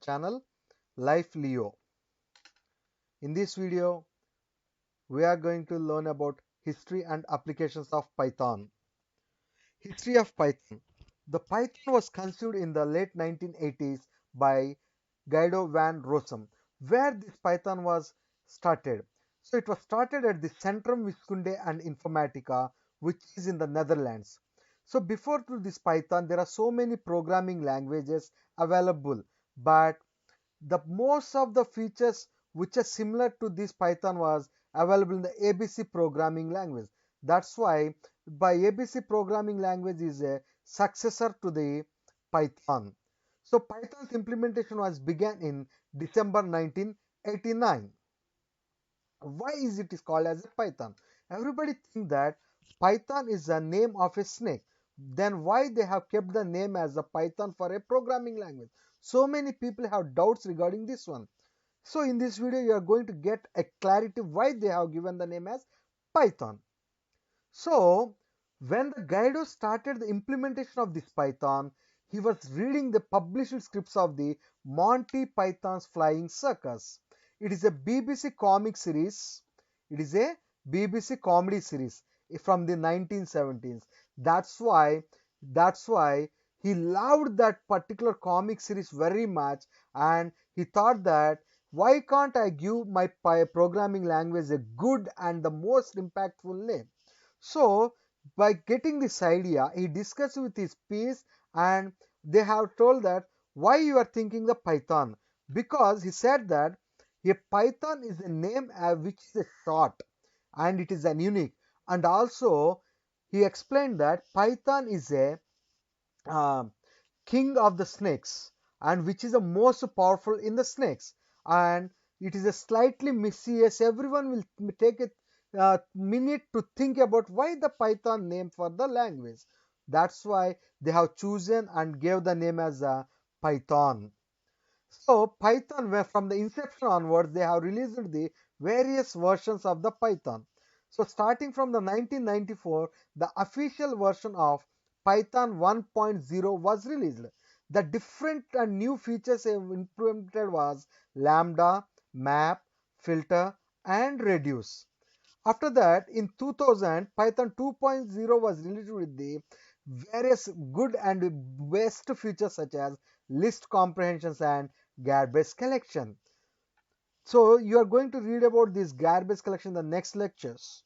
channel LiYO. In this video, we are going to learn about history and applications of Python. History of Python. The Python was conceived in the late 1980s by Guido van Rossum, where this Python was started. So it was started at the Centrum Wiskunde and Informatica, which is in the Netherlands. So before to this Python, there are so many programming languages available, but the most of the features which are similar to this Python was available in the ABC programming language. That's why by ABC programming language is a successor to the Python. So Python's implementation was began in December 1989. Why is it is called as a Python? Everybody think that Python is the name of a snake. Then why they have kept the name as a Python for a programming language? So many people have doubts regarding this one. So in this video you are going to get a clarity why they have given the name as Python. So when the Guido started the implementation of this Python, he was reading the published scripts of the Monty Python's Flying Circus. It is a BBC comic series. It is a BBC comedy series from the 1970s. That's why he loved that particular comic series very much, and he thought that why can't I give my programming language a good and the most impactful name? So by getting this idea, he discussed with his peers, and they have told that why you are thinking the Python, because he said that a Python is a name which is a short and it is an unique, and also he explained that Python is a uh, king of the snakes and which is the most powerful in the snakes, and it is a slightly mischievous. Everyone will take a minute to think about why the Python name for the language. That's why they have chosen and gave the name as Python. So Python, where from the inception onwards, they have released the various versions of the Python. So starting from the 1994, the official version of Python 1.0 was released. The different and new features implemented was lambda, map, filter, and reduce. After that, in 2000, Python 2.0 was released with the various good and best features such as list comprehensions and garbage collection. So you are going to read about this garbage collection in the next lectures.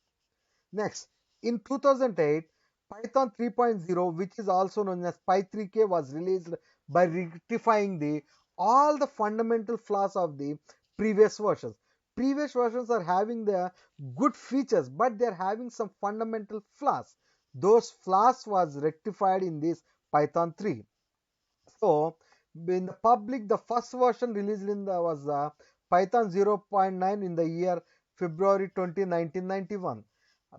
Next, in 2008, Python 3.0, which is also known as Py3k, was released by rectifying the all the fundamental flaws of the previous versions. Previous versions are having the good features, but they are having some fundamental flaws. Those flaws was rectified in this Python 3. So in the public, the first version released in the was Python 0.9 in the year February 20, 1991.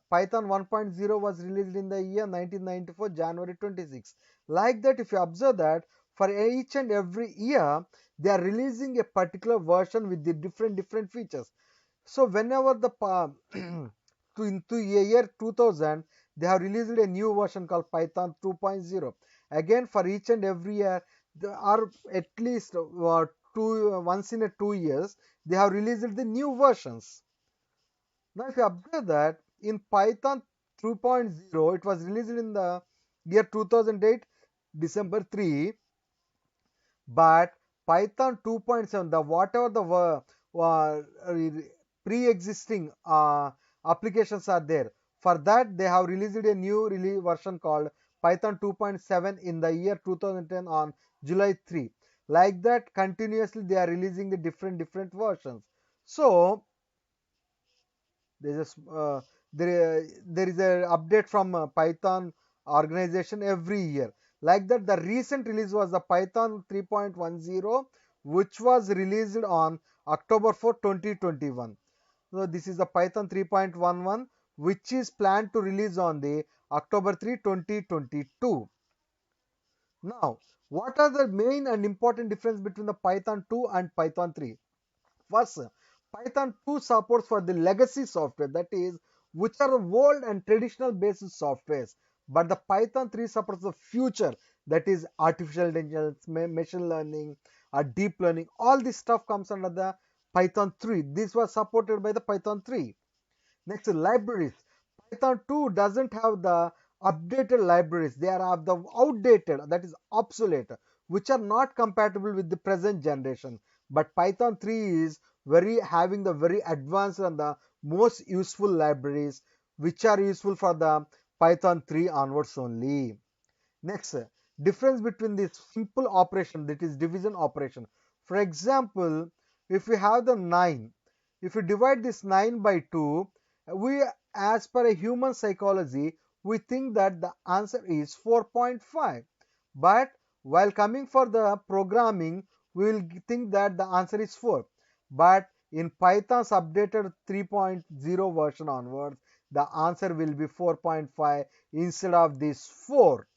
Python 1.0 was released in the year 1994, January 26. Like that, if you observe that for each and every year, they are releasing a particular version with the different features. So whenever the into year 2000, they have released a new version called Python 2.0. Again, for each and every year, there are at least once in a 2 years, they have released the new versions. Now, if you observe that in Python 2.0, it was released in the year 2008, December 3, but Python 2.7, the whatever the pre-existing applications are there, for that they have released a new release version called Python 2.7 in the year 2010 on July 3. Like that, continuously they are releasing the different versions. So there is a update from Python organization every year. Like that, the recent release was the Python 3.10, which was released on October 4, 2021. So this is the Python 3.11, which is planned to release on the October 3, 2022. Now, what are the main and important difference between the Python 2 and Python 3? First, Python 2 supports for the legacy software, that is, which are old and traditional based softwares. But the Python 3 supports the future, that is artificial intelligence, machine learning, or deep learning. All this stuff comes under the Python 3. This was supported by the Python 3. Next, libraries. Python 2 doesn't have the updated libraries. They are of the outdated, that is obsolete, which are not compatible with the present generation. But Python 3 is having the very advanced and the most useful libraries, which are useful for the Python 3 onwards only. Next, difference between this simple operation, that is division operation. For example, if we have the 9, if we divide this 9 by 2, we, as per a human psychology, we think that the answer is 4.5. But while coming for the programming, we will think that the answer is 4. But in Python's updated 3.0 version onwards, the answer will be 4.5 instead of this 4.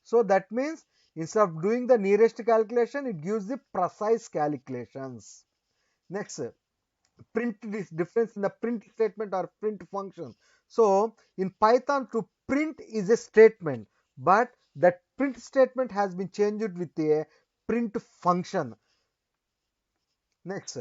So that means instead of doing the nearest calculation, it gives the precise calculations. Next, print is difference in the print statement or print function. So in Python, to print is a statement, but that print statement has been changed with a print function. Next,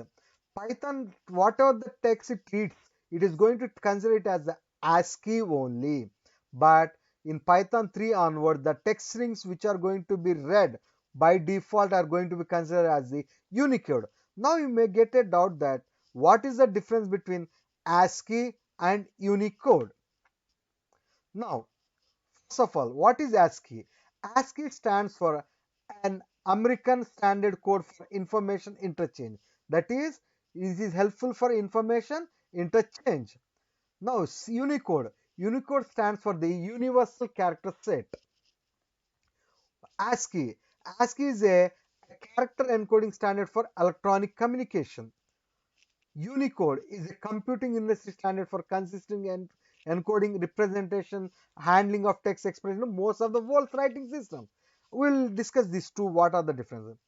Python, whatever the text it reads, it is going to consider it as the ASCII only. But in Python 3 onward, the text strings which are going to be read by default are going to be considered as the Unicode. Now you may get a doubt that what is the difference between ASCII and Unicode? Now, first of all, what is ASCII? ASCII stands for an American Standard Code for Information Interchange. That is, it is helpful for information interchange. Now, Unicode. Unicode stands for the Universal Character Set. ASCII. ASCII is a character encoding standard for electronic communication. Unicode is a computing industry standard for consistent and encoding, representation, handling of text expression, most of the world's writing system. We'll discuss these two, what are the differences.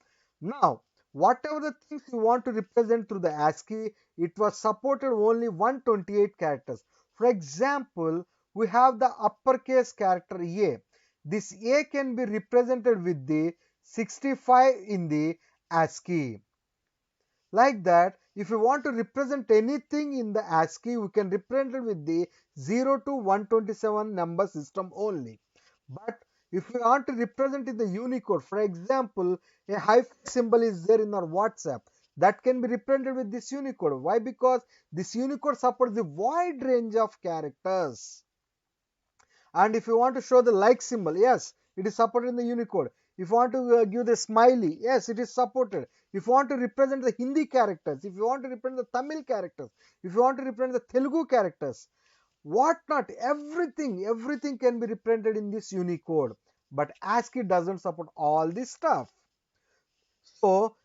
Now, whatever the things you want to represent through the ASCII, it was supported only 128 characters. For example, we have the uppercase character A. This A can be represented with the 65 in the ASCII. Like that, if you want to represent anything in the ASCII, we can represent it with the 0 to 127 number system only. But if you want to represent in the Unicode, for example, a hyphen symbol is there in our WhatsApp, that can be represented with this Unicode. Why? Because this Unicode supports a wide range of characters. And if you want to show the like symbol, yes, it is supported in the Unicode. If you want to give the smiley, yes, it is supported. If you want to represent the Hindi characters, if you want to represent the Tamil characters, if you want to represent the Telugu characters, what not, everything can be represented in this Unicode. But ASCII doesn't support all this stuff. So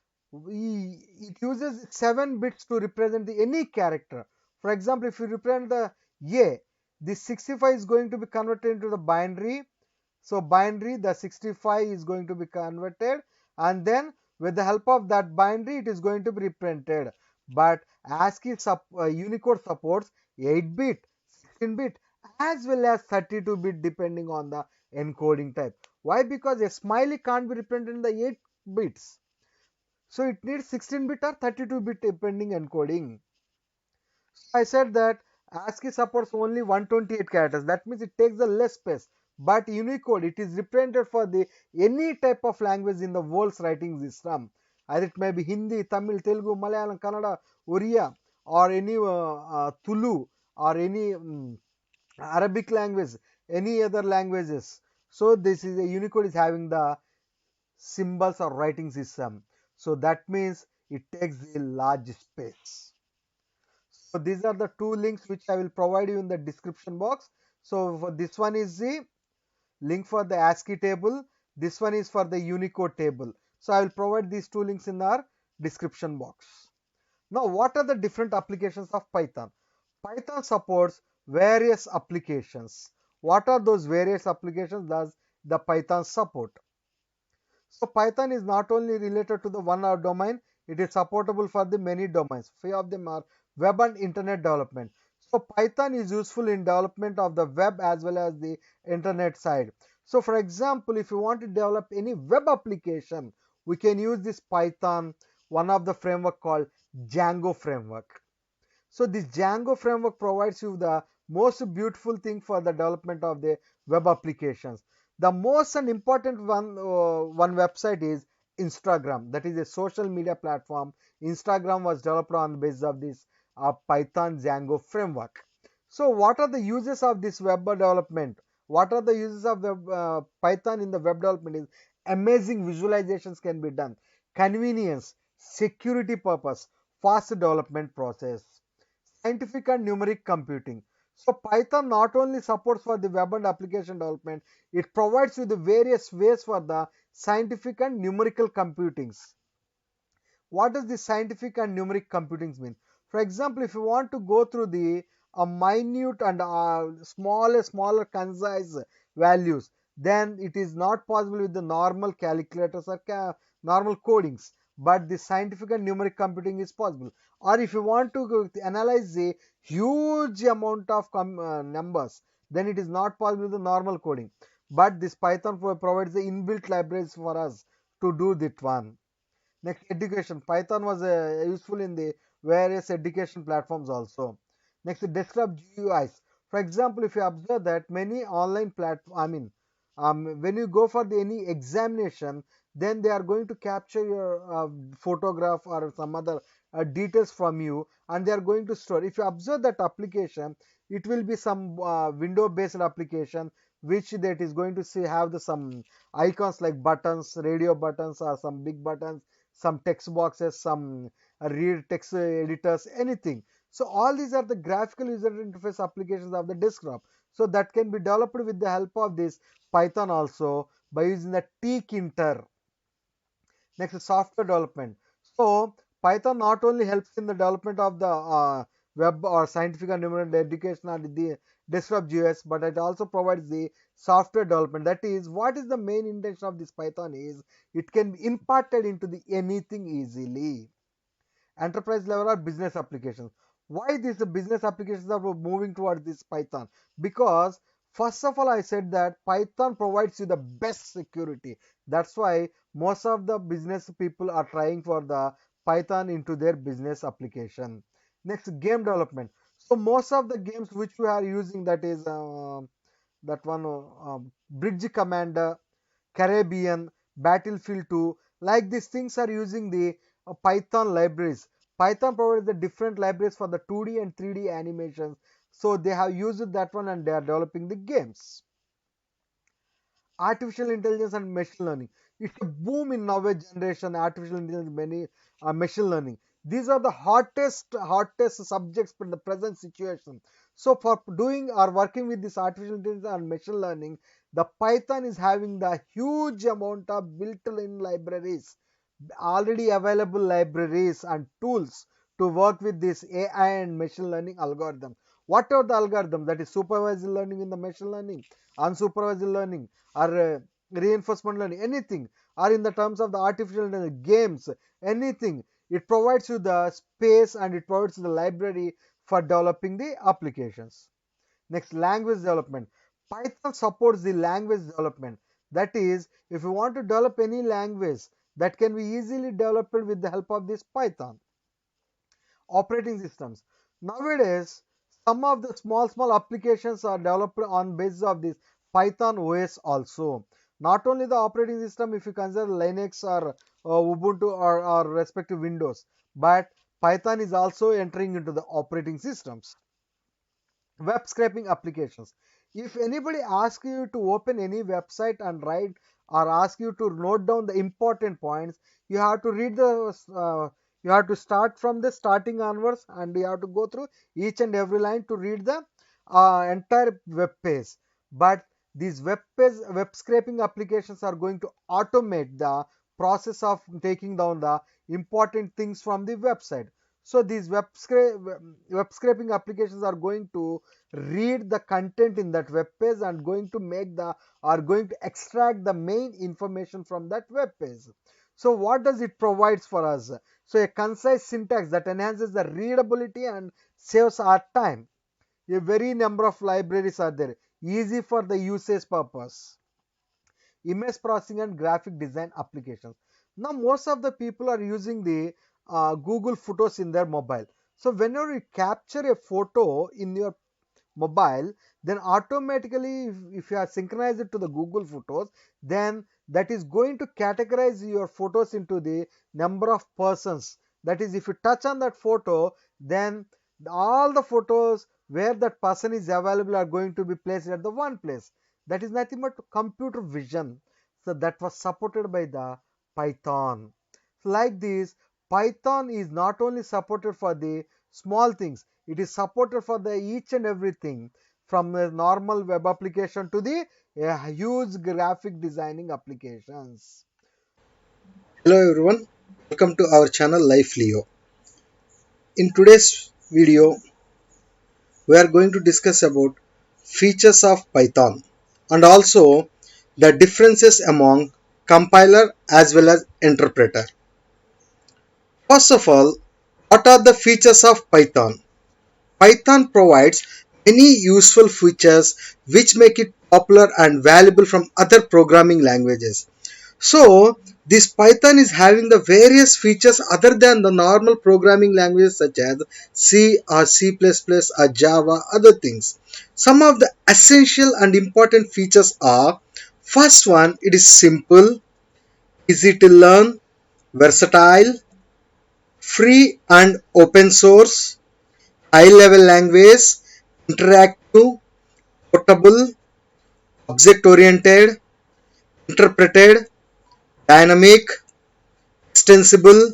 it uses 7 bits to represent any character. For example, if you represent the A, this 65 is going to be converted into the binary. So binary, the 65 is going to be converted, and then with the help of that binary, it is going to be reprinted. But ASCII Unicode supports 8-bit, 16-bit, as well as 32-bit depending on the encoding type. Why? Because a smiley can't be reprinted in the 8 bits. So it needs 16-bit or 32-bit depending encoding. So I said that ASCII supports only 128 characters. That means it takes the less space. But Unicode, it is represented for the any type of language in the world's writing system. Either it may be Hindi, Tamil, Telugu, Malayalam, Kannada, Oriya, or any Tulu, or any Arabic language, any other languages. So this is a Unicode is having the symbols or writing system. So that means it takes a large space. So these are the two links which I will provide you in the description box. So for this one is the link for the ASCII table. This one is for the Unicode table. So I will provide these two links in our description box. Now what are the different applications of Python? Python supports various applications. What are those various applications does the Python support? So Python is not only related to the one domain, it is supportable for the many domains. Few of them are web and internet development. So Python is useful in development of the web as well as the internet side. So for example, if you want to develop any web application, we can use this Python, one of the framework called Django framework. So this Django framework provides you the most beautiful thing for the development of the web applications. The most and important one website is Instagram. That is a social media platform. Instagram was developed on the basis of this Python Django framework. So what are the uses of this web development? What are the uses of the Python in the web development? Is amazing visualizations can be done, convenience, security purpose, fast development process, scientific and numeric computing. So Python not only supports for the web and application development, it provides you the various ways for the scientific and numerical computings. What does the scientific and numeric computings mean? For example, if you want to go through the minute and smaller concise values, then it is not possible with the normal calculators or normal codings, but the scientific and numeric computing is possible. Or if you want to analyze a huge amount of numbers, then it is not possible with the normal coding, but this Python provides the inbuilt libraries for us to do that one. Next, education. Python was useful in the various education platforms also. Next, desktop GUIs. For example, if you observe that many online platform, when you go for any examination, then they are going to capture your photograph or some other details from you, and they are going to store. If you observe that application, it will be some window-based application which that is going to see have the some icons like buttons, radio buttons, or some big buttons, some text boxes, some read text editors, anything. So all these are the graphical user interface applications of the desktop. So that can be developed with the help of this Python also by using the tkinter. Next is software development. So Python not only helps in the development of the web or scientific and numerical education or the desktop GUIs, but it also provides the software development. That is, what is the main intention of this Python is it can be imparted into the anything easily. Enterprise level or business applications. Why these business applications are moving towards this Python? Because first of all, I said that Python provides you the best security. That's why most of the business people are trying for the Python into their business application. Next, game development. So most of the games which we are using, that is that one Bridge Commander, Caribbean, Battlefield 2, like these things are using the Python libraries. Python provides the different libraries for the 2D and 3D animations. So they have used that one and they are developing the games. Artificial intelligence and machine learning. It's a boom in nowadays generation. Artificial intelligence, many machine learning. These are the hottest subjects in the present situation. So for doing or working with this artificial intelligence and machine learning, the Python is having the huge amount of built-in libraries, already available libraries and tools to work with this AI and machine learning algorithm. What are the algorithm? That is supervised learning in the machine learning, unsupervised learning, or reinforcement learning, anything, or in the terms of the artificial intelligence, games, anything. It provides you the space and it provides you the library for developing the applications. Next, language development. Python supports the language development. That is, if you want to develop any language, that can be easily developed with the help of this Python. Operating systems. Nowadays, some of the small applications are developed on basis of this Python OS also. Not only the operating system, if you consider Linux or Ubuntu or respective Windows, but Python is also entering into the operating systems. Web scraping applications. If anybody asks you to open any website and write or ask you to note down the important points, you have to read the you have to start from the starting onwards and you have to go through each and every line to read the entire web page. But these web scraping applications are going to automate the process of taking down the important things from the website. So these web scraping applications are going to read the content in that web page and going to make the are going to extract the main information from that web page. So what does it provides for us? So a concise syntax that enhances the readability and saves our time. A very number of libraries are there, easy for the usage purpose. Image processing and graphic design applications. Now most of the people are using the Google Photos in their mobile. So whenever you capture a photo in your mobile, then automatically if you are synchronized it to the Google Photos, then that is going to categorize your photos into the number of persons. That is, if you touch on that photo, then all the photos where that person is available are going to be placed at the one place. That is nothing but computer vision. So that was supported by the Python. So like this, Python is not only supported for the small things, it is supported for the each and everything, from a normal web application to the huge graphic designing applications. Hello everyone, welcome to our channel LiYO. In today's video, we are going to discuss about features of Python and also the differences among compiler as well as interpreter. First of all, what are the features of Python? Python provides many useful features which make it popular and valuable from other programming languages. So this Python is having the various features other than the normal programming languages such as C or C++ or Java, other things. Some of the essential and important features are: first one, it is simple, easy to learn, versatile, free and open source, high level language, interactive, portable, object oriented, interpreted, dynamic, extensible,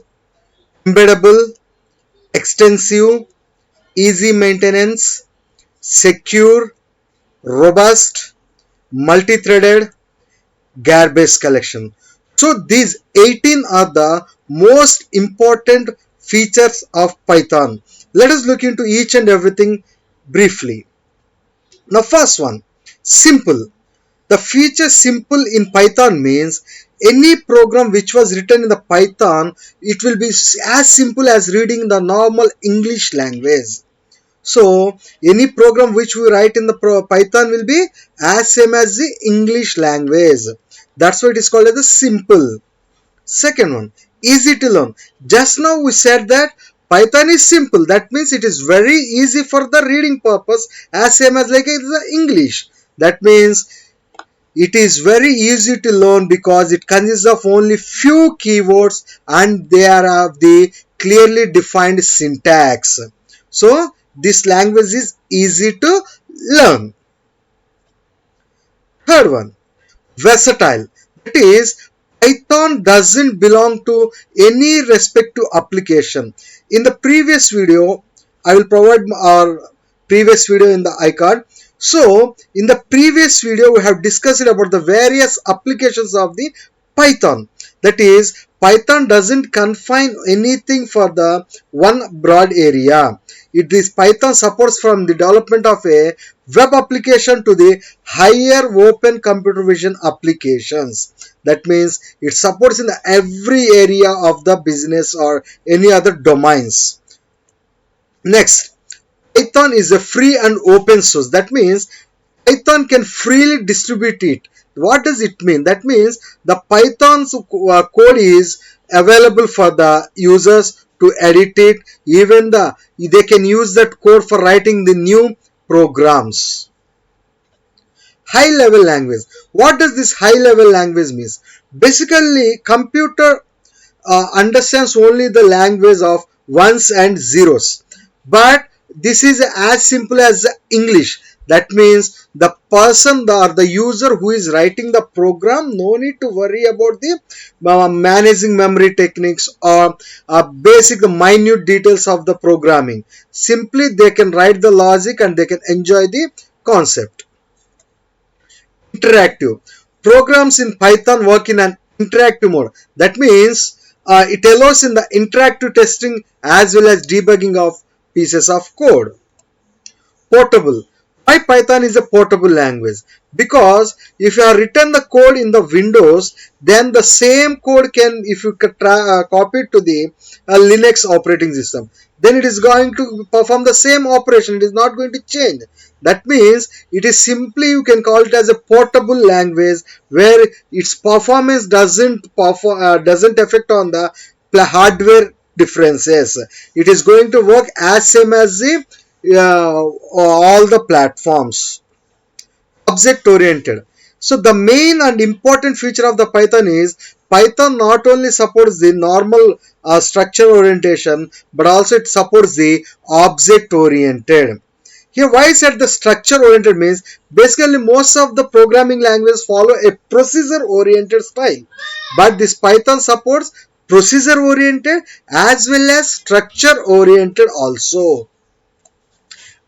embeddable, extensive, easy maintenance, secure, robust, multi-threaded, garbage collection. So these 18 are the most important features of Python. Let us look into each and everything briefly. Now first one, simple. The feature simple in Python means any program which was written in the Python, it will be as simple as reading the normal English language. So any program which we write in the Python will be as same as the English language. That's why it is called as the simple. Second one, easy to learn. Just now we said that Python is simple. That means it is very easy for the reading purpose as same as like the English. That means it is very easy to learn because it consists of only few keywords and they are of the clearly defined syntax. So this language is easy to learn. Third one, versatile. That is, Python doesn't belong to any respective application. In the previous video, I will provide our previous video in the iCard. So in the previous video we have discussed about the various applications of the Python. That is, Python doesn't confine anything for the one broad area. It is Python supports from the development of a web application to the higher open computer vision applications. That means it supports in every area of the business or any other domains. Next, Python is a free and open source. That means Python can freely distribute it. What does it mean? That means the Python's code is available for the users to edit it. Even they can use that code for writing the new programs. High level language. What does this high level language means? Basically, computer understands only the language of ones and zeros, but this is as simple as English. That means the person or the user who is writing the program no need to worry about the managing memory techniques or basic the minute details of the programming. Simply they can write the logic and they can enjoy the concept. Interactive. Programs in Python work in an interactive mode. That means it allows in the interactive testing as well as debugging of pieces of code. Portable. Why Python is a portable language? Because if you have written the code in the Windows, then the same code can, if you copy it to the Linux operating system, then it is going to perform the same operation. It is not going to change. That means it is simply, you can call it as a portable language where its performance doesn't affect on the hardware differences. It is going to work as same as the all the platforms. Object oriented. So the main and important feature of the Python is Python not only supports the normal structure orientation, but also it supports the object oriented. Here, why I said the structure oriented means basically most of the programming languages follow a procedure oriented style, but this Python supports procedure oriented as well as structure oriented also.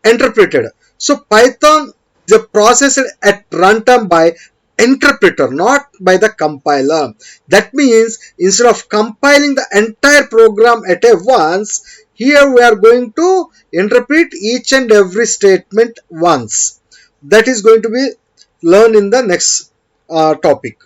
Interpreted. So Python is processed at runtime by interpreter, not by the compiler. That means instead of compiling the entire program at a once, here we are going to interpret each and every statement once. That is going to be learned in the next topic.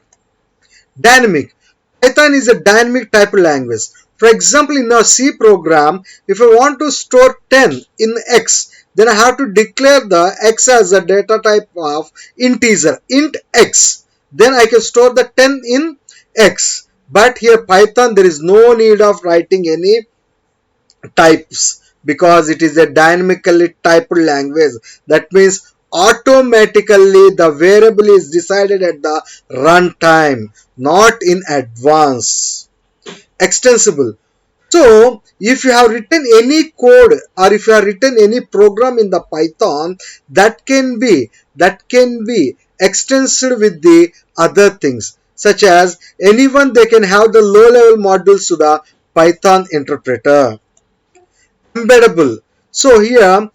Dynamic. Python is a dynamic type of language. For example, in a C program, if I want to store 10 in X, then I have to declare the X as a data type of integer, int X. Then I can store the 10 in X. But here Python, there is no need of writing any types because it is a dynamically typed language. That means automatically the variable is decided at the runtime, not in advance. Extensible. So if you have written any code or if you have written any program in the Python, that can be extended with the other things, such as anyone, they can have the low level modules to the Python interpreter. Embeddable. So here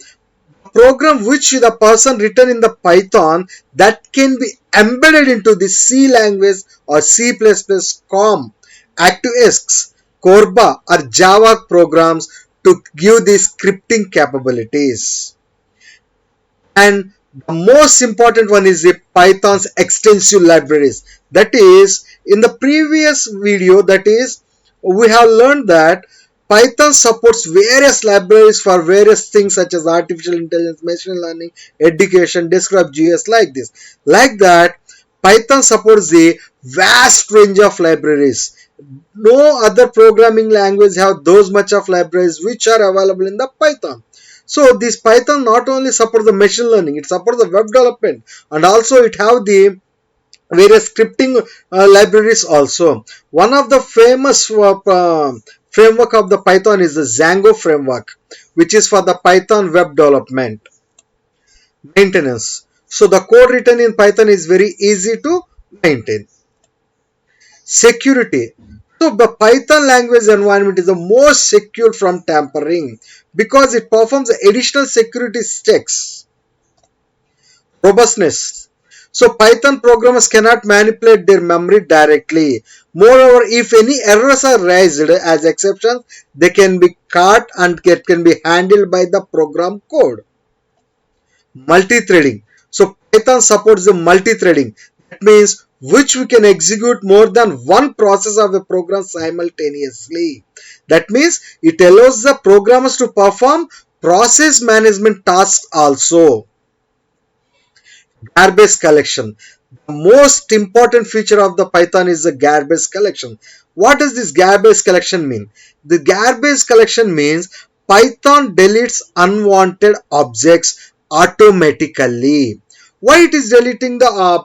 program which the person written in the Python, that can be embedded into the C language or C++, COM, ActiveX, Corba or Java programs to give these scripting capabilities. And the most important one is the Python's extensive libraries. That is, in the previous video, that is, we have learned that Python supports various libraries for various things such as artificial intelligence, machine learning, education, descriptive GS, like this. Like that, Python supports the vast range of libraries. No other programming language have those much of libraries which are available in the Python. So this Python not only supports the machine learning, it supports the web development, and also it have the various scripting libraries also. One of the famous framework of the Python is the Django framework, which is for the Python web development. Maintenance. So the code written in Python is very easy to maintain. Security. So the Python language environment is the most secure from tampering because it performs additional security checks. Robustness. So Python programmers cannot manipulate their memory directly. Moreover, if any errors are raised as exceptions, they can be caught and can be handled by the program code. Multi-threading. So Python supports the multi-threading. That means which we can execute more than one process of a program simultaneously. That means it allows the programmers to perform process management tasks also. Garbage collection. The most important feature of the Python is the garbage collection. What does this garbage collection mean? The garbage collection means Python deletes unwanted objects automatically. Why it is deleting the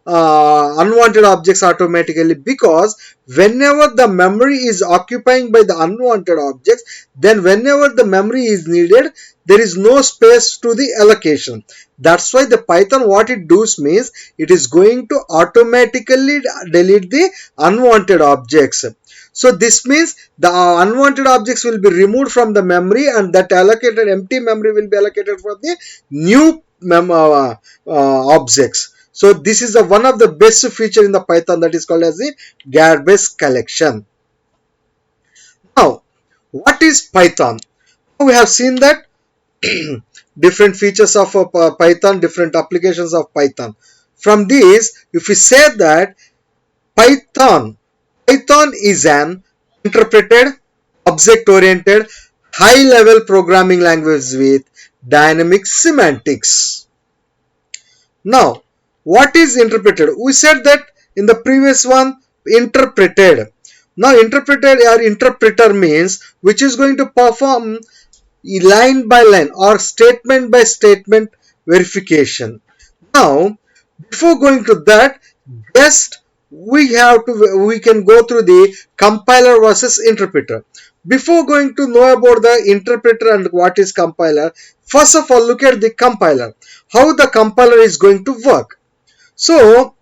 unwanted objects automatically? Because whenever the memory is occupying by the unwanted objects, then whenever the memory is needed, there is no space to the allocation. That's why the Python, what it does means it is going to automatically delete the unwanted objects. So this means the unwanted objects will be removed from the memory and that allocated empty memory will be allocated for the new objects. So this is one of the best feature in the Python, that is called as the garbage collection. Now, what is Python? We have seen that different features of Python, different applications of Python. From these, if we say that Python, Python is an interpreted, object-oriented, high-level programming language with dynamic semantics. Now, what is interpreted? We said that in the previous one, interpreted. Now, interpreted or interpreter means which is going to perform line by line or statement by statement verification. Now, before going to that, just we can go through the compiler versus interpreter. Before going to know about the interpreter and what is compiler, first of all look at the compiler, how the compiler is going to work. So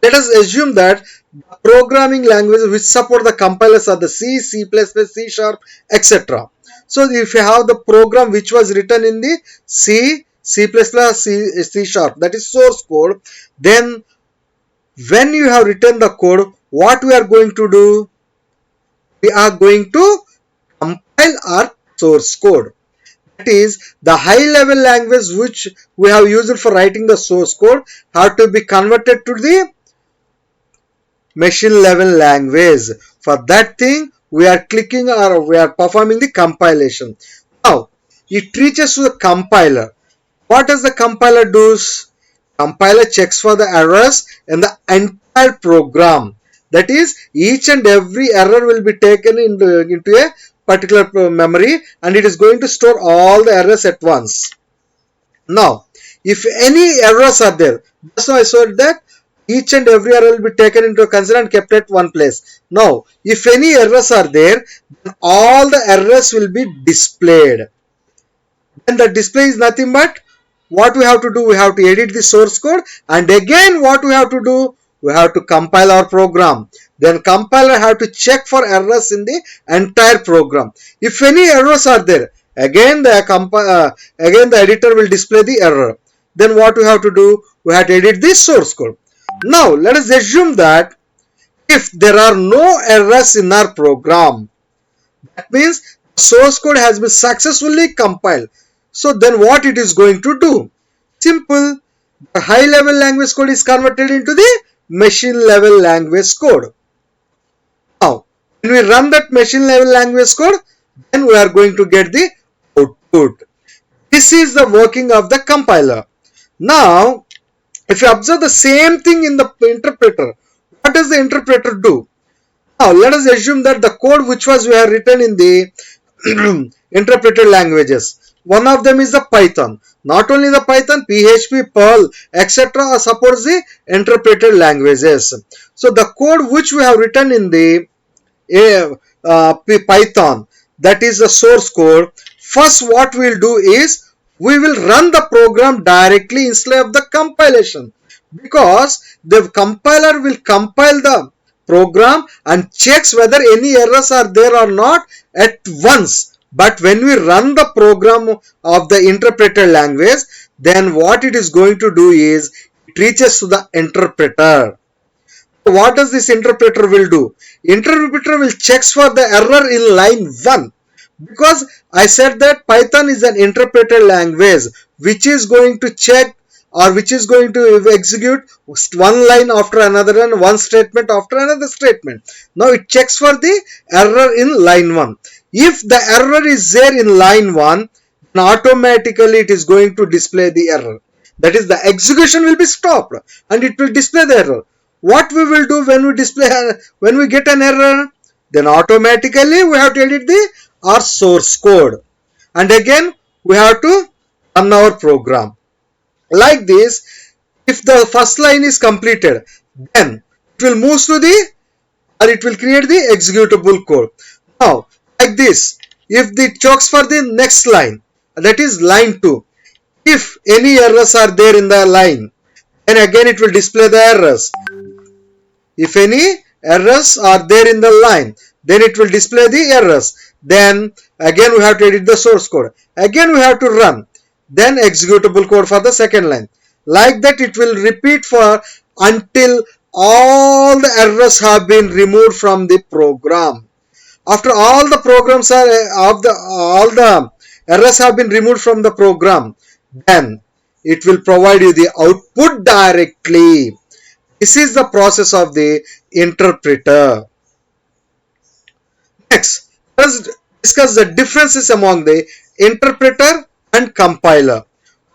let us assume that the programming languages which support the compilers are the C, C++, C Sharp, etc. So if you have the program which was written in the C, C++, C Sharp, that is source code, then when you have written the code, what we are going to do? We are going to compile our source code. That is, the high level language which we have used for writing the source code have to be converted to the machine level language. For that thing, we are clicking or we are performing the compilation. Now, it reaches to the compiler. What does the compiler do? Compiler checks for the errors in the entire program. That is, each and every error will be taken into a particular memory and it is going to store all the errors at once. Now, if any errors are there, just now I said that each and every error will be taken into consideration and kept at one place. Now, if any errors are there, then all the errors will be displayed. And the display is nothing but what we have to do, we have to edit the source code, and again what we have to do, we have to compile our program. Then compiler have to check for errors in the entire program. If any errors are there, again the editor will display the error. Then what we have to do, we have to edit the source code. Now let us assume that if there are no errors in our program, that means source code has been successfully compiled. So then what it is going to do? Simple. The high level language code is converted into the machine level language code. Now, when we run that machine level language code, then we are going to get the output. This is the working of the compiler. Now, if you observe the same thing in the interpreter, what does the interpreter do? Now, let us assume that the code which we have written in the interpreted languages, one of them is the Python. Not only the Python, PHP, Perl, etc. supports the interpreted languages. So the code which we have written in the Python, that is the source code, first what we will do is we will run the program directly instead of the compilation, because the compiler will compile the program and checks whether any errors are there or not at once. But when we run the program of the interpreted language, then what it is going to do is it reaches to the interpreter. What does this interpreter will do? Interpreter will checks for the error in line 1, because I said that Python is an interpreted language which is going to check or which is going to execute one line after another and one statement after another statement. Now it checks for the error in line 1. If the error is there in line 1, then automatically it is going to display the error. That is, the execution will be stopped and it will display the error. What we will do when we get an error? Then automatically we have to edit our source code. And again we have to run our program. Like this, if the first line is completed, then it will move to it will create the executable code. Now, like this, if it checks for the next line, that is line 2, if any errors are there in the line, then again it will display the errors. If any errors are there in the line, then it will display the errors. Then again we have to edit the source code. Again we have to run. Then executable code for the second line. Like that it will repeat for until all the errors have been removed from the program. After all the programs are all the errors have been removed from the program, then it will provide you the output directly. This is the process of the interpreter. Next, let's discuss the differences among the interpreter and compiler.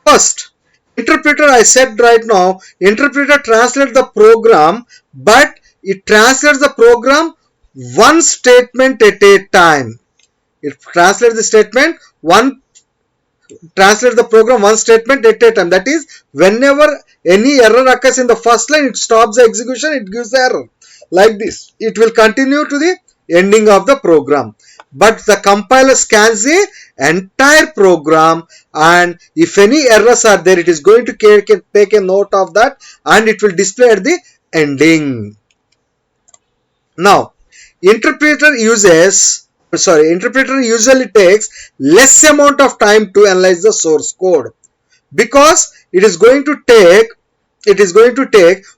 First, interpreter, I said right now, interpreter translates the program, but it translates the program one statement at a time. It translates the statement one translate the program one statement at a time. That is, whenever any error occurs in the first line, it stops the execution, it gives the error. Like this, it will continue to the ending of the program. But the compiler scans the entire program, and if any errors are there, it is going to take a note of that, and it will display at the ending. Now, interpreter usually takes less amount of time to analyze the source code, because it is going to take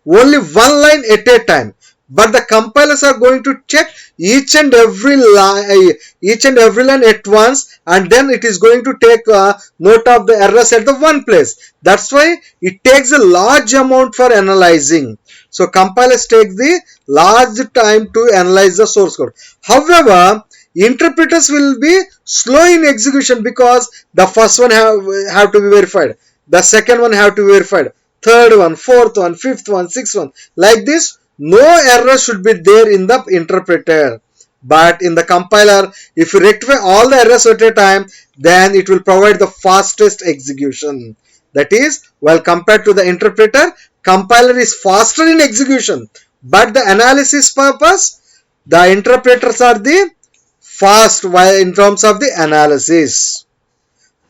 only one line at a time, but the compilers are going to check each and every line at once, and then it is going to take note of the errors at the one place. That's why it takes a large amount for analyzing. So compilers take the large time to analyze the source code. However, interpreters will be slow in execution, because the first one have to be verified, the second one have to be verified, third one, fourth one, fifth one, sixth one. Like this, no error should be there in the interpreter. But in the compiler, if you rectify all the errors at a time, then it will provide the fastest execution. That is, while compared to the interpreter, compiler is faster in execution, but the analysis purpose, the interpreters are the fast while in terms of the analysis.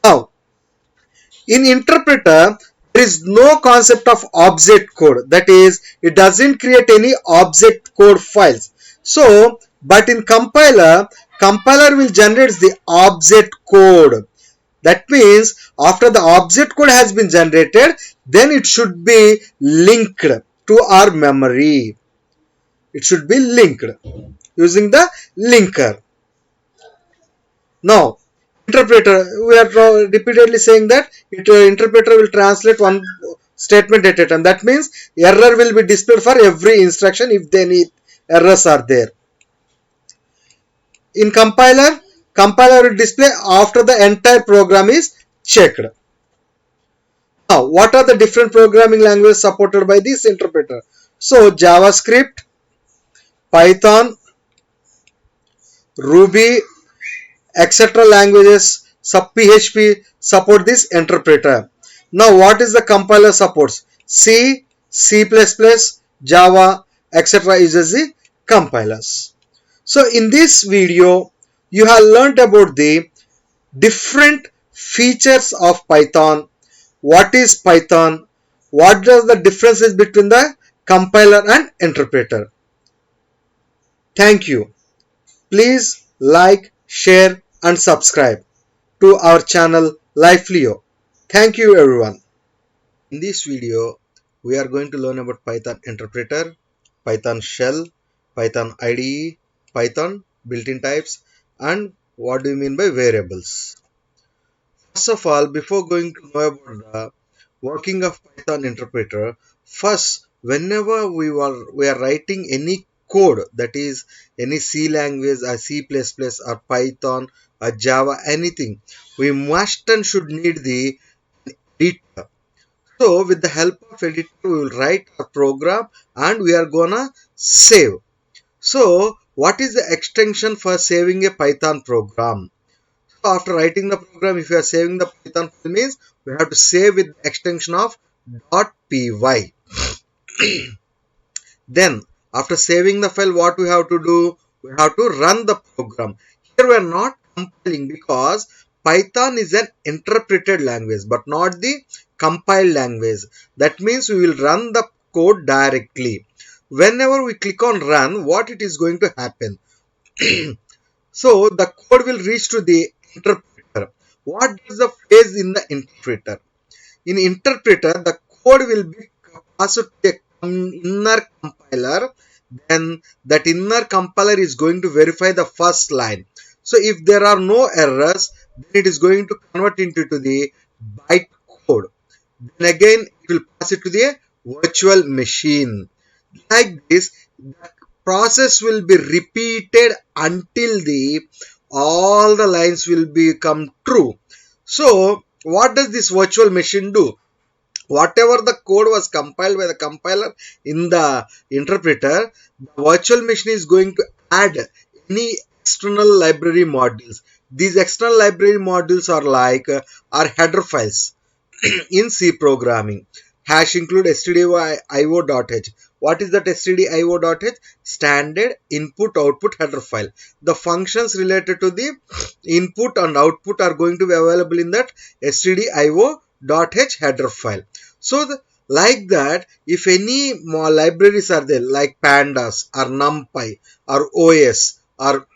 Now, in interpreter, there is no concept of object code. That is, it doesn't create any object code files. So, but in compiler will generate the object code. That means after the object code has been generated, then it should be linked to our memory. It should be linked using the linker. Now, interpreter, we are repeatedly saying that interpreter will translate one statement at a time. That means error will be displayed for every instruction if any errors are there. In compiler will display after the entire program is checked. Now, what are the different programming languages supported by this interpreter? So, JavaScript, Python, Ruby, etc. languages, sub PHP support this interpreter. Now, what is the compiler supports? C, C++, Java, etc. uses the compilers. So, in this video, you have learnt about the different features of Python. What is Python? What are the differences between the compiler and interpreter? Thank you. Please like, share and subscribe to our channel LiYO. Thank you everyone. In this video, we are going to learn about Python interpreter, Python shell, Python IDE, Python built-in types, and what do you mean by variables. First of all, before going to know about the working of Python interpreter, first, whenever we are writing any code, that is any C language or C++ or Python or Java, anything, we must and should need the editor. So with the help of editor, we will write a program and we are gonna save. So what is the extension for saving a Python program? So after writing the program, if you are saving the Python file, means we have to save with the extension of .py. Then after saving the file, what we have to do? We have to run the program. Here we are not compiling, because Python is an interpreted language but not the compiled language. That means we will run the code directly. Whenever we click on run, what it is going to happen? So the code will reach to the interpreter. What is the phase in the interpreter? In interpreter, the code will be passed to an inner compiler. Then that inner compiler is going to verify the first line. So if there are no errors, then it is going to convert into the byte code. Then again it will pass it to the virtual machine. Like this, the process will be repeated until the all the lines will become true. So what does this virtual machine do? Whatever the code was compiled by the compiler in the interpreter, the virtual machine is going to add any external library modules. These external library modules are like are header files in C programming. Hash include stdio.io.h. What is that stdio.h? Standard input output header file. The functions related to the input and output are going to be available in that stdio.h header file. So like that, if any more libraries are there like pandas or numpy or os or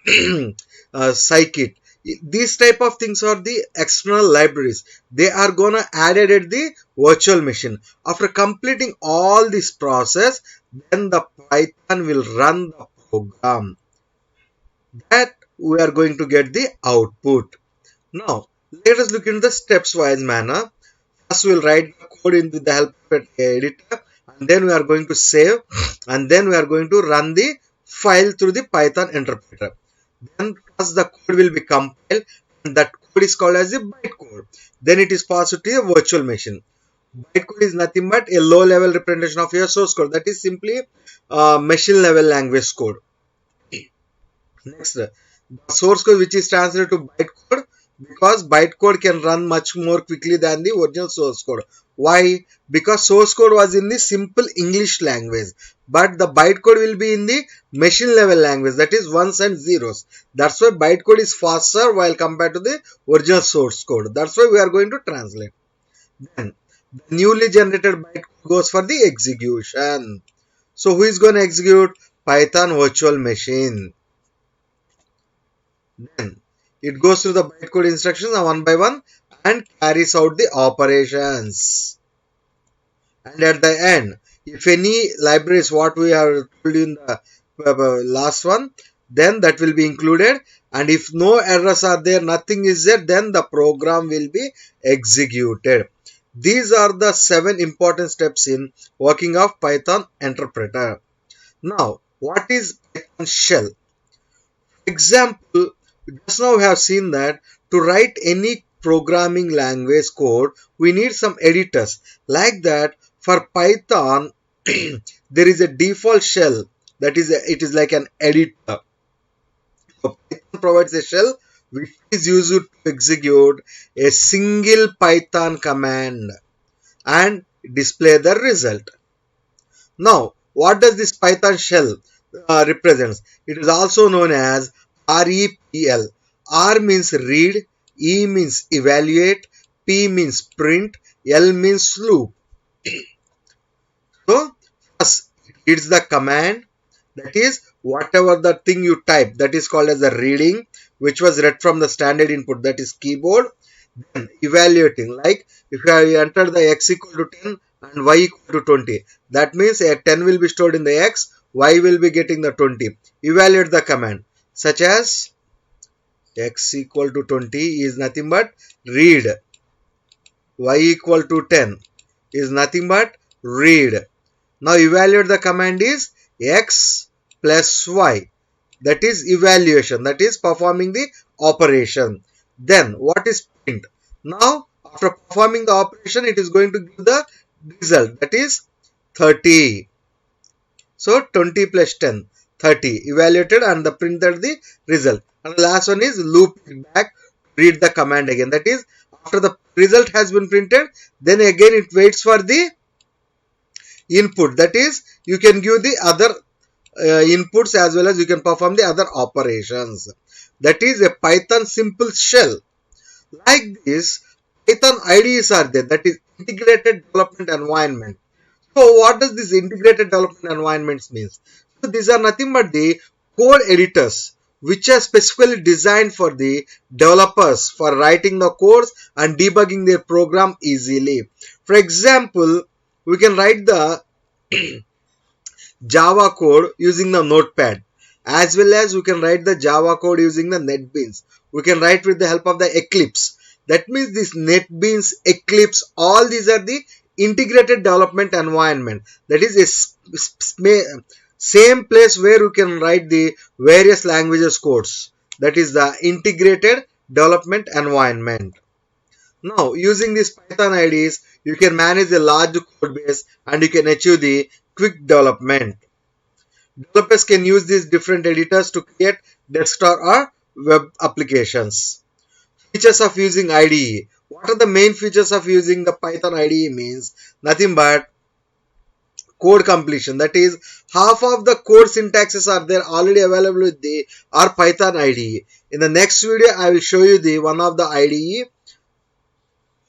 scikit, these type of things are the external libraries. They are gonna added at the virtual machine. After completing all this process, then the Python will run the program that we are going to get the output. Now let us look in the steps wise manner. First we will write the code into the help editor, and then we are going to save, and then we are going to run the file through the Python interpreter. Then first the code will be compiled, and that code is called as a bytecode. Then it is passed to a virtual machine. Bytecode is nothing but a low level representation of your source code. That is simply machine level language code. Next, the source code which is translated to bytecode, because bytecode can run much more quickly than the original source code. Why? Because source code was in the simple English language, but the bytecode will be in the machine level language, that is ones and zeros. That's why bytecode is faster while compared to the original source code. That's why we are going to translate. Then the newly generated bytecode goes for the execution. So who is going to execute? Python virtual machine. Then it goes through the bytecode instructions one by one and carries out the operations. And at the end, if any libraries what we have told in the last one, then that will be included. And if no errors are there, nothing is there, then the program will be executed. These are the 7 important steps in working of Python interpreter. Now, what is Python shell? Example, just now we have seen that to write any programming language code, we need some editors. Like that, for Python, there is a default shell, that is it is like an editor. So Python provides a shell which is used to execute a single Python command and display the result. Now, what does this Python shell represents? It is also known as REPL. R means read, E means evaluate, P means print, L means loop. So, first it reads the command, that is whatever the thing you type, that is called as the reading, which was read from the standard input, that is keyboard. Then evaluating, like if you have entered the x equal to 10 and y equal to 20, that means a 10 will be stored in the x, y will be getting the 20. Evaluate the command, such as x equal to 20 is nothing but read, y equal to 10 is nothing but read. Now evaluate the command is x plus y, that is evaluation, that is performing the operation. Then what is print? Now after performing the operation, it is going to give the result, that is 30. So 20 plus 10, 30 evaluated, and the printed the result. And the last one is loop it back, read the command again, that is after the result has been printed, then again it waits for the input, that is you can give the other inputs as well as you can perform the other operations. That is a Python simple shell. Like this, Python IDEs are there, that is integrated development environment. So what does this integrated development environments means? So these are nothing but the code editors which are specifically designed for the developers for writing the codes and debugging their program easily. For example, we can write the Java code using the notepad, as well as we can write the Java code using the NetBeans. we can write with the help of the Eclipse. That means this NetBeans, Eclipse, all these are the integrated development environment. That is a same place where you can write the various languages codes. That is the integrated development environment. Now, using these Python IDEs, you can manage a large code base and you can achieve the quick development. Developers can use these different editors to create desktop or web applications. Features of using IDE. What are the main features of using the Python IDE means? Nothing but code completion. That is, half of the code syntaxes are there already available with the our Python IDE. In the next video, I will show you the one of the IDE.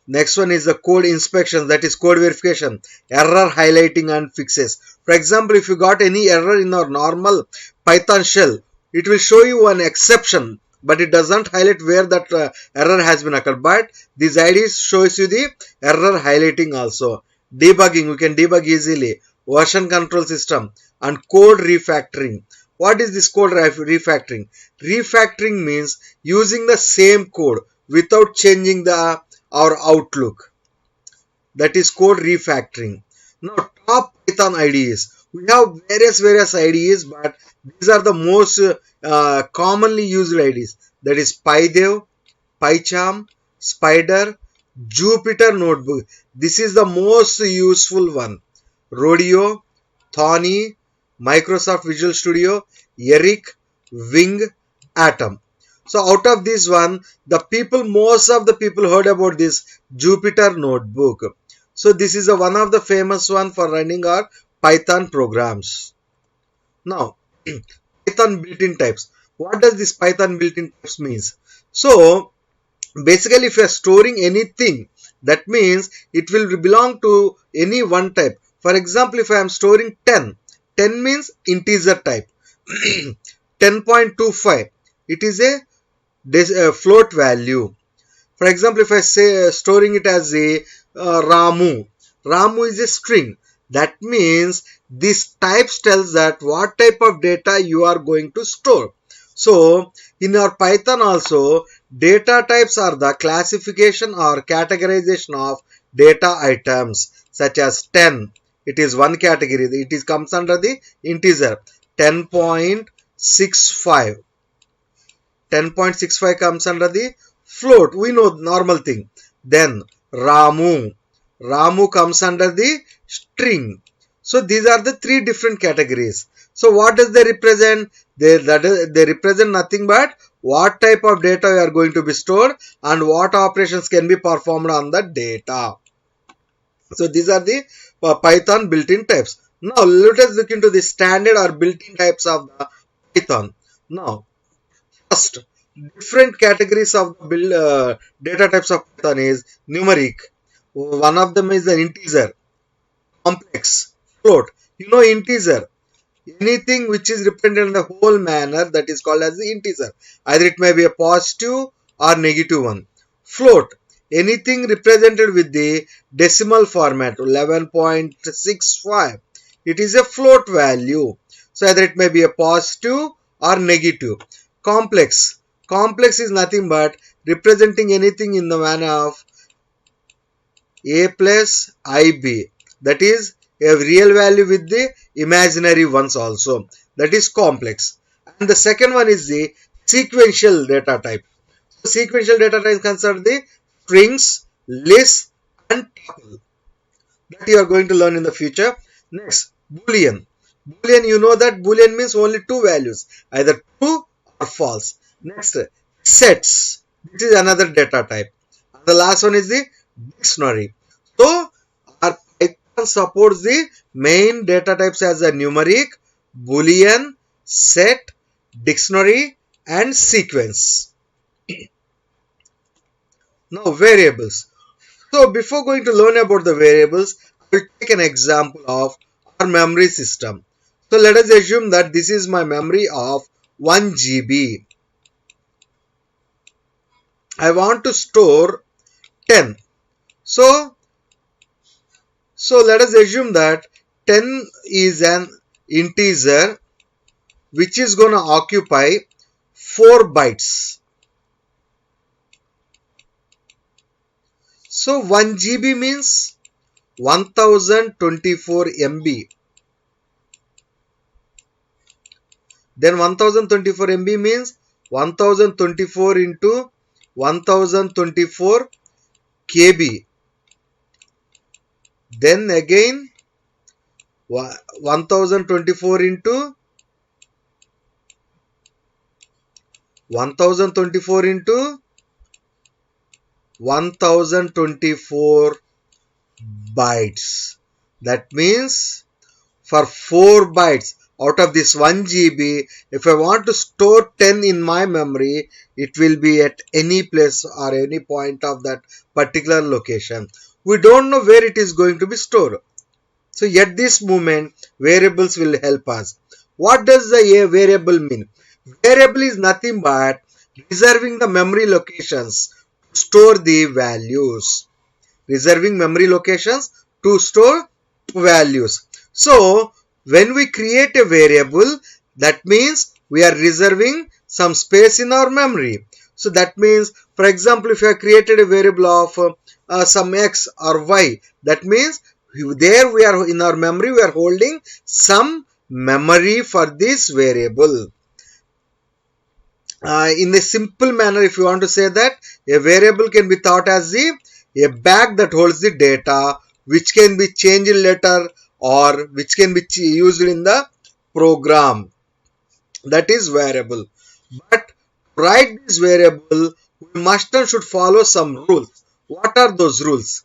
Next one is the code inspection, that is code verification, error highlighting and fixes. For example, if you got any error in our normal Python shell, it will show you an exception, but it doesn't highlight where that error has been occurred. But this ID shows you the error highlighting also. Debugging, we can debug easily. Version control system and code refactoring. What is this code refactoring? Refactoring means using the same code without changing the our outlook. That is code refactoring. Now, top Python IDEs. We have various IDEs, but these are the most commonly used IDEs. That is PyDev, PyCharm, Spider, Jupyter Notebook. This is the most useful one. Rodeo, Thorny, Microsoft Visual Studio, Eric, Wing, Atom. So out of this one, most of the people heard about this Jupyter Notebook. So this is one of the famous one for running our Python programs. Now, Python built-in types. What does this Python built-in types means? So basically, if you are storing anything, that means it will belong to any one type. For example, if I am storing 10, 10 means integer type. 10.25, it is a float value. For example, if I say storing it as a Ramu, Ramu is a string. That means this types tells that what type of data you are going to store. So in our Python also, data types are the classification or categorization of data items, such as 10. It is one category. It comes under the integer. 10.65. 10.65 comes under the float. We know normal thing. Then Ramu. Ramu comes under the string. So these are the three different categories. So what does they represent? They represent nothing but what type of data you are going to be stored and what operations can be performed on the data. So these are the Python built-in types. Now let us look into the standard or built-in types of the Python. Now, first, different categories of data types of Python is numeric. One of them is an integer, complex, float. You know integer. Anything which is represented in the whole manner, that is called as the integer. Either it may be a positive or negative one. Float. Anything represented with the decimal format, 11.65. It is a float value. So either it may be a positive or negative. Complex. Complex is nothing but representing anything in the manner of a plus ib. That is a real value with the imaginary ones also. That is complex. And the second one is the sequential data type. So sequential data type consider the strings, lists, and tuple. That you are going to learn in the future. Next, Boolean. Boolean, you know that Boolean means only two values, either true or false. Next, sets. This is another data type. And the last one is the dictionary. So, our Python supports the main data types as a numeric, Boolean, set, dictionary, and sequence. Now, variables. So, before going to learn about the variables, I will take an example of our memory system. So, let us assume that this is my memory of 1 GB. I want to store 10. So let us assume that 10 is an integer which is going to occupy 4 bytes. So 1 GB means 1024 MB. Then 1024 MB means 1024 into 1024 KB. Then again 1024 into 1024 into 1024 bytes. That means for 4 bytes out of this 1 GB, if I want to store 10 in my memory, it will be at any place or any point of that particular location. We don't know where it is going to be stored. So at this moment, variables will help us. What does the variable mean? Variable is nothing but reserving the memory locations to store the values. Reserving memory locations to store values. So when we create a variable, that means we are reserving some space in our memory. So that means, for example, if you have created a variable of some x or y, that means there we are in our memory, we are holding some memory for this variable. In a simple manner, if you want to say that, a variable can be thought as a bag that holds the data, which can be changed later or which can be used in the program. That is variable. But to write this variable, we must and should follow some rules. What are those rules?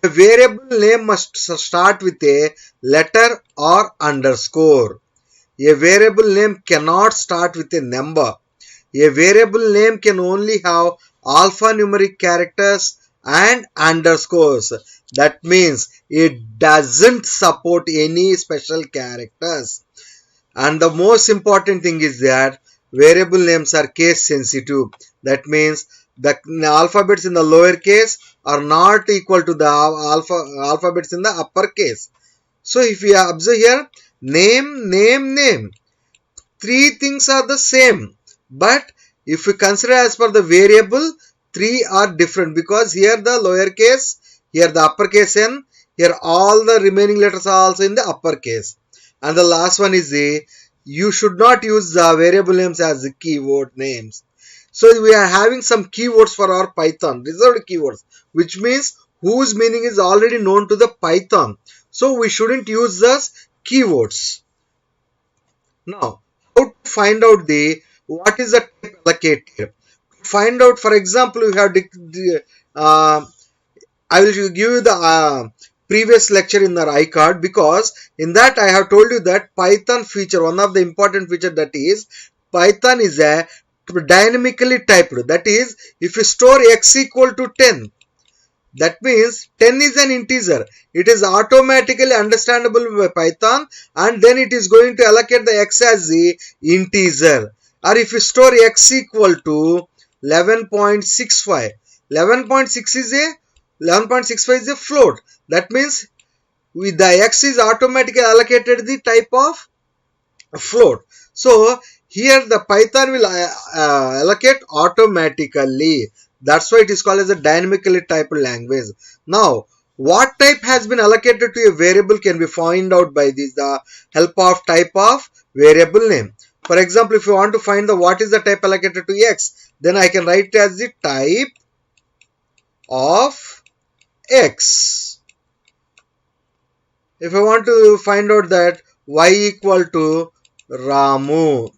A variable name must start with a letter or underscore. A variable name cannot start with a number. A variable name can only have alphanumeric characters and underscores. That means it doesn't support any special characters. And the most important thing is that variable names are case sensitive. That means the alphabets in the lower case are not equal to the alphabets in the upper case. So if we observe here, name, three things are the same. But if we consider as per the variable, three are different because here the lowercase, here the uppercase n, here all the remaining letters are also in the uppercase. And the last one is you should not use the variable names as the keyword names. So we are having some keywords for our Python, reserved keywords, which means whose meaning is already known to the Python. So we shouldn't use those keywords. Now, how to find out what is the type allocated? Find out, for example, we have I will give you the previous lecture in the iCard, because in that I have told you that Python feature, one of the important feature, that is Python is a dynamically typed. That is, if you store x equal to 10, that means 10 is an integer. It is automatically understandable by Python, and then it is going to allocate the x as the integer. Or if you store x equal to 11.65, 11.65 is a float. That means with the x is automatically allocated the type of float. So here the Python will allocate automatically. That's why it is called as a dynamically typed language. Now, what type has been allocated to a variable can be found out by the help of type of variable name. For example, if you want to find what is the type allocated to x, then I can write it as the type of x. If I want to find out that y equal to Ramu,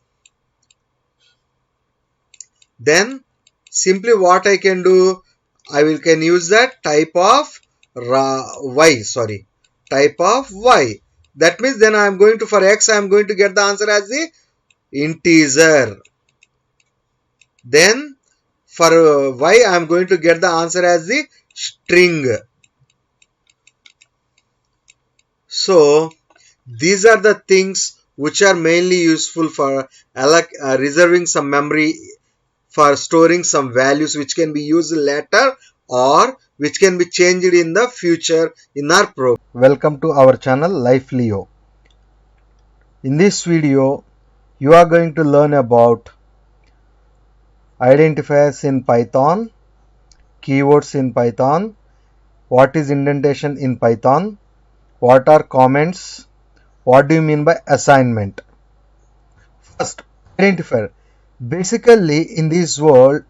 then simply what I can do, can use that type of type of y. That means then I am going to, for x I am going to get the answer as the integer. Then for y I am going to get the answer as the string. So these are the things which are mainly useful for reserving some memory, for storing some values which can be used later or which can be changed in the future in our program. Welcome to our channel LiYO. In this video, you are going to learn about identifiers in Python, keywords in Python, what is indentation in Python, what are comments, what do you mean by assignment. First, identifier. Basically, in this world,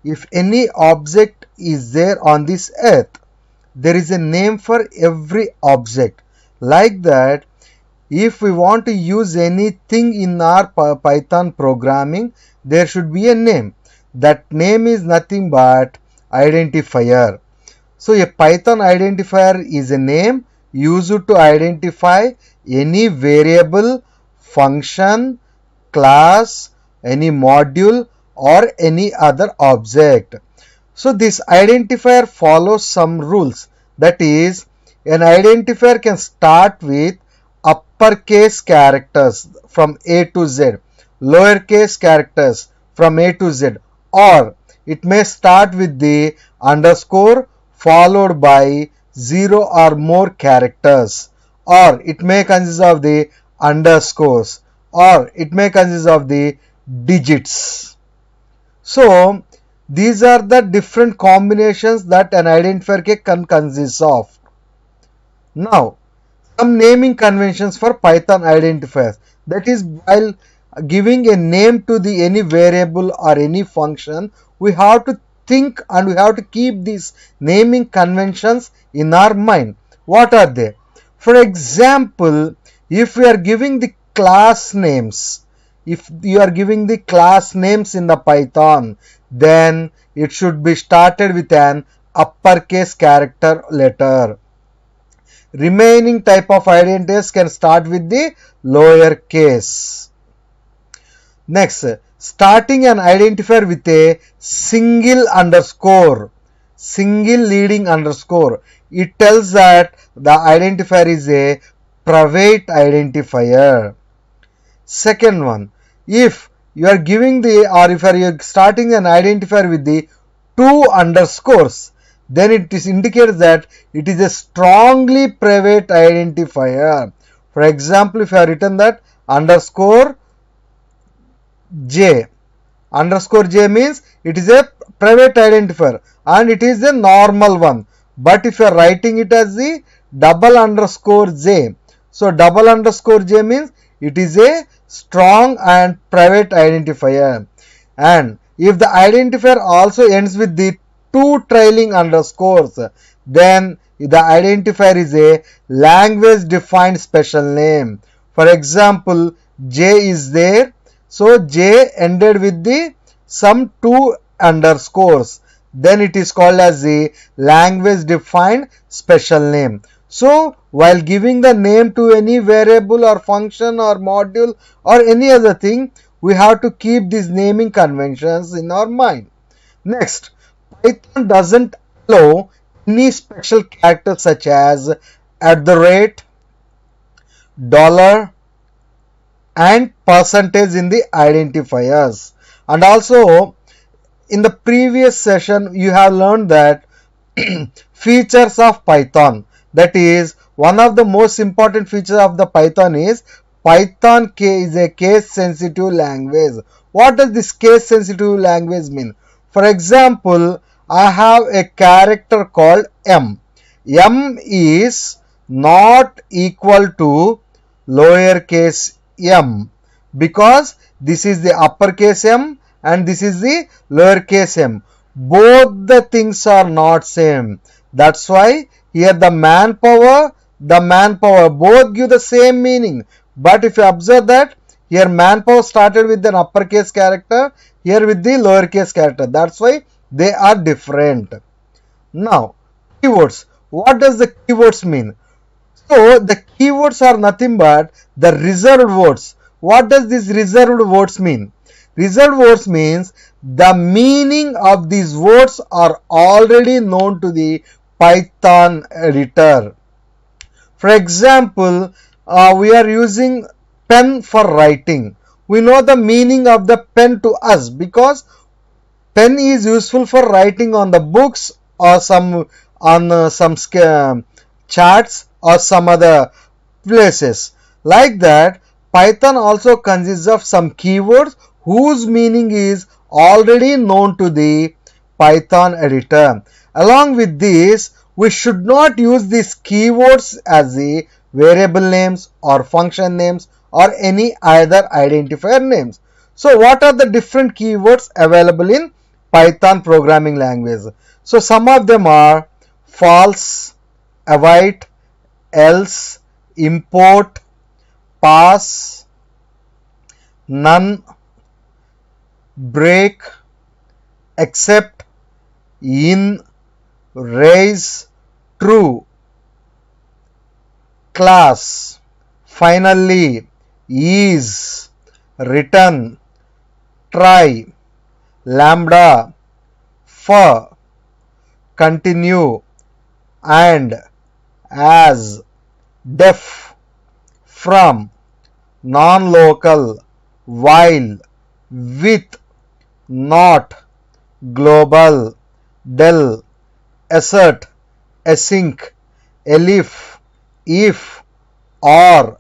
if any object is there on this earth, there is a name for every object. Like that, if we want to use anything in our Python programming, there should be a name. That name is nothing but identifier. So a Python identifier is a name used to identify any variable, function, class, any module or any other object. So this identifier follows some rules. That is, an identifier can start with uppercase characters from A to Z, lowercase characters from A to Z, or it may start with the underscore followed by 0 or more characters, or it may consist of the underscores, or it may consist of the digits. So these are the different combinations that an identifier can consist of. Now, some naming conventions for Python identifiers. That is, while giving a name to the any variable or any function, we have to think and we have to keep these naming conventions in our mind. What are they? For example, if we are giving the class names, if you are giving the class names in the Python, then it should be started with an uppercase character letter. Remaining type of identifiers can start with the lower case. Next, starting an identifier with a single underscore, single leading underscore, it tells that the identifier is a private identifier. Second one, if you are giving the, or if you are starting an identifier with the two underscores, then it is indicates that it is a strongly private identifier. For example, if you have written that underscore j, underscore j means it is a private identifier and it is a normal one. But if you are writing it as the double underscore j, so double underscore j means it is a strong and private identifier. And if the identifier also ends with the two trailing underscores, then the identifier is a language defined special name. For example, j is there, so j ended with the some two underscores, then it is called as the language defined special name. So while giving the name to any variable or function or module or any other thing, we have to keep these naming conventions in our mind. Next, Python doesn't allow any special characters such as at the rate, dollar, and percentage in the identifiers. And also, in the previous session, you have learned that features of Python. That is, one of the most important features of the Python is Python is a case sensitive language. What does this case sensitive language mean? For example, I have a character called m. M is not equal to lowercase m because this is the uppercase m and this is the lowercase m. Both the things are not same. That's why here the manpower both give the same meaning. But if you observe that here manpower started with an uppercase character, here with the lowercase character. That's why they are different. Now, keywords. What does the keywords mean? So the keywords are nothing but the reserved words. What does these reserved words mean? Reserved words means the meaning of these words are already known to the Python editor. For example, we are using pen for writing. We know the meaning of the pen to us because pen is useful for writing on the books or some on some charts or some other places. Like that, Python also consists of some keywords whose meaning is already known to the Python editor. Along with this, we should not use these keywords as the variable names or function names or any other identifier names. So what are the different keywords available in Python programming language? So some of them are false, await, else, import, pass, none, break, except, in, raise, true, class, finally, is, return, try, lambda, for, continue, and, as, def, from, non-local, while, with, not, global, del, assert, async, elif, if, or,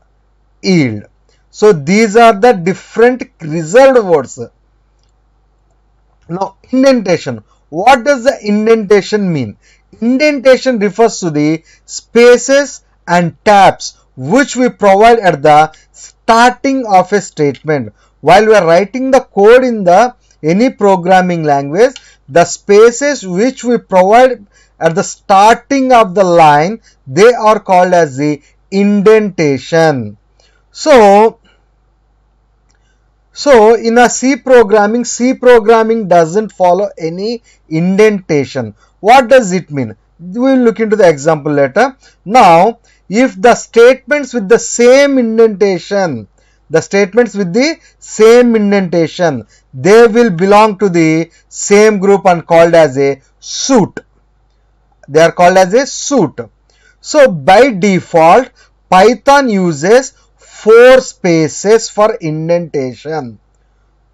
yield. So these are the different reserved words. Now indentation. What does the indentation mean? Indentation refers to the spaces and tabs which we provide at the starting of a statement. While we are writing the code in the any programming language, the spaces which we provide at the starting of the line, they are called as the indentation. So in a C programming doesn't follow any indentation. What does it mean? We will look into the example later. Now, if the statements with the same indentation, they will belong to the same group and called as a suit. They are called as a suit. So by default, Python uses 4 spaces for indentation.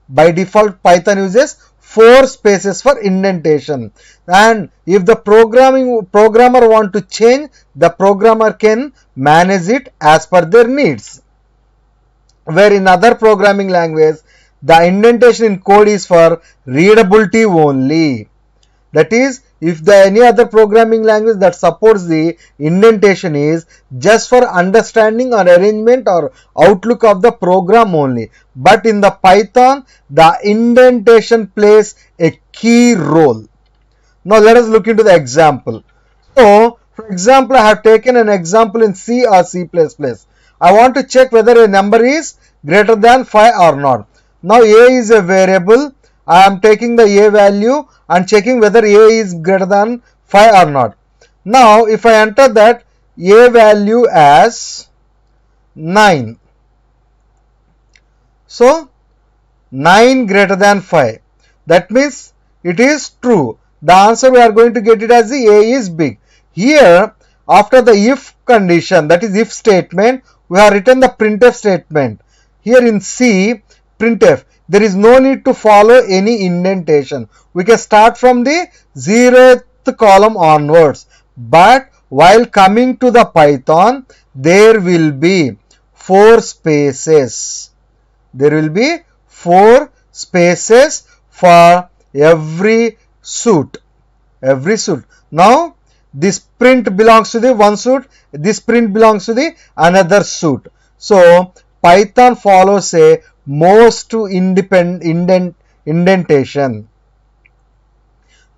By default, Python uses 4 spaces for indentation. And if the programmer want to change, the programmer can manage it as per their needs. Where in other programming language, the indentation in code is for readability only. That is, if the any other programming language that supports the indentation is just for understanding or arrangement or outlook of the program only. But in the Python, the indentation plays a key role. Now let us look into the example. So, for example, I have taken an example in C or C++. I want to check whether a number is greater than 5 or not. Now a is a variable. I am taking the a value and checking whether a is greater than 5 or not. Now if I enter that a value as 9. So 9 greater than 5. That means it is true. The answer we are going to get it as the a is big. Here after the if condition, that is if statement, we have written the printf statement. Here in C, printf, there is no need to follow any indentation. We can start from the 0th column onwards. But while coming to the Python, there will be 4 spaces. There will be 4 spaces for every suit. Now, this print belongs to the one suit. This print belongs to the another suit. So, Python follows a most independent indentation.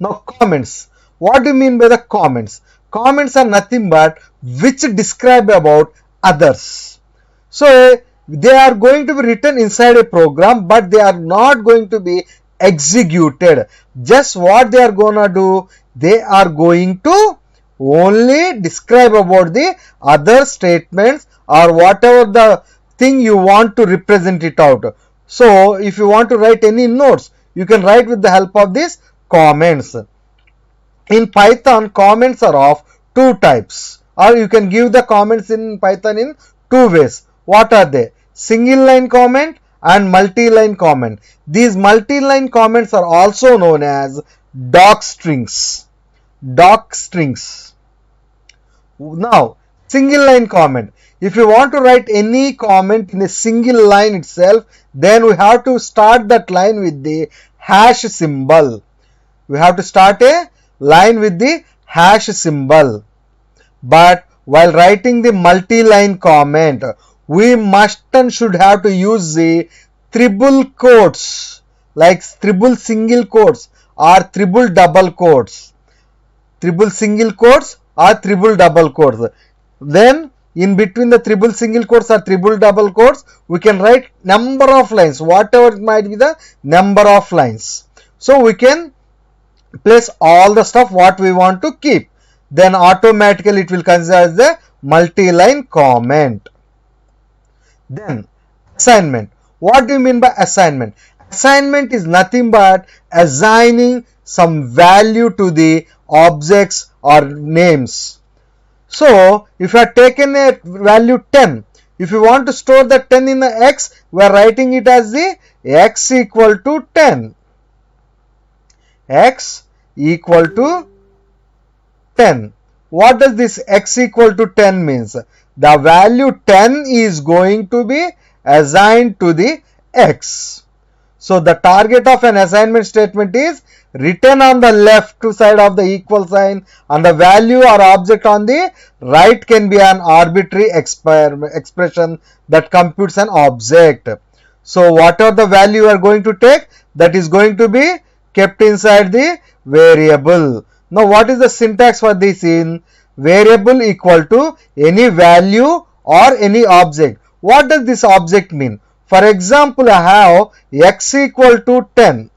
Now comments. What do you mean by the comments? Comments are nothing but which describe about others. So they are going to be written inside a program, but they are not going to be executed. Just what they are gonna do, they are going to only describe about the other statements or whatever the thing you want to represent it out. So if you want to write any notes, you can write with the help of these comments. In Python, comments are of 2 types, or you can give the comments in Python in 2 ways. What are they? Single line comment and multi-line comment. These multi-line comments are also known as docstrings. Now, single line comment. If you want to write any comment in a single line itself, then we have to start that line with the hash symbol. We have to start a line with the hash symbol. But while writing the multi-line comment, we must and should have to use the triple quotes, like triple single quotes or triple double quotes. Triple single quotes or triple double quotes. Then in between the triple single quotes or triple double quotes, we can write number of lines, whatever it might be the number of lines. So we can place all the stuff what we want to keep. Then automatically it will consider as the multi-line comment. Then assignment. What do you mean by assignment? Assignment is nothing but assigning some value to the objects or names. So if you have taken a value 10, if you want to store the 10 in the x, we are writing it as the x equal to 10. X equal to 10. What does this x equal to 10 means? The value 10 is going to be assigned to the x. So the target of an assignment statement is written on the left side of the equal sign, and the value or object on the right can be an arbitrary expression that computes an object. So whatever the value you are going to take, that is going to be kept inside the variable. Now what is the syntax for this? In variable equal to any value or any object. What does this object mean? For example, I have x equal to 10.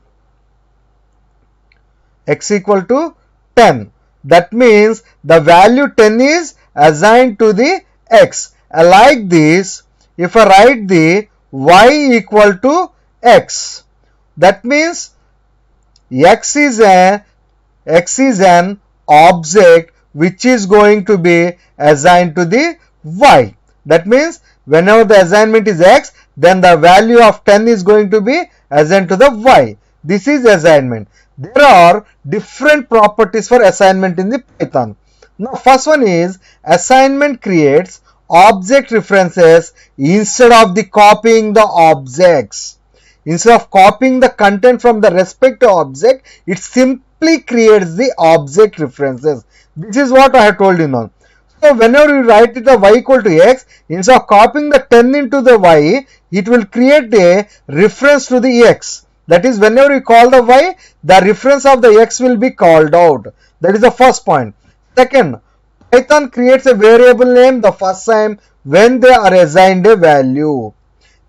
X equal to 10. That means the value 10 is assigned to the x. Like this, if I write the y equal to x, that means x is an object which is going to be assigned to the y. That means whenever the assignment is x, then the value of 10 is going to be assigned to the y. This is assignment. There are different properties for assignment in the Python. Now first one is assignment creates object references instead of the copying the objects. Instead of copying the content from the respective object, it simply creates the object references. This is what I have told you now. So whenever you write it the y equal to x, instead of copying the 10 into the y, it will create a reference to the x. That is, whenever you call the y, the reference of the x will be called out. That is the first point. Second, Python creates a variable name the first time when they are assigned a value.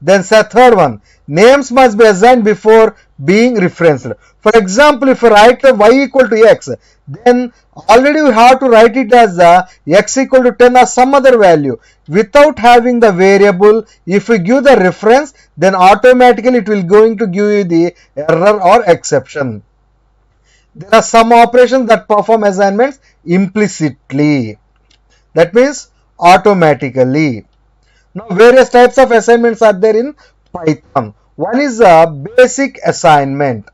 Then third one, names must be assigned before being referenced. For example, if you write the y equal to x, then already you have to write it as the x equal to 10 or some other value. Without having the variable, if you give the reference, then automatically it will going to give you the error or exception. There are some operations that perform assignments implicitly. That means automatically. Now various types of assignments are there in Python. One is a basic assignment.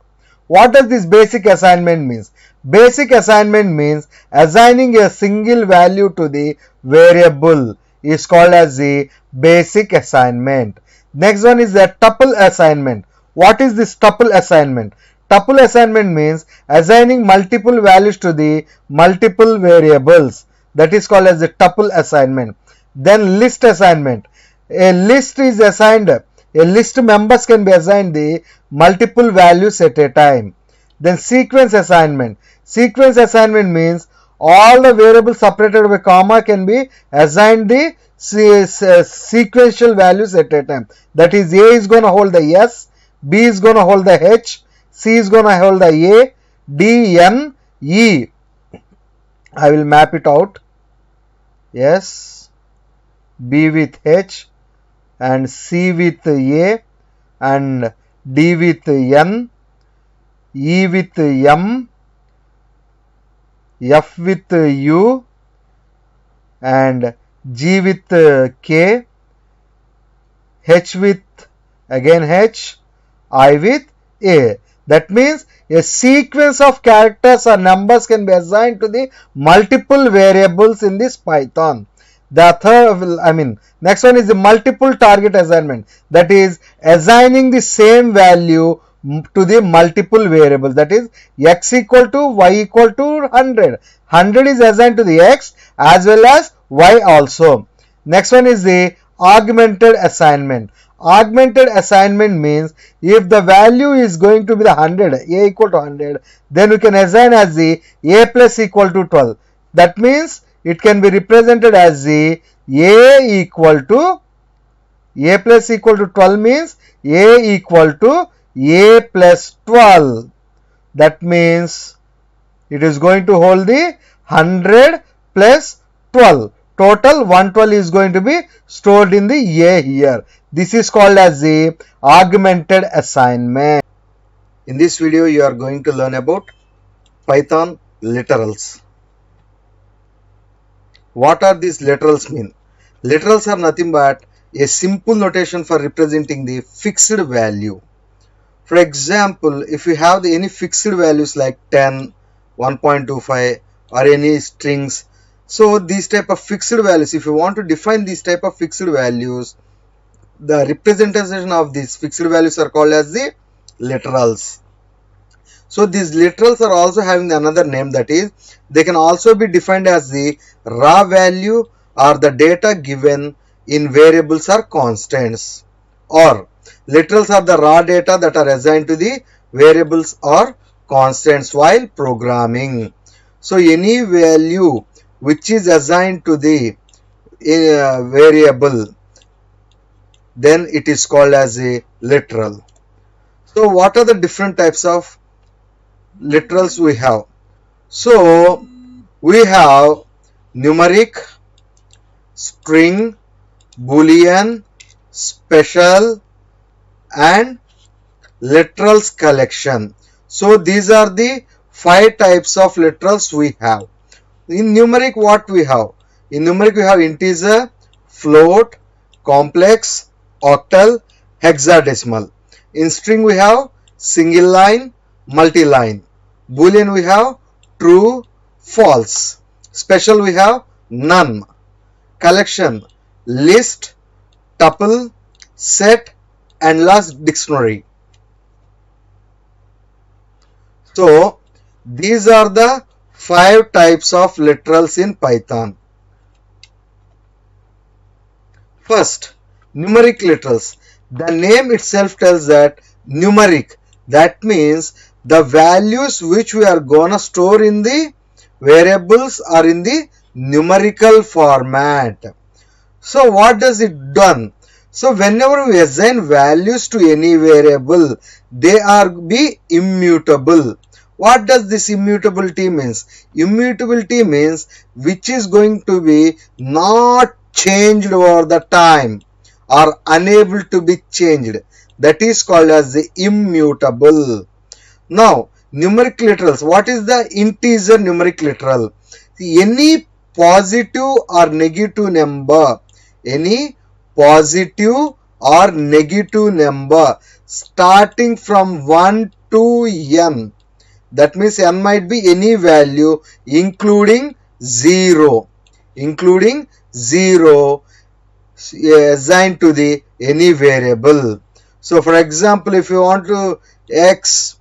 What does this basic assignment means? Basic assignment means assigning a single value to the variable is called as the basic assignment. Next one is the tuple assignment. What is this tuple assignment? Tuple assignment means assigning multiple values to the multiple variables. That is called as the tuple assignment. Then list assignment. A list is assigned, a list members can be assigned the multiple values at a time. Then sequence assignment. Sequence assignment means all the variables separated by comma can be assigned the sequential values at a time. That is, A is going to hold the S, B is going to hold the H, C is going to hold the A, D, N, E. I will map it out. S, B with H, and C with A, and D with N, E with M, F with U, and G with K, H with again H, I with A. That means a sequence of characters or numbers can be assigned to the multiple variables in this Python. The next one is the multiple target assignment. That is, assigning the same value to the multiple variables, that is x equal to y equal to 100. 100 is assigned to the x as well as y also. Next one is the augmented assignment. Augmented assignment means if the value is going to be the 100, a equal to 100, then we can assign as the a plus equal to 12. That means it can be represented as the a equal to a plus equal to 12 means a equal to a plus 12. That means it is going to hold the 100 plus 12. Total 112 is going to be stored in the a here. This is called as the augmented assignment. In this video, you are going to learn about Python literals. What are these literals mean? Literals are nothing but a simple notation for representing the fixed value. For example, if you have any fixed values like 10, 1.25 or any strings, so these type of fixed values, if you want to define these type of fixed values, the representation of these fixed values are called as the literals. So these literals are also having another name, that is they can also be defined as the raw value or the data given in variables or constants, or literals are the raw data that are assigned to the variables or constants while programming. So any value which is assigned to the variable, then it is called as a literal. So what are the different types of literals we have? So we have numeric, string, boolean, special and literals collection. So these are the 5 types of literals we have. In numeric, what we have? In numeric we have integer, float, complex, octal, hexadecimal. In string we have single line, multi-line. Boolean we have true, false. Special we have none. Collection, list, tuple, set and last dictionary. So these are the 5 types of literals in Python. First, numeric literals. The name itself tells that numeric, that means the values which we are gonna store in the variables are in the numerical format. So what does it done? So whenever we assign values to any variable, they are be immutable. What does this immutability means? Immutability means which is going to be not changed over the time or unable to be changed. That is called as the immutable. Now numeric literals. What is the integer numeric literal? Any positive or negative number, any positive or negative number starting from 1 to n, that means n might be any value including 0, assigned to the any variable. So for example, if you want to x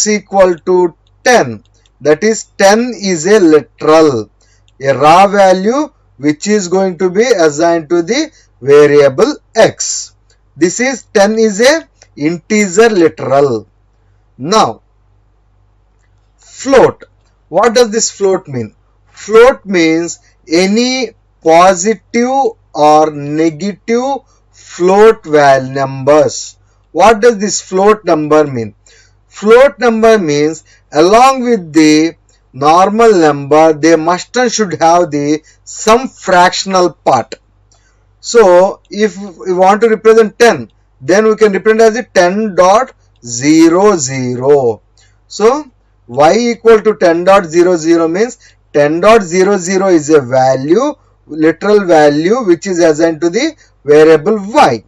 equal to 10, that is 10 is a literal, a raw value which is going to be assigned to the variable x. This is 10 is a integer literal. Now float. What does this float mean? Float means any positive or negative float value numbers. What does this float number mean? Float number means along with the normal number, they must and should have the some fractional part. So if we want to represent 10, then we can represent as a 10.00. So y equal to 10.00 means 10.00 is a value, literal value which is assigned to the variable y.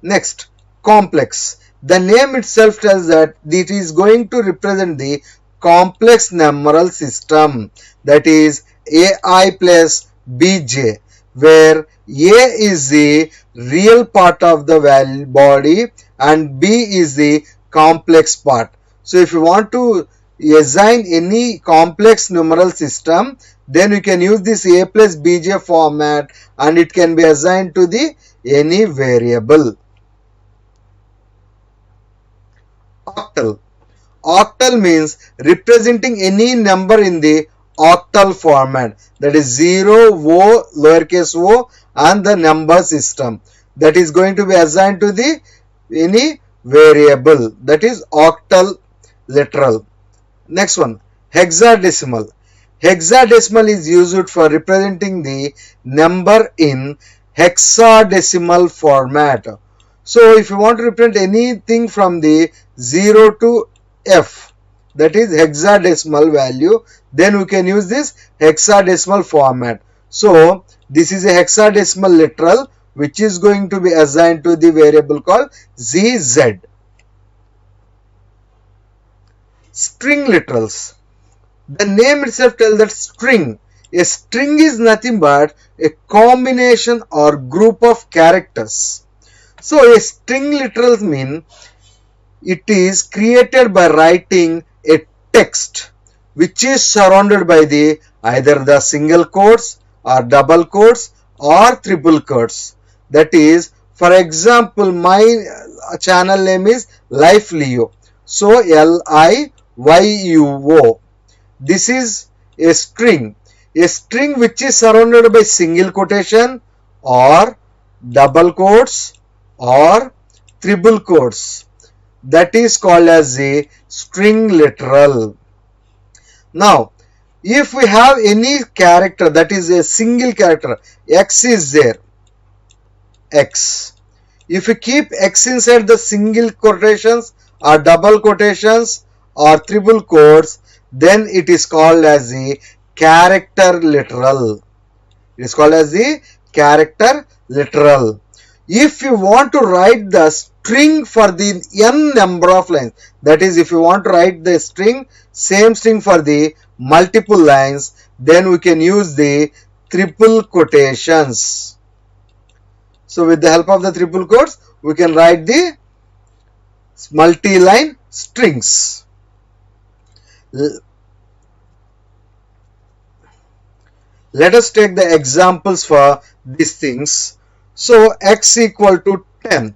Next, complex. The name itself tells that it is going to represent the complex numeral system, that is ai plus bj, where a is the real part of the body and b is the complex part. So if you want to assign any complex numeral system, then you can use this a plus bj format and it can be assigned to the any variable. Octal. Octal means representing any number in the octal format, that is 0, O, lowercase o and the number system, that is going to be assigned to the any variable, that is octal literal. Next one, hexadecimal. Hexadecimal is used for representing the number in hexadecimal format. So if you want to represent anything from the 0 to F, that is hexadecimal value, then we can use this hexadecimal format. So this is a hexadecimal literal which is going to be assigned to the variable called ZZ. String literals. The name itself tells that string. A string is nothing but a combination or group of characters. So a string literals mean it is created by writing a text which is surrounded by the either the single quotes or double quotes or triple quotes. That is, for example, my channel name is LiYO. So LiYO. This is a string which is surrounded by single quotation or double quotes or triple quotes. That is called as a string literal. Now, if we have any character that is a single character, X is there, X. If you keep X inside the single quotations or double quotations or triple quotes, then it is called as the character literal. It is called as the character literal. If you want to write the string for the n number of lines, that is, if you want to write the string, same string for the multiple lines, then we can use the triple quotations. So with the help of the triple quotes, we can write the multi-line strings. Let us take the examples for these things. So x equal to 10.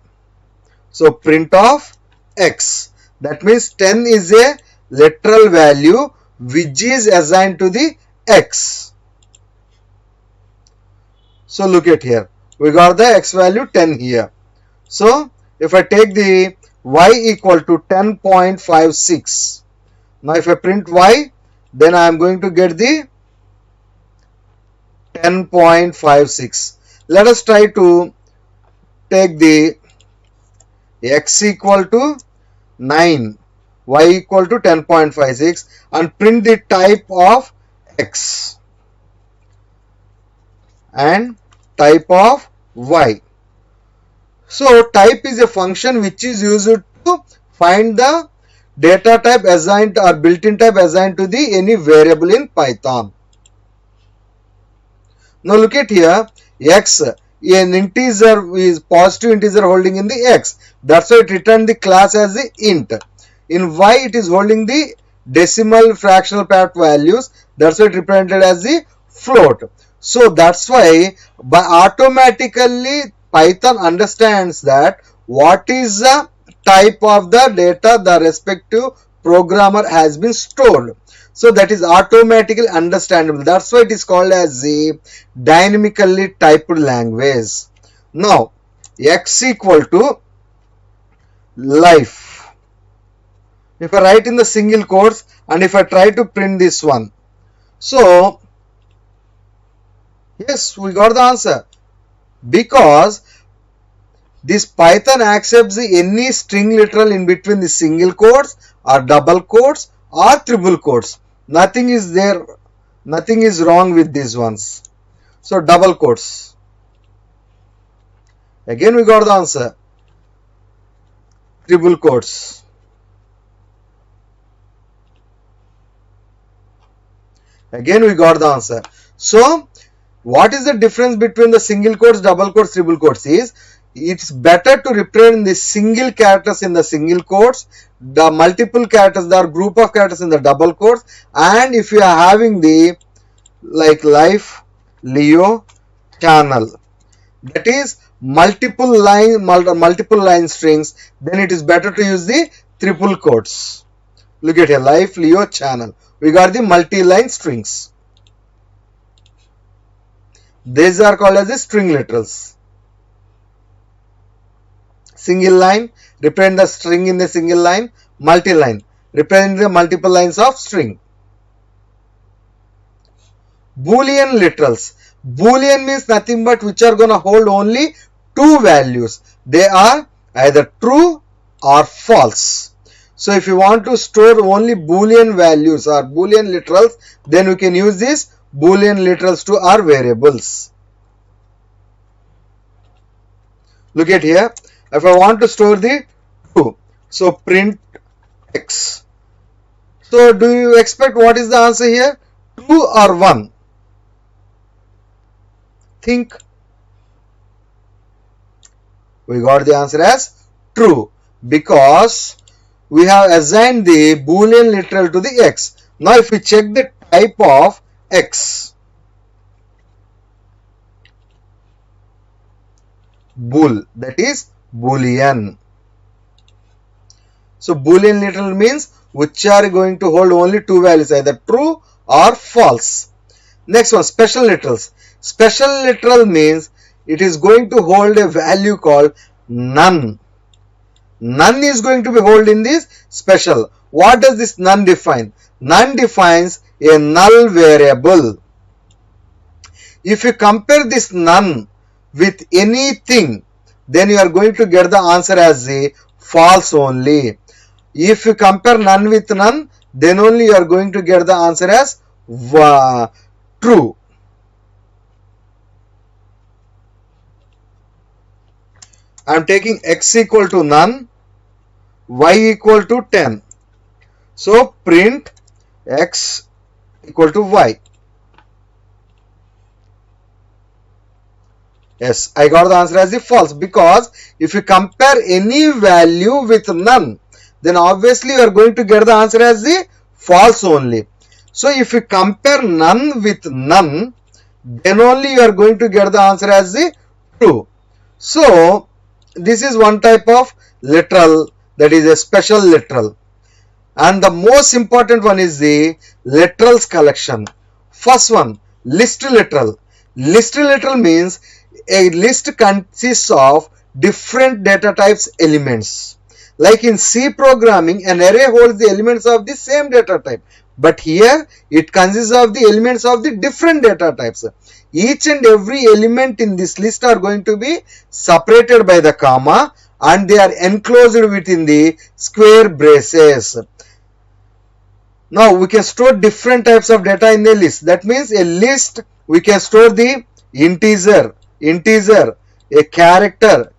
So print of x. That means 10 is a literal value which is assigned to the x. So look at here. We got the x value 10 here. So if I take the y equal to 10.56. Now if I print y, then I am going to get the 10.56. Let us try to take the x equal to 9, y equal to 10.56 and print the type of x and type of y. So type is a function which is used to find the data type assigned or built-in type assigned to the any variable in Python. Now look at here, x, an integer is positive integer holding in the x. That's why it returned the class as the int. In y it is holding the decimal fractional part values. That's why it represented as the float. So that's why by automatically Python understands that what is the type of the data the respective programmer has been stored. So that is automatically understandable. That's why it is called as the dynamically typed language. Now x equal to life. If I write in the single quotes and if I try to print this one, so yes, we got the answer, because this Python accepts any string literal in between the single quotes or double quotes or triple quotes. Nothing is there, nothing is wrong with these ones. So double quotes. Again we got the answer. Triple quotes. Again we got the answer. So what is the difference between the single quotes, double quotes, triple quotes is it's better to represent the single characters in the single quotes, the multiple characters, the group of characters in the double quotes, and if you are having the like life LiYO channel, that is multiple line strings, then it is better to use the triple quotes. Look at here, life LiYO channel. We got the multi-line strings. These are called as the string literals. Single line, represent the string in the single line. Multi-line, represent the multiple lines of string. Boolean literals. Boolean means nothing but which are going to hold only two values. They are either true or false. So if you want to store only Boolean values or Boolean literals, then we can use these Boolean literals to our variables. Look at here. If I want to store the true, so print x. So do you expect what is the answer here? True or 1? Think. We got the answer as true because we have assigned the Boolean literal to the x. Now if we check the type of x, bool, that is Boolean. So Boolean literal means which are going to hold only two values, either true or false. Next one, special literals. Special literal means it is going to hold a value called none. None is going to be held in this special. What does this none define? None defines a null variable. If you compare this none with anything, then you are going to get the answer as a false only. If you compare none with none, then only you are going to get the answer as true. I am taking x equal to none, y equal to 10. So print x equal to y. Yes, I got the answer as the false because if you compare any value with none, then obviously you are going to get the answer as the false only. So if you compare none with none, then only you are going to get the answer as the true. So this is one type of literal, that is a special literal. And the most important one is the literals collection. First one, list literal. List literal means a list consists of different data types elements. Like in C programming, an array holds the elements of the same data type. But here it consists of the elements of the different data types. Each and every element in this list are going to be separated by the comma and they are enclosed within the square braces. Now we can store different types of data in a list. That means a list, we can store the integer, a character.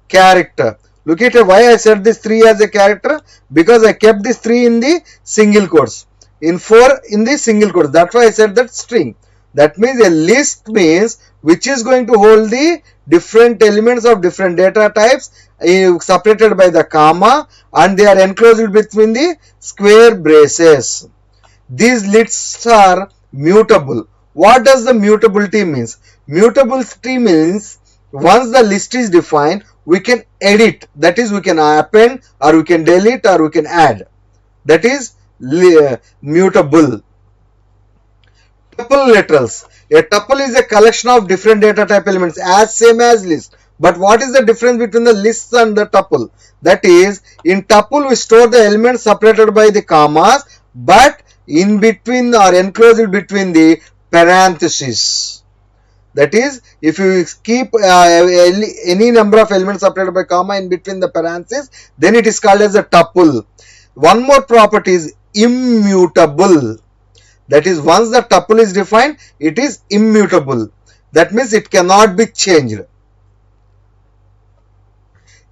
Look at why I said this 3 as a character, because I kept this 3 in the single quotes, in 4 in the single quotes. That's why I said that string. That means a list means which is going to hold the different elements of different data types separated by the comma and they are enclosed between the square braces. These lists are mutable. What does the mutability means? Mutability means once the list is defined, we can edit. That is, we can append or we can delete or we can add. That is mutable. Tuple literals. A tuple is a collection of different data type elements as same as list. But what is the difference between the lists and the tuple? That is, in tuple we store the elements separated by the commas, but in between or enclosed between the parentheses. That is, if you keep any number of elements separated by comma in between the parentheses, then it is called as a tuple. One more property is immutable. That is, once the tuple is defined, it is immutable. That means it cannot be changed.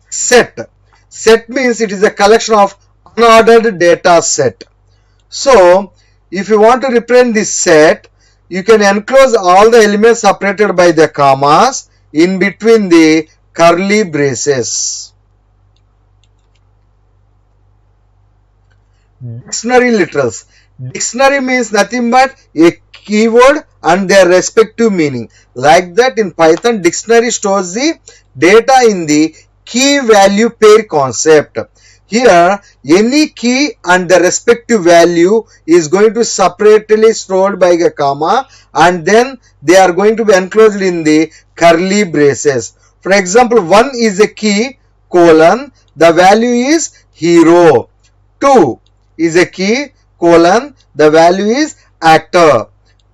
Set. Set means it is a collection of unordered data set. So, if you want to represent this set, you can enclose all the elements separated by the commas in between the curly braces. Dictionary literals. Dictionary means nothing but a keyword and their respective meaning. Like that, in Python, dictionary stores the data in the key value pair concept. Here, any key and the respective value is going to separately stored by a comma, and then they are going to be enclosed in the curly braces. For example, 1 is a key, colon, the value is hero. 2 is a key, colon, the value is actor.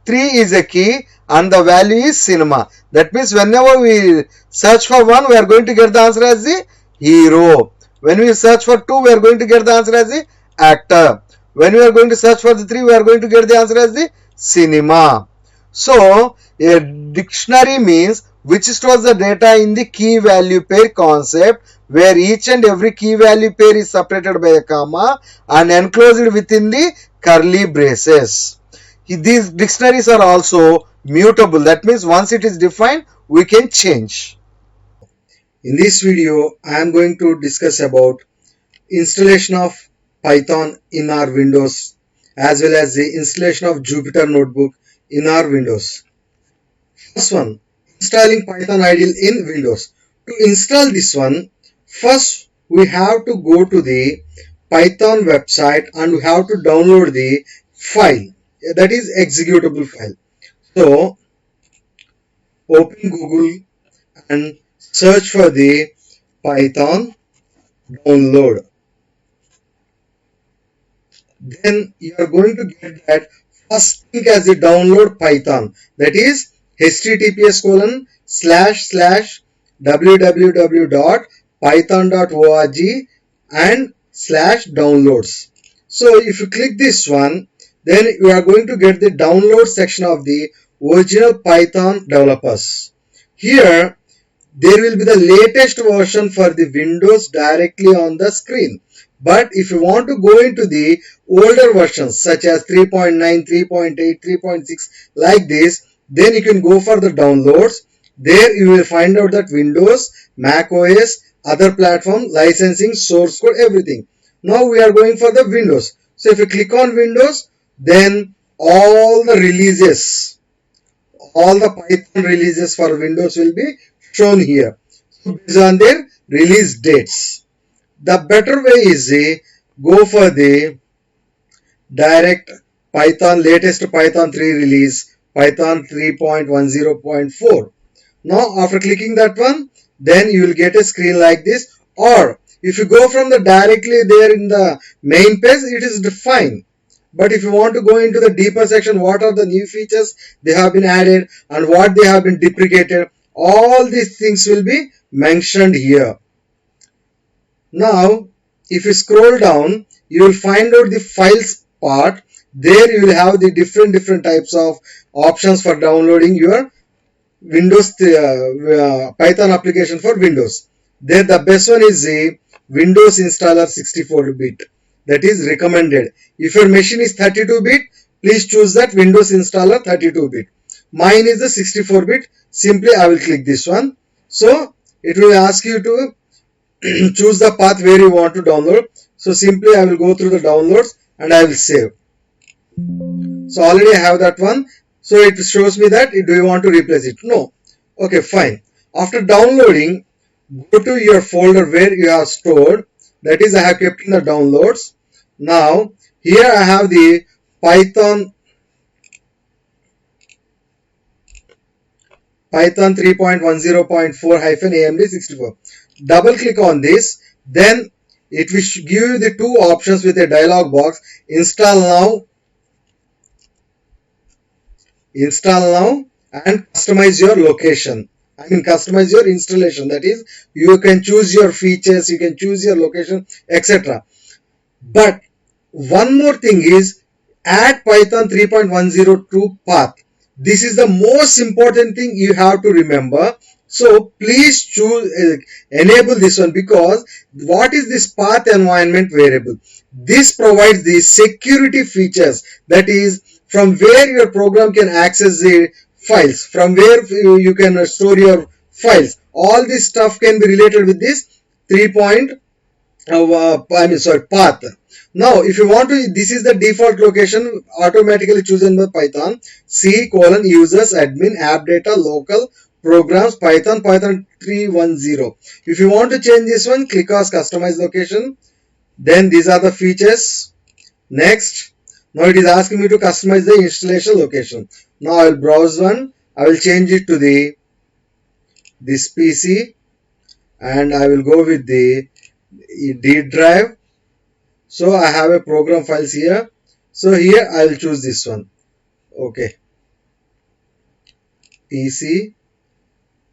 3 is a key and the value is cinema. That means whenever we search for 1, we are going to get the answer as the hero. When we search for 2, we are going to get the answer as the actor. When we are going to search for the 3, we are going to get the answer as the cinema. So, a dictionary means which stores the data in the key value pair concept, where each and every key value pair is separated by a comma and enclosed within the curly braces. These dictionaries are also mutable. That means once it is defined, we can change. In this video, I am going to discuss about installation of Python in our Windows as well as the installation of Jupyter Notebook in our Windows. First one, installing Python IDE in Windows. To install this one, first we have to go to the Python website and we have to download the file, that is executable file. So open Google and search for the Python download. Then you are going to get that first link as the download Python, that is https://www.python.org and /downloads. So if you click this one, then you are going to get the download section of the original Python developers. Here there will be the latest version for the Windows directly on the screen. But if you want to go into the older versions such as 3.9, 3.8, 3.6 like this, then you can go for the downloads. There you will find out that Windows, Mac OS, other platform, licensing, source code, everything. Now we are going for the Windows. So if you click on Windows, then all the releases, all the Python releases for Windows will be shown here. So based on their release dates. The better way is go for the direct Python, latest Python 3 release, Python 3.10.4. Now after clicking that one, then you will get a screen like this. Or if you go from the directly there in the main page, it is fine. But if you want to go into the deeper section, what are the new features they have been added and what they have been deprecated, all these things will be mentioned here. Now, if you scroll down, you will find out the files part. There you will have the different types of options for downloading your Windows Python application for Windows. There the best one is the Windows installer 64-bit. That is recommended. If your machine is 32-bit, please choose that Windows installer 32-bit. Mine is the 64-bit. Simply I will click this one. So it will ask you to choose the path where you want to download. So simply I will go through the downloads and I will save. So already I have that one. So it shows me that do you want to replace it? No. Okay, fine. After downloading, go to your folder where you have stored. That is, I have kept in the downloads. Now here I have the Python 3.10.4-AMD64. Double click on this, then it will give you the two options with a dialog box: install now and customize your location. I mean customize your installation. That is, you can choose your features, you can choose your location, etc. But one more thing is add Python 3.102 path. This is the most important thing you have to remember. So please choose enable this one, because what is this path environment variable? This provides the security features, that is from where your program can access the files, from where you can store your files. all this stuff can be related with this 3 point path. Now if you want to, this is the default location automatically chosen by Python. C colon users admin app data local programs Python 310. If you want to change this one, click on customize location. Then these are the features. Next, now it is asking me to customize the installation location. Now I will browse one. I will change it to this PC, and I will go with the D drive. So I have a program files here. So here I will choose this one. Okay. PC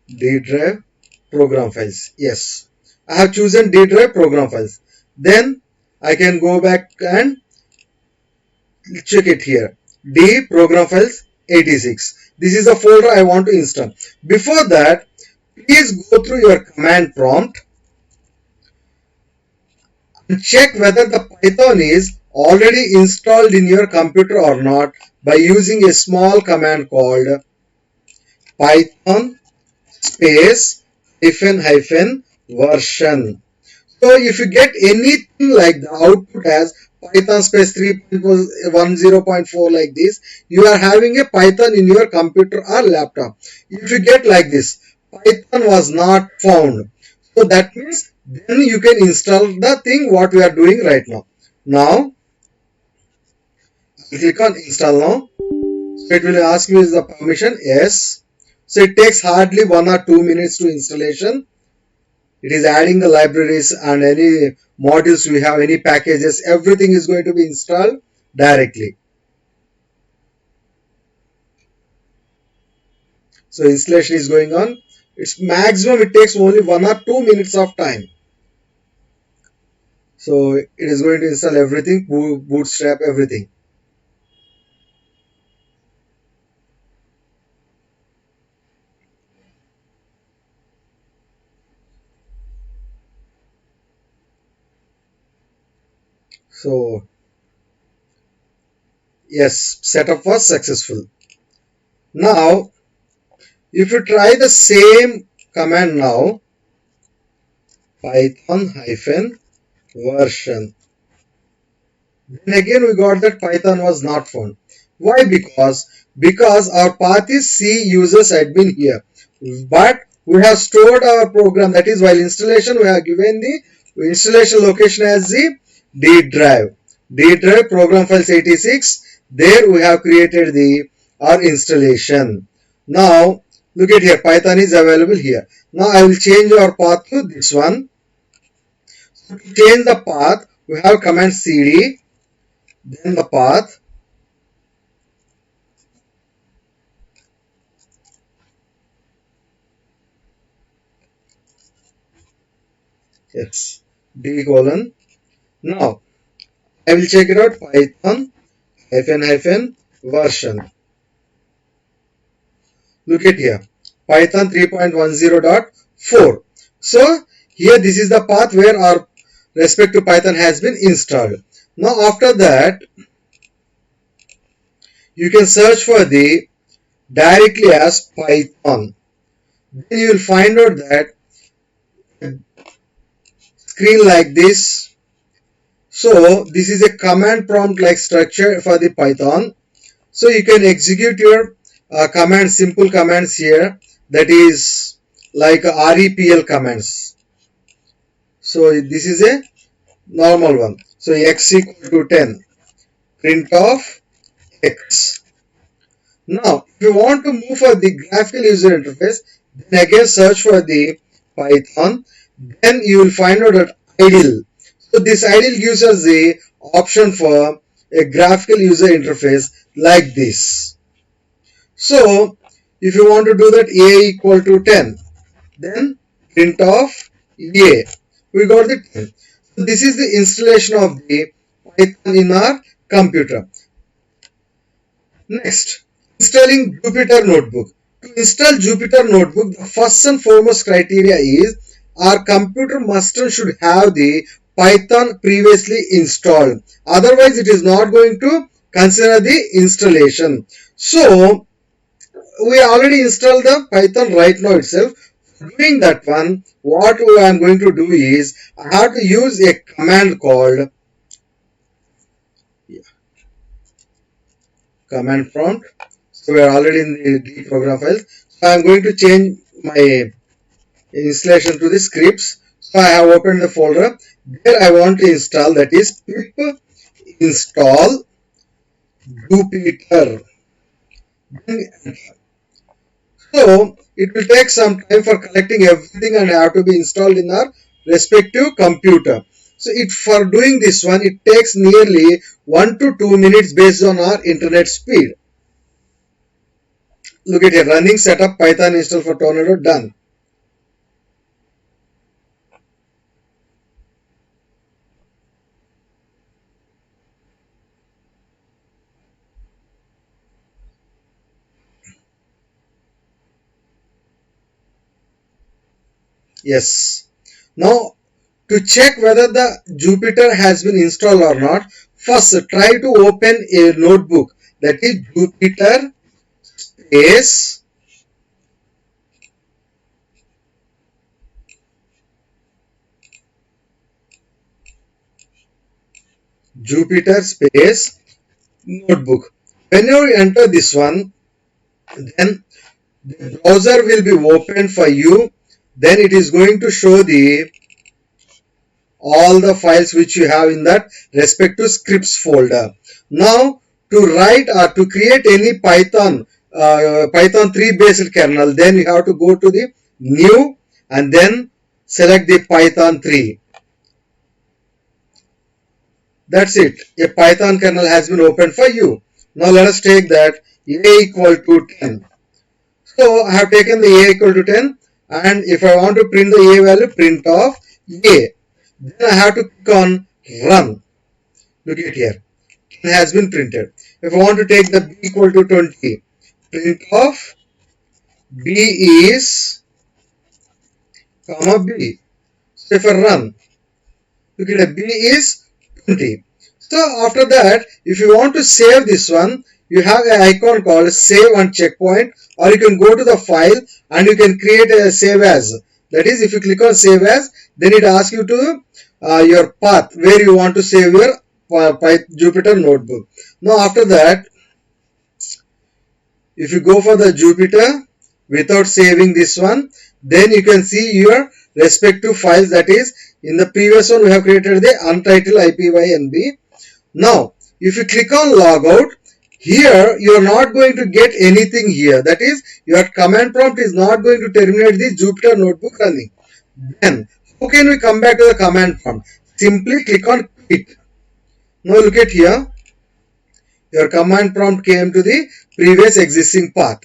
D drive program files. Yes. I have chosen D drive program files. Then I can go back and check it here. D program files 86. This is the folder I want to install. Before that, please go through your command prompt and check whether the Python is already installed in your computer or not by using a small command called python space hyphen version. So if you get anything like the output as Python space 3.10.4 like this, you are having a Python in your computer or laptop. If you get like this, Python was not found. So that means then you can install the thing what we are doing right now. Now, click on install now. So it will ask me is the permission. Yes. So it takes hardly 1 or 2 minutes to installation. It is adding the libraries and any modules we have, any packages, everything is going to be installed directly. So installation is going on. It's maximum, it takes only 1 or 2 minutes of time. So it is going to install everything, bootstrap everything. So yes, setup was successful. Now if you try the same command now, python hyphen version, then again we got that Python was not found. Why? Because our path is C users admin here, but we have stored our program, that is while installation we have given the installation location as the D drive program files 86. There we have created our installation. Now look at here, Python is available here. Now I will change our path to this one. So to change the path, we have command cd, then the path, yes, d colon. Now I will check it out, python hyphen version. Look at here, Python 3.10.4. So here this is the path where our respective Python has been installed. Now after that, you can search for the directly as Python. Then you will find out that screen like this. So this is a command prompt like structure for the Python. So you can execute your simple commands here, that is like REPL commands. So this is a normal one. So x equal to 10, print of x. Now if you want to move for the graphical user interface, then again search for the Python. Then you will find out that IDE. So this IDE gives us the option for a graphical user interface like this. So if you want to do that a equal to 10, then print of a. We got the 10. So this is the installation of the Python in our computer. Next, installing Jupyter Notebook. To install Jupyter Notebook, the first and foremost criteria is our computer must and should have the Python previously installed. Otherwise, it is not going to consider the installation. So we already installed the Python right now itself. doing that one, what I am going to do is I have to use a command called command prompt. So we are already in the D program files. So I am going to change my installation to the scripts. So I have opened the folder. There I want to install, that is pip install Jupyter. So it will take some time for collecting everything and have to be installed in our respective computer. So for doing this one, it takes nearly 1 to 2 minutes based on our internet speed. Look at here, running setup Python install for Tornado done. Yes. Now to check whether the Jupyter has been installed or not, first try to open a notebook, that is Jupyter space Jupyter space notebook. When you enter this one, then the browser will be open for you. Then it is going to show the all the files which you have in that respective scripts folder. Now to write or to create any Python 3 based kernel, then you have to go to the new and then select the Python 3. That's it. A Python kernel has been opened for you. Now let us take that a equal to 10. So I have taken the a equal to 10, and if I want to print the a value, print of a. Then I have to click on run. Look at here. It has been printed. If I want to take the b equal to 20, print of b is comma b. So if I run, look at it, b is 20. So after that, if you want to save this one, you have an icon called save and checkpoint, or you can go to the file and you can create a save as. That is, if you click on save as, then it asks you to your path where you want to save your Jupyter notebook. Now after that, if you go for the Jupyter without saving this one, then you can see your respective files. That is, in the previous one we have created the untitled IPYNB. Now if you click on logout, here you are not going to get anything here. That is, your command prompt is not going to terminate the Jupyter notebook running. Then how can we come back to the command prompt? Simply click on quit. Now look at here, your command prompt came to the previous existing path.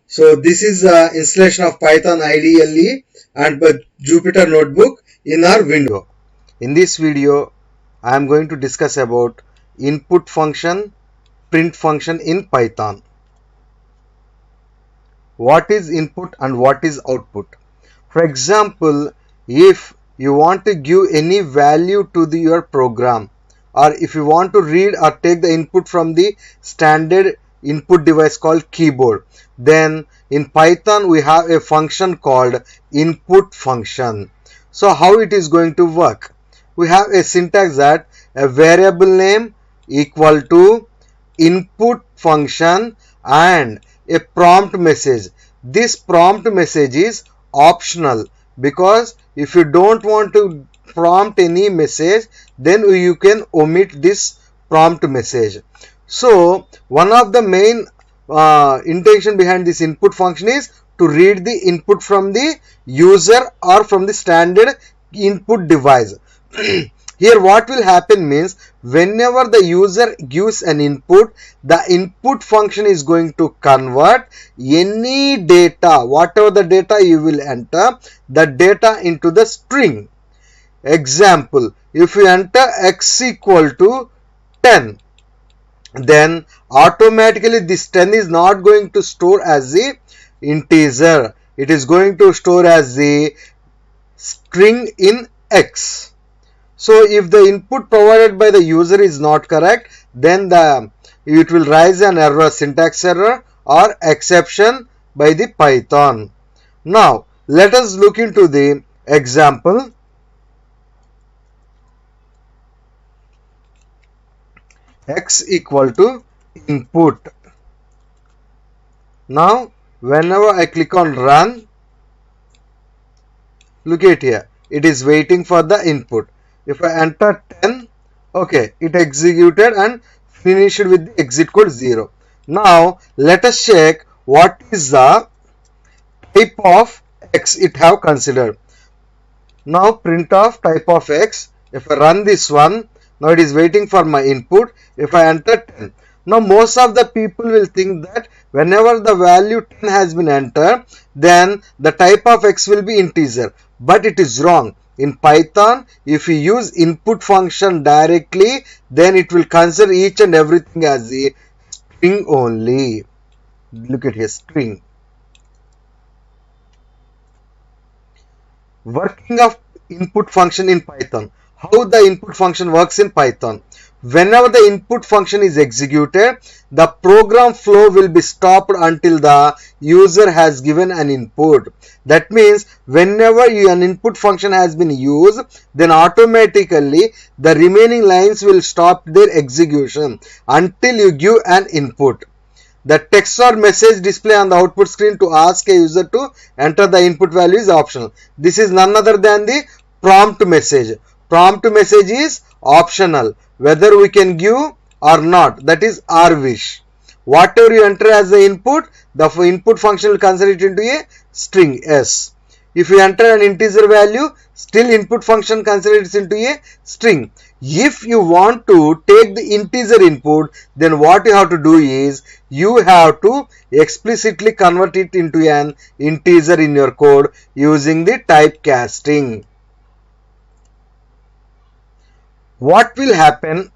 So this is the installation of Python IDE and Jupyter notebook in our window. In this video, I am going to discuss about input function, print function in Python. What is input and what is output? For example, if you want to give any value to your program, or if you want to read or take the input from the standard input device called keyboard, then in Python we have a function called input function. So how it is going to work? We have a syntax that a variable name equal to input function and a prompt message. This prompt message is optional, because if you don't want to prompt any message, then you can omit this prompt message. So one of the main intention behind this input function is to read the input from the user or from the standard input device. Here what will happen means, whenever the user gives an input, the input function is going to convert any data, whatever the data you will enter, the data into the string. Example, if you enter x equal to 10, then automatically this 10 is not going to store as the integer. It is going to store as the string in x. So if the input provided by the user is not correct, then the it will raise an error, syntax error or exception by the Python. Now let us look into the example. X equal to input. Now whenever I click on run, look at here, it is waiting for the input. If I enter 10, okay, it executed and finished with the exit code 0. Now let us check what is the type of X it have considered. Now print of type of X. If I run this one, now it is waiting for my input. If I enter 10, now most of the people will think that whenever the value 10 has been entered, then the type of X will be integer, but it is wrong. In Python, if you use input function directly, then it will consider each and everything as a string only. Look at here, string. Working of input function in Python. How the input function works in Python. Whenever the input function is executed, the program flow will be stopped until the user has given an input. That means whenever an input function has been used, then automatically the remaining lines will stop their execution until you give an input. The text or message display on the output screen to ask a user to enter the input value is optional. This is none other than the prompt message. Prompt message is optional, whether we can give or not, that is our wish. Whatever you enter as the input, the input function will consider it into a string S. If you enter an integer value, still input function considers it into a string. If you want to take the integer input, then what you have to do is you have to explicitly convert it into an integer in your code using the typecasting. What will happen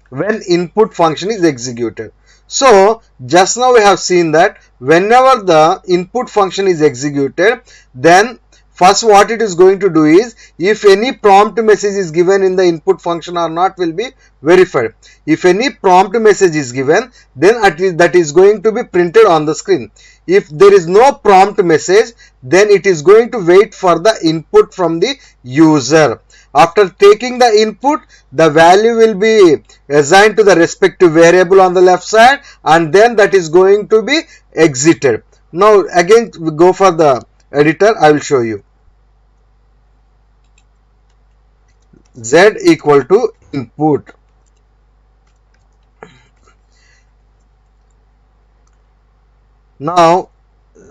when input function is executed? So just now we have seen that whenever the input function is executed, then first what it is going to do is, if any prompt message is given in the input function or not will be verified. If any prompt message is given, then that is going to be printed on the screen. If there is no prompt message, then it is going to wait for the input from the user. After taking the input, the value will be assigned to the respective variable on the left side, and then that is going to be exited. Now again we go for the editor, I will show you. Z equal to input. Now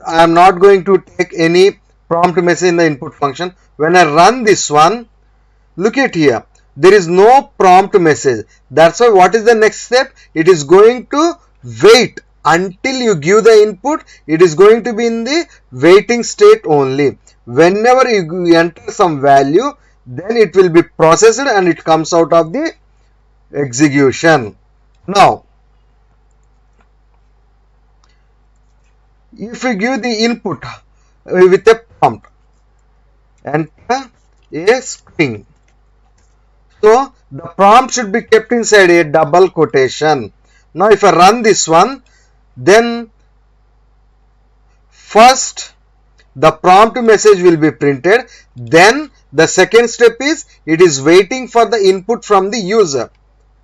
I am not going to take any prompt message in the input function. When I run this one, look at here, there is no prompt message. That's why what is the next step? It is going to wait until you give the input. It is going to be in the waiting state only. Whenever you enter some value, then it will be processed and it comes out of the execution. Now if you give the input with a prompt, enter a string, so the prompt should be kept inside a double quotation. Now if I run this one, then first the prompt message will be printed. Then the second step is, it is waiting for the input from the user.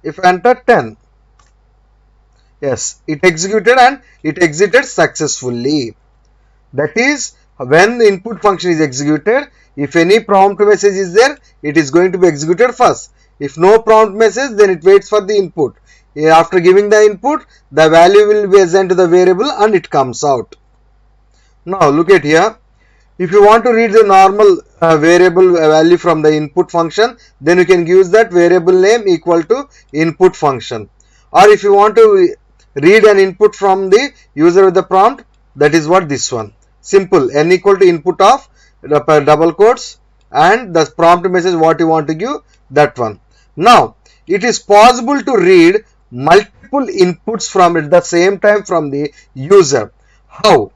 If I enter 10, yes, it executed and it exited successfully. That is, when the input function is executed, if any prompt message is there, it is going to be executed first. If no prompt message, then it waits for the input. After giving the input, the value will be assigned to the variable and it comes out. Now look at here. If you want to read the normal variable value from the input function, then you can use that variable name equal to input function. Or if you want to read an input from the user with the prompt, that is what this one. Simple, n equal to input of double quotes and the prompt message what you want to give, that one. Now it is possible to read multiple inputs from at the same time from the user. How?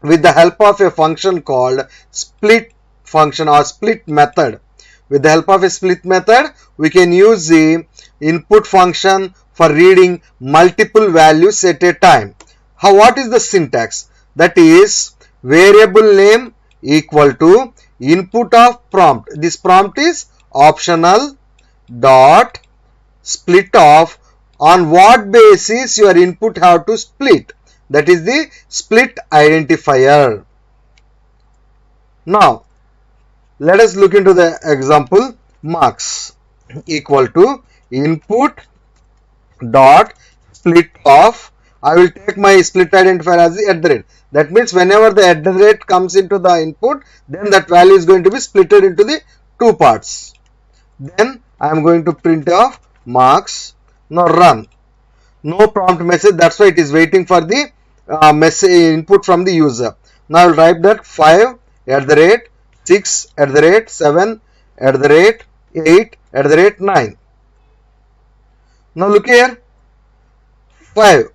With the help of a function called split function or split method. with the help of a split method, we can use the input function for reading multiple values at a time. What is the syntax? That is variable name equal to input of prompt. This prompt is optional dot split off. On what basis your input have to split? That is the split identifier. Now let us look into the example. Marks equal to input dot split off. I will take my split identifier as the at the rate. That means whenever the at the rate comes into the input, then that value is going to be splitted into the two parts. Then I am going to print off marks. Now run. No prompt message, that's why it is waiting for the message input from the user. Now I will type that 5 at the rate 6 at the rate 7 at the rate 8 at the rate 9. Now look here, 5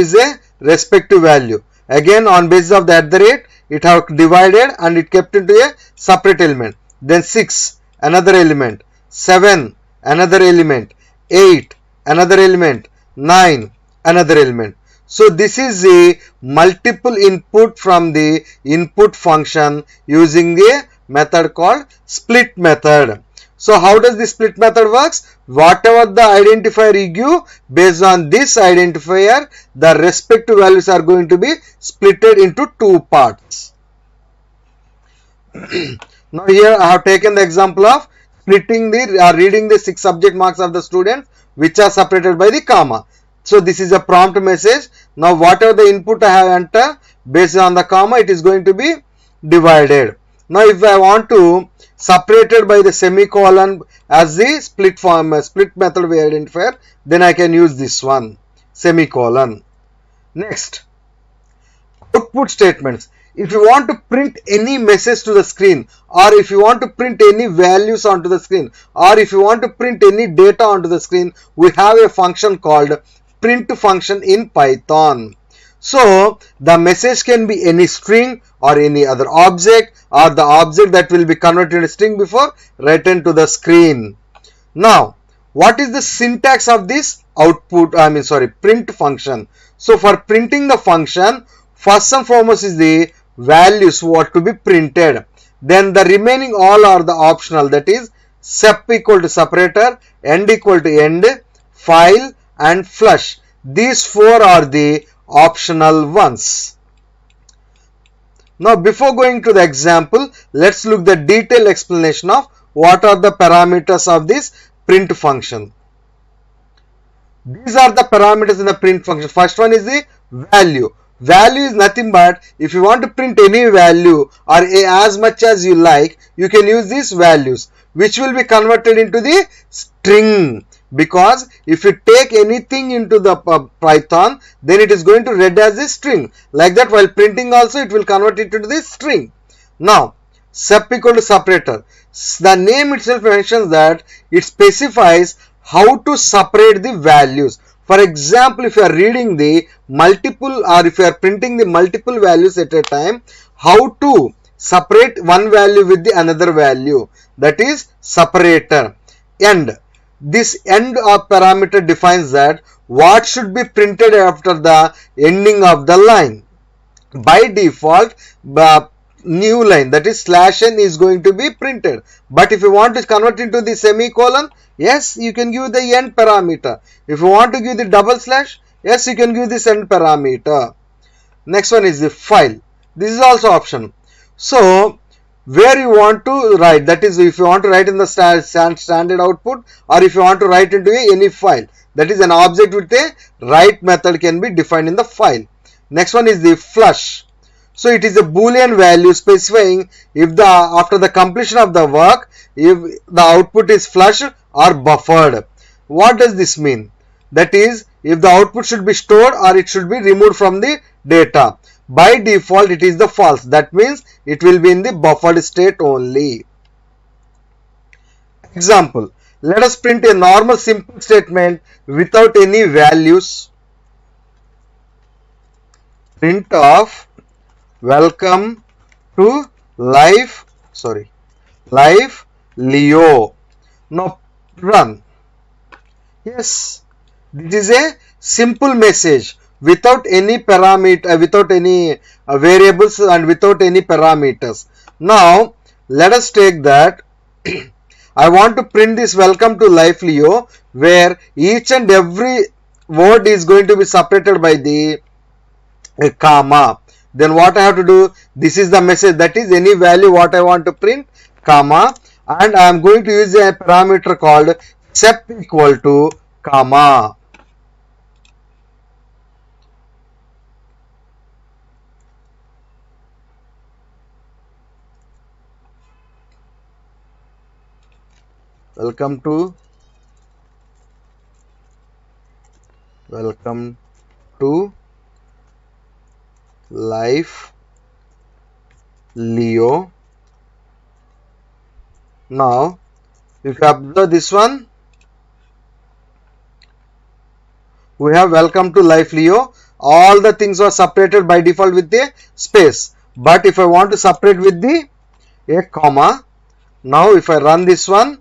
is a respective value. Again on basis of the at the rate, it have divided and it kept into a separate element. Then 6 another element, 7 another element, 8 another element, 9 another element. So this is a multiple input from the input function using a method called split method. So how does the split method works? Whatever the identifier you give, based on this identifier, the respective values are going to be splitted into two parts. Now here I have taken the example of splitting the reading the 6 subject marks of the students which are separated by the comma. So this is a prompt message. Now whatever the input I have entered, based on the comma, it is going to be divided. Now if I want to separate it by the semicolon as the split method we identifier, then I can use this one, semicolon. Next, output statements. If you want to print any message to the screen, or if you want to print any values onto the screen, or if you want to print any data onto the screen, we have a function called print function in Python. So the message can be any string or any other object, or the object that will be converted into string before written to the screen. Now what is the syntax of this print function? So for printing the function, first and foremost is the values what to be printed. Then the remaining all are the optional, that is sep equal to separator, end equal to end, file and flush. These four are the optional ones. Now before going to the example, let's look the detailed explanation of what are the parameters of this print function. These are the parameters in the print function. First one is the value. Value is nothing but if you want to print any value or as much as you like, you can use these values which will be converted into the string. Because if you take anything into the Python, then it is going to read as a string. Like that, while printing also it will convert it into this string. Now sep equal to separator. The name itself mentions that it specifies how to separate the values. For example, if you are reading the multiple or if you are printing the multiple values at a time, how to separate one value with the another value, that is separator. End. This end of parameter defines that what should be printed after the ending of the line. By default, new line, that is /n, is going to be printed. But if you want to convert into the semicolon, yes, you can give the end parameter. If you want to give the double slash, yes, you can give this end parameter. Next one is the file. This is also option. So where you want to write, that is if you want to write in the standard output, or if you want to write into any file, that is an object with a write method can be defined in the file. Next one is the flush. So it is a boolean value specifying if the after the completion of the work, if the output is flushed or buffered. What does this mean? That is if the output should be stored or it should be removed from the data. By default it is the false. That means it will be in the buffered state only. Example. Let us print a normal simple statement without any values. Print of welcome to life LiYO. Now run. Yes, this is a simple message without any parameter, without any variables and without any parameters. Now let us take that. I want to print this welcome to life LiYO, where each and every word is going to be separated by the a comma. Then what I have to do, this is the message, that is any value what I want to print, comma, and I am going to use a parameter called sep equal to comma. welcome to welcome to life LiYO. Now if you observe this one, we have welcome to life LiYO. All the things are separated by default with a space, but if I want to separate with the a comma, now if I run this one,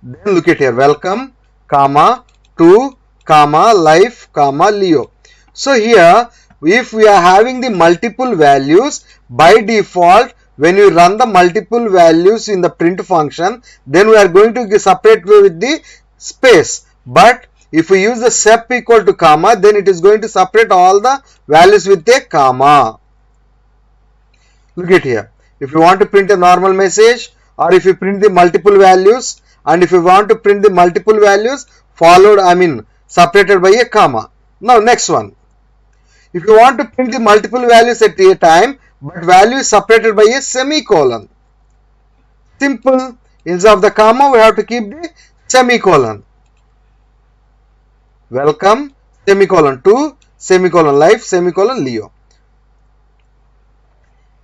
then look at here, welcome comma to comma life comma LiYO. So here if we are having the multiple values, by default when you run the multiple values in the print function, then we are going to separate with the space. But if we use the sep equal to comma, then it is going to separate all the values with a comma. Look at here. If you want to print a normal message, or if you print the multiple values, and if you want to print the multiple values followed, separated by a comma. Now next one. If you want to print the multiple values at a time, but value is separated by a semicolon. Simple. Instead of the comma, we have to keep the semicolon. Welcome, semicolon to, semicolon life, semicolon LiYO.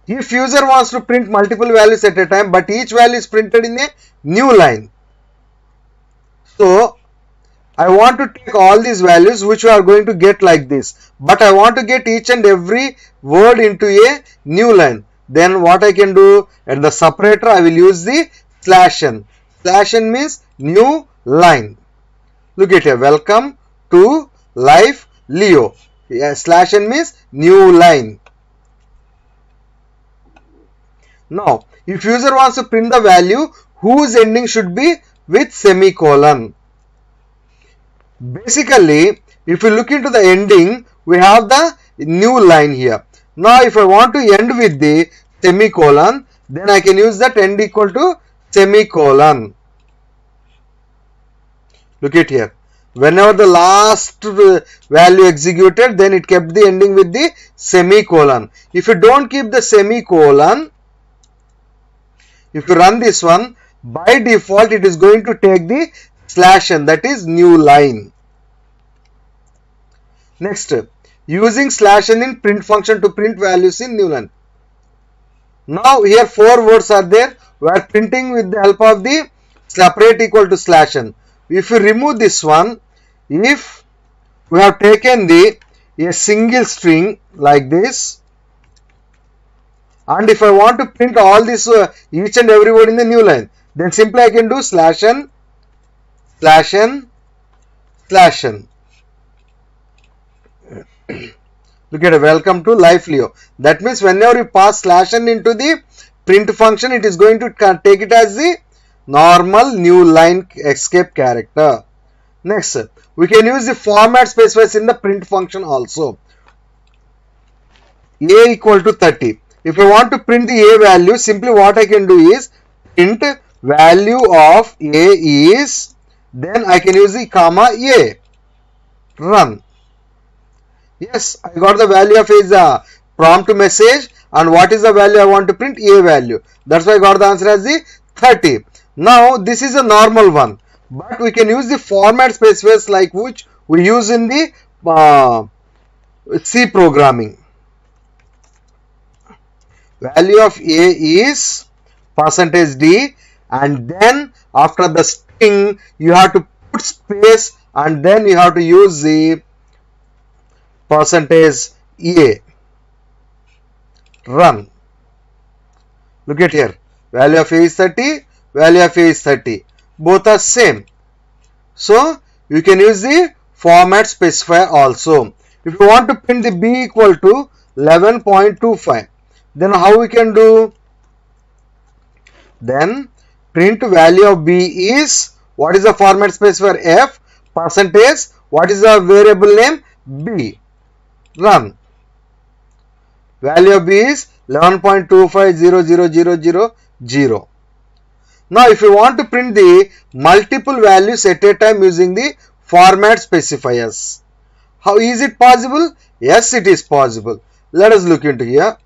If user wants to print multiple values at a time, but each value is printed in a new line. So I want to take all these values which we are going to get like this, but I want to get each and every word into a new line. Then what I can do, at the separator I will use the /n. /n means new line. Look at here, welcome to life LiYO. /n means new line. Now if user wants to print the value whose ending should be with semicolon. Basically, if you look into the ending, we have the new line here. Now if I want to end with the semicolon, then I can use that end equal to semicolon. Look at here. Whenever the last value executed, then it kept the ending with the semicolon. If you don't keep the semicolon, if you run this one, by default it is going to take the /n, that is new line. Next, using /n in print function to print values in new line. Now here 4 words are there. We are printing with the help of the separate equal to /n. If you remove this one, if we have taken a single string like this, and if I want to print all this each and every word in the new line, then simply I can do /n /n. Look at it, welcome to life LiYO. That means whenever you pass /n into the print function, it is going to take it as the normal new line escape character. Next, we can use the format specifiers in the print function also. A equal to 30. If I want to print the A value, simply what I can do is print value of A is, then I can use the comma A. Run. Yes, I got the value of A is a prompt message, and what is the value I want to print? A value. That's why I got the answer as the 30. Now this is a normal one, but we can use the format specifiers like which we use in the C programming. Value of A is %d, and then after the string you have to put space, and then you have to use the %A. Run. Look at here, value of A is 30, value of A is 30. Both are same. So you can use the format specifier also. If you want to print the B equal to 11.25, then how we can do? Then print value of B is, what is the format specifier? F percentage, what is the variable name? B. Run. Value of B is 11.250000. Now if you want to print the multiple values at a time using the format specifiers, how is it possible? Yes, it is possible. Let us look into here.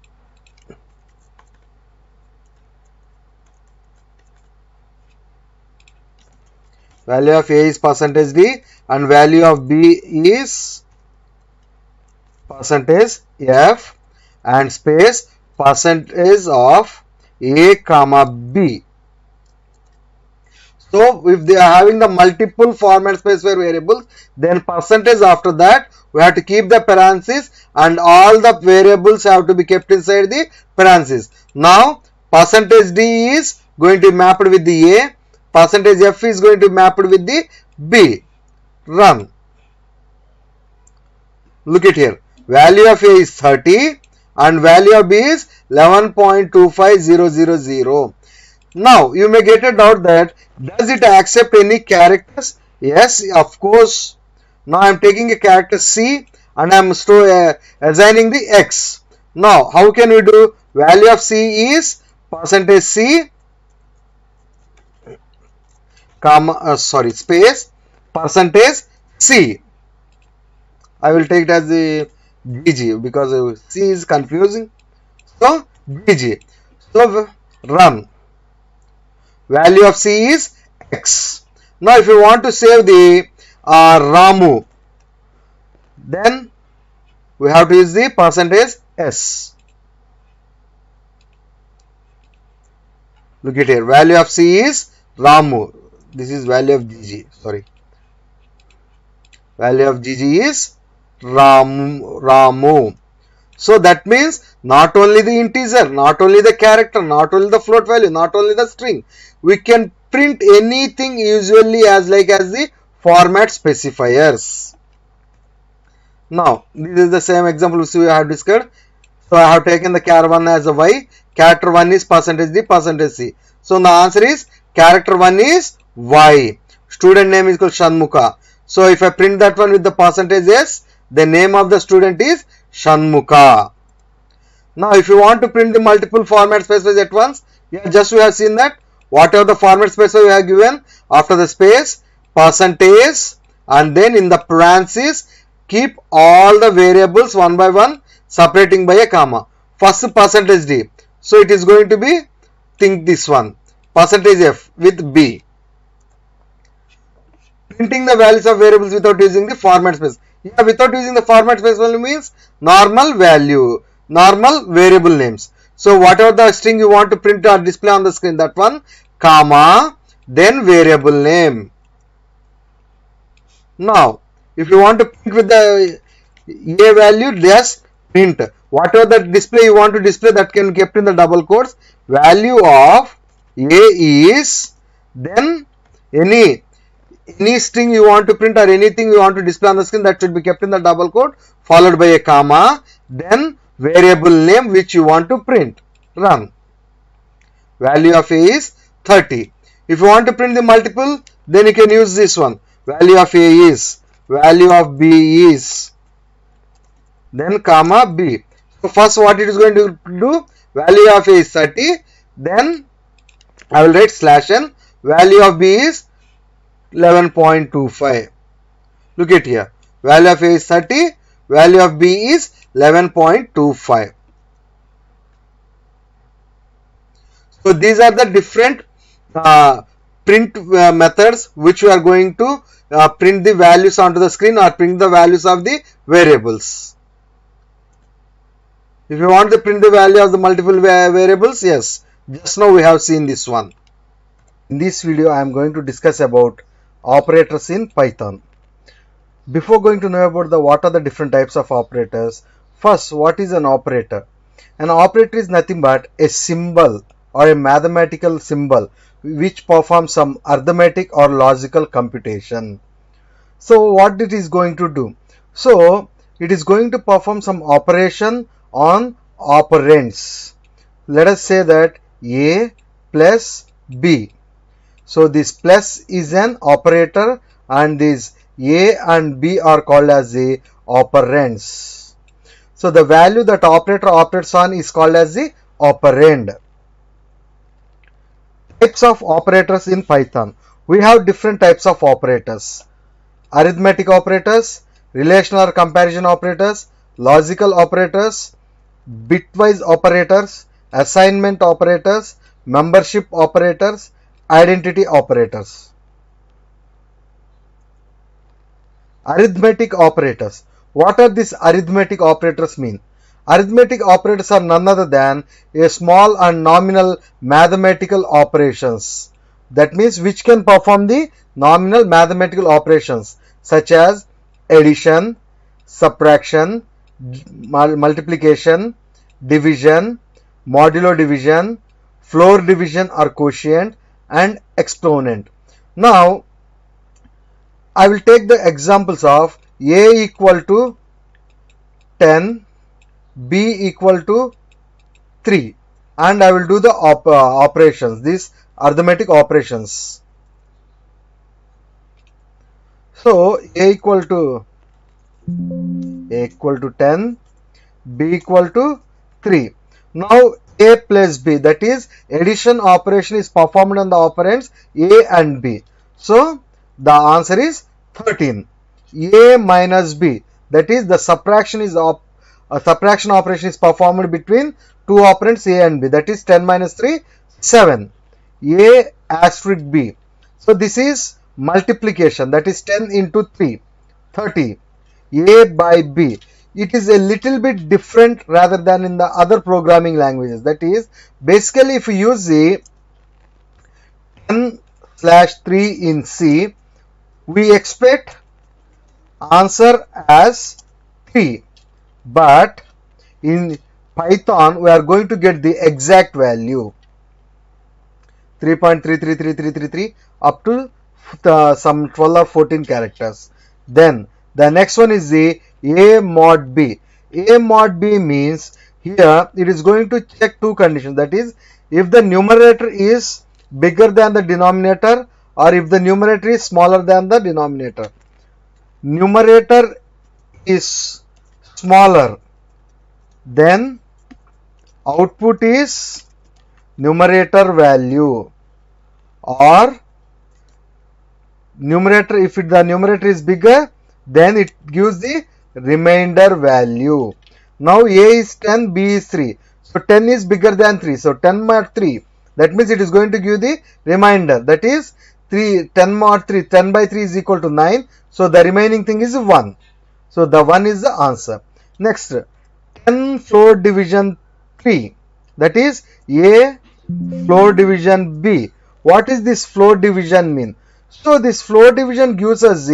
Value of A is percentage D and value of B is percentage F and space percentage of A comma B. So if they are having the multiple format specifier variables, then percentage after that we have to keep the parentheses and all the variables have to be kept inside the parentheses. Now percentage D is going to be mapped with the A, percentage F is going to be mapped with the B. Run. Look at here. Value of A is 30 and value of B is 11.25000. Now you may get a doubt that does it accept any characters? Yes, of course. Now I am taking a character C and I am assigning the X. Now how can we do? Value of C is percentage C comma space percentage C. I will take it as the GG because C is confusing. So GG. So run. Value of C is X. Now if you want to save the Ramu, then we have to use the percentage S. Look at here. Value of C is Ramu. This is value of GG. Sorry. Value of GG is Ramu. So that means not only the integer, not only the character, not only the float value, not only the string, we can print anything usually as the format specifiers. Now this is the same example which we have discussed. So I have taken the char 1 as a Y, character 1 is percentage D, percentage C. So the answer is character 1 is Y. Student name is called Shanmukha. So if I print that one with the percentage S, the name of the student is Shanmukha. Now if you want to print the multiple format specifiers at once, just we have seen that whatever the format specifier we have given, after the space, percentage, and then in the parentheses keep all the variables one by one, separating by a comma. First percentage D. So it is going to be, think this one, percentage F with B. Printing the values of variables without using the format space. Without using the format space value means normal value, normal variable names. So whatever the string you want to print or display on the screen, that one, comma, then variable name. Now if you want to print with the A value, just print whatever the display you want to display, that can be kept in the double quotes. Value of A is, then any string you want to print or anything you want to display on the screen, that should be kept in the double quote followed by a comma, then variable name which you want to print. Run. Value of A is 30. If you want to print the multiple, then you can use this one. Value of A is, value of B is, then comma B. So first what it is going to do, value of A is 30, then I will write /n, value of B is 11.25. Look at here. Value of A is 30. Value of B is 11.25. So these are the different print methods which we are going to print the values onto the screen or print the values of the variables. If you want to print the value of the multiple variables, yes, just now we have seen this one. In this video I am going to discuss about operators in Python. Before going to know about what are the different types of operators, first, what is an operator? An operator is nothing but a symbol or a mathematical symbol which performs some arithmetic or logical computation. So what it is going to do? So it is going to perform some operation on operands. Let us say that A plus B. So this plus is an operator and these A and B are called as the operands. So the value that operator operates on is called as the operand. Types of operators in Python. We have different types of operators. Arithmetic operators, relational or comparison operators, logical operators, bitwise operators, assignment operators, membership operators, identity operators. Arithmetic operators. What are these arithmetic operators mean? Arithmetic operators are none other than a small and nominal mathematical operations. That means which can perform the nominal mathematical operations such as addition, subtraction, multiplication, division, modulo division, floor division or quotient, and exponent. Now I will take the examples of A equal to 10, B equal to 3, and I will do the operations, these arithmetic operations. So A equal to 10, B equal to 3. Now A plus B, that is addition operation, is performed on the operands A and B. So the answer is 13. A minus B, that is the subtraction operation is performed between two operands A and B, that is 10 minus 3, 7. A asterisk B. So this is multiplication, that is 10 into 3, 30. A by B. It is a little bit different rather than in the other programming languages. That is, basically if we use the 10/3 in C, we expect answer as 3. But in Python, we are going to get the exact value 3.333333 up to some 12 or 14 characters. Then the next one is the A mod B. A mod B means here it is going to check two conditions. That is, if the numerator is bigger than the denominator or if the numerator is smaller than the denominator. Numerator is smaller, then output is numerator value, or numerator, if the numerator is bigger, then it gives the remainder value. Now A is 10, B is 3. So 10 is bigger than 3. So 10 mod 3. That means it is going to give the remainder. That is 10 mod 3. 10 by 3 is equal to 9. So the remaining thing is 1. So the 1 is the answer. Next, 10 floor division 3. That is A floor division B. What is this floor division mean? So this floor division gives us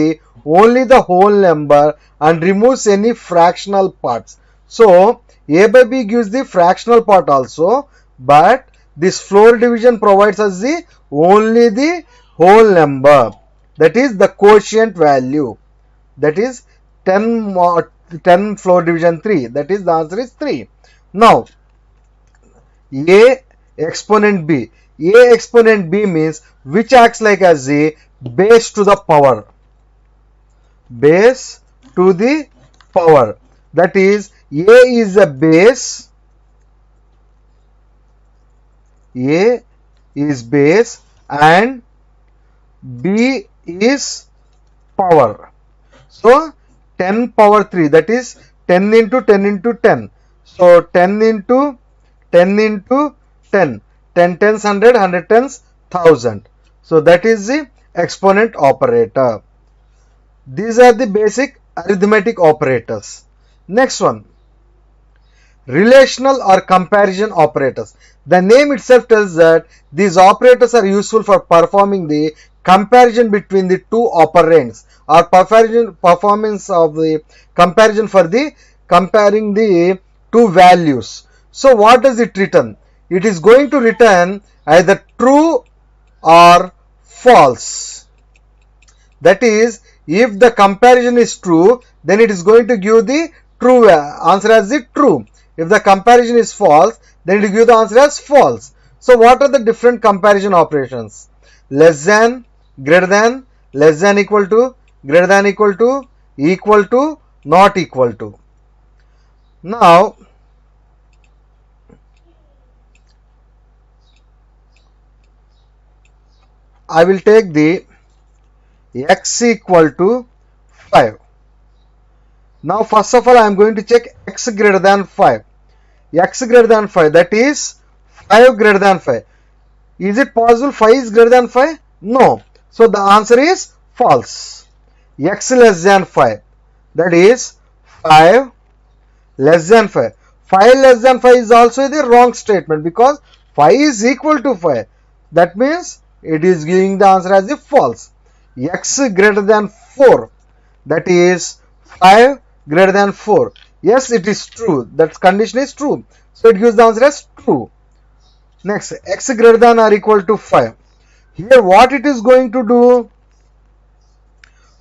only the whole number and removes any fractional parts. So A by B gives the fractional part also, but this floor division provides us only the whole number, that is the quotient value, that is 10 floor division 3, that is the answer is 3. Now A exponent B. A exponent B means which acts like as a base to the power. Base to the power. That is, A is a base. A is base and B is power. So 10 power 3, that is 10 into 10 into 10. So 10 into 10 into 10. 10 tens 100, 100 tens 1000. So that is the exponent operator. These are the basic arithmetic operators. Next one, relational or comparison operators. The name itself tells that these operators are useful for performing the comparison between the two operands, or performance of the comparison for the comparing the two values. So what does it return? It is going to return either true or false. That is, if the comparison is true, then it is going to give the true answer as the true. If the comparison is false, then it will give the answer as false. So what are the different comparison operations? Less than, greater than, less than equal to, greater than equal to, not equal to. Now, I will take the x equal to 5. Now first of all I am going to check x greater than 5. X greater than 5, that is 5 greater than 5. Is it possible 5 is greater than 5? No. So the answer is false. X less than 5, that is 5 less than 5. 5 less than 5 is also the wrong statement because 5 is equal to 5. That means it is giving the answer as the false. X greater than 4, that is 5 greater than 4. Yes, it is true. That condition is true. So it gives the answer as true. Next, x greater than or equal to 5. Here what it is going to do?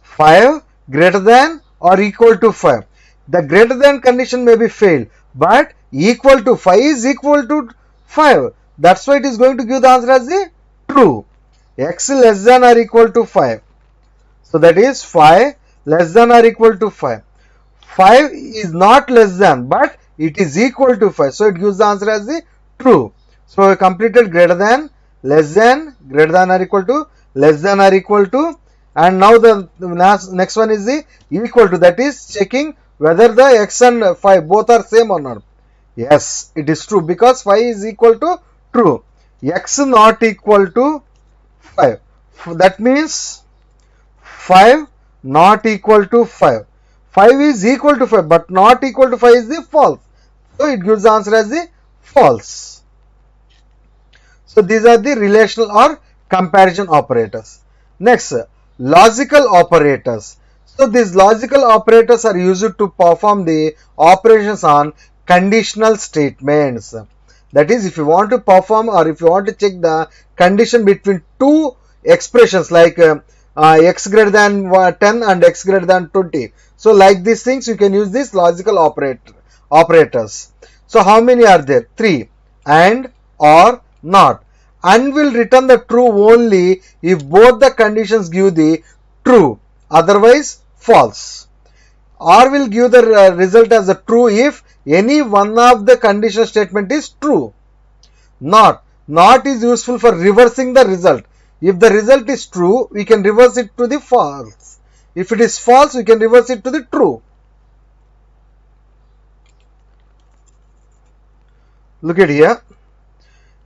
5 greater than or equal to 5. The greater than condition may be failed, but equal to 5 is equal to 5. That's why it is going to give the answer as the true. X less than or equal to 5. So that is 5 less than or equal to 5. 5 is not less than, but it is equal to 5. So it gives the answer as the true. So we completed greater than, less than, greater than or equal to, less than or equal to, and now the next one is the equal to, that is checking whether the x and 5 both are same or not. Yes, it is true because 5 is equal to true. X not equal to 5. That means 5 not equal to 5. 5 is equal to 5 but not equal to 5 is the false. So it gives the answer as the false. So these are the relational or comparison operators. Next, logical operators. So these logical operators are used to perform the operations on conditional statements. That is, if you want to perform or if you want to check the condition between two expressions like x greater than 10 and x greater than 20. So like these things you can use these logical operators. So how many are there? 3. And, or, not. And will return the true only if both the conditions give the true, otherwise false. Or will give the result as a true if any one of the conditional statement is true. Not is useful for reversing the result. If the result is true, we can reverse it to the false. If it is false, we can reverse it to the true. Look at here.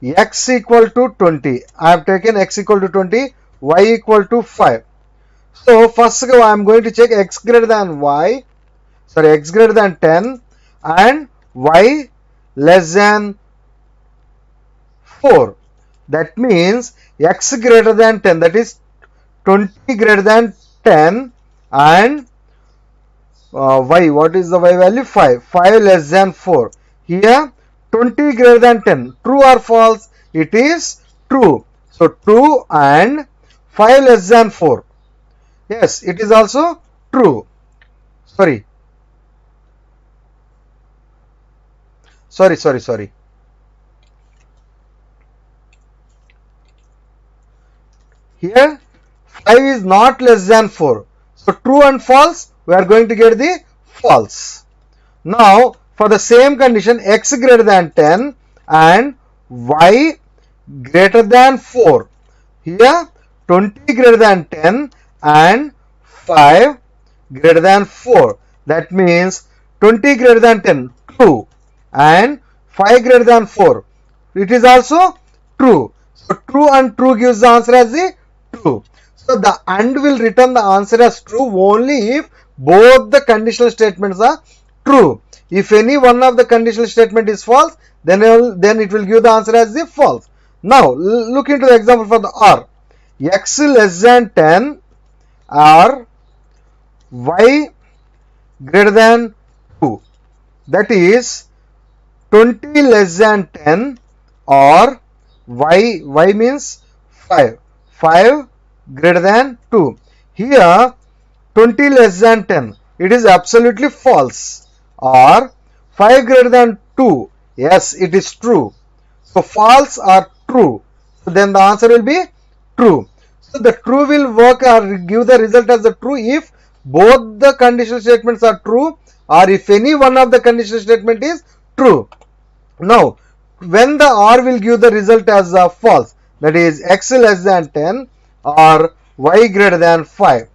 X equal to 20. I have taken x equal to 20, y equal to 5. So first I am going to check x greater than y, sorry, x greater than 10 and y less than 4. That means x greater than 10, that is 20 greater than 10 and y, what is the y value? 5. 5 less than 4. Here 20 greater than 10, true or false? It is true. So true and 5 less than 4. Yes, it is also true. Sorry. Here 5 is not less than 4. So true and false, we are going to get the false. Now for the same condition, x greater than 10 and y greater than 4. Here 20 greater than 10 and 5 greater than 4. That means 20 greater than 10, true, and 5 greater than 4. It is also true. So true and true gives the answer as the true. So the and will return the answer as true only if both the conditional statements are true. If any one of the conditional statement is false, then it will give the answer as the false. Now look into the example for the or. X less than 10 or y greater than 2. That is 20 less than 10 or y means 5. 5 greater than 2. Here 20 less than 10. It is absolutely false. Or 5 greater than 2. Yes, it is true. So false or true. So then the answer will be true. So the true will work or give the result as the true if both the conditional statements are true or if any one of the conditional statement is true. Now, when the or will give the result as false, that is x less than 10 or y greater than 5,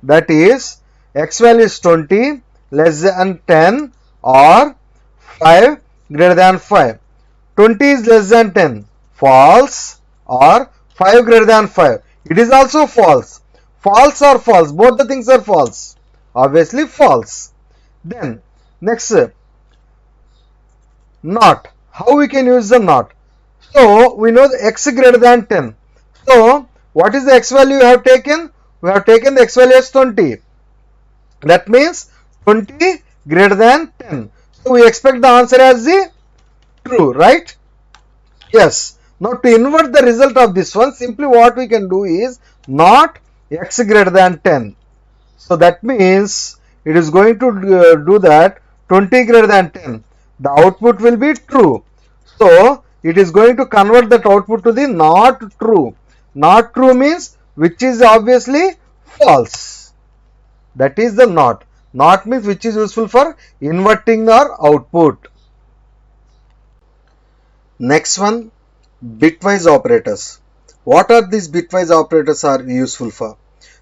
that is x value is 20 less than 10 or 5 greater than 5. 20 is less than 10, false, or 5 greater than 5. It is also false. False or false, both the things are false. Obviously false. Then next, not. How we can use the not? So we know the x greater than 10. So what is the x value we have taken? We have taken the x value as 20. That means 20 greater than 10. So we expect the answer as the true, right? Yes. Now to invert the result of this one, simply what we can do is not x greater than 10. So that means it is going to do that 20 greater than 10. The output will be true. So it is going to convert that output to the not true. Not true means which is obviously false. That is the not. Not means which is useful for inverting our output. Next one, bitwise operators. What are these bitwise operators are useful for?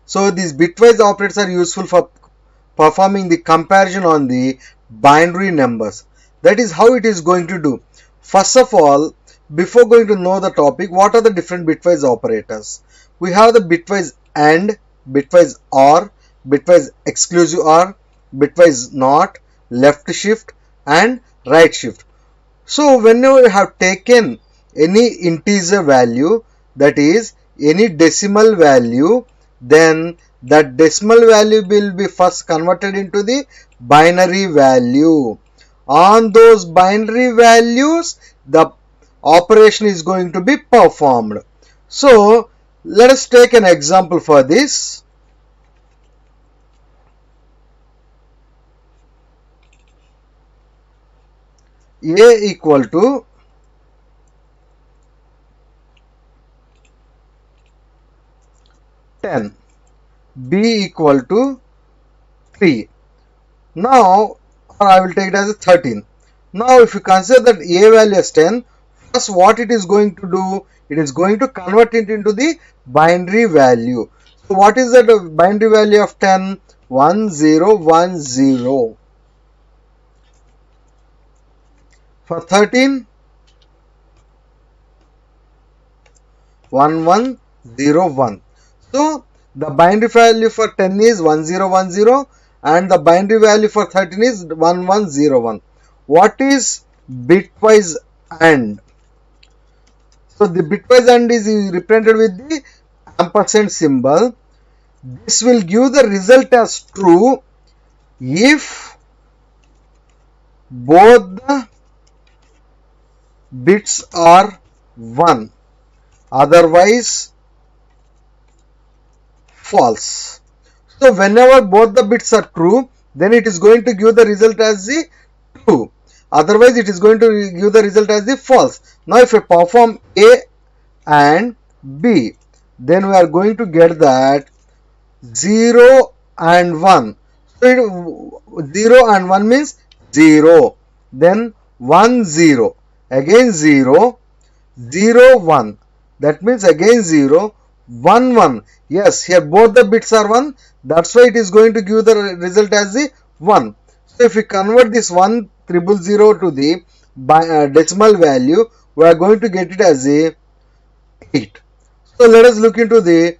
So these bitwise operators are useful for performing the comparison on the binary numbers. That is how it is going to do. First of all, before going to know the topic, what are the different bitwise operators? We have the bitwise AND, bitwise OR, bitwise exclusive OR, bitwise NOT, left shift and right shift. So whenever you have taken any integer value, that is any decimal value, then that decimal value will be first converted into the binary value. On those binary values, the operation is going to be performed. So let us take an example for this. A equal to 10, B equal to 3. Now, or I will take it as a 13. Now, if you consider that A value as 10, first what it is going to do, it is going to convert it into the binary value. So, what is that binary value of 10? 1010. For 13, 1101. So the binary value for 10 is 1010 and the binary value for 13 is 1101. What is bitwise AND? So the bitwise AND is represented with the ampersand symbol. This will give the result as true if both the bits are 1, otherwise false. So whenever both the bits are true, then it is going to give the result as the true, otherwise it is going to give the result as the false. Now if I perform A and B, then we are going to get that 0 and 1. So 0 and 1 means 0, then 1 0, again 0, 0 1, that means again 0, 1 1. Yes, here both the bits are 1, that's why it is going to give the result as the 1. So if we convert this 1000 to the decimal value, we are going to get it as a 8. So let us look into the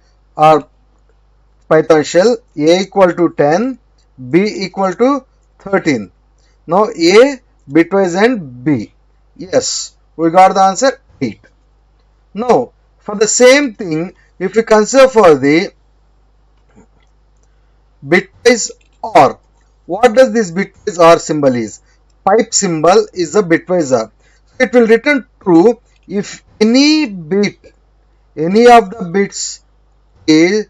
Python shell. A equal to 10, B equal to 13. Now A bitwise and B. Yes, we got the answer 8. Now for the same thing, if we consider for the bitwise OR, what does this bitwise OR symbol is? Pipe symbol is the bitwise OR. It will return true if any bit, any of the bits is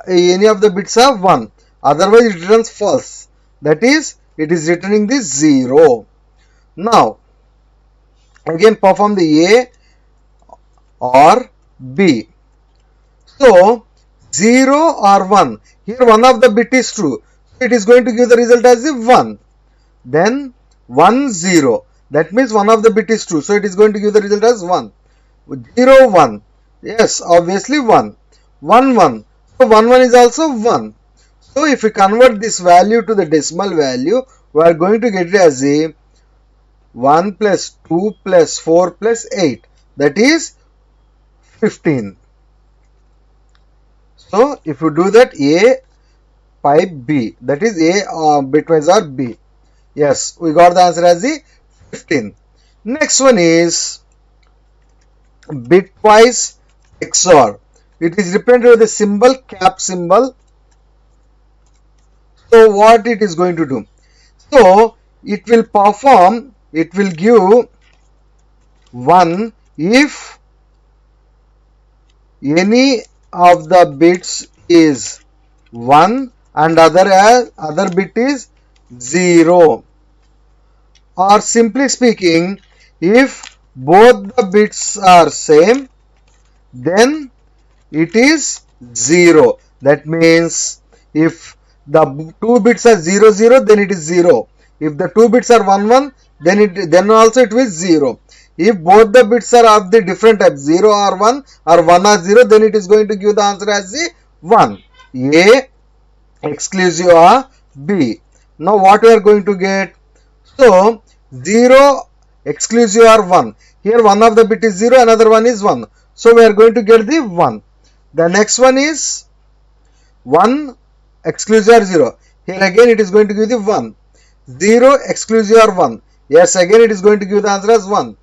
any of the bits are 1. Otherwise it returns false. That is, it is returning the 0. Now, again perform the A or B. So, 0 or 1. Here one of the bit is true. So, it is going to give the result as the 1. Then 1, 0. That means one of the bit is true. So, it is going to give the result as 1. 0, 1. Yes, obviously 1. 1, 1. So, 1, 1 is also 1. So, if we convert this value to the decimal value, we are going to get it as a 1 plus 2 plus 4 plus 8. That is 15. So, if you do that, A pipe B, that is A bitwise or B. Yes, we got the answer as the 15. Next one is bitwise XOR. It is represented with the symbol cap symbol. So, what it is going to do? So, it will perform, it will give 1 if any of the bits is 1 and other bit is 0. Or simply speaking, if both the bits are same, then it is 0. That means if the two bits are 0, 0, then it is 0. If the two bits are 1, 1, then also it will 0. If both the bits are of the different type, 0 or 1 or 1 or 0, then it is going to give the answer as the 1. A exclusive of B. Now what we are going to get? So 0 exclusive or 1. Here one of the bit is 0, another one is 1. So we are going to get the 1. The next one is 1 exclusive or 0. Here again it is going to give the 1. 0 exclusive or 1. Yes, again it is going to give the answer as 1.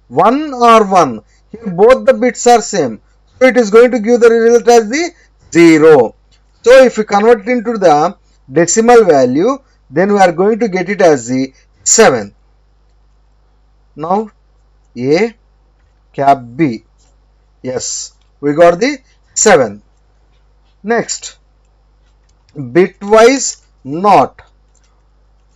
1 or 1. Here both the bits are same. So it is going to give the result as the 0. So if we convert it into the decimal value, then we are going to get it as the 7. Now A cap B. Yes, we got the 7. Next, bitwise NOT.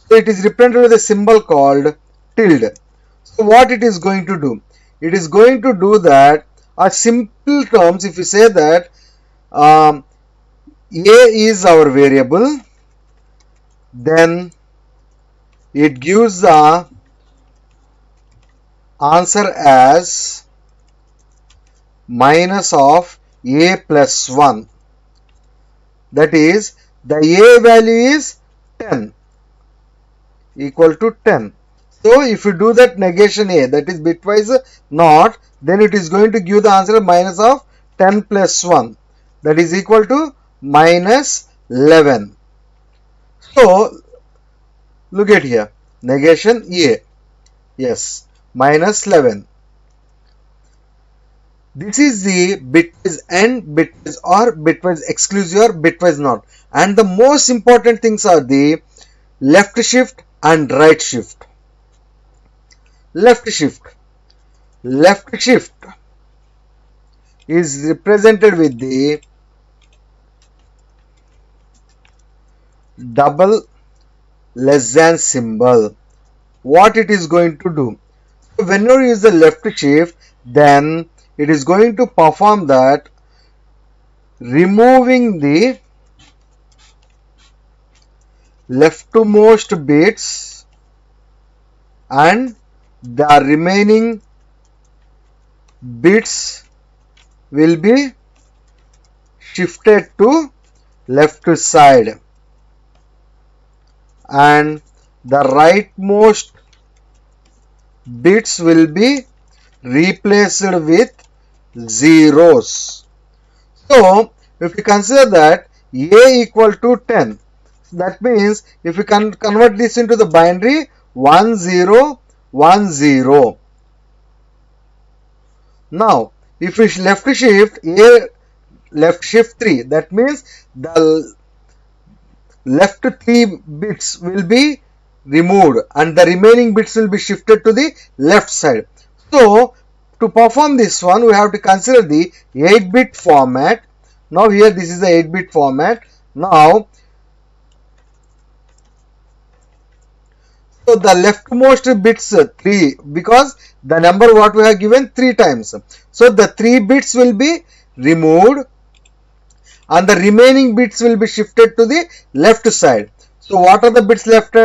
So it is represented with a symbol called tilde. So what it is going to do? It is going to do that, a simple terms, if we say that A is our variable, then it gives the answer as minus of A plus 1. That is, the A value is 10, equal to 10. So if you do that negation A, that is bitwise NOT, then it is going to give the answer minus of 10 plus 1. That is equal to minus 11. So look at here, negation A. Yes, minus 11. This is the bitwise AND, bitwise OR, bitwise exclusive or bitwise NOT. And the most important things are the left shift and right shift. Left shift. Left shift is represented with the double less than symbol. What it is going to do? So whenever you use the left shift, then it is going to perform that removing the leftmost bits and the remaining bits will be shifted to left side, and the rightmost bits will be replaced with zeros. So if we consider that A equal to 10, that means if we can convert this into the binary 1 0 1 0. Now if we left shift A, left shift 3, that means the left 3 bits will be removed and the remaining bits will be shifted to the left side. So to perform this one, we have to consider the 8-bit format. Now here this is the 8-bit format. Now, so the leftmost bits 3, because the number what we have given 3 times. So the 3 bits will be removed and the remaining bits will be shifted to the left side. So what are the bits left?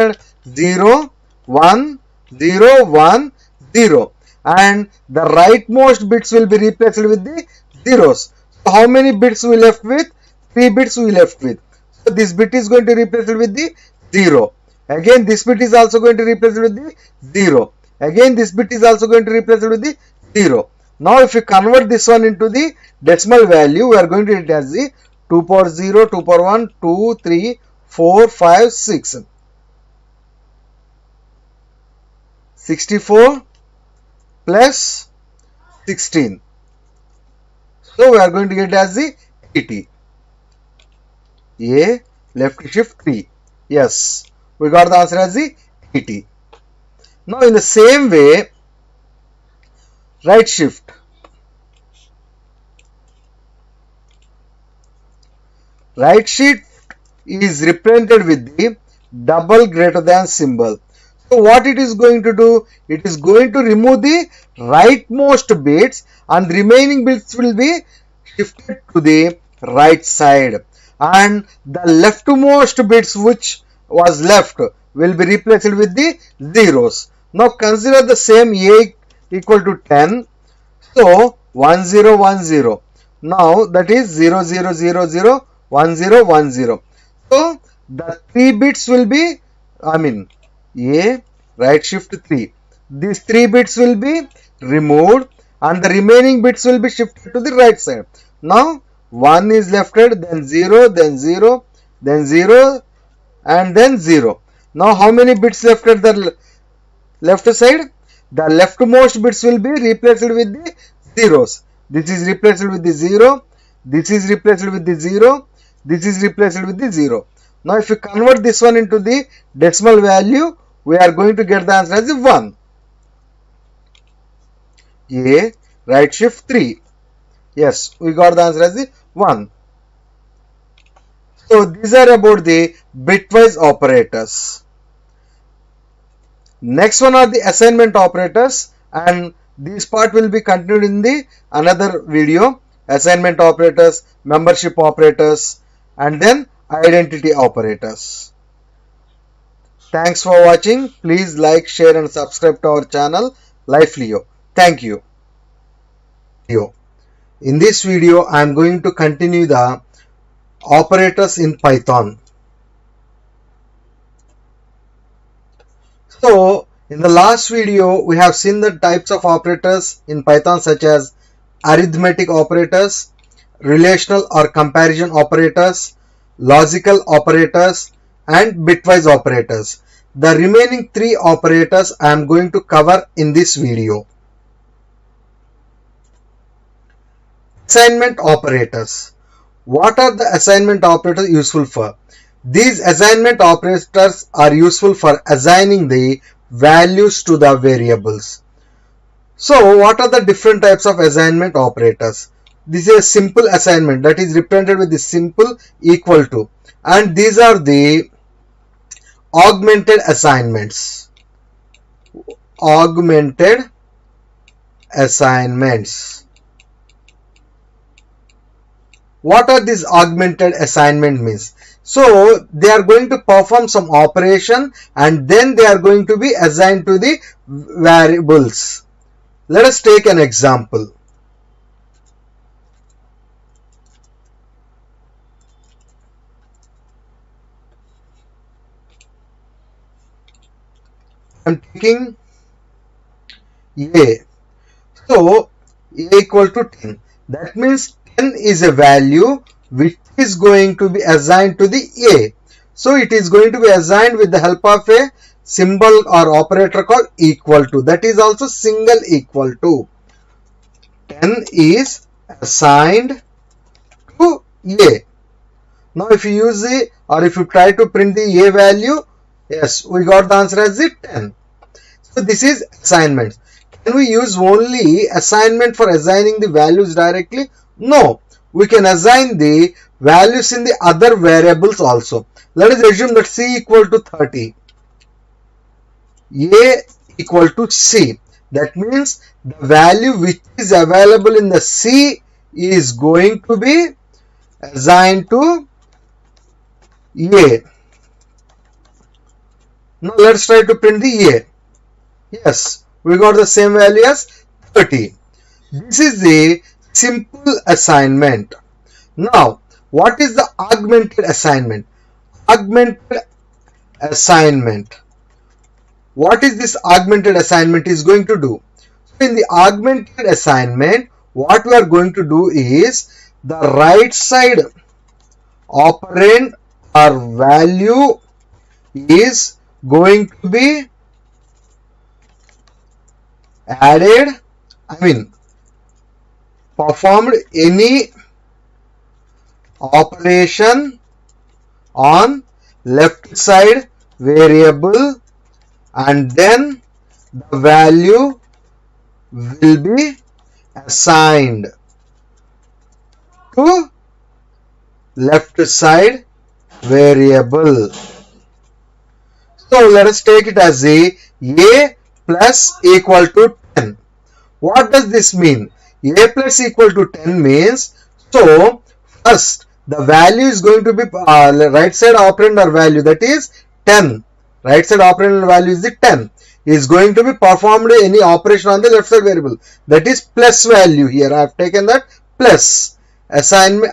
0, 1, 0, 1, 0. And the rightmost bits will be replaced with the zeros. So how many bits we left with? 3 bits we left with. So this bit is going to replace it with the 0. Again this bit is also going to replace it with the 0. Again this bit is also going to replace it with the 0. Now if we convert this one into the decimal value, we are going to get it as the 2 power 0, 2 power 1, 2, 3, 4, 5, 6. 64 plus 16. So we are going to get as the 80. A left shift 3. Yes, we got the answer as the 80. Now in the same way, right shift. Right shift is represented with the double greater than symbol. So what it is going to do? It is going to remove the rightmost bits and the remaining bits will be shifted to the right side. And the leftmost bits which was left will be replaced with the zeros. Now consider the same A equal to 10. So 1 0 1 0. Now that is 0 0 0 0 1 0 1 0. So the 3 bits will be, A right shift 3. These 3 bits will be removed and the remaining bits will be shifted to the right side. Now 1 is lefted, then 0, then 0, then 0 and then 0. Now how many bits left at the left side? The leftmost bits will be replaced with the zeros. This is replaced with the 0, this is replaced with the 0, this is replaced with the 0. Now if you convert this one into the decimal value, we are going to get the answer as 1. A right shift 3. Yes, we got the answer as 1. So these are about the bitwise operators. Next one are the assignment operators, and this part will be continued in the another video. Assignment operators, membership operators, and then identity operators. Thanks for watching. Please like, share and subscribe to our channel LiYO. Thank you. In this video, I am going to continue the operators in Python. So, in the last video, we have seen the types of operators in Python such as arithmetic operators, relational or comparison operators, logical operators, and bitwise operators. The remaining 3 operators I am going to cover in this video. Assignment operators. What are the assignment operators useful for? These assignment operators are useful for assigning the values to the variables. So what are the different types of assignment operators? This is a simple assignment that is represented with the simple equal to, and these are the augmented assignments. Augmented assignments. What are these augmented assignment means? So they are going to perform some operation and then they are going to be assigned to the variables. Let us take an example. I am taking A. So A equal to 10. That means 10 is a value which is going to be assigned to the A. So it is going to be assigned with the help of a symbol or operator called equal to. That is also single equal to. 10 is assigned to A. Now if you use the, or if you try to print the A value, yes, we got the answer as 10. So this is assignment. Can we use only assignment for assigning the values directly? No. we can assign the values in the other variables also. Let us assume that C equal to 30, A equal to C. That means the value which is available in the C is going to be assigned to A. Now let's try to print the A. Yes, we got the same value as 30. This is the simple assignment. Now, what is the augmented assignment? Augmented assignment. What is this augmented assignment is going to do? So in the augmented assignment, what we are going to do is the right side operand or value is going to be added, performed any operation on left side variable, and then the value will be assigned to left side variable. So let us take it as a plus equal to 10. What does this mean? A plus equal to 10 means, so first the value is going to be right side operand or value, that is 10. Right side operand value is the 10. Is going to be performed any operation on the left side variable, that is plus value. Here I have taken that plus assignment,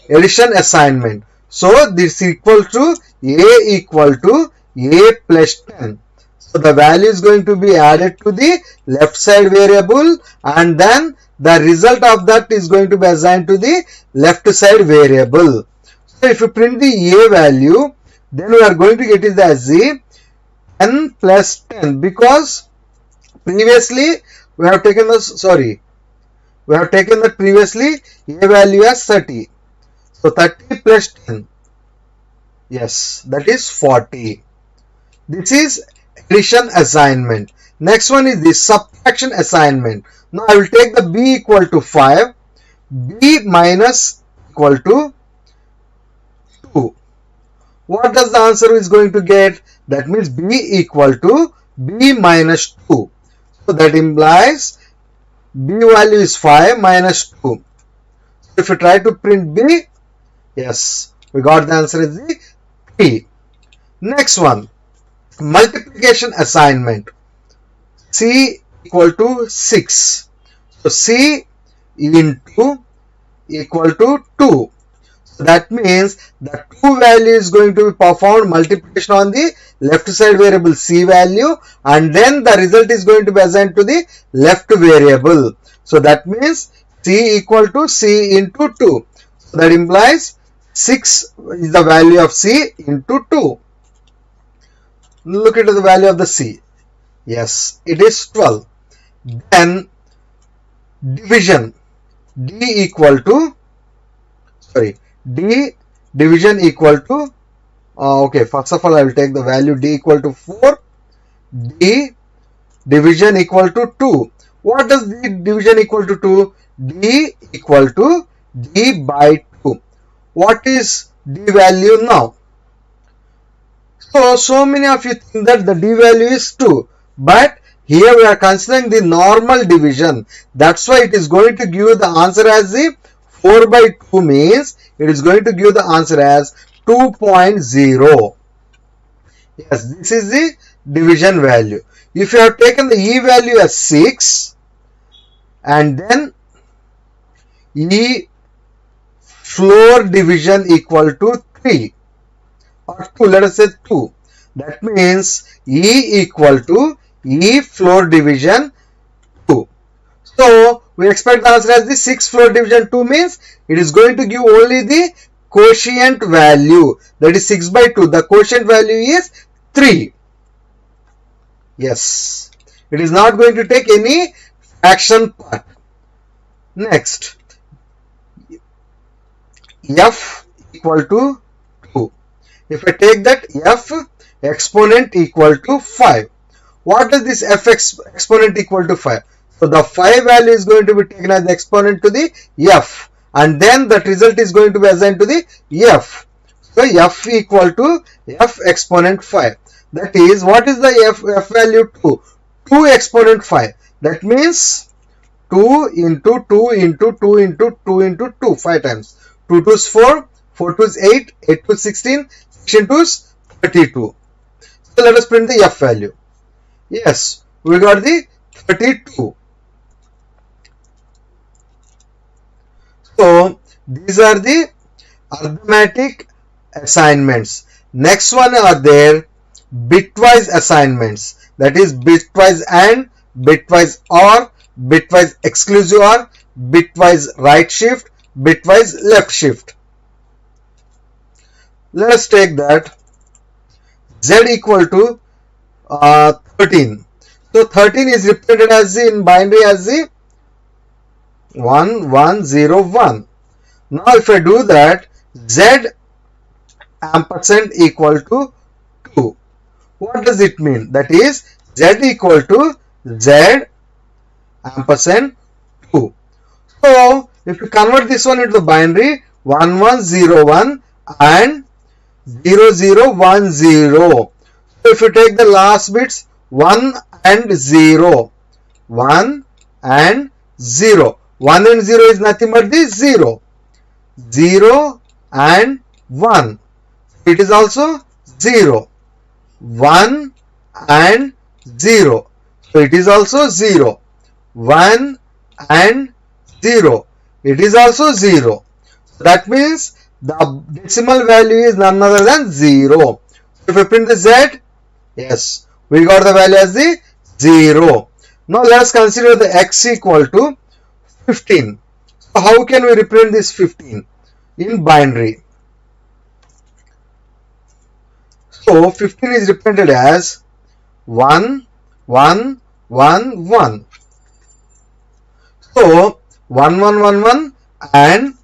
addition assignment. So this equal to A equal to A plus 10. So the value is going to be added to the left side variable, and then the result of that is going to be assigned to the left side variable. So if you print the A value, then we are going to get it as the 10 plus 10, because previously we have taken the, we have taken that previously A value as 30. So 30 plus 10, yes, that is 40. This is addition assignment. Next one is the subtraction assignment. Now I will take the B equal to 5, B minus equal to 2. What does the answer is going to get? That means B equal to B minus 2. So that implies B value is 5 minus 2. So if you try to print B, yes, we got the answer is the 3. Next one, multiplication assignment. C equal to 6. So C into equal to 2. So that means the 2 value is going to be performed multiplication on the left side variable C value, and then the result is going to be assigned to the left variable. So that means C equal to C into 2. So that implies 6 is the value of C into 2. Look at the value of the C. Yes, it is 12. Then division. D equal to, D division equal to, okay, first of all I will take the value D equal to 4. D division equal to 2. What does D division equal to 2? D equal to D by 2. What is D value now? So many of you think that the D value is 2, but here we are considering the normal division. That's why it is going to give the answer as the 4 by 2 means it is going to give the answer as 2.0. Yes, this is the division value. If you have taken the E value as 6 and then E floor division equal to 3 or 2, let us say 2. That means E equal to E floor division 2. So we expect the answer as the 6 floor division 2 means it is going to give only the quotient value, that is 6 by 2. The quotient value is 3. Yes, it is not going to take any fraction part. Next, F equal to 2. If I take that F exponent equal to 5. What does this F exponent equal to 5? So the 5 value is going to be taken as the exponent to the F, and then that result is going to be assigned to the f. So f equal to f exponent 5. That is, what is the f value? 2. 2 exponent 5. That means 2 into 2 into 2 into 2 into 2, 5 times. 2 2s 4, 4 2s 8, 8 2s 16, 16 2s 32. So let us print the f value. Yes, we got the 32. So these are the arithmetic assignments. Next one are there bitwise assignments. That is bitwise AND, bitwise OR, bitwise exclusive OR, bitwise right shift, bitwise left shift. Let us take that z equal to 13. So 13 is represented as the in binary as the 1 1 0 1. Now if I do that, z ampersand equal to 2. What does it mean? That is z equal to z ampersand 2. So if you convert this one into the binary, 1 1 0 1 and 0 0 1 0. So if you take the last bits 1 and 0, 1 and 0, 1 and 0 is nothing but the 0, 0 and 1, it is also 0, 1 and 0, so it is also 0, 1 and 0, it is also 0. That means the decimal value is none other than 0. If we print the z, yes, we got the value as the 0. Now let us consider the x equal to 15. So how can we represent this 15 in binary? So 15 is represented as 1 1 1 1. So 1 1 1 1 and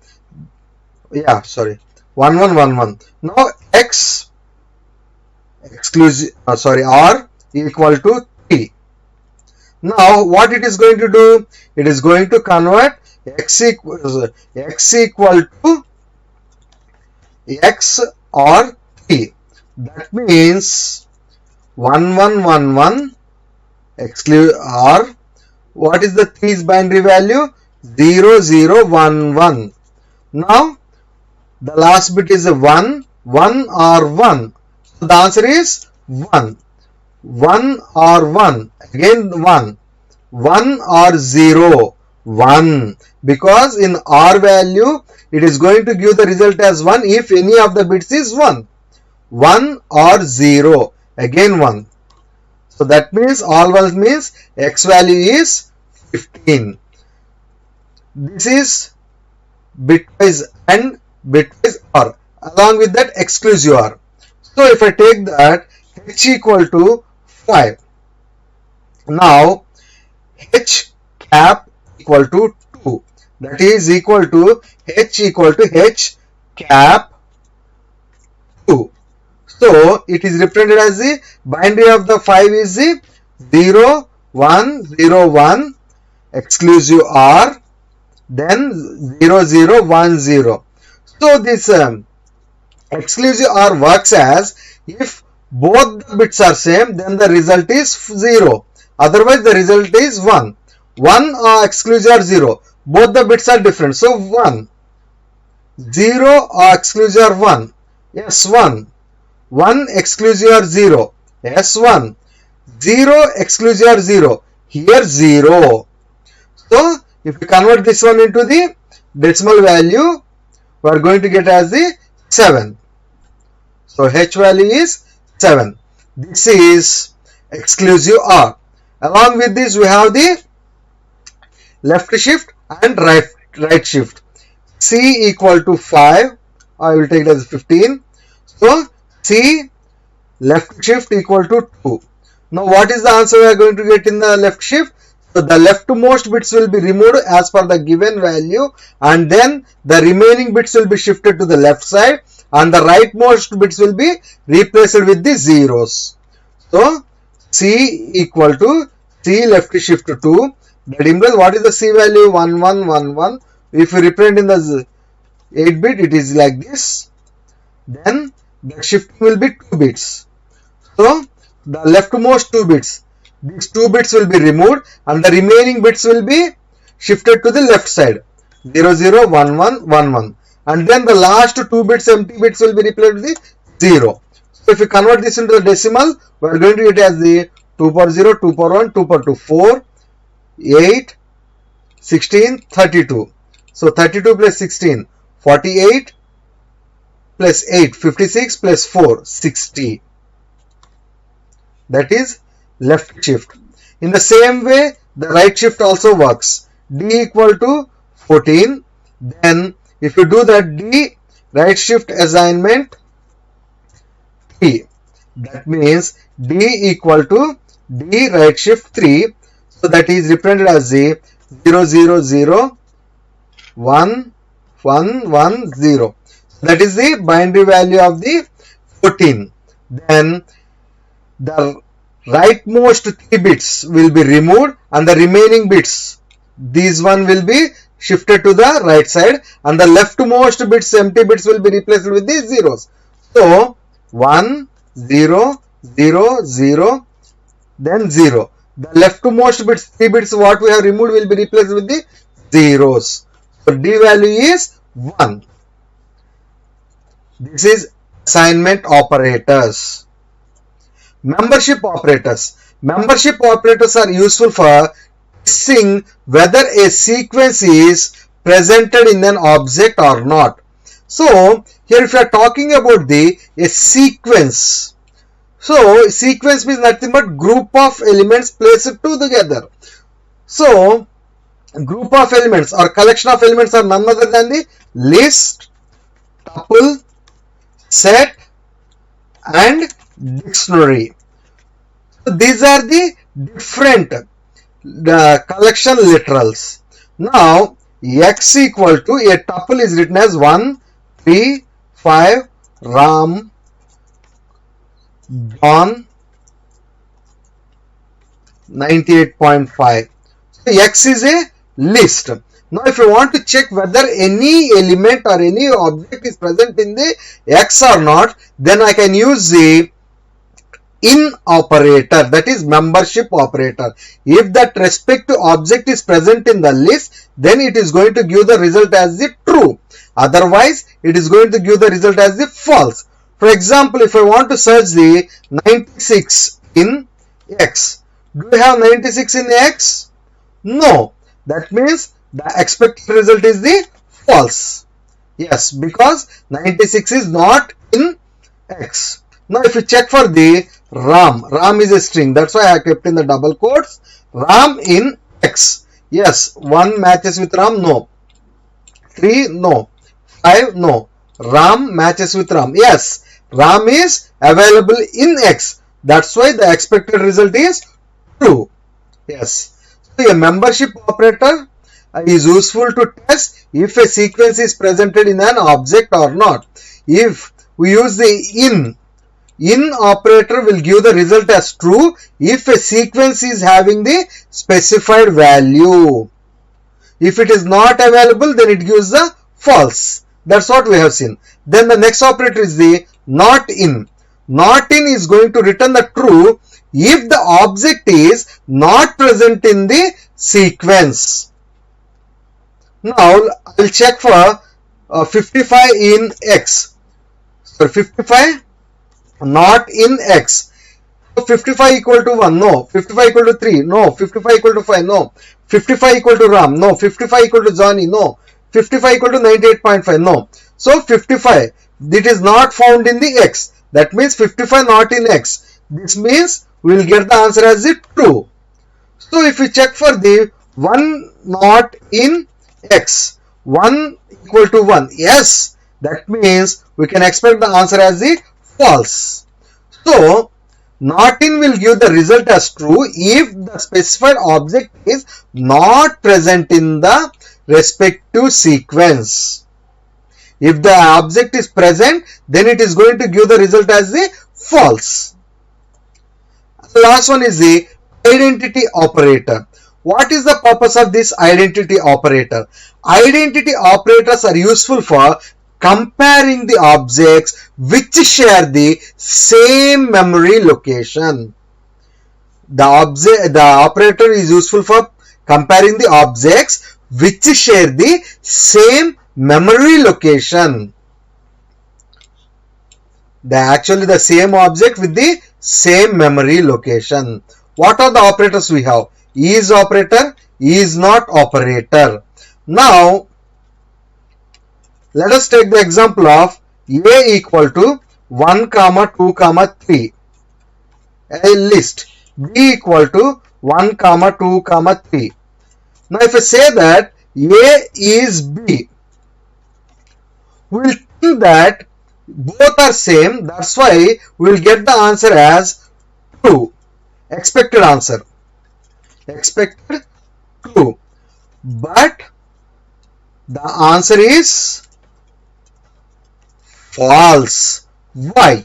1 1 1 1. Now x r equal to 3. Now what it is going to do? It is going to convert x equal to x or 3. That means 1 1 1 1 exclude r. What is the 3's binary value? 0 0 1 1. Now the last bit is a 1 1 or 1. So the answer is 1. 1 or 1. Again 1. 1 or 0. 1. Because in R value, it is going to give the result as 1 if any of the bits is 1. 1 or 0. Again 1. So that means all 1 means x value is 15. This is bitwise and bitwise OR. Along with that exclusive OR. So if I take that, h equal to 5. Now h cap equal to 2. That is equal to h equal to h cap 2. So it is represented as the binary of the 5 is the 0 1 0 1 exclusive OR, then 0 0 1 0. So this exclusive OR works as if both the bits are same, then the result is 0. Otherwise the result is 1. 1 or exclusive or 0. Both the bits are different. So 1. 0 or exclusive or 1. Yes, 1. 1 exclusive or 0. Yes, 1. 0 exclusive or 0. Here 0. So if we convert this one into the decimal value, we are going to get as the 7. So h value is 7. This is exclusive OR. Along with this, we have the left shift and right shift. C equal to 5. I will take it as 15. So C left shift equal to 2. Now what is the answer we are going to get in the left shift? So the leftmost bits will be removed as per the given value, and then the remaining bits will be shifted to the left side, and the rightmost bits will be replaced with the zeros. So C equal to C left shift 2. That implies what is the C value? 1 1 1 1 if we represent in the 8 bit, it is like this. Then the shifting will be 2 bits. So the leftmost 2 bits, these 2 bits will be removed and the remaining bits will be shifted to the left side. 0, 0, 1, 1, 1, 1. And then the last 2 bits, empty bits, will be replaced with the 0. So if you convert this into the decimal, we are going to get it as the 2 power 0, 2 power 1, 2 power 2, 4, 8, 16, 32. So 32 plus 16, 48 plus 8, 56 plus 4, 60. That is left shift. In the same way, the right shift also works. D equal to 14. Then if you do that, D right shift assignment 3. That means D equal to D right shift 3. So that is represented as the 0, 0, 0, 1, 1, 1, 0. That is the binary value of the 14. Then the rightmost 3 bits will be removed and the remaining bits, these one will be shifted to the right side and the leftmost bits, empty bits, will be replaced with these zeros. So 1, 0, 0, 0, then 0. The leftmost bits, 3 bits what we have removed, will be replaced with the zeros. So D value is 1. This is assignment operators. Membership operators. Membership operators are useful for seeing whether a sequence is presented in an object or not. So here if you are talking about a sequence, so sequence means nothing but group of elements placed together. So group of elements or collection of elements are none other than the list, tuple, set and dictionary. So these are the different collection literals. Now x equal to a tuple is written as 1, 3, 5, Ram, John, 98.5. So x is a list. Now if you want to check whether any element or any object is present in the x or not, then I can use the in operator, that is membership operator. If that respective object is present in the list, then it is going to give the result as the true. Otherwise, it is going to give the result as the false. For example, if I want to search the 96 in x, do we have 96 in x? No. That means the expected result is the false. Yes, because 96 is not in x. Now if you check for the Ram, Ram is a string, that's why I kept in the double quotes. Ram in x. Yes, 1 matches with Ram, no. 3, no. 5, no. Ram matches with Ram. Yes, Ram is available in x. That's why the expected result is true. Yes. So a membership operator is useful to test if a sequence is presented in an object or not. If we use the in operator will give the result as true if a sequence is having the specified value. If it is not available, then it gives the false. That's what we have seen. Then the next operator is the not in. Not in is going to return the true if the object is not present in the sequence. Now I'll check for 55 in x. So 55 not in x. So 55 equal to 1, no. 55 equal to 3, no. 55 equal to 5, no. 55 equal to Ram, no. 55 equal to Johnny, no. 55 equal to 98.5, no. So 55, it is not found in the x. That means 55 not in x. This means we will get the answer as the true. So if we check for the 1 not in x, 1 equal to 1, yes. That means we can expect the answer as the false. So not in will give the result as true if the specified object is not present in the respective sequence. If the object is present, then it is going to give the result as the false. The last one is the identity operator. What is the purpose of this identity operator? Identity operators are useful for comparing the objects which share the same memory location. The operator is useful for comparing the objects which share the same memory location. Actually the same object with the same memory location. What are the operators we have? Is operator, is not operator. Now let us take the example of A equal to 1, 2, 3. A list. B equal to 1, 2, 3. Now if I say that A is B, we will think that both are same. That's why we will get the answer as true. Expected answer. Expected true. But the answer is false. Why?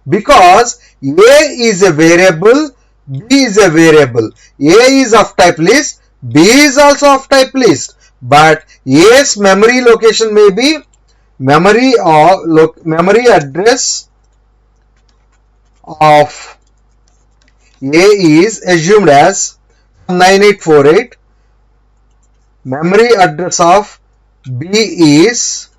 Because A is a variable, B is a variable. A is of type list, B is also of type list. But A's memory location may be memory address of A is assumed as 9848. Memory address of B is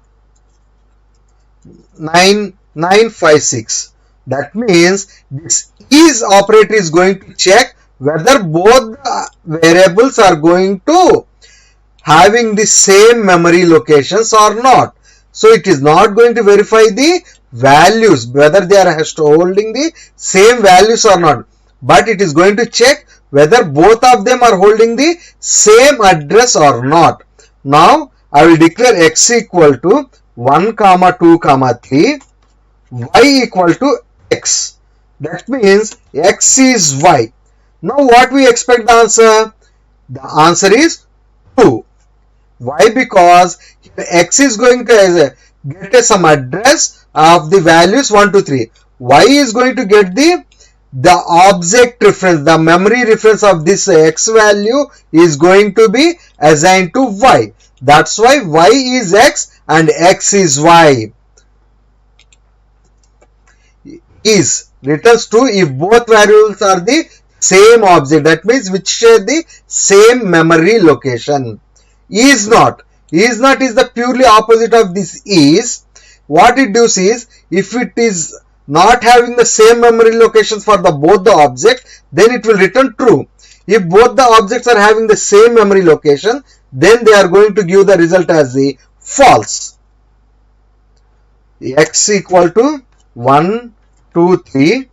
9956. That means this is operator is going to check whether both the variables are going to having the same memory locations or not. So it is not going to verify the values whether they are holding the same values or not, but it is going to check whether both of them are holding the same address or not. Now I will declare x equal to 1, 2, 3, y equal to x. That means x is y. Now what we expect the answer? The answer is 2. Why? Because x is going to get some address of the values 1, 2, 3. Y is going to get the object reference, the memory reference of this x value is going to be assigned to y. That's why y is x and x is y. Is returns true if both variables are the same object. That means which share the same memory location. Is not. Is not is the purely opposite of this is. What it does is, if it is not having the same memory locations for both the objects, then it will return true. If both the objects are having the same memory location, then they are going to give the result as the false. X equal to 1, 2, 3,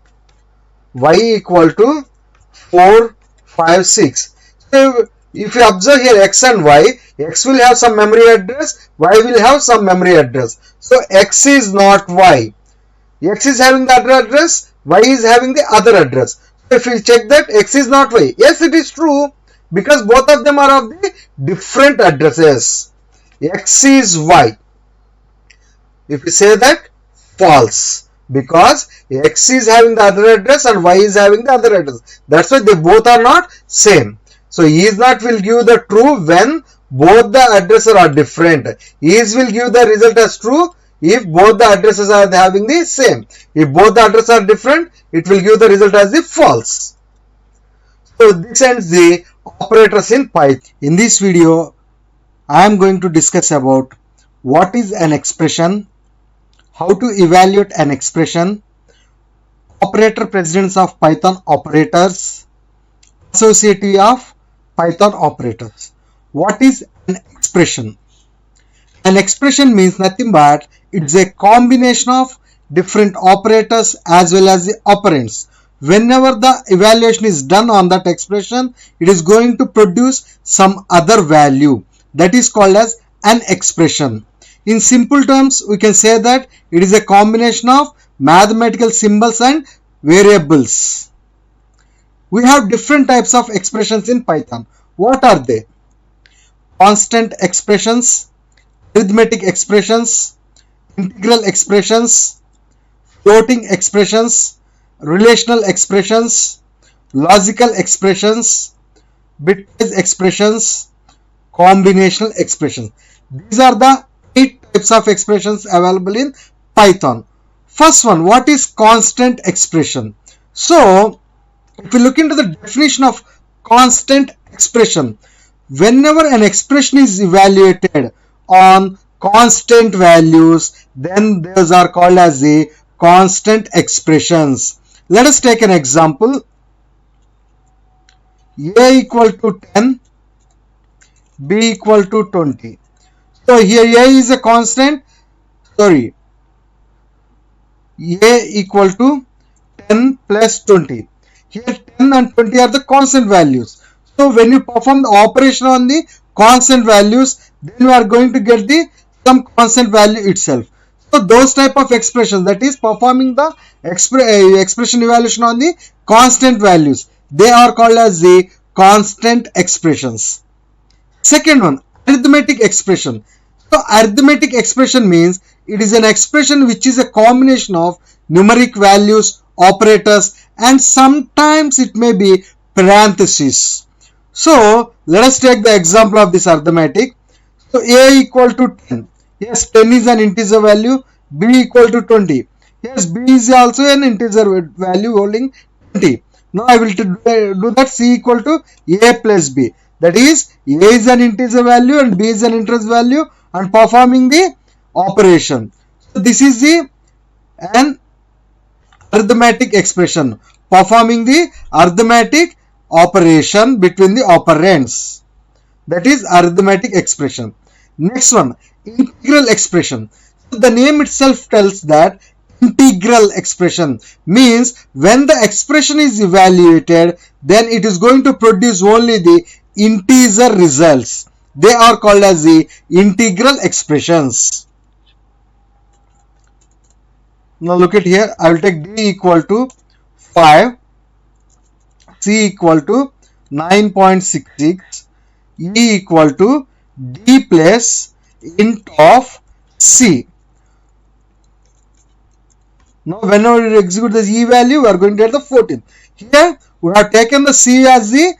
y equal to 4, 5, 6. So if you observe here x and y, x will have some memory address, y will have some memory address. So x is not y. X is having the other address, y is having the other address. So if we check that x is not y, yes, it is true, because both of them are of the different addresses. X is y. If we say that, false, because x is having the other address and y is having the other address. That's why they both are not same. So is not will give the true when both the addresses are different. Is will give the result as true if both the addresses are having the same. If both the addresses are different, it will give the result as the false. So this ends the operators in Python. In this video, I am going to discuss about what is an expression, how to evaluate an expression, operator precedence of Python operators, associativity of Python operators. What is an expression? An expression means nothing but it's a combination of different operators as well as the operands. Whenever the evaluation is done on that expression, it is going to produce some other value. That is called as an expression. In simple terms, we can say that it is a combination of mathematical symbols and variables. We have different types of expressions in Python. What are they? Constant expressions, arithmetic expressions, integral expressions, floating expressions, relational expressions, logical expressions, bitwise expressions, combinational expressions. These are the 8 types of expressions available in Python. First one, what is constant expression? So, if we look into the definition of constant expression, whenever an expression is evaluated on constant values, then those are called as the constant expressions. Let us take an example. A equal to 10, B equal to 20. So here A is a constant, sorry, A equal to 10 plus 20. Here 10 and 20 are the constant values. So when you perform the operation on the constant values, then you are going to get the some constant value itself. So those type of expressions, that is performing the expression evaluation on the constant values, they are called as the constant expressions. Second one, arithmetic expression. So arithmetic expression means it is an expression which is a combination of numeric values, operators, and sometimes it may be parentheses. So let us take the example of this arithmetic. So A equal to 10. Yes, 10 is an integer value. B equal to 20. Yes, B is also an integer value holding 20. Now I will do that. C equal to A plus B. That is, A is an integer value and B is an integer value, and performing the operation. So this is an arithmetic expression, performing the arithmetic operation between the operands. That is arithmetic expression. Next one, integral expression. So the name itself tells that integral expression means when the expression is evaluated, then it is going to produce only the integer results. They are called as the integral expressions. Now look at here. I will take D equal to 5, C equal to 9.66, E equal to D plus int of C. Now whenever you execute this E value, we are going to get the 14. Here we have taken the C as the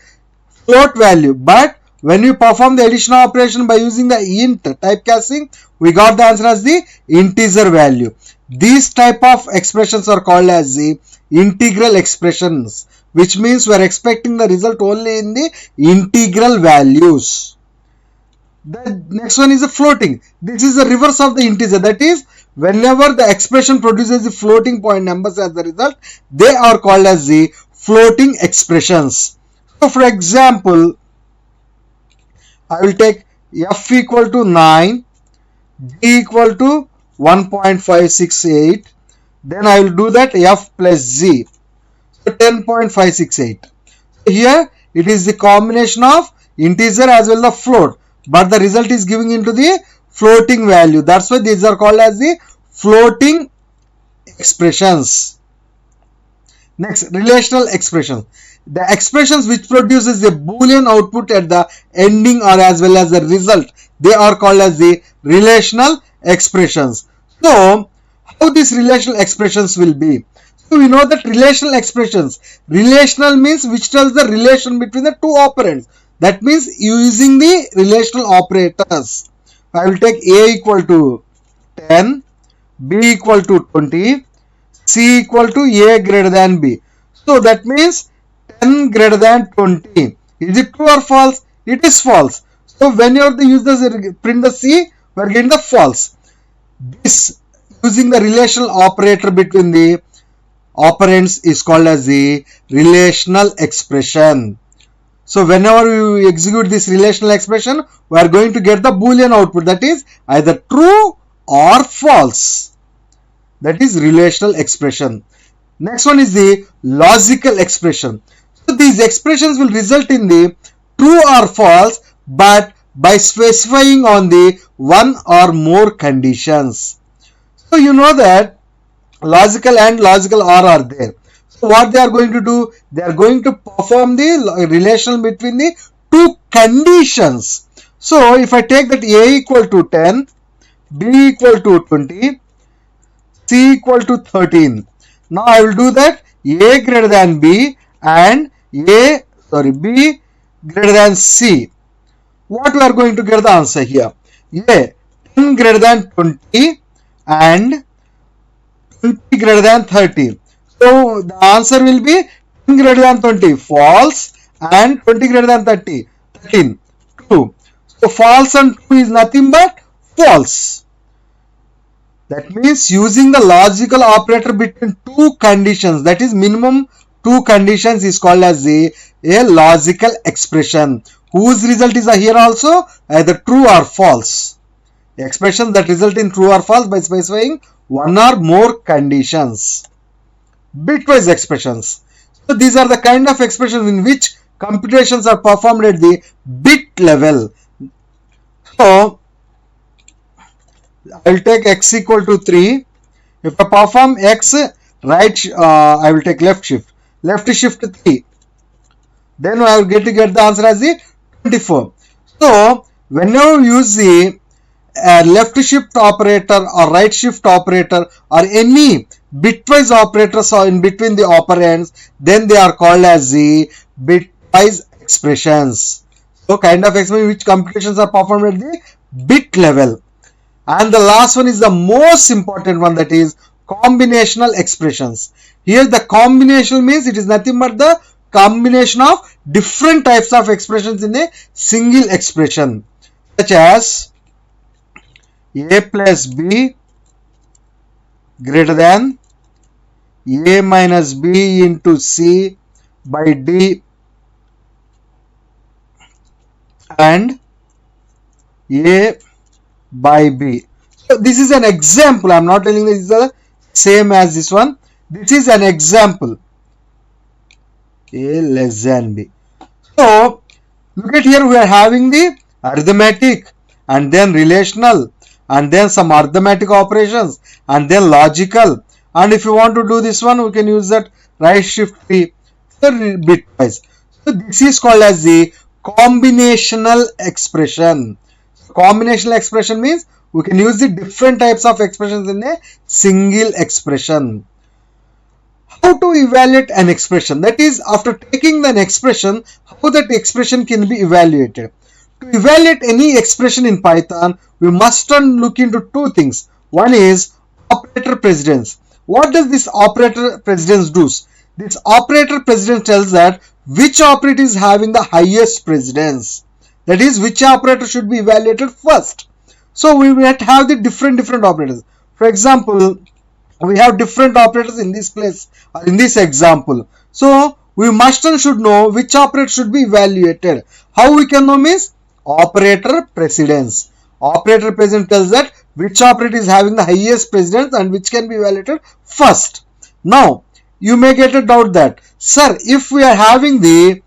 float value, but when we perform the addition operation by using the int typecasting, we got the answer as the integer value. These type of expressions are called as the integral expressions, which means we are expecting the result only in the integral values. The next one is the floating. This is the reverse of the integer. That is, whenever the expression produces the floating point numbers as the result, they are called as the floating expressions. So for example, I will take f equal to 9, d equal to 1.568, then I will do that f plus z, so 10.568. So here it is the combination of integer as well as float, but the result is giving into the floating value. That's why these are called as the floating expressions. Next, relational expression. The expressions which produces the boolean output at the ending or as well as the result, they are called as the relational expressions. So how these relational expressions will be? So we know that relational expressions, relational means which tells the relation between the two operands. That means using the relational operators. I will take A equal to 10, B equal to 20, C equal to A greater than B. So that means 10 greater than 20. Is it true or false? It is false. So when you use the print the C, we are getting the false. This using the relational operator between the operands is called as the relational expression. So whenever you execute this relational expression, we are going to get the boolean output, that is either true or false. That is relational expression. Next one is the logical expression. So these expressions will result in the true or false, but by specifying on the one or more conditions. So you know that logical and logical OR are there. So what they are going to do? They are going to perform the relation between the two conditions. So if I take that A equal to 10, B equal to 20, C equal to 13. Now I will do that A greater than B and B greater than C. What we are going to get the answer here? A, 10 greater than 20 and 20 greater than 30. So the answer will be 10 greater than 20, false, and 20 greater than 30, 13, true. So false and true is nothing but false. That means using the logical operator between two conditions, that is minimum two conditions, is called as a logical expression, whose result is here also either true or false. Expressions that result in true or false by specifying one or more conditions. Bitwise expressions. So these are the kind of expressions in which computations are performed at the bit level. So I will take x equal to 3. If I perform x, I will take left shift 3. Then I will get the answer as the 24. So whenever you use the left shift operator or right shift operator or any bitwise operators or in between the operands, then they are called as the bitwise expressions. So kind of expression which computations are performed at the bit level. And the last one is the most important one, that is combinational expressions. Here the combination means it is nothing but the combination of different types of expressions in a single expression, such as a plus b greater than a minus b into c by d and a by b. So this is an example. I am not telling this is the same as this one. This is an example. A less than b. So look at here, we are having the arithmetic and then relational and then some arithmetic operations and then logical. And if you want to do this one, we can use that right shift 3 bitwise. So this is called as the combinational expression. Combinational expression means we can use the different types of expressions in a single expression. How to evaluate an expression? That is, after taking an expression, how that expression can be evaluated. To evaluate any expression in Python, we must look into two things. One is operator precedence. What does this operator precedence do? This operator precedence tells that which operator is having the highest precedence. That is, which operator should be evaluated first. So we will have the different operators. For example, we have different operators in this place or in this example. So we must and should know which operator should be evaluated. How we can know means operator precedence. Operator precedence tells that which operator is having the highest precedence and which can be evaluated first. Now you may get a doubt that, sir, if we are having the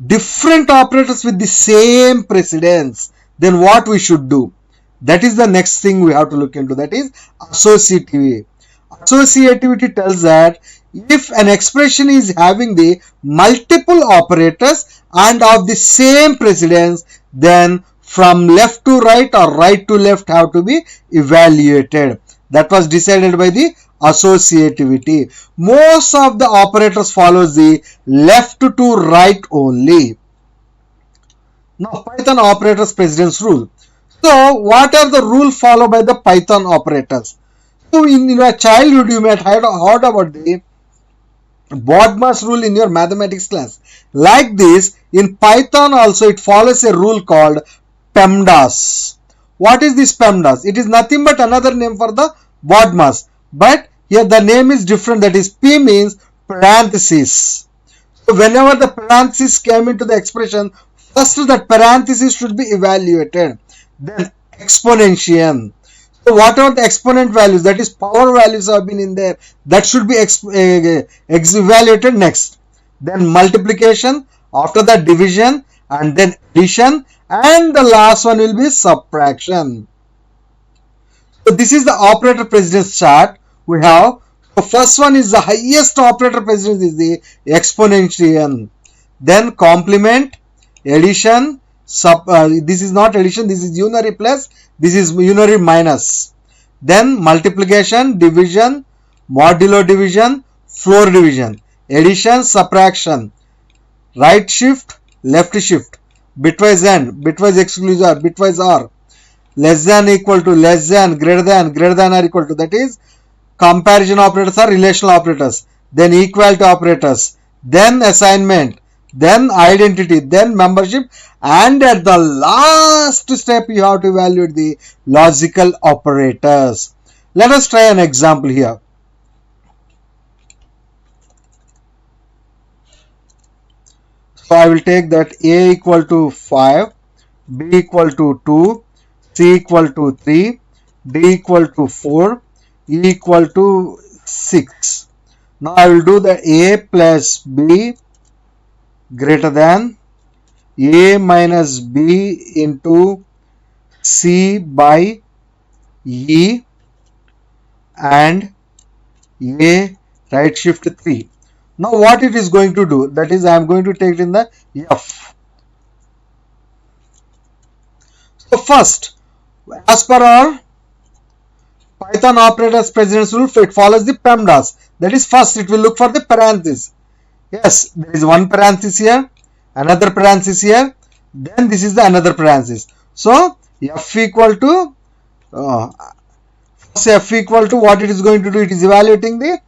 different operators with the same precedence, then what we should do? That is the next thing we have to look into, that is associativity. Associativity tells that if an expression is having the multiple operators and of the same precedence, then from left to right or right to left have to be evaluated. That was decided by the associativity. Most of the operators follows the left to right only. Now Python operators precedence rule. So what are the rules followed by the Python operators? So in your childhood you may have heard about the BODMAS rule in your mathematics class. Like this, in Python also it follows a rule called PEMDAS. What is this PEMDAS? It is nothing but another name for the BODMAS. But here the name is different, that is P means parenthesis. So whenever the parenthesis came into the expression, first that parenthesis should be evaluated. Then exponentiation. So whatever the exponent values, that is power values have been in there, that should be evaluated next. Then multiplication, after that division, and then addition, and the last one will be subtraction. So this is the operator precedence chart we have. The first one is the highest operator precedence is the exponentiation. Then complement, addition, this is not addition, this is unary plus, this is unary minus. Then multiplication, division, modulo division, floor division, addition, subtraction, right shift, left shift, bitwise AND, bitwise exclusive OR, bitwise OR, less than equal to, less than, greater than or equal to, that is comparison operators or relational operators, then equality operators, then assignment, then identity, then membership, and at the last step you have to evaluate the logical operators. Let us try an example here. So I will take that A equal to 5, B equal to 2, C equal to 3, D equal to 4, E equal to 6. Now I will do the A plus B greater than A minus B into C by E and A right shift 3. Now what it is going to do, that is I am going to take it in the F. So first, as per our Python operators precedence rule, it follows the PEMDAS. That is, first it will look for the parenthesis. Yes, there is one parenthesis here, another parenthesis here, then this is the another parenthesis. So F equal to first F equal to what it is going to do, it is evaluating the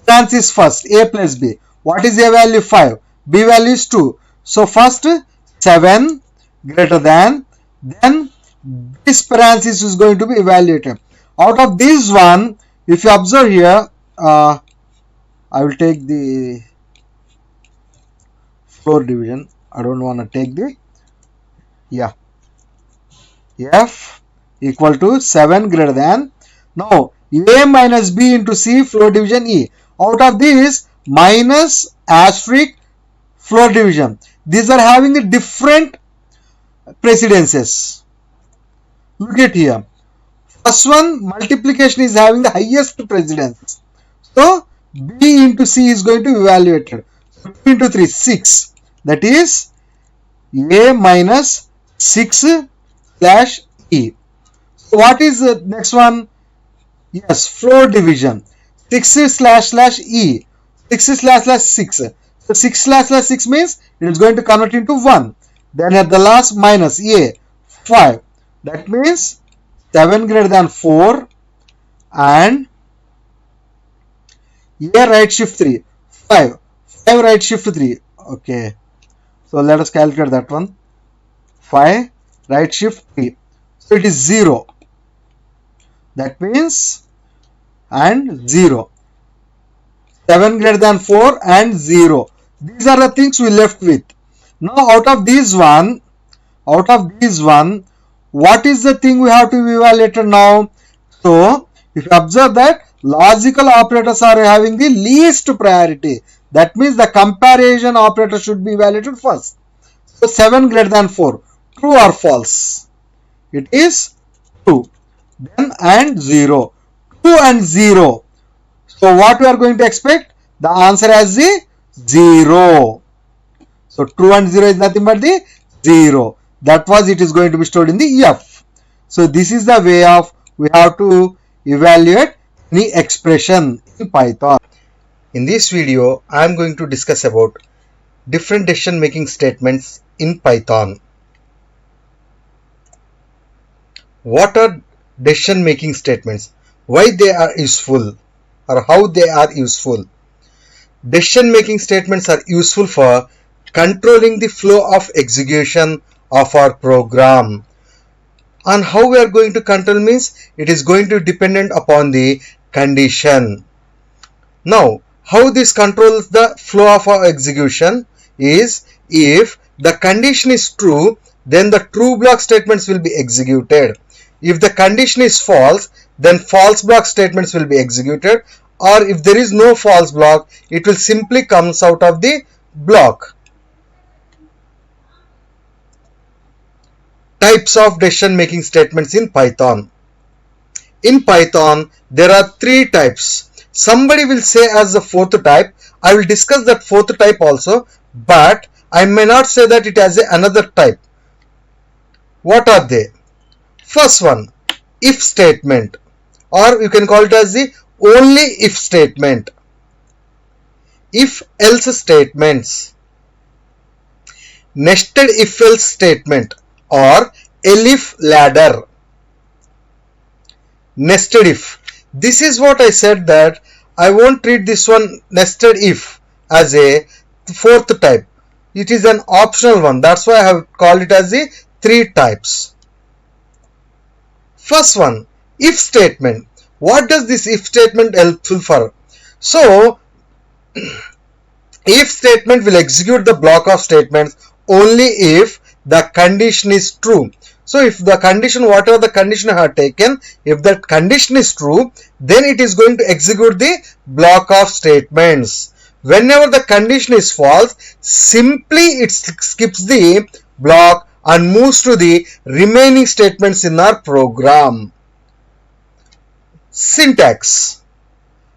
parenthesis first, A plus B. What is A value? 5. B value is 2. So first 7 greater than, then this parenthesis is going to be evaluated. Out of this one, if you observe here, I will take the floor division. I don't want to take the, F equal to 7 greater than. Now A minus B into C floor division E. Out of this, minus asterisk floor division. These are having the different precedences. Look at here. First one, multiplication is having the highest precedence. So B into C is going to be evaluated. So 2 into 3, 6. That is A minus 6 slash E. So what is the next one? Yes, floor division. 6 slash E. 6 slash 6. So 6 slash 6 means it is going to convert into 1. Then at the last, minus A 5. That means 7 greater than 4 and A right shift 3. 5. 5 right shift 3. Okay. So let us calculate that one. 5 right shift 3. So it is 0. That means and 0. 7 greater than 4 and 0. These are the things we left with. Now out of these one, what is the thing we have to evaluate now? So if you observe that logical operators are having the least priority. That means the comparison operator should be evaluated first. So 7 greater than 4. True or false? It is true. Then and 0. 2 and 0. So what we are going to expect? The answer as the 0. So true and 0 is nothing but the 0. That was it is going to be stored in the F. So this is the way of we have to evaluate any expression in Python. In this video, I am going to discuss about different decision making statements in Python. What are decision making statements? Why they are useful or how they are useful? Decision making statements are useful for controlling the flow of execution of our program. And how we are going to control means it is going to dependent upon the condition. Now, how this controls the flow of our execution is if the condition is true, then the true block statements will be executed. If the condition is false, then false block statements will be executed, or if there is no false block, it will simply comes out of the block. Types of decision making statements in Python. In Python, there are 3 types. Somebody will say as the 4th type. I will discuss that 4th type also, but I may not say that it has another type. What are they? First one, if statement, or you can call it as the only if statement. If else statements. nested if else statement or elif ladder. Nested if. This is what I said, that I won't treat this one nested if as a fourth type. It is an optional one. That's why I have called it as the 3 types. First one, if statement. What does this if statement helpful for? So, if statement will execute the block of statements only if the condition is true. So if the condition, whatever the condition I have taken, if that condition is true, then it is going to execute the block of statements. Whenever the condition is false, simply it skips the block and moves to the remaining statements in our program. Syntax.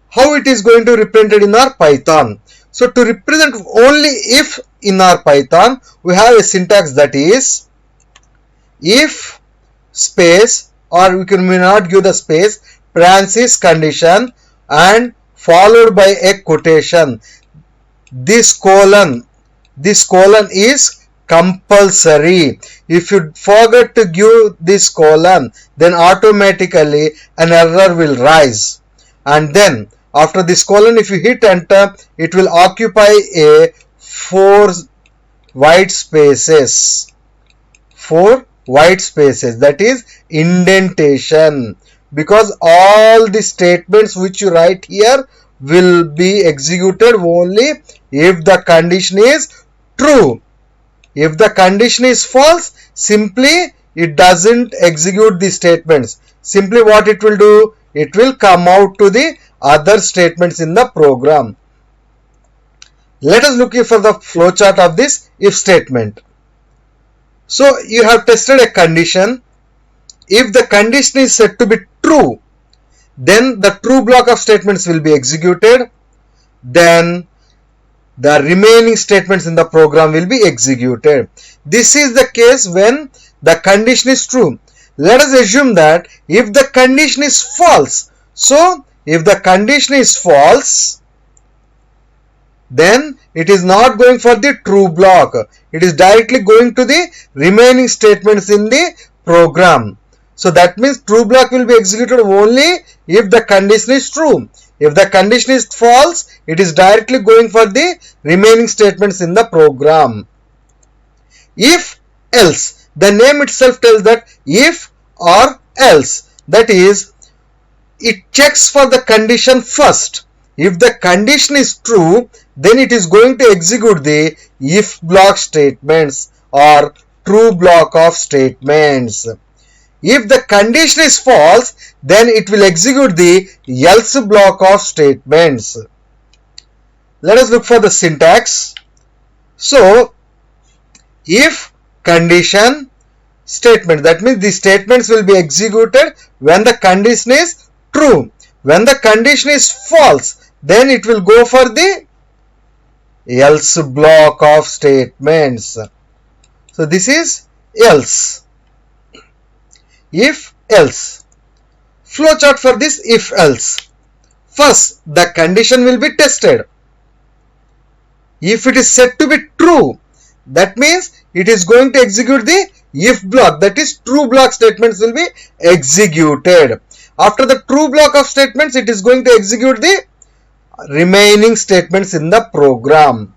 How it is going to be represented in our Python. So to represent only if in our Python, we have a syntax that is if space, or we may not give the space, parenthesis condition and followed by a quotation. This colon is compulsory. If you forget to give this colon, then automatically an error will rise. And then after this colon, if you hit enter, it will occupy a 4 white spaces. 4 white spaces, that is indentation, because all the statements which you write here will be executed only if the condition is true. If the condition is false, simply it doesn't execute the statements. Simply what it will do, it will come out to the other statements in the program. Let us look for the flowchart of this if statement. So you have tested a condition. If the condition is said to be true, then the true block of statements will be executed. Then the remaining statements in the program will be executed. This is the case when the condition is true. Let us assume that if the condition is false, so if the condition is false, then it is not going for the true block. It is directly going to the remaining statements in the program. So that means true block will be executed only if the condition is true. If the condition is false, it is directly going for the remaining statements in the program. If else, the name itself tells that if or else, that is, it checks for the condition first. If the condition is true, then it is going to execute the if block statements or true block of statements. If the condition is false, then it will execute the else block of statements. Let us look for the syntax. So, if condition statement, that means the statements will be executed when the condition is true. When the condition is false, then it will go for the else block of statements. So this is else. If else. Flowchart for this if else. First, the condition will be tested. If it is said to be true, that means it is going to execute the if block, that is true block statements will be executed. After the true block of statements, it is going to execute the remaining statements in the program.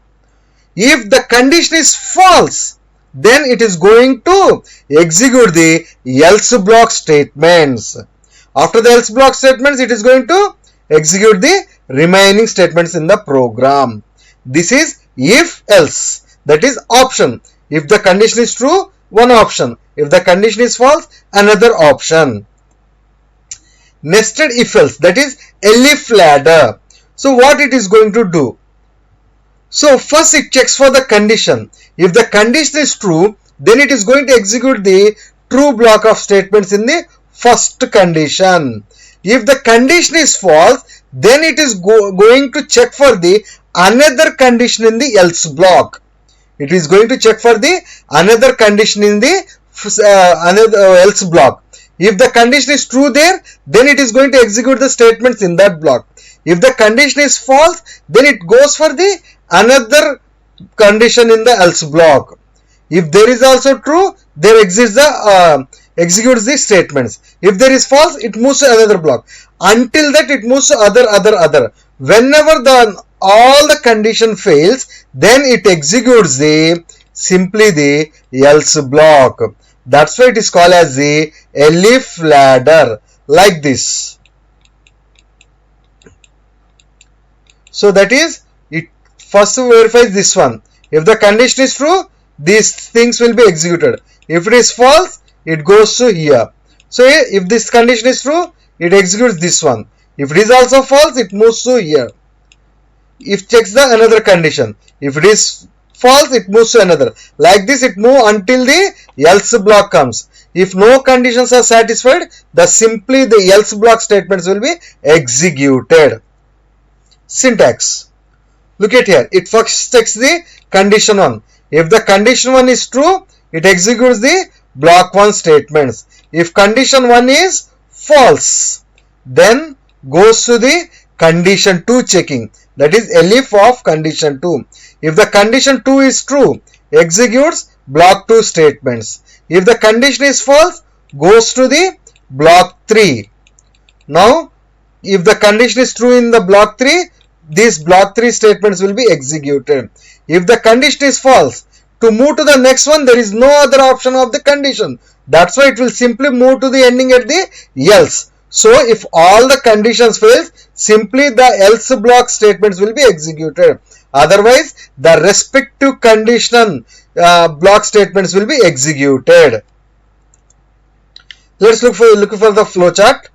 If the condition is false, then it is going to execute the else block statements. After the else block statements, it is going to execute the remaining statements in the program. This is if else, that is option. If the condition is true, one option. If the condition is false, another option. Nested if else, that is elif ladder. So what it is going to do? So first it checks for the condition. If the condition is true, then it is going to execute the true block of statements in the first condition. If the condition is false, then it is going to check for the another condition in the else block. It is going to check for the another condition in the another else block. If the condition is true there, then it is going to execute the statements in that block. If the condition is false, then it goes for the another condition in the else block. If there is also true, there exits the executes the statements. If there is false, it moves to another block. Until that, it moves to other. Whenever all the condition fails, then it executes simply the else block. That's why it is called as the elif ladder, like this. So that is, it first verifies this one. If the condition is true, these things will be executed. If it is false, it goes to here. So if this condition is true, it executes this one. If it is also false, it moves to here. If checks the another condition. If it is false, it moves to another. Like this, it moves until the else block comes. If no conditions are satisfied, simply the else block statements will be executed. Syntax. Look at here. It first checks the condition 1. If the condition 1 is true, it executes the block 1 statements. If condition 1 is false, then goes to the condition 2 checking. That is elif of condition 2. If the condition 2 is true, executes block 2 statements. If the condition is false, goes to the block 3. Now, if the condition is true in the block 3, these block 3 statements will be executed. If the condition is false, to move to the next one, there is no other option of the condition. That's why it will simply move to the ending at the else. So if all the conditions fail, simply the else block statements will be executed. Otherwise, the respective condition block statements will be executed. Let's look for the flowchart.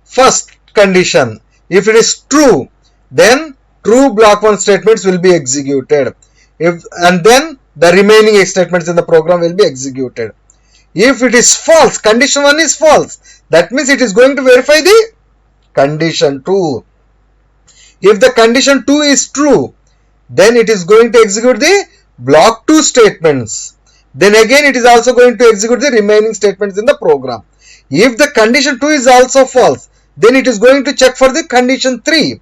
First condition, if it is true, then true block 1 statements will be executed. And then the remaining statements in the program will be executed. If it is false, condition 1 is false, that means it is going to verify the condition 2. If the condition 2 is true, then it is going to execute the block 2 statements. Then again it is also going to execute the remaining statements in the program. If the condition 2 is also false, then it is going to check for the condition 3.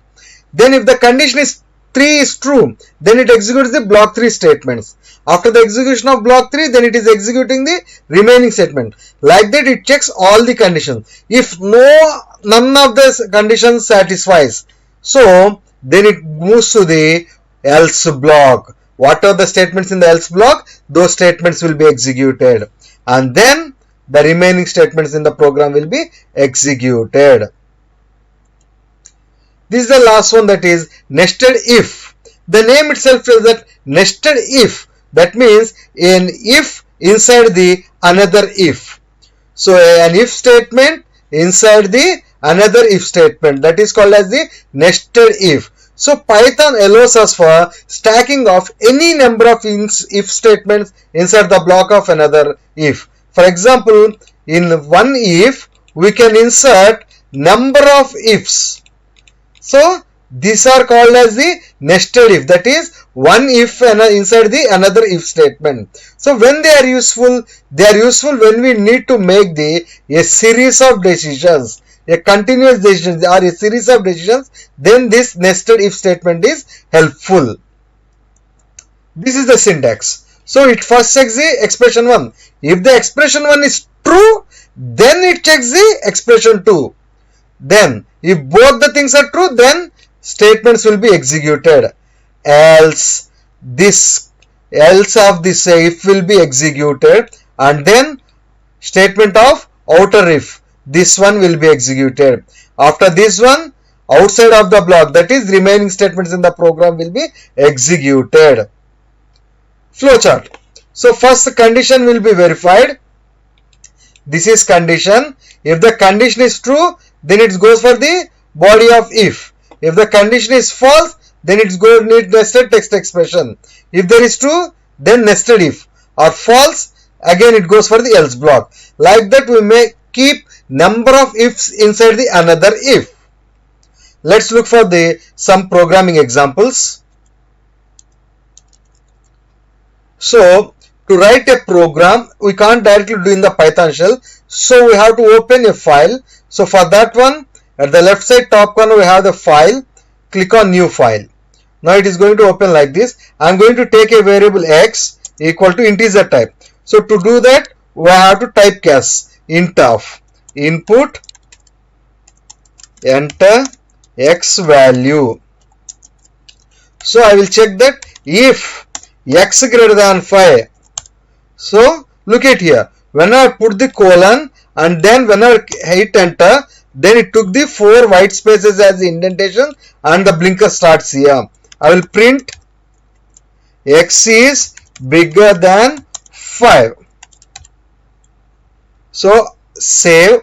Then if the condition 3 is true, then it executes the block 3 statements. After the execution of block 3, then it is executing the remaining statement. Like that, it checks all the conditions. If none of the conditions satisfies, so then it moves to the else block. What are the statements in the else block? Those statements will be executed. And then the remaining statements in the program will be executed. This is the last one, that is nested if. The name itself tells that nested if. That means an if inside the another if. So an if statement inside the another if statement. That is called as the nested if. So Python allows us for stacking of any number of if statements inside the block of another if. For example, in one if, we can insert number of ifs. So these are called as the nested if. That is one if inside the another if statement. So when they are useful when we need to make a series of decisions, a continuous decision or a series of decisions. Then this nested if statement is helpful. This is the syntax. So it first checks the expression 1. If the expression 1 is true, then it checks the expression 2. Then if both the things are true, then statements will be executed. Else of this if will be executed, and then statement of outer if, this one will be executed. After this one, outside of the block, that is remaining statements in the program will be executed. Flowchart. So first condition will be verified. This is condition. If the condition is true, then it goes for the body of if. If the condition is false, then it's going to need nested text expression. If there is true, then nested if. Or false, again it goes for the else block. Like that, we may keep number of ifs inside the another if. Let's look for some programming examples. So to write a program, we can't directly do in the Python shell. So we have to open a file. So for that one, at the left side top corner, we have the file. Click on new file. Now it is going to open like this. I am going to take a variable x. equal to integer type. So to do that, we have to typecast int of input enter x value. So I will check that if x greater than 5. So look at here, when I put the colon and then when I hit enter, then it took the 4 white spaces as the indentation and the blinker starts here. I will print x is bigger than 5. So save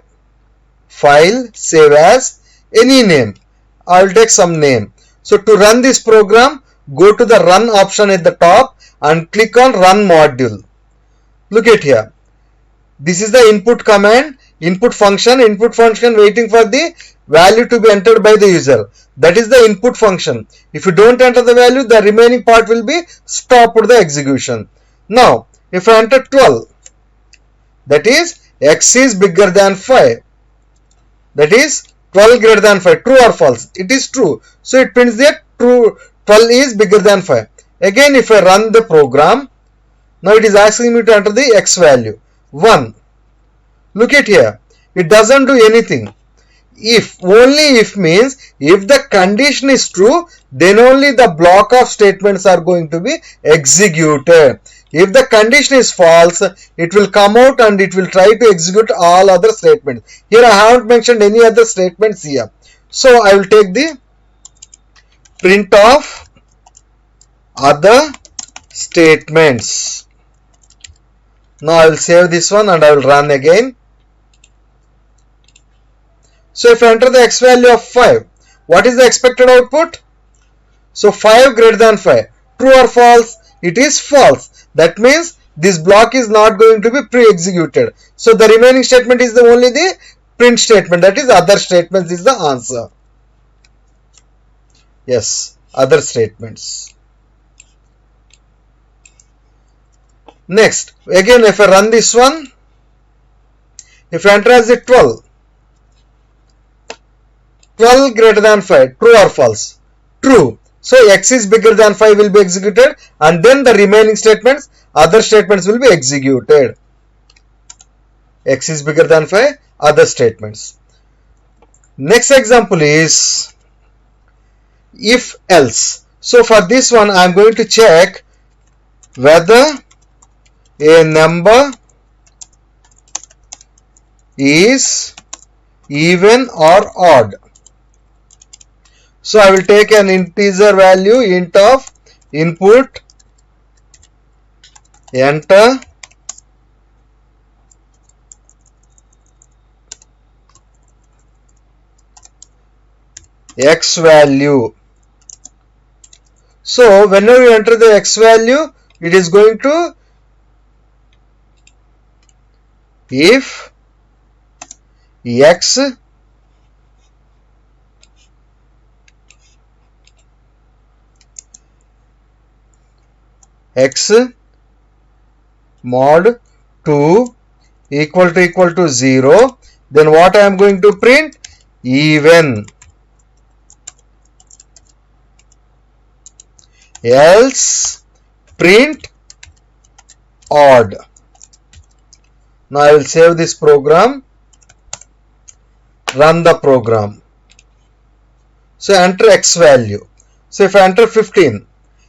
file, save as any name. I will take some name. So to run this program, go to the run option at the top and click on run module. Look at here. This is the input command, input function waiting for the value to be entered by the user. That is the input function. If you don't enter the value, the remaining part will be stopped the execution. Now, if I enter 12, that is x is bigger than 5. That is 12 greater than 5. True or false? It is true. So it prints that true 12 is bigger than 5. Again, if I run the program, now it is asking me to enter the x value. 1. Look at here. It doesn't do anything. If, only if means if the condition is true, then only the block of statements are going to be executed. If the condition is false, it will come out and it will try to execute all other statements. Here I haven't mentioned any other statements here. So I will take the print of other statements. Now I will save this one and I will run again. So if I enter the x value of 5, what is the expected output? So 5 greater than 5. True or false? It is false. That means this block is not going to be pre-executed. So the remaining statement is only the print statement. That is other statements is the answer. Yes, other statements. Next, again if I run this one, if I enter as the 12 greater than 5, true or false? True. So x is bigger than 5 will be executed and then the remaining statements, other statements will be executed. X is bigger than 5, other statements. Next example is if else. So for this one I am going to check whether a number is even or odd. So I will take an integer value int of input enter x value. So whenever you enter the x value, it is going to, if x mod 2 equal to 0, then what I am going to print? Even. Else print odd. Now I will save this program, run the program. So enter x value. So if I enter 15,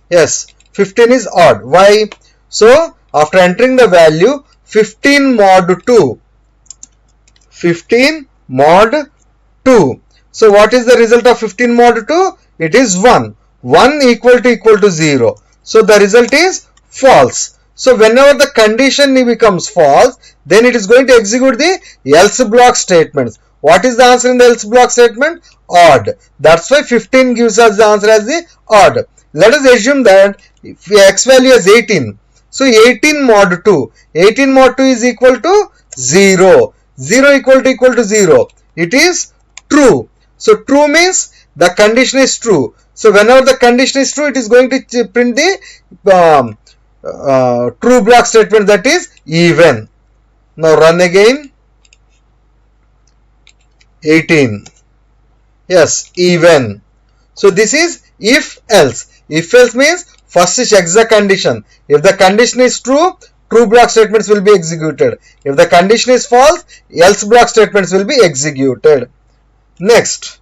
yes, 15 is odd. Why? So after entering the value 15 mod 2, 15 mod 2. So what is the result of 15 mod 2? It is 1. 1 equal to 0. So the result is false. So whenever the condition becomes false, then it is going to execute the else block statements. What is the answer in the else block statement? Odd. That's why 15 gives us the answer as the odd. Let us assume that if x value is 18. So 18 mod 2. 18 mod 2 is equal to 0. 0 equal to 0. It is true. So true means the condition is true. So whenever the condition is true, it is going to print the true block statement, that is even. Now run again. 18. Yes, even. So this is if else. If else means First checks the condition. If the condition is true, true block statements will be executed. If the condition is false, else block statements will be executed. Next,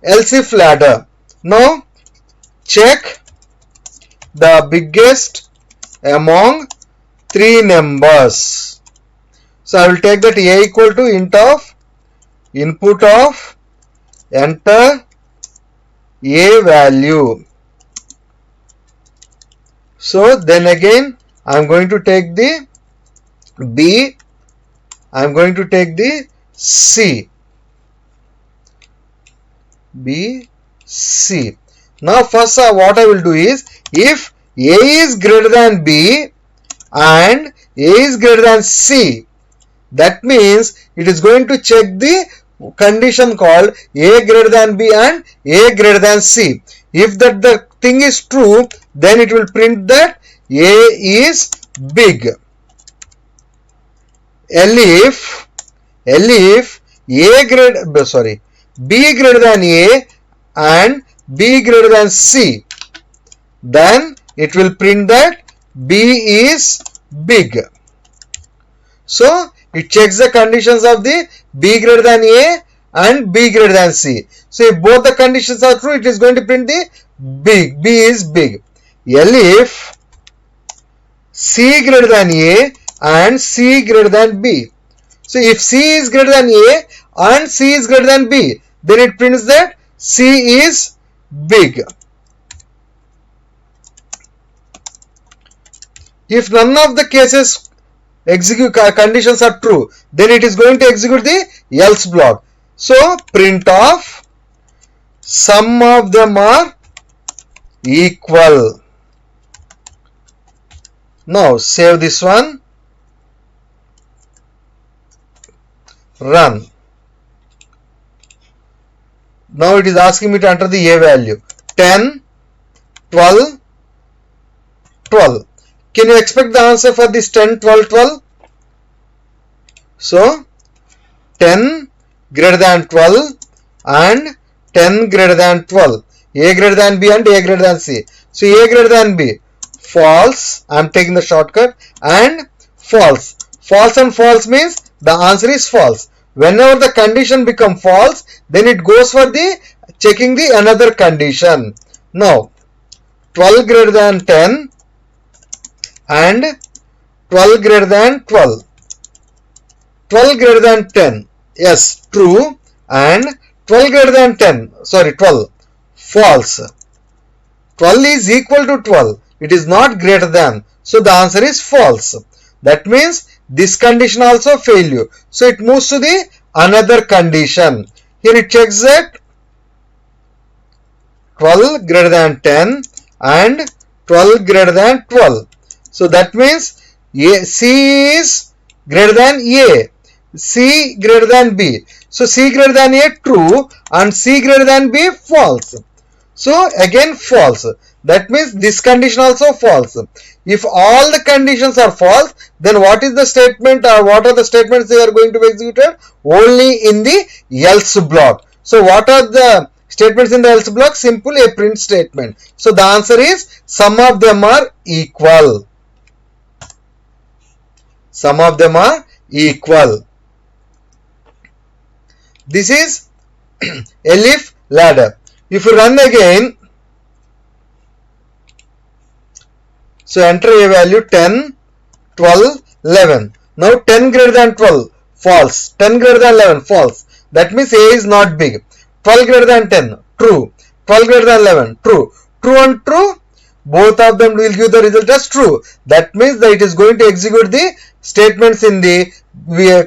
else if ladder. Now check the biggest among three numbers. So I will take that a equal to int of input of enter a value. So then again I am going to take the B, I am going to take the C. B, C. Now first what I will do is, if A is greater than B and A is greater than C, that means it is going to check the condition called A greater than B and A greater than C. If that the thing is true, then it will print that A is big. If B greater than A and B greater than C, then it will print that B is big. So it checks the conditions of the B greater than A and B greater than C. So if both the conditions are true, it is going to print the big. B is big. If C greater than A and C greater than B. So if C is greater than A and C is greater than B, then it prints that C is big. If none of the cases conditions are true, then it is going to execute the else block. So print of sum of them are equal. Now save this one, run. Now it is asking me to enter the A value 10, 12, 12. Can you expect the answer for this 10, 12, 12? So 10 greater than 12 and 10 greater than 12. A greater than B and A greater than C. So A greater than B, false. I am taking the shortcut, and false. False and false means the answer is false. Whenever the condition becomes false, then it goes for the checking the another condition. Now 12 greater than 10 and 12 greater than 12. 12 greater than 10, yes, true, and 12 greater than 10, sorry, 12, false. 12 is equal to 12, it is not greater than, so the answer is false. That means this condition also fail you. So it moves to the another condition. Here it checks that 12 greater than 10 and 12 greater than 12. So that means C is greater than A, C greater than B. So C greater than A true and C greater than B false. So again false. That means this condition also false. If all the conditions are false, then what is the statement, or what are the statements they are going to be executed? Only in the else block. So what are the statements in the else block? Simply a print statement. So the answer is sum of them are equal. Sum of them are equal. This is elif ladder. If you run again, so enter a value 10, 12, 11. Now 10 greater than 12, false. 10 greater than 11, false. That means A is not big. 12 greater than 10, true. 12 greater than 11, true. True and true, both of them will give the result as true. That means that it is going to execute the statements in the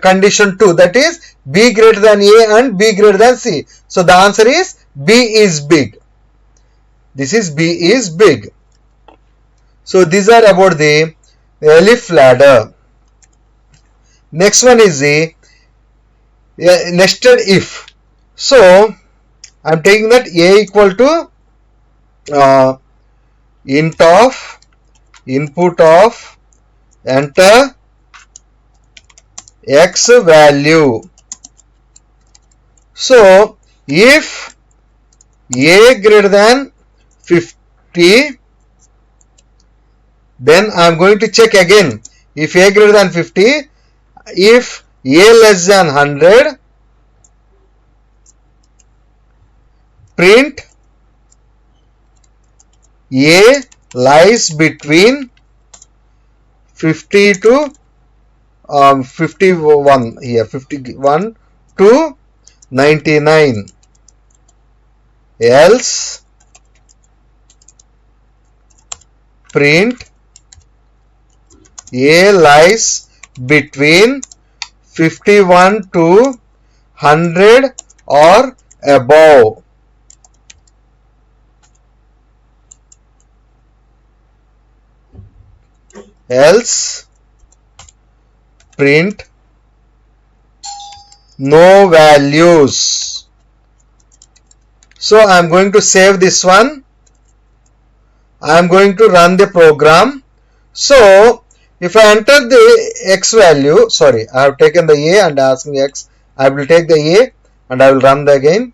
condition 2, that is B greater than A and B greater than C. So the answer is B is big. This is B is big. So these are about the elif ladder. Next one is the nested if. So I am taking that A equal to int of input of enter x value. So if A greater than 50 Then I am going to check again. If a greater than 50, if a less than 100, print a lies between 50 to 51 here, 51 to 99, else print a lies between 51 to 100 or above. Else print no values. So I am going to save this one. I am going to run the program. So if I enter the x value, sorry, I have taken the a and asking x. I will take the a and I will run the again.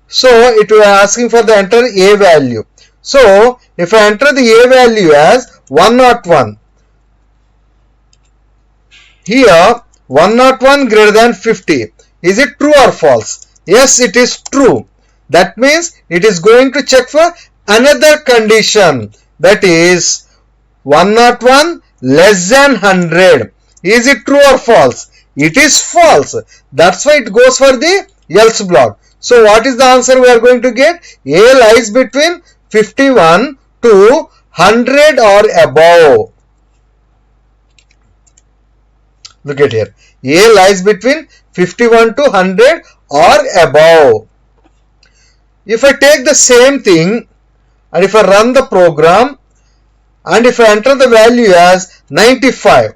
So it will asking for the enter a value. So if I enter the a value as 101, here 101 greater than 50, is it true or false? Yes, it is true. That means it is going to check for another condition, that is 101 less than 100. Is it true or false? It is false. That's why it goes for the else block. So what is the answer we are going to get? A lies between 51 to 100 or above. Look at here. A lies between 51 to 100 or above. If I take the same thing and if I run the program and if I enter the value as 95,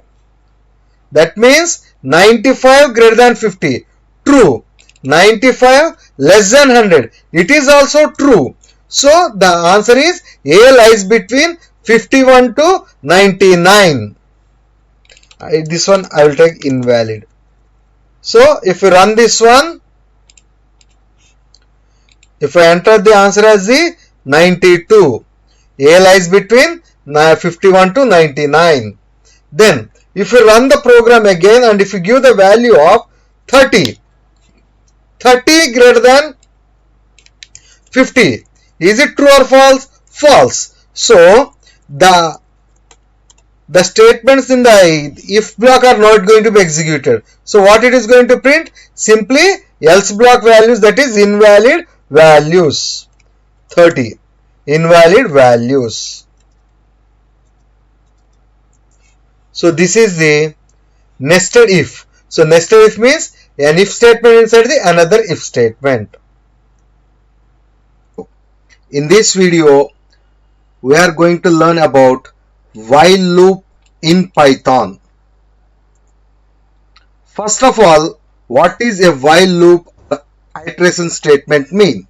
that means 95 greater than 50, true. 95 less than 100, it is also true. So the answer is A lies between 51 to 99. This one I will take invalid. So if you run this one, if I enter the answer as the 92, A lies between 51 to 99. Then if you run the program again and if you give the value of 30, 30 greater than 50, is it true or false? False. So the statements in the if block are not going to be executed. So what it is going to print? Simply else block values, that is invalid values. 30 invalid values. So this is the nested if. So nested if means an if statement inside the another if statement. In this video we are going to learn about while loop in Python. First of all, what is a while loop iteration statement mean?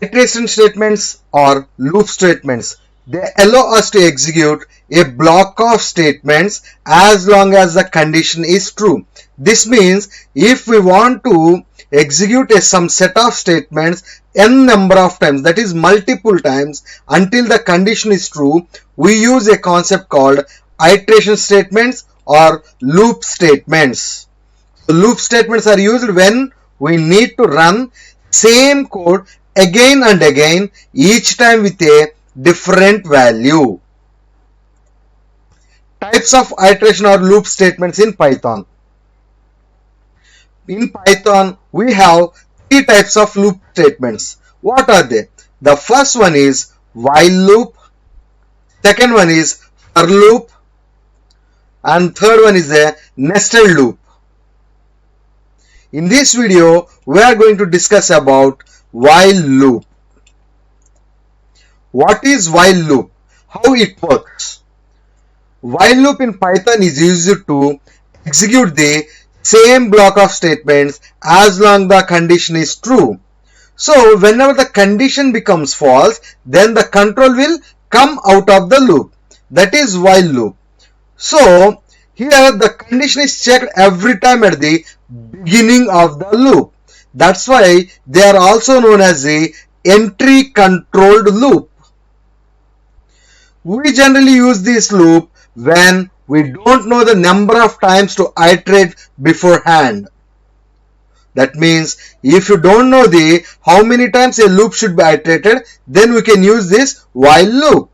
Iteration statements or loop statements, they allow us to execute a block of statements as long as the condition is true. This means if we want to execute some set of statements n number of times, that is multiple times, until the condition is true, we use a concept called iteration statements or loop statements. So loop statements are used when we need to run same code again and again, each time with a different value. Types of iteration or loop statements in Python. In Python, we have three types of loop statements. What are they? The first one is while loop, second one is for loop, and third one is a nested loop. In this video, we are going to discuss about while loop. What is while loop? How it works? While loop in Python is used to execute the same block of statements as long the condition is true. So whenever the condition becomes false, then the control will come out of the loop. That is while loop. So here the condition is checked every time at the beginning of the loop. That's why they are also known as the entry controlled loop. We generally use this loop when we don't know the number of times to iterate beforehand. That means if you don't know the how many times a loop should be iterated, then we can use this while loop.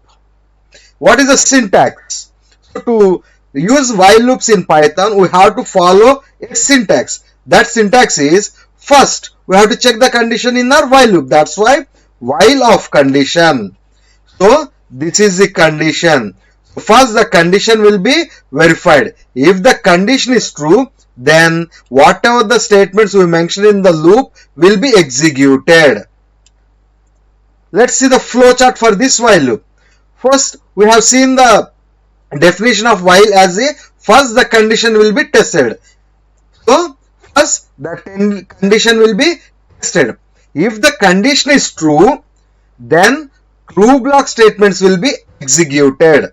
What is the syntax? So to use while loops in Python, we have to follow a syntax. That syntax is, first we have to check the condition in our while loop. That's why while of condition. So this is the condition. So first the condition will be verified. If the condition is true, then whatever the statements we mentioned in the loop will be executed. Let's see the flowchart for this while loop. First, we have seen the definition of while as a first the condition will be tested. So first the condition will be tested. If the condition is true, then true block statements will be executed.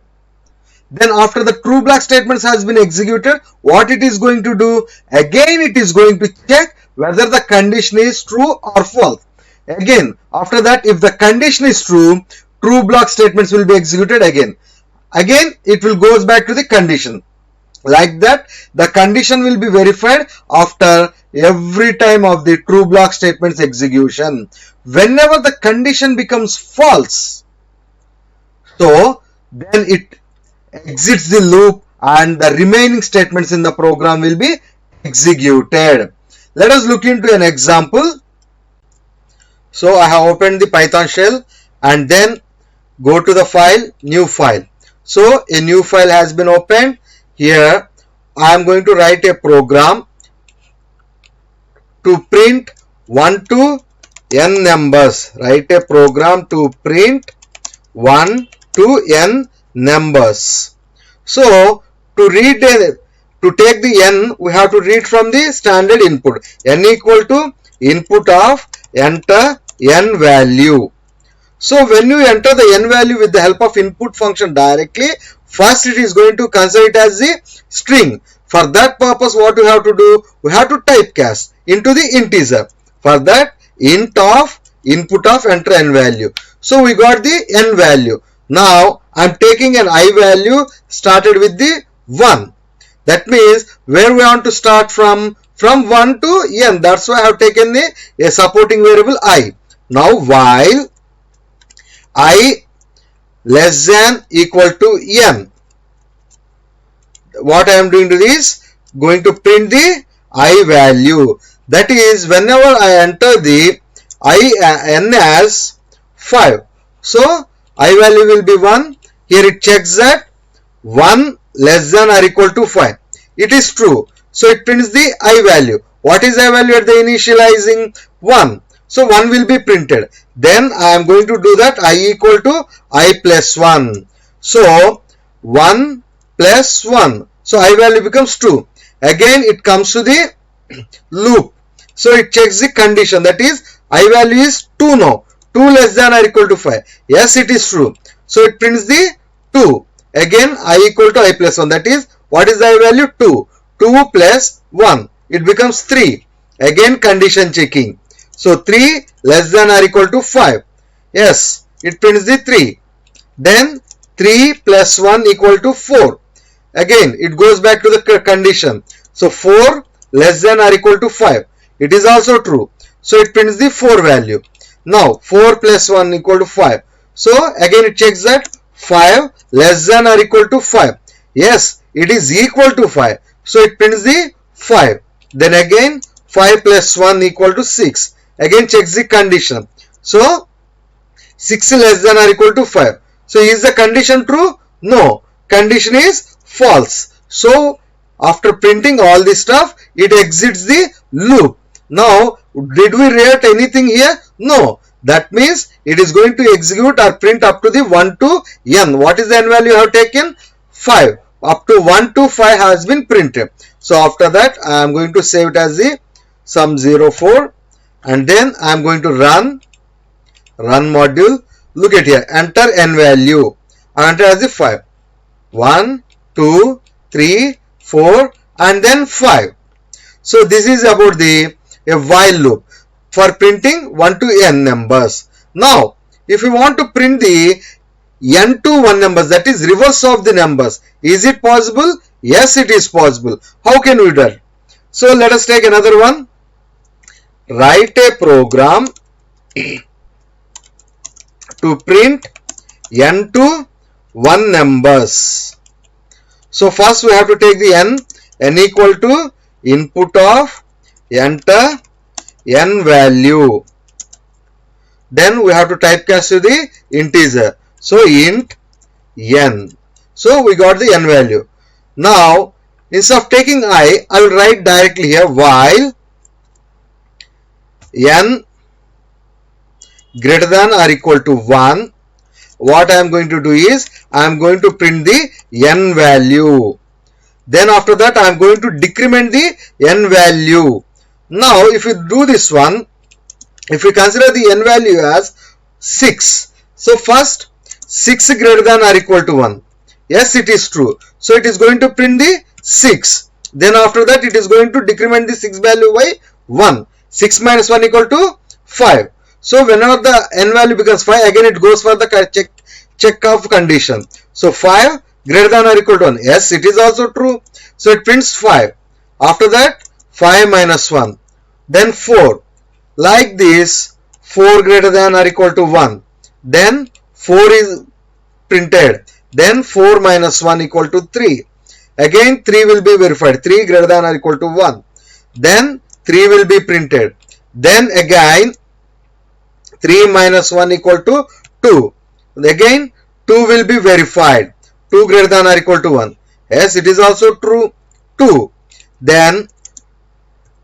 Then after the true block statements has been executed, what it is going to do? Again it is going to check whether the condition is true or false. Again, after that, if the condition is true, true block statements will be executed again. Again, it will goes back to the condition. Like that, the condition will be verified after every time of the true block statements execution. Whenever the condition becomes false, so then it exits the loop and the remaining statements in the program will be executed. Let us look into an example. So I have opened the Python shell and then go to the file, new file. So a new file has been opened. Here I am going to write a program to print 1 to n numbers. Write a program to print 1 to n numbers. So to take the n, we have to read from the standard input. N equal to input of enter n value. So when you enter the n value with the help of input function directly, first it is going to consider it as the string. For that purpose, what we have to do? We have to typecast into the integer. For that, int of input of enter n value. So we got the n value. Now I am taking an I value started with the 1. That means where we want to start from 1 to n. That's why I have taken a supporting variable I. Now while I less than equal to n, what I am doing to this, going to print the I value. That is, whenever I enter the n as 5, so I value will be 1. Here it checks that 1 less than or equal to 5. It is true. So it prints the I value. What is I value at the initializing? 1. So 1 will be printed. Then I am going to do that I equal to I plus 1. So 1 plus 1. So I value becomes 2. Again it comes to the loop. So it checks the condition, that is I value is 2 now. 2 less than or equal to 5. Yes, it is true. So it prints the 2. Again I equal to I plus 1. That is, what is the I value? 2. 2 plus 1. It becomes 3. Again condition checking. So 3 less than or equal to 5. Yes, it prints the 3. Then 3 plus 1 equal to 4. Again it goes back to the condition. So 4 less than or equal to 5. It is also true. So it prints the 4 value. Now 4 plus 1 equal to 5. So again it checks that 5 less than or equal to 5. Yes, it is equal to 5. So it prints the 5. Then again 5 plus 1 equal to 6. Again checks the condition. So 6 less than or equal to 5. So is the condition true? No. Condition is false. So after printing all this stuff, it exits the loop. Now did we write anything here? No. That means it is going to execute or print up to the 1 to n. What is the n value you have taken? 5. Up to 1 to 5 has been printed. So after that I am going to save it as the sum 04 and then I am going to run module. Look at here, enter n value. I enter as the 5. 1, 2, 3, 4 and then 5. So this is about a while loop for printing 1 to n numbers. Now if you want to print the n to 1 numbers, that is reverse of the numbers. Is it possible? Yes, it is possible. How can we do that? So let us take another one. Write a program to print n to 1 numbers. So first we have to take the n equal to input of enter n value. Then we have to typecast the integer. So int n. So we got the n value. Now instead of taking I will write directly here while n greater than or equal to 1. What I am going to do is I am going to print the n value. Then after that I am going to decrement the n value. Now if you do this one, if we consider the n value as 6. So first 6 greater than or equal to 1. Yes, it is true. So it is going to print the 6. Then after that it is going to decrement the 6 value by 1. 6 minus 1 equal to 5. So whenever the n value becomes 5, again it goes for the check of condition. So 5 greater than or equal to 1. Yes, it is also true. So it prints 5. After that 5 minus 1. Then 4. Like this, 4 greater than or equal to 1. Then 4 is printed. Then 4 minus 1 equal to 3. Again 3 will be verified. 3 greater than or equal to 1. Then 3 will be printed. Then again 3 minus 1 equal to 2. Again 2 will be verified. 2 greater than or equal to 1. Yes, it is also true. 2. Then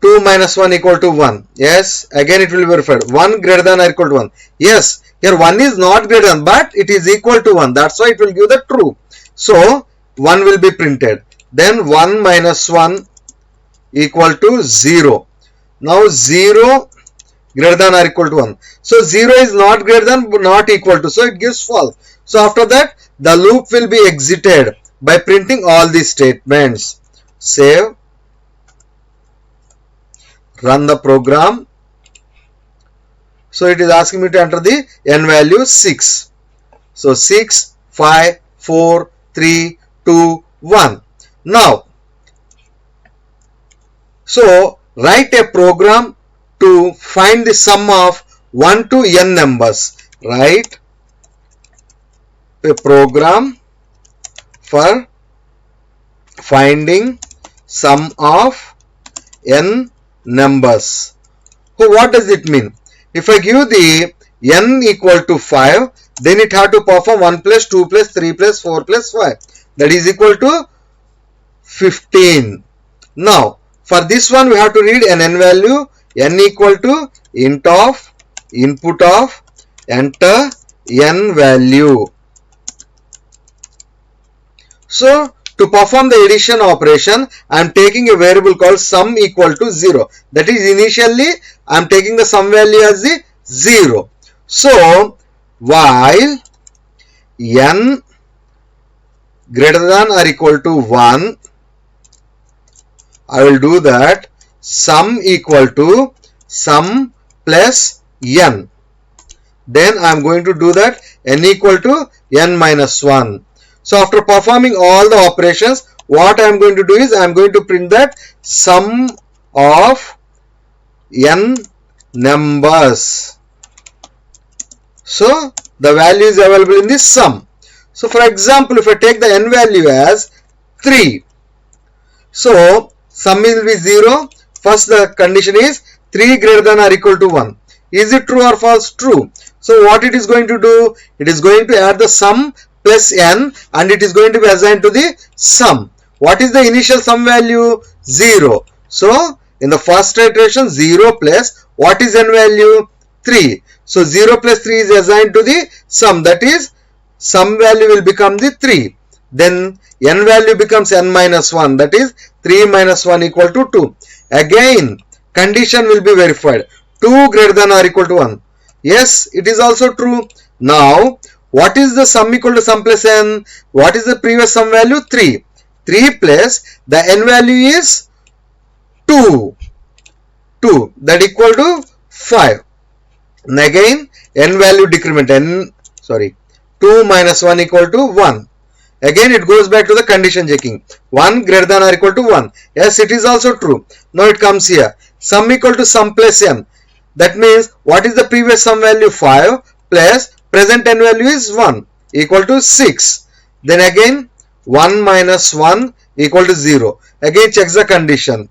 2 minus 1 equal to 1. Yes, again it will be verified. 1 greater than or equal to 1. Yes, here 1 is not greater than, but it is equal to 1. That's why it will give the true. So 1 will be printed. Then 1 minus 1 equal to 0. Now 0 greater than or equal to 1. So 0 is not greater than, not equal to. So it gives false. So after that the loop will be exited by printing all these statements. Save. Run the program. So it is asking me to enter the n value 6. So 6, 5, 4, 3, 2, 1. Now, so write a program to find the sum of 1 to n numbers. Write a program for finding sum of n numbers. So what does it mean? If I give the n equal to 5, then it have to perform 1 plus 2 plus 3 plus 4 plus 5. That is equal to 15. Now, for this one we have to read an n value. N equal to int of input of enter n value. So, to perform the addition operation, I am taking a variable called sum equal to 0. That is, initially I am taking the sum value as the 0. So, while n greater than or equal to 1, I will do that sum equal to sum plus n. Then I am going to do that n equal to n minus 1. So after performing all the operations, what I am going to do is I am going to print that sum of n numbers. So the value is available in this sum. So for example, if I take the n value as 3, so sum will be 0. First the condition is 3 greater than or equal to 1. Is it true or false? True. So what it is going to do? It is going to add the sum plus n and it is going to be assigned to the sum. What is the initial sum value? 0. So in the first iteration 0 plus what is n value? 3. So 0 plus 3 is assigned to the sum, that is sum value will become the 3. Then n value becomes n minus 1, that is 3 minus 1 equal to 2. Again condition will be verified. 2 greater than or equal to 1. Yes, it is also true. Now what is the sum equal to sum plus n? What is the previous sum value? 3. 3 plus the n value is 2. 2 that equal to 5. And again n value decrement, 2 minus 1 equal to 1. Again it goes back to the condition checking. 1 greater than or equal to 1. Yes, it is also true. Now it comes here. Sum equal to sum plus n. That means what is the previous sum value? 5 plus present n value is 1 equal to 6. Then again 1 minus 1 equal to 0. Again checks the condition.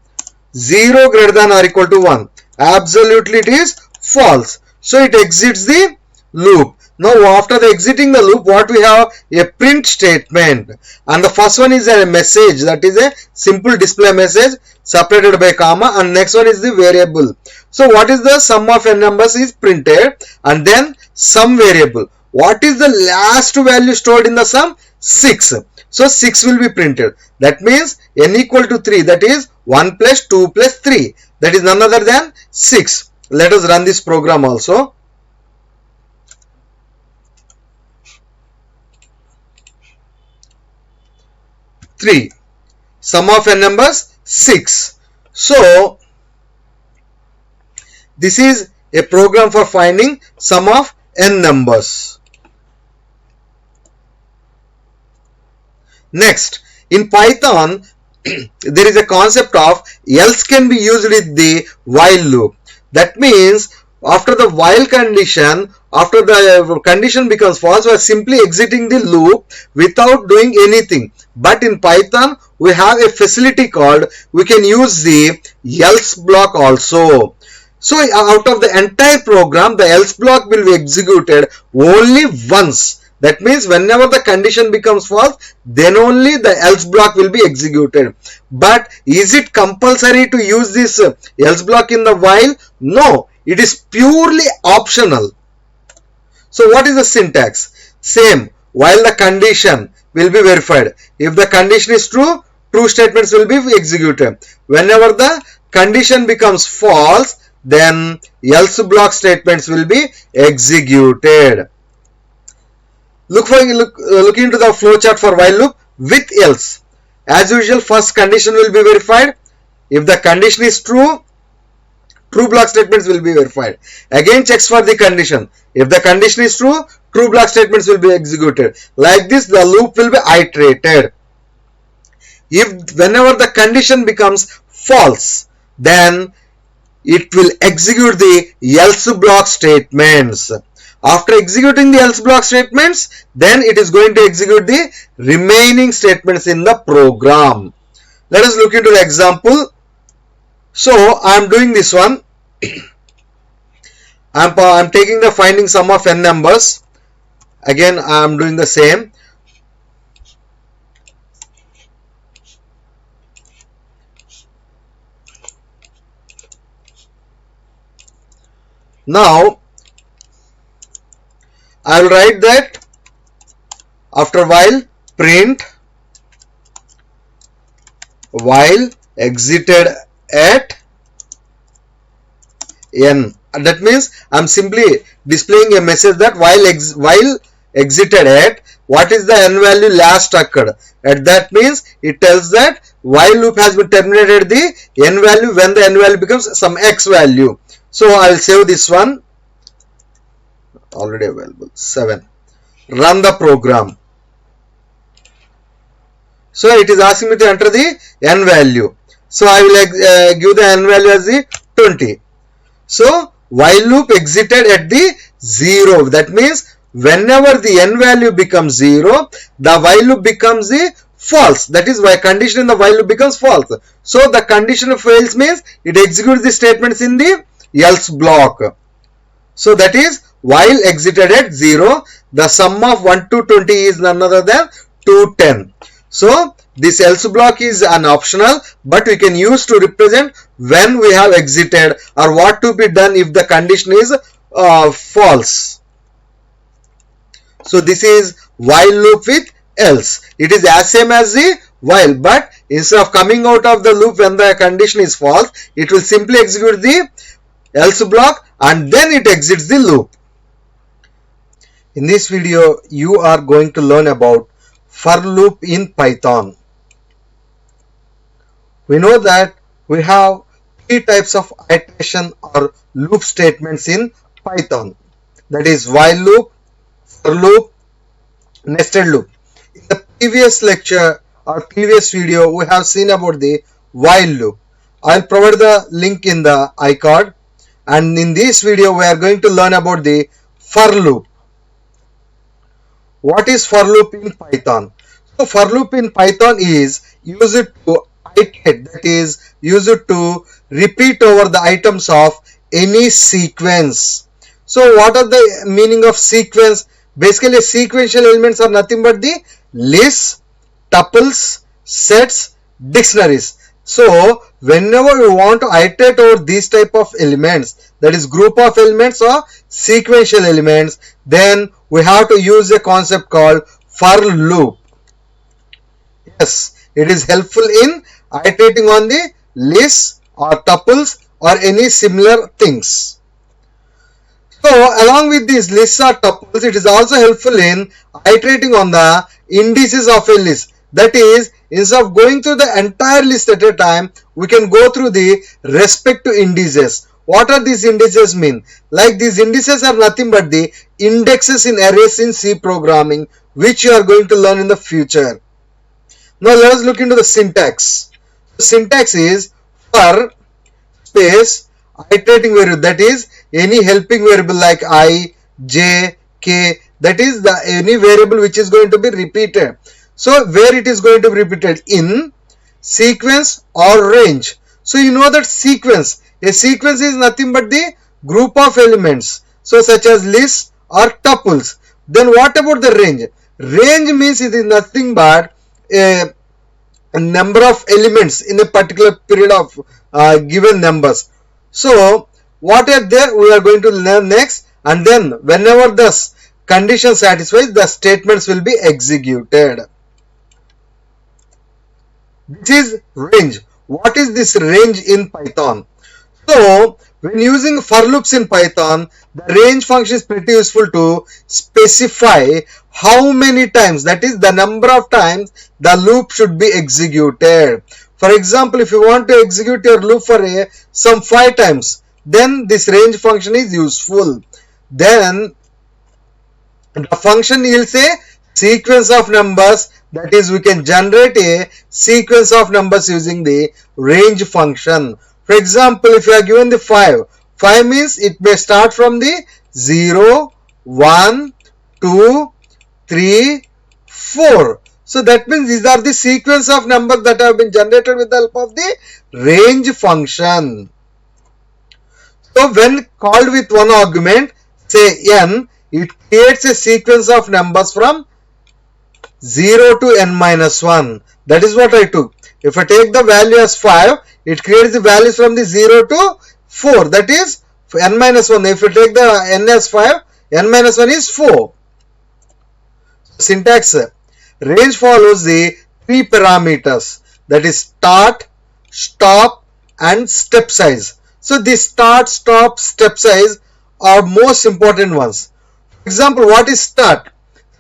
0 greater than or equal to 1. Absolutely it is false. So it exits the loop. Now after the exiting the loop, what we have? A print statement. And the first one is a message, that is a simple display message separated by comma, and next one is the variable. So what is the sum of n numbers is printed, and then sum variable. What is the last value stored in the sum? 6. So 6 will be printed. That means n equal to 3, that is 1 plus 2 plus 3. That is none other than 6. Let us run this program also. Three. Sum of n numbers 6. So this is a program for finding sum of n numbers. Next, in Python there is a concept of else can be used with the while loop. That means after the while condition, after the condition becomes false, we are simply exiting the loop without doing anything. But in Python we have a facility called, we can use the else block also. So out of the entire program, the else block will be executed only once. That means whenever the condition becomes false, then only the else block will be executed. But is it compulsory to use this else block in the while? No, it is purely optional. So what is the syntax? Same, while the condition will be verified. If the condition is true, true statements will be executed. Whenever the condition becomes false, then else block statements will be executed. Look into the flowchart for while loop with else. As usual, first condition will be verified. If the condition is true, true block statements will be verified. Again checks for the condition. If the condition is true, true block statements will be executed. Like this, the loop will be iterated. If whenever the condition becomes false, then it will execute the else block statements. After executing the else block statements, then it is going to execute the remaining statements in the program. Let us look into the example. So I am doing this one. I am taking the finding sum of n numbers. Again I am doing the same. Now I will write that after while print while exited at n. That means I am simply displaying a message that while exited at, what is the n value last occurred. At that means it tells that while loop has been terminated the n value when the n value becomes some x value. So I will save this one. Already available. 7. Run the program. So it is asking me to enter the n value. So I will give the n value as the 20. So while loop exited at the 0. That means whenever the n value becomes 0, the while loop becomes the false. That is why condition in the while loop becomes false. So the condition fails means it executes the statements in the else block. So that is while exited at 0, the sum of 1 to 20 is none other than 210. So this else block is an optional, but we can use to represent when we have exited or what to be done if the condition is false. So this is while loop with else. It is as same as the while, but instead of coming out of the loop when the condition is false, it will simply execute the else block and then it exits the loop. In this video, you are going to learn about for loop in Python. We know that we have three types of iteration or loop statements in Python. That is while loop, for loop nested loop. In the previous lecture or previous video, we have seen about the while loop. I'll provide the link in the iCard, and in this video we are going to learn about the for loop. What is for loop in Python? So for loop in Python is used to iterate, that is used to repeat over the items of any sequence. So what are the meaning of sequence? Basically sequential elements are nothing but the lists, tuples, sets, dictionaries. So whenever we want to iterate over these type of elements, that is group of elements or sequential elements, then we have to use a concept called for loop. Yes, it is helpful in iterating on the lists or tuples or any similar things. So along with these lists or tuples, it is also helpful in iterating on the indices of a list. That is, instead of going through the entire list at a time, we can go through the respective indices. What are these indices mean? Like these indices are nothing but the indexes in arrays in C programming, which you are going to learn in the future. Now let us look into the syntax. The syntax is for space iterating variable, that is any helping variable like I, j, k, that is the any variable which is going to be repeated. So where it is going to be repeated, in sequence or range. So you know that sequence, a sequence is nothing but the group of elements, so such as lists or tuples. Then what about the range? Range means it is nothing but a number of elements in a particular period of given numbers. So what are there we are going to learn next, and then whenever the condition satisfies, the statements will be executed. This is range. What is this range in Python? So when using for loops in Python, the range function is pretty useful to specify how many times, that is the number of times the loop should be executed. For example, if you want to execute your loop for some 5 times, then this range function is useful. Then the function yields a sequence of numbers, that is we can generate a sequence of numbers using the range function. For example, if you are given the 5 means it may start from the 0, 1, 2, 3, 4. So that means these are the sequence of numbers that have been generated with the help of the range function. So when called with one argument, say n, it creates a sequence of numbers from 0 to n minus 1. That is what I took. If I take the value as 5, it creates the values from the 0 to 4. That is n minus 1. If you take the n as 5, n minus 1 is 4. Syntax. Range follows the 3 parameters, that is start, stop and step size. So the start, stop, step size are most important ones. For example, what is start?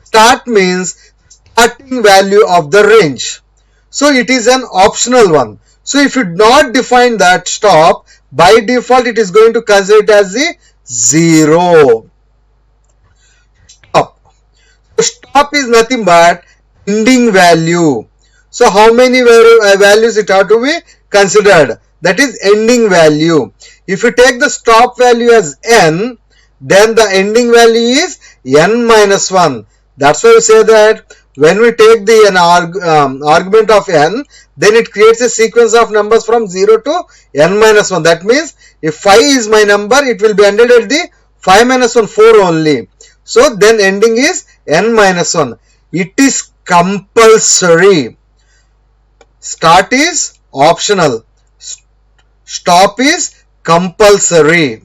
Start means starting value of the range. So it is an optional one. So if you do not define that stop, by default it is going to consider it as the 0. Stop. So stop is nothing but ending value. So how many values it have to be considered? That is ending value. If you take the stop value as n, then the ending value is n minus 1. That's why we say that when we take the argument of n, then it creates a sequence of numbers from 0 to n minus 1. That means if 5 is my number, it will be ended at the 5 minus 1, 4 only. So then ending is n minus 1. It is compulsory. Start is optional. Stop is compulsory.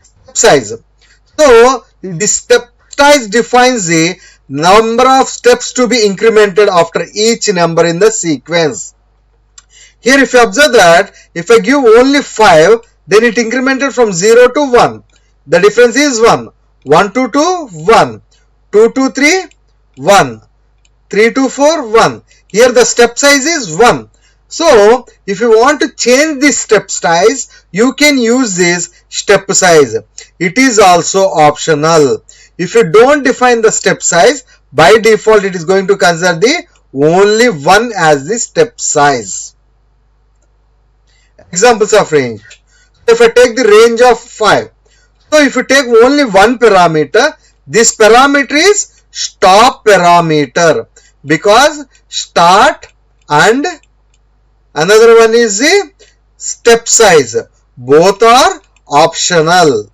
Step size. So the step size defines the number of steps to be incremented after each number in the sequence. Here if you observe that, if I give only 5, then it incremented from 0 to 1. The difference is 1. 1 to 2, 1. 2 to 3, 1. 3 to 4, 1. Here the step size is 1. So if you want to change this step size, you can use this step size. It is also optional. If you don't define the step size, by default it is going to consider the only 1 as the step size. Examples of range. If I take the range of 5, so if you take only one parameter, this parameter is stop parameter, because start and another one is the step size. Both are optional.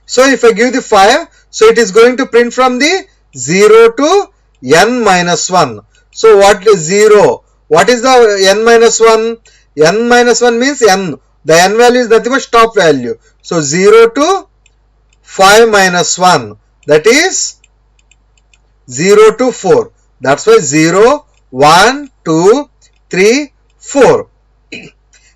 So if I give the 5, so it is going to print from the 0 to n minus 1. So what is 0? What is the n minus 1? N minus 1 means n. The n value is nothing but stop value. So 0 to 5 minus 1. That is 0 to 4. That's why 0, 1, 2, 3, 4.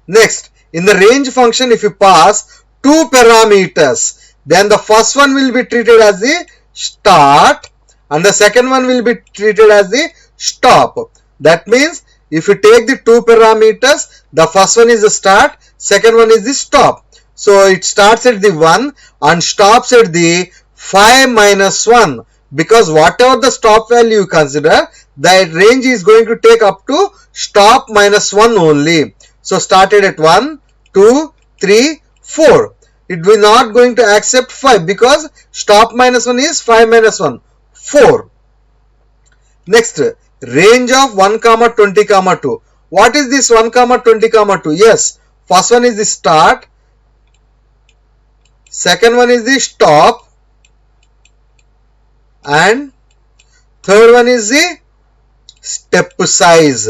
Next, in the range function, if you pass two parameters, then the first one will be treated as the start and the second one will be treated as the stop. That means if you take the two parameters, the first one is the start, second one is the stop. So it starts at the 1 and stops at the 5 minus 1, because whatever the stop value you consider, the range is going to take up to stop minus 1 only. So started at 1, 2, 3, 4. It will not going to accept 5 because stop minus 1 is 5 minus 1, 4. Next, range of 1, 20, 2. What is this 1, 20, 2? Yes, first one is the start, second one is the stop, and third one is the step size.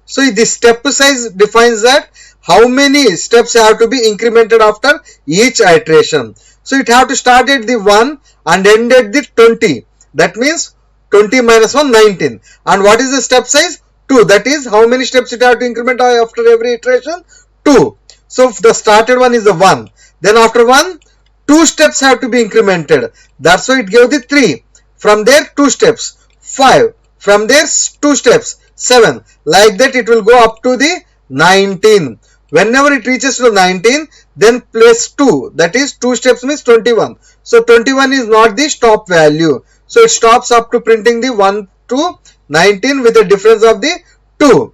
So this step size defines that how many steps have to be incremented after each iteration. So it have to start at the 1 and end at the 20. That means 20 minus 1, 19. And what is the step size? 2. That is how many steps it have to increment after every iteration? 2. So the started one is the 1. Then after 1, 2 steps have to be incremented. That's why it gave the 3. From there 2 steps. 5. From there 2 steps. 7. Like that it will go up to the 19. Whenever it reaches to 19, then place 2. That is 2 steps means 21. So 21 is not the stop value. So it stops up to printing the 1 to 19 with a difference of the 2.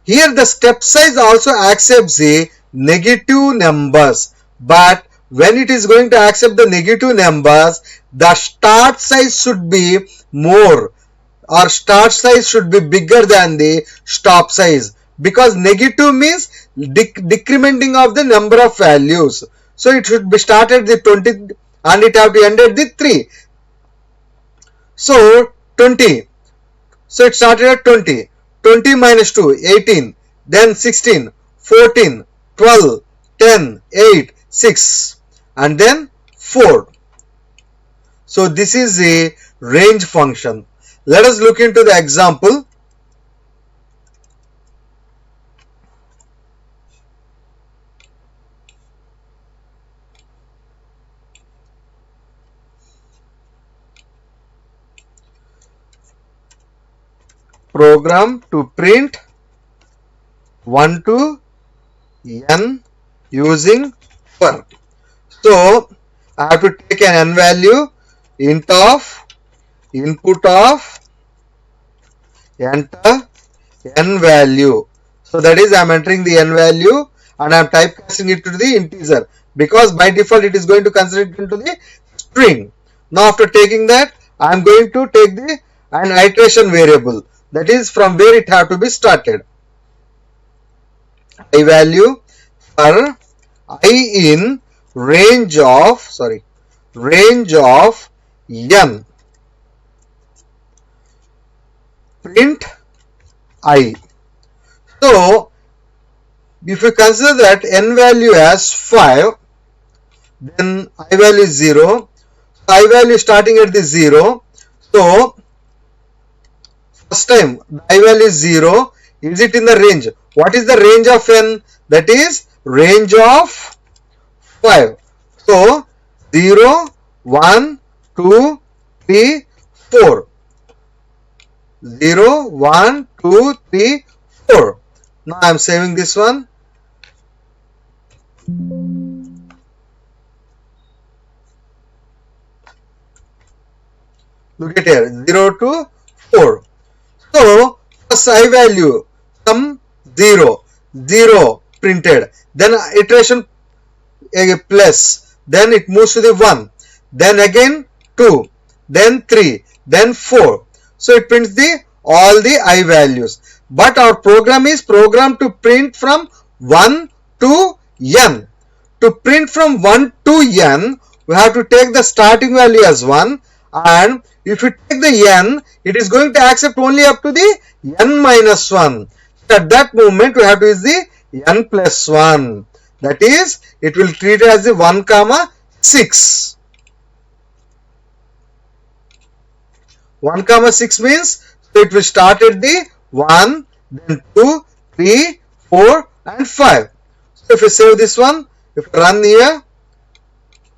Here the step size also accepts the negative numbers. But when it is going to accept the negative numbers, the start size should be more, or start size should be bigger than the stop size, because negative means decrementing of the number of values. So it should be started the 20 and it have to end at the 3. So 20. So it started at 20. 20 minus 2, 18. Then 16, 14, 12, 10, 8, 6. And then 4. So this is the range function. Let us look into the example. Program to print 1 to n using per. So I have to take an n value, int of input of enter n value. So that is I am entering the n value and I am typecasting it to the integer, because by default it is going to consider it into the string. Now after taking that, I am going to take an iteration variable, that is from where it have to be started. I value for I in range of n, print I. So if you consider that n value as 5, then I value is 0. I value starting at the 0. So first time the I value is 0. Is it in the range? What is the range of n? That is range of 5. So 0, 1, 2, 3, 4. 0, 1, 2, 3, 4. Now I am saving this one. Look at here, 0 to 4. So first I value sum 0, 0 printed, then iteration plus, then it moves to the 1, then again 2, then 3, then 4. So it prints the all the I values. But our program is programmed to print from 1 to n. To print from 1 to n, we have to take the starting value as 1, and if you take the n, it is going to accept only up to the n minus 1. So at that moment, we have to use the n plus 1. That is, it will treat it as the 1 comma 6. 1 comma 6 means, so it will start at the 1, then 2, 3, 4 and 5. So if you save this one, if you run here,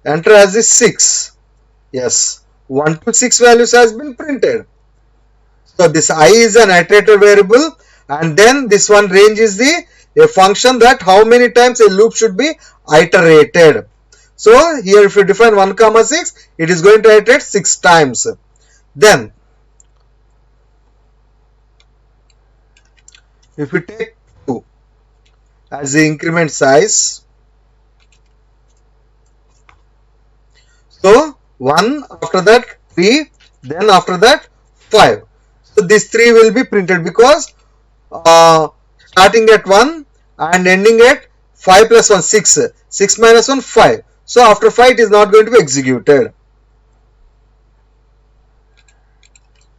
enter as the 6. Yes, 1 to 6 values has been printed. So this I is an iterator variable, and then this one range is a function that how many times a loop should be iterated. So here if you define 1 comma 6, it is going to iterate 6 times. Then if you take 2 as the increment size, so 1, after that 3, then after that 5. So this 3 will be printed because starting at 1 and ending at 5 plus 1, 6. 6 minus 1, 5. So after 5 it is not going to be executed.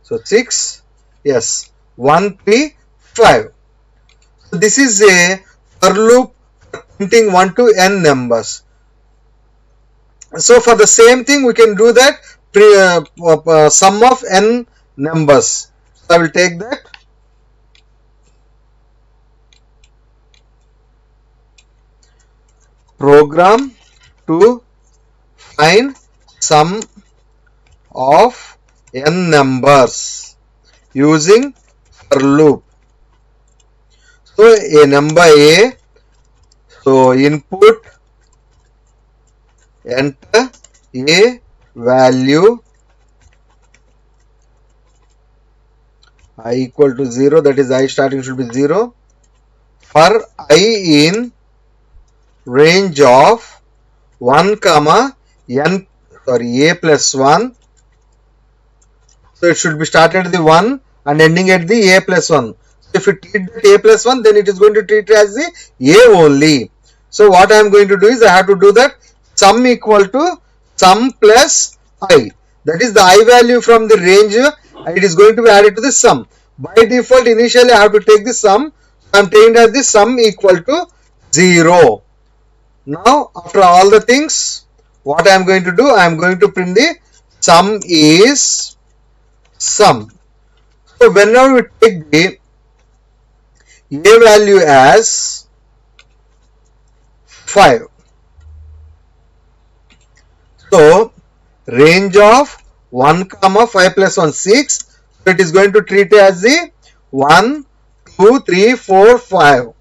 So 6, yes, 1, 3, 5. So this is a for loop printing 1 to n numbers. So for the same thing we can do that sum of n numbers. So I will take that. Program to find sum of n numbers using for loop. So a number A, so input, enter a value I equal to 0, that is I starting should be 0, for I in range of 1 comma n, sorry, a plus 1. So it should be started at the 1 and ending at the a plus 1. So if you treat that a plus 1, then it is going to treat it as the a only. So what I am going to do is I have to do that sum equal to sum plus I. That is the I value from the range, it is going to be added to the sum. By default, initially I have to take the sum. I am taking as the sum equal to 0. Now after all the things, what I am going to do, I am going to print the sum is sum. So whenever we take the a value as 5, so range of 1 comma 5 plus 1, 6. So it is going to treat it as the 1, 2, 3, 4, 5.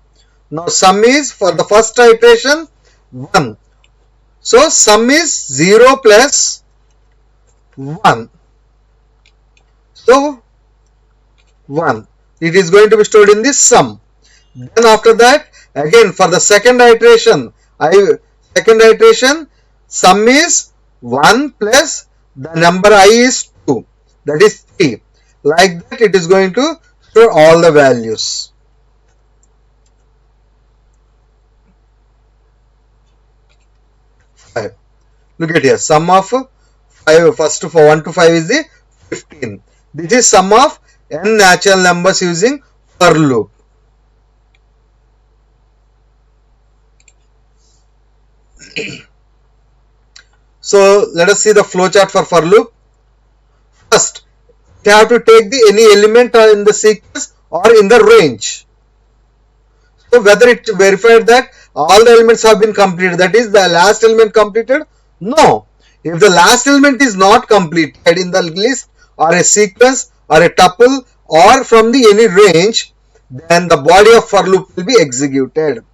Now sum is for the first iteration 1. So sum is 0 plus 1. So 1. It is going to be stored in this sum. Then after that, again for the second iteration, sum is 1 plus the number I is 2. That is 3. Like that it is going to store all the values. Look at here, sum of 5, first for 1 to 5 is the 15. This is sum of n natural numbers using for loop. So let us see the flowchart for loop. First, you have to take the any element in the sequence or in the range. So whether it verified that all the elements have been completed, that is the last element completed? No. If the last element is not completed in the list or a sequence or a tuple or from the any range, then the body of for loop will be executed.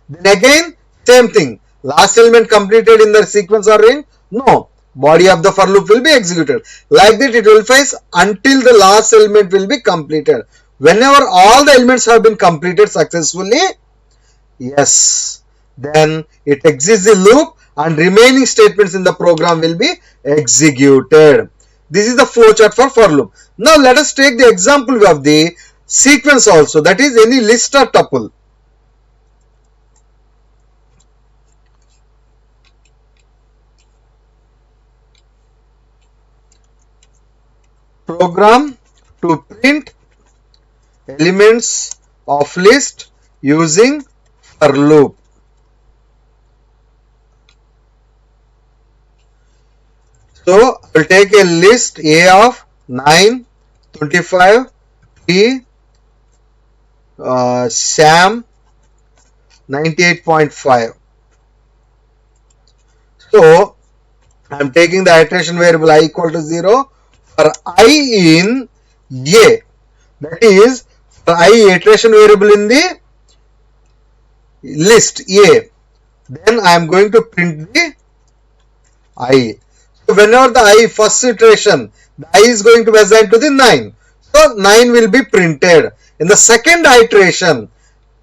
Then again same thing, last element completed in the sequence or range? No. body of the for loop will be executed. Like that it will face until the last element will be completed. Whenever all the elements have been completed successfully, yes, then it exits the loop and remaining statements in the program will be executed. This is the flowchart for loop. Now let us take the example of the sequence also, that is any list or tuple. Program to print elements of list using for loop. So I will take a list A of 9, 25, P, Sam 98.5. So I am taking the iteration variable I equal to 0 for I in A. That is, for I iteration variable in the list A. Then I am going to print the I. So whenever the I first iteration, the I is going to be assigned to the 9. So 9 will be printed. In the second iteration,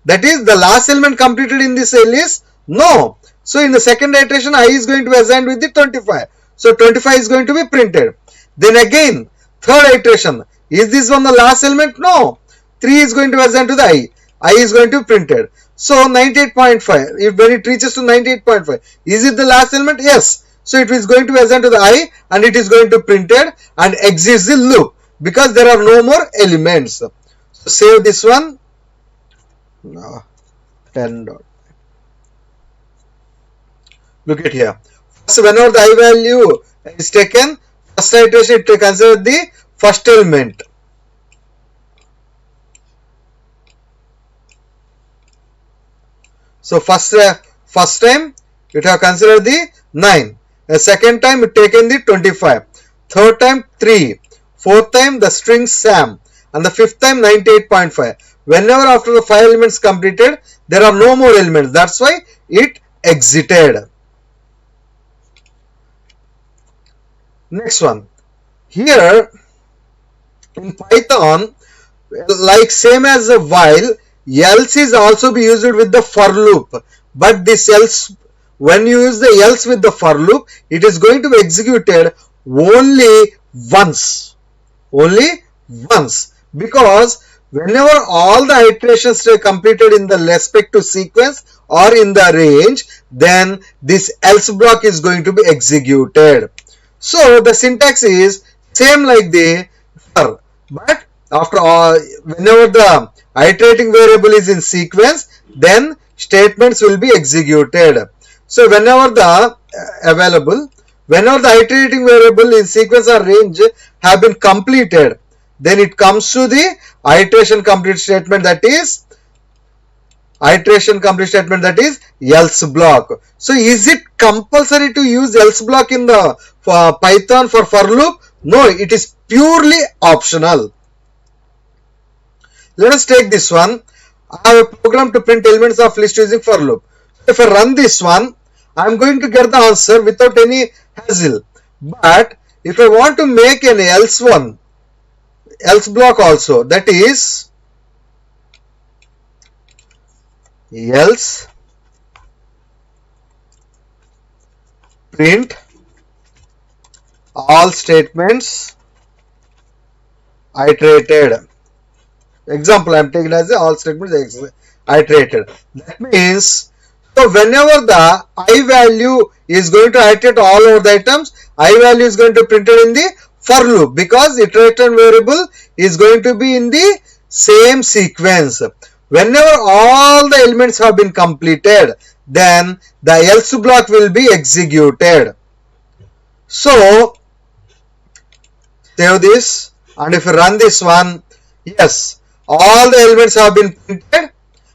that is the last element completed in this cell is no. So in the second iteration, I is going to be assigned with the 25. So 25 is going to be printed. Then again, third iteration, is this one the last element? No. 3 is going to be assigned to the I. I is going to be printed. So 98.5, if when it reaches to 98.5, is it the last element? Yes. So it is going to be assigned to the I and it is going to be printed and exits the loop because there are no more elements. So save this one. 10 dot. Look at here. So whenever the I value is taken, first iteration it consider the first element. So first time it have considered the 9. The second time it taken the 25. Third time 3. Fourth time the string Sam. And the fifth time 98.5. Whenever after the 5 elements completed, there are no more elements. That's why it exited. Next one. Here in Python, like same as a while, else is also be used with the for loop. But this else, when you use the else with the for loop, it is going to be executed only once. Only once. Because whenever all the iterations are completed in the respective sequence or in the range, then this else block is going to be executed. So the syntax is same like the for, but after all, whenever the iterating variable is in sequence, then statements will be executed. So whenever the whenever the iterating variable in sequence or range have been completed, then it comes to the iteration complete statement, that is else block. So is it compulsory to use else block in the Python for loop? No, it is purely optional. Let us take this one. I have a program to print elements of list using for loop. If I run this one, I am going to get the answer without any hassle. But if I want to make an else block also, that is else print all statements iterated. Example I am taking as all statements iterated. That means, so whenever the I value is going to iterate all over the items, I value is going to print it in the for loop because iteration variable is going to be in the same sequence. Whenever all the elements have been completed, then the else block will be executed. So save this, and if you run this one, yes, all the elements have been printed,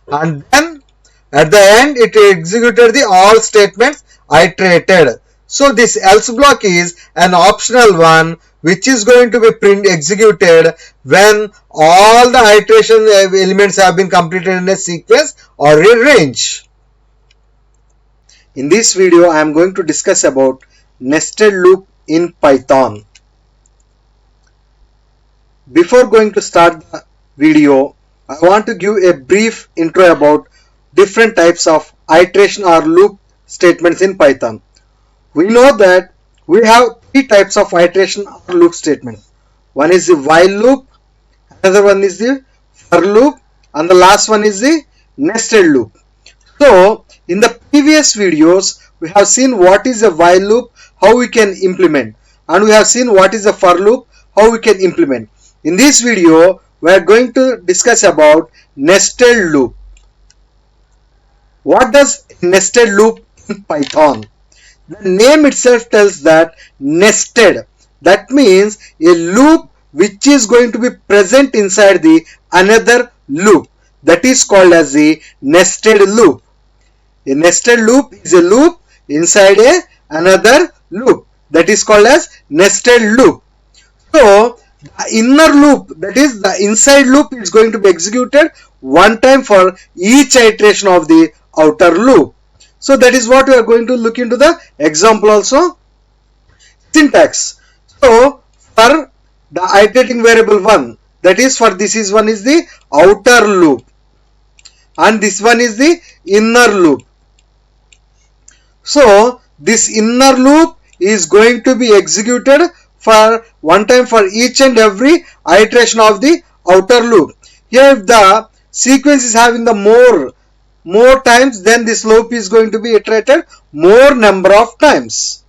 and then at the end it executed the all statements iterated. So this else block is an optional one which is going to be executed when all the iteration elements have been completed in a sequence or a range. In this video I am going to discuss about nested loop in Python. Before going to start the video, I want to give a brief intro about different types of iteration or loop statements in Python. We know that we have three types of iteration or loop statements. One is the while loop, another one is the for loop, and the last one is the nested loop. So in the previous videos we have seen what is a while loop, how we can implement, and we have seen what is a for loop, how we can implement. In this video we are going to discuss about nested loop. What does nested loop in Python? The name itself tells that nested. That means a loop which is going to be present inside the another loop. That is called as the nested loop. A nested loop is a loop inside another loop. That is called as nested loop. So the inner loop, that is the inside loop, is going to be executed one time for each iteration of the outer loop. So that is what we are going to look into the example also. Syntax. So for the iterating variable 1, that is for this is one is the outer loop and this one is the inner loop. So this inner loop is going to be executed for one time for each and every iteration of the outer loop. Here if the sequence is having the more times, then this loop is going to be iterated more number of times.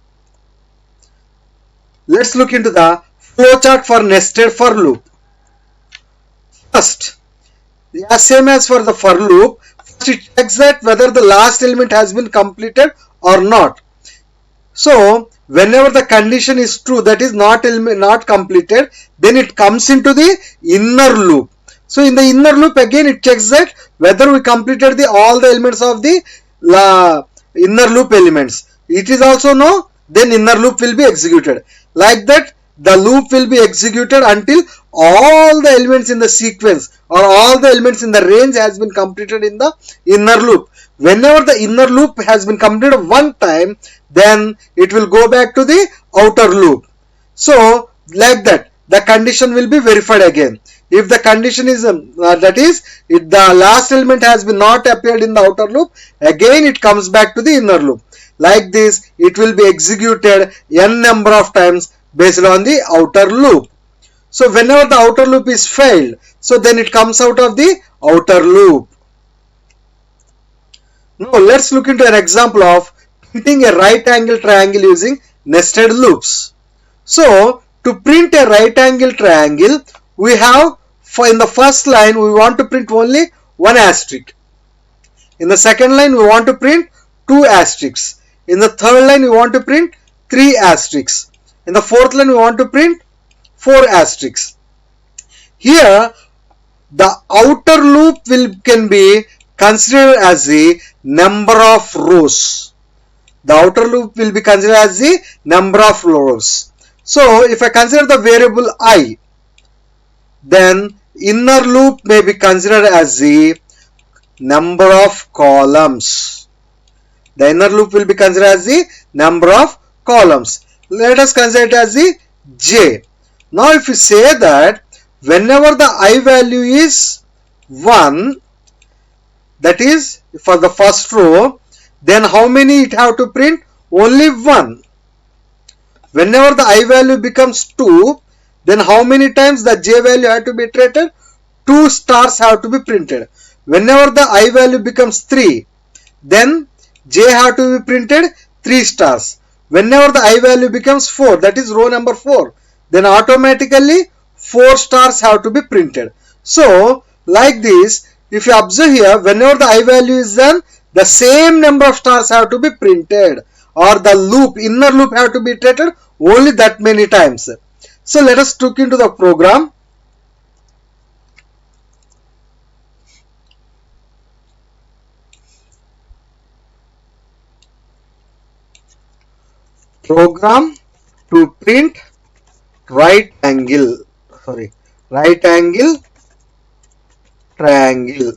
Let's look into the flowchart for nested for loop. First, same as for the for loop, first it checks that whether the last element has been completed or not. So whenever the condition is true, that is not completed, then it comes into the inner loop. So in the inner loop again it checks that whether we completed all the elements of the inner loop elements. It is also no, then inner loop will be executed. Like that the loop will be executed until all the elements in the sequence or all the elements in the range has been completed in the inner loop. Whenever the inner loop has been completed one time, then it will go back to the outer loop. So like that the condition will be verified again. If the condition is that is if the last element has been not appeared in the outer loop, again it comes back to the inner loop. Like this it will be executed n number of times based on the outer loop. So whenever the outer loop is failed, so then it comes out of the outer loop. Now let's look into an example of printing a right angle triangle using nested loops. So to print a right angle triangle, we have in the first line we want to print only one asterisk. In the second line we want to print two asterisks. In the third line we want to print three asterisks. In the fourth line we want to print four asterisks. Here the outer loop can be considered as the number of rows. The outer loop will be considered as the number of rows. So if I consider the variable I, then inner loop may be considered as the number of columns. The inner loop will be considered as the number of columns. Let us consider it as the j. Now if you say that whenever the I value is 1, that is for the first row, then how many it have to print? Only 1. Whenever the I value becomes 2, then how many times the j value have to be iterated? 2 stars have to be printed. Whenever the I value becomes 3, then j have to be printed 3 stars. Whenever the I value becomes 4, that is row number 4, then automatically 4 stars have to be printed. So like this, if you observe here, whenever the I value is done, the same number of stars have to be printed, or the loop, inner loop have to be iterated only that many times. So let us look into the program. Program to print right angle triangle.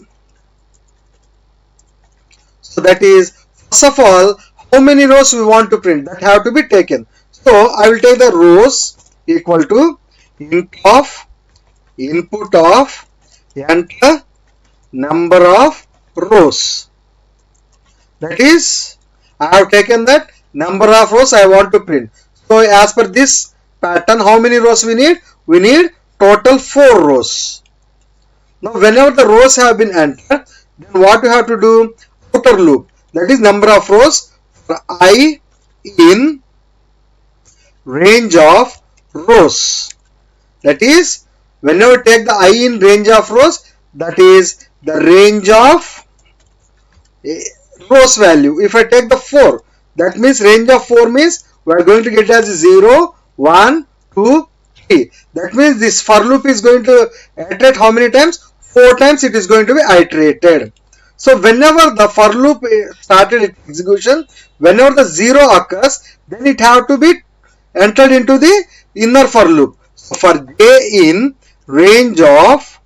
So that is, first of all, how many rows we want to print, that have to be taken. So I will take the rows equal to int of input of enter number of rows. That is, I have taken that number of rows I want to print. So as per this pattern, how many rows we need? We need total 4 rows. Now whenever the rows have been entered, then what you have to do? Outer loop. That is number of rows for I in range of rows. That is, whenever you take the I in range of rows, that is the range of rows value. If I take the 4, that means range of 4 means we are going to get as 0, 1, 2, 3. That means this for loop is going to iterate how many times? 4 times it is going to be iterated. So whenever the for loop started its execution, whenever the 0 occurs, then it have to be entered into the inner for loop. So for j in range of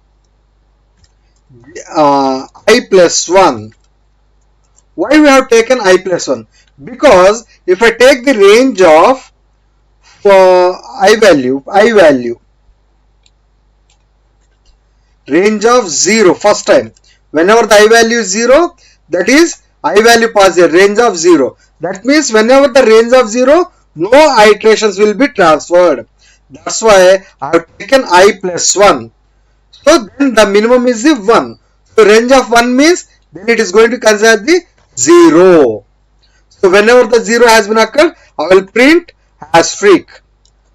I plus 1. Why we have taken I plus 1? Because if I take the range of I value, range of 0 first time, whenever the I value is 0, that is I value pass here, range of 0. That means whenever the range of 0, no iterations will be transferred. That's why I have taken I plus 1. So then the minimum is the 1. So range of 1 means then it is going to consider the 0. So whenever the 0 has been occurred, I will print asterisk.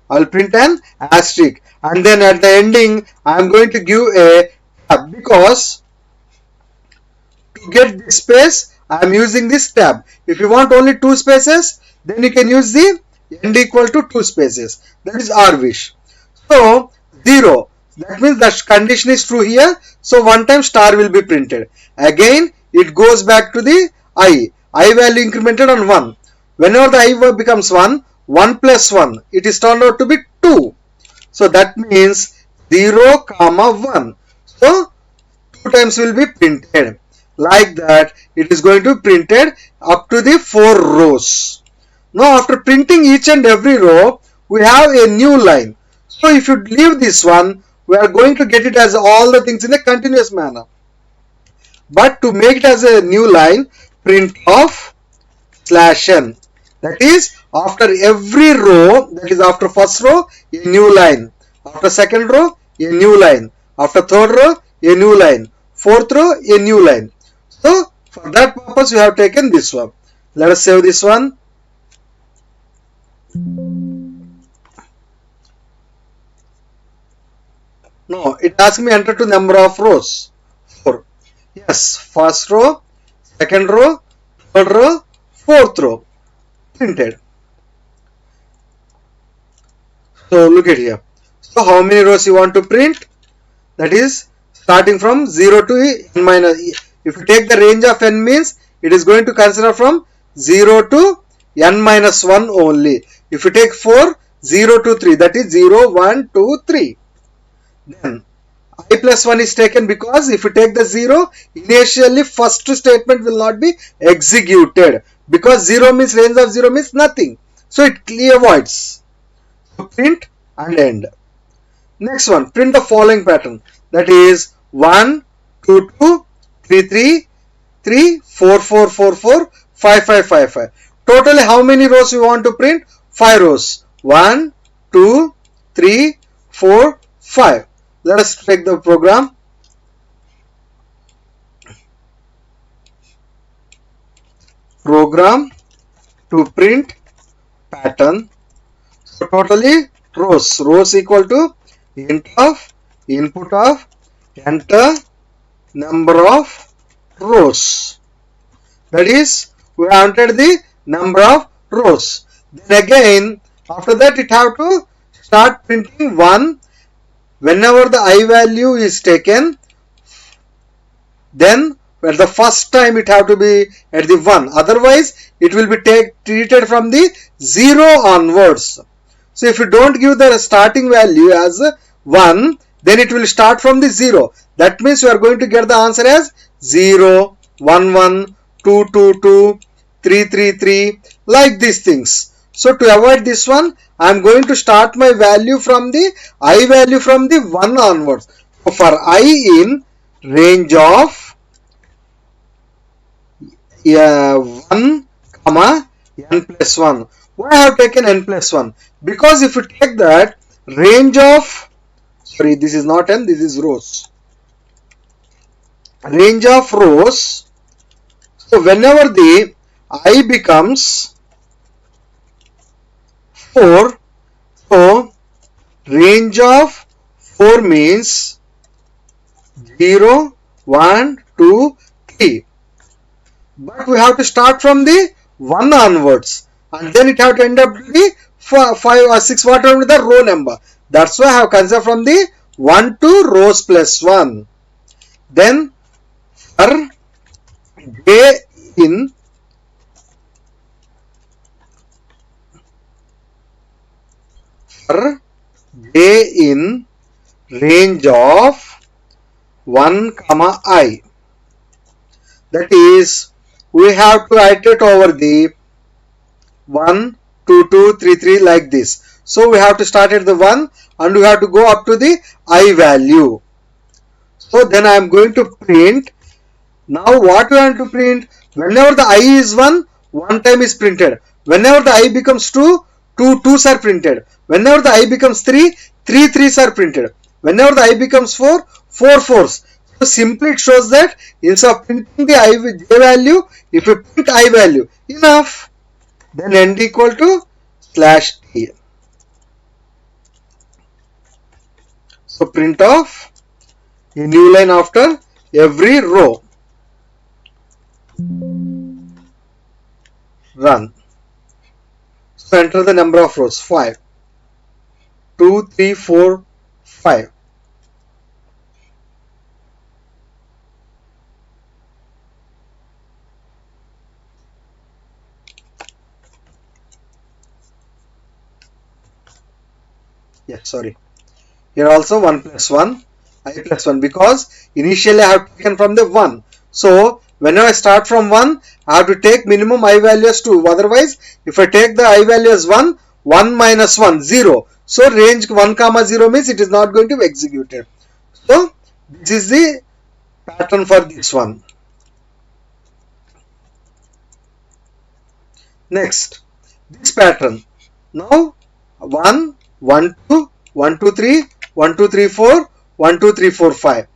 I will print an asterisk. And then at the ending, I am going to give a tab, because to get this space, I am using this tab. If you want only 2 spaces, then you can use the end equal to 2 spaces. That is our wish. So 0. That means the condition is true here. So one time star will be printed. Again, it goes back to the I. I value incremented on 1. Whenever the I becomes 1, 1 plus 1, it is turned out to be 2. So that means 0, comma 1. So 2 times will be printed. Like that, it is going to be printed up to the 4 rows. Now after printing each and every row, we have a new line. So if you leave this one, we are going to get it as all the things in a continuous manner. But to make it as a new line, print of /n. That is, after every row, that is after first row, a new line. After second row, a new line. After third row, a new line. Fourth row, a new line. So for that purpose, we have taken this one. Let us save this one. No, it asks me enter to number of rows. 4. Yes, first row, second row, third row, fourth row. Printed. So look at here. So how many rows you want to print? That is starting from 0 to n minus. If you take the range of n means it is going to consider from 0 to n minus 1 only. If you take 4, 0 to 3, that is 0, 1, 2, 3. Then I plus 1 is taken because if you take the 0, initially first statement will not be executed, because 0 means range of 0 means nothing. So it avoids. So print and end. Next one, print the following pattern. That is 1, 2, 2, 3, 3, 3, 4, 4, 4, 4, 5, 5, 5, 5. Totally how many rows we want to print? 5 rows. 1, 2, 3, 4, 5. Let us take the program. Program to print pattern. So totally rows. Rows equal to int of input of enter number of rows. That is, we have entered the number of rows. Then again, after that it have to start printing 1. Whenever the I value is taken, then at the first time it have to be at the 1. Otherwise, it will be treated from the 0 onwards. So if you don't give the starting value as 1, then it will start from the 0. That means you are going to get the answer as 0, 1, 1, 2, 2, 2, 3, 3, 3, like these things. So to avoid this one, I am going to start my value from the I value from the 1 onwards. So for I in range of 1 comma n plus 1. Why I have taken n plus 1? Because if you take that range of, sorry, this is not n, this is rows. Range of rows. So whenever the I becomes 4, so range of 4 means 0, 1, 2, 3. But we have to start from the 1 onwards, and then it have to end up to the 5 or 6, whatever the row number. That's why I have considered from the 1 to rows plus 1. Then for j in range of 1 comma I, that is, we have to iterate over the 1, 2, 2, 3, 3 like this. So we have to start at the 1 and we have to go up to the I value. So then I am going to print. Now what we want to print? Whenever the I is 1, 1 time is printed. Whenever the I becomes 2, 2 2s are printed. Whenever the I becomes 3, 3 3s are printed. Whenever the I becomes 4, 4 4s. So simply it shows that instead of printing the I j value, if you print I value, enough. Then end equal to slash t. So print off a new line after every row. Run. So enter the number of rows, 5. 2, 3, 4, 5. Yes, sorry. Here also 1 plus 1, I plus 1, because initially I have taken from the 1. So whenever I start from 1, I have to take minimum I value as 2. Otherwise, if I take the I value as 1, 1 minus 1, 0. So range 1 comma 0 means it is not going to be executed. So this is the pattern for this one. Next, this pattern. Now 1, 1, 2, 1, 2, 3, 1, 2, 3, 4, 1, 2, 3, 4, 5.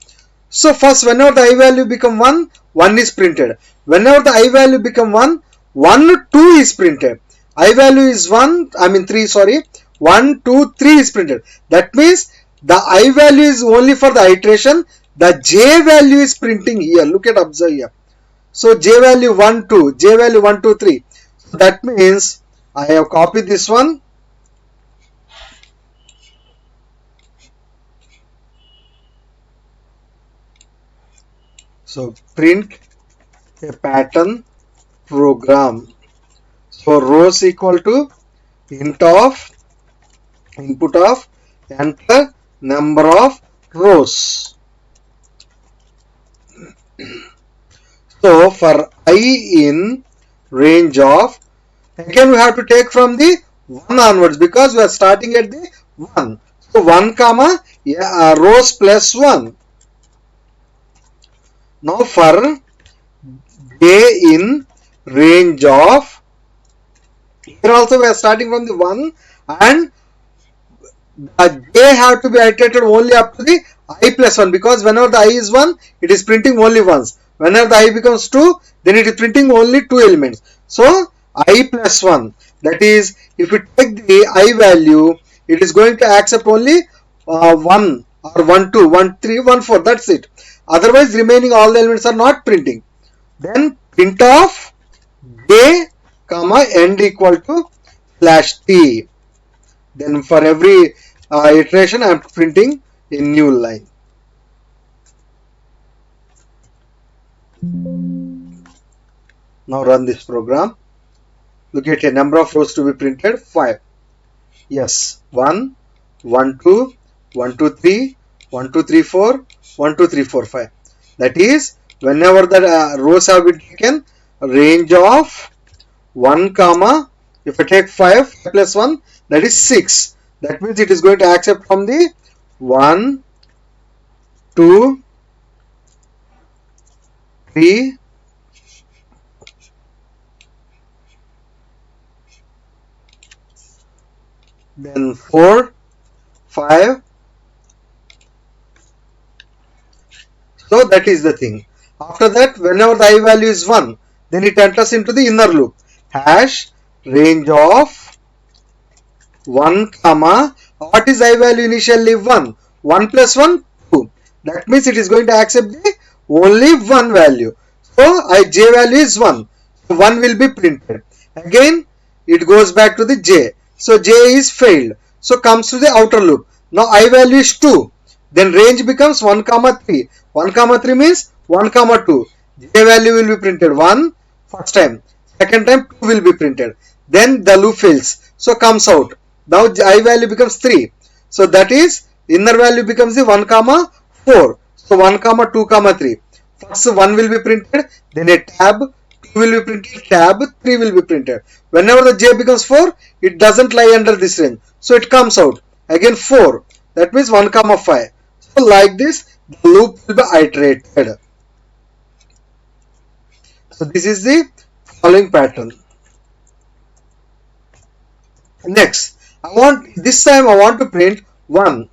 So first whenever the I value become 1, 1 is printed. Whenever the I value become 1, 1, 2 is printed. I value is 1, I mean 3, sorry. 1, 2, 3 is printed. That means the I value is only for the iteration. The J value is printing here. Look at, observe here. So J value 1, 2, J value 1, 2, 3. So that means I have copied this one. So print a pattern program. So rows equal to int of input of enter number of rows. So for I in range of, again we have to take from the 1 onwards because we are starting at the 1. So 1 comma rows plus 1. Now for j in range of, here also we are starting from the 1 and j have to be iterated only up to the I plus 1, because whenever the I is 1, it is printing only once. Whenever the I becomes 2, then it is printing only 2 elements. So I plus 1, that is, if you take the I value, it is going to accept only 1 or 1, 2, 1, 3, 1, 4, that's it. Otherwise remaining all the elements are not printing. Then print of j comma end equal to slash t. Then for every iteration I am printing a new line. Now run this program. Look at a number of rows to be printed, 5. Yes, 1, 1, 2, 1, 2, 3, 1, 2, 3, 4, 1, 2, 3, 4, 5. That is, whenever the rows have been taken, range of 1 comma, if I take 5, 5 plus 1, that is 6. That means it is going to accept from the 1, 2, 3, then 4, 5. So that is the thing. After that, whenever the I value is 1, then it enters into the inner loop. Hash range of 1 comma, what is I value initially? 1. 1 plus 1, 2. That means it is going to accept the only one value. So j value is 1. So 1 will be printed. Again, it goes back to the j. So j is failed. So comes to the outer loop. Now I value is 2. Then range becomes 1 comma 3. 1 comma 3 means 1 comma 2. J value will be printed 1 first time. Second time 2 will be printed. Then the loop fails. So comes out. Now I value becomes 3. So that is inner value becomes the 1 comma 4. So 1 comma 2 comma 3. First 1 will be printed. Then a tab 2 will be printed. Tab 3 will be printed. Whenever the j becomes 4, it doesn't lie under this range. So it comes out. Again 4. That means 1 comma 5. So like this, the loop will be iterated. So this is the following pattern. Next, this time I want to print 1,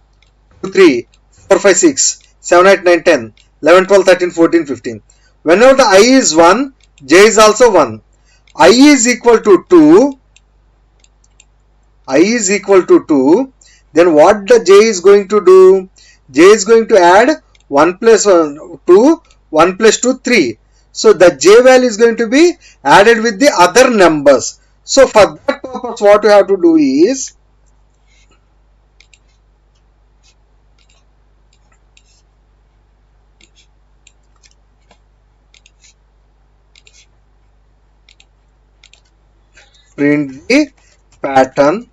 2, 3, 4, 5, 6, 7, 8, 9, 10, 11, 12, 13, 14, 15. Whenever the I is 1, j is also 1. I is equal to 2. I is equal to 2. Then what the j is going to do? J is going to add 1 plus 1, 2, 1 plus 2, 3. So the j value is going to be added with the other numbers. So for that purpose, what you have to do is print the pattern.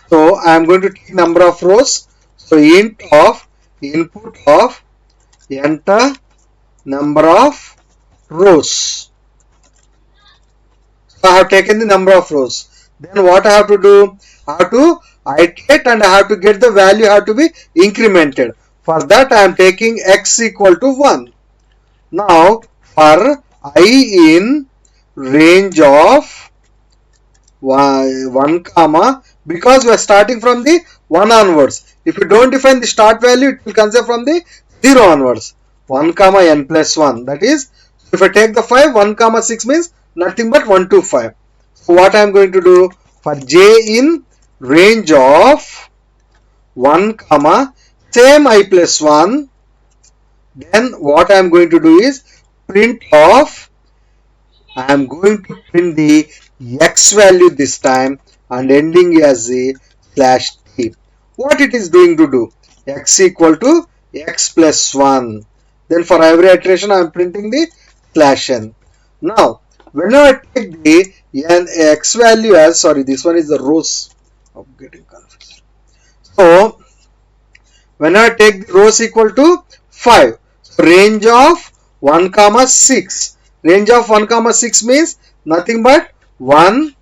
So I am going to take number of rows. So int of input of enter number of rows. So I have taken the number of rows. Then what I have to do? I have to iterate and I have to get the value have to be incremented. For that I am taking x equal to 1. Now for I in range of 1 comma, because we are starting from the 1 onwards. If you don't define the start value, it will consider from the 0 onwards. 1 comma n plus 1. That is, if I take the 5, 1 comma 6 means nothing but 1 to 5. So what I am going to do? For j in range of 1 comma same I plus 1, then what I am going to do is print of, I am going to print the x value this time and ending as a slash t. What it is doing to do? X equal to x plus 1. Then for every iteration I am printing the slash n. Now whenever I take the x value as, sorry, this one is the rows. I'm getting confused. So whenever I take the rows equal to 5. So range of 1 comma 6. Range of 1 comma 6 means nothing but 1,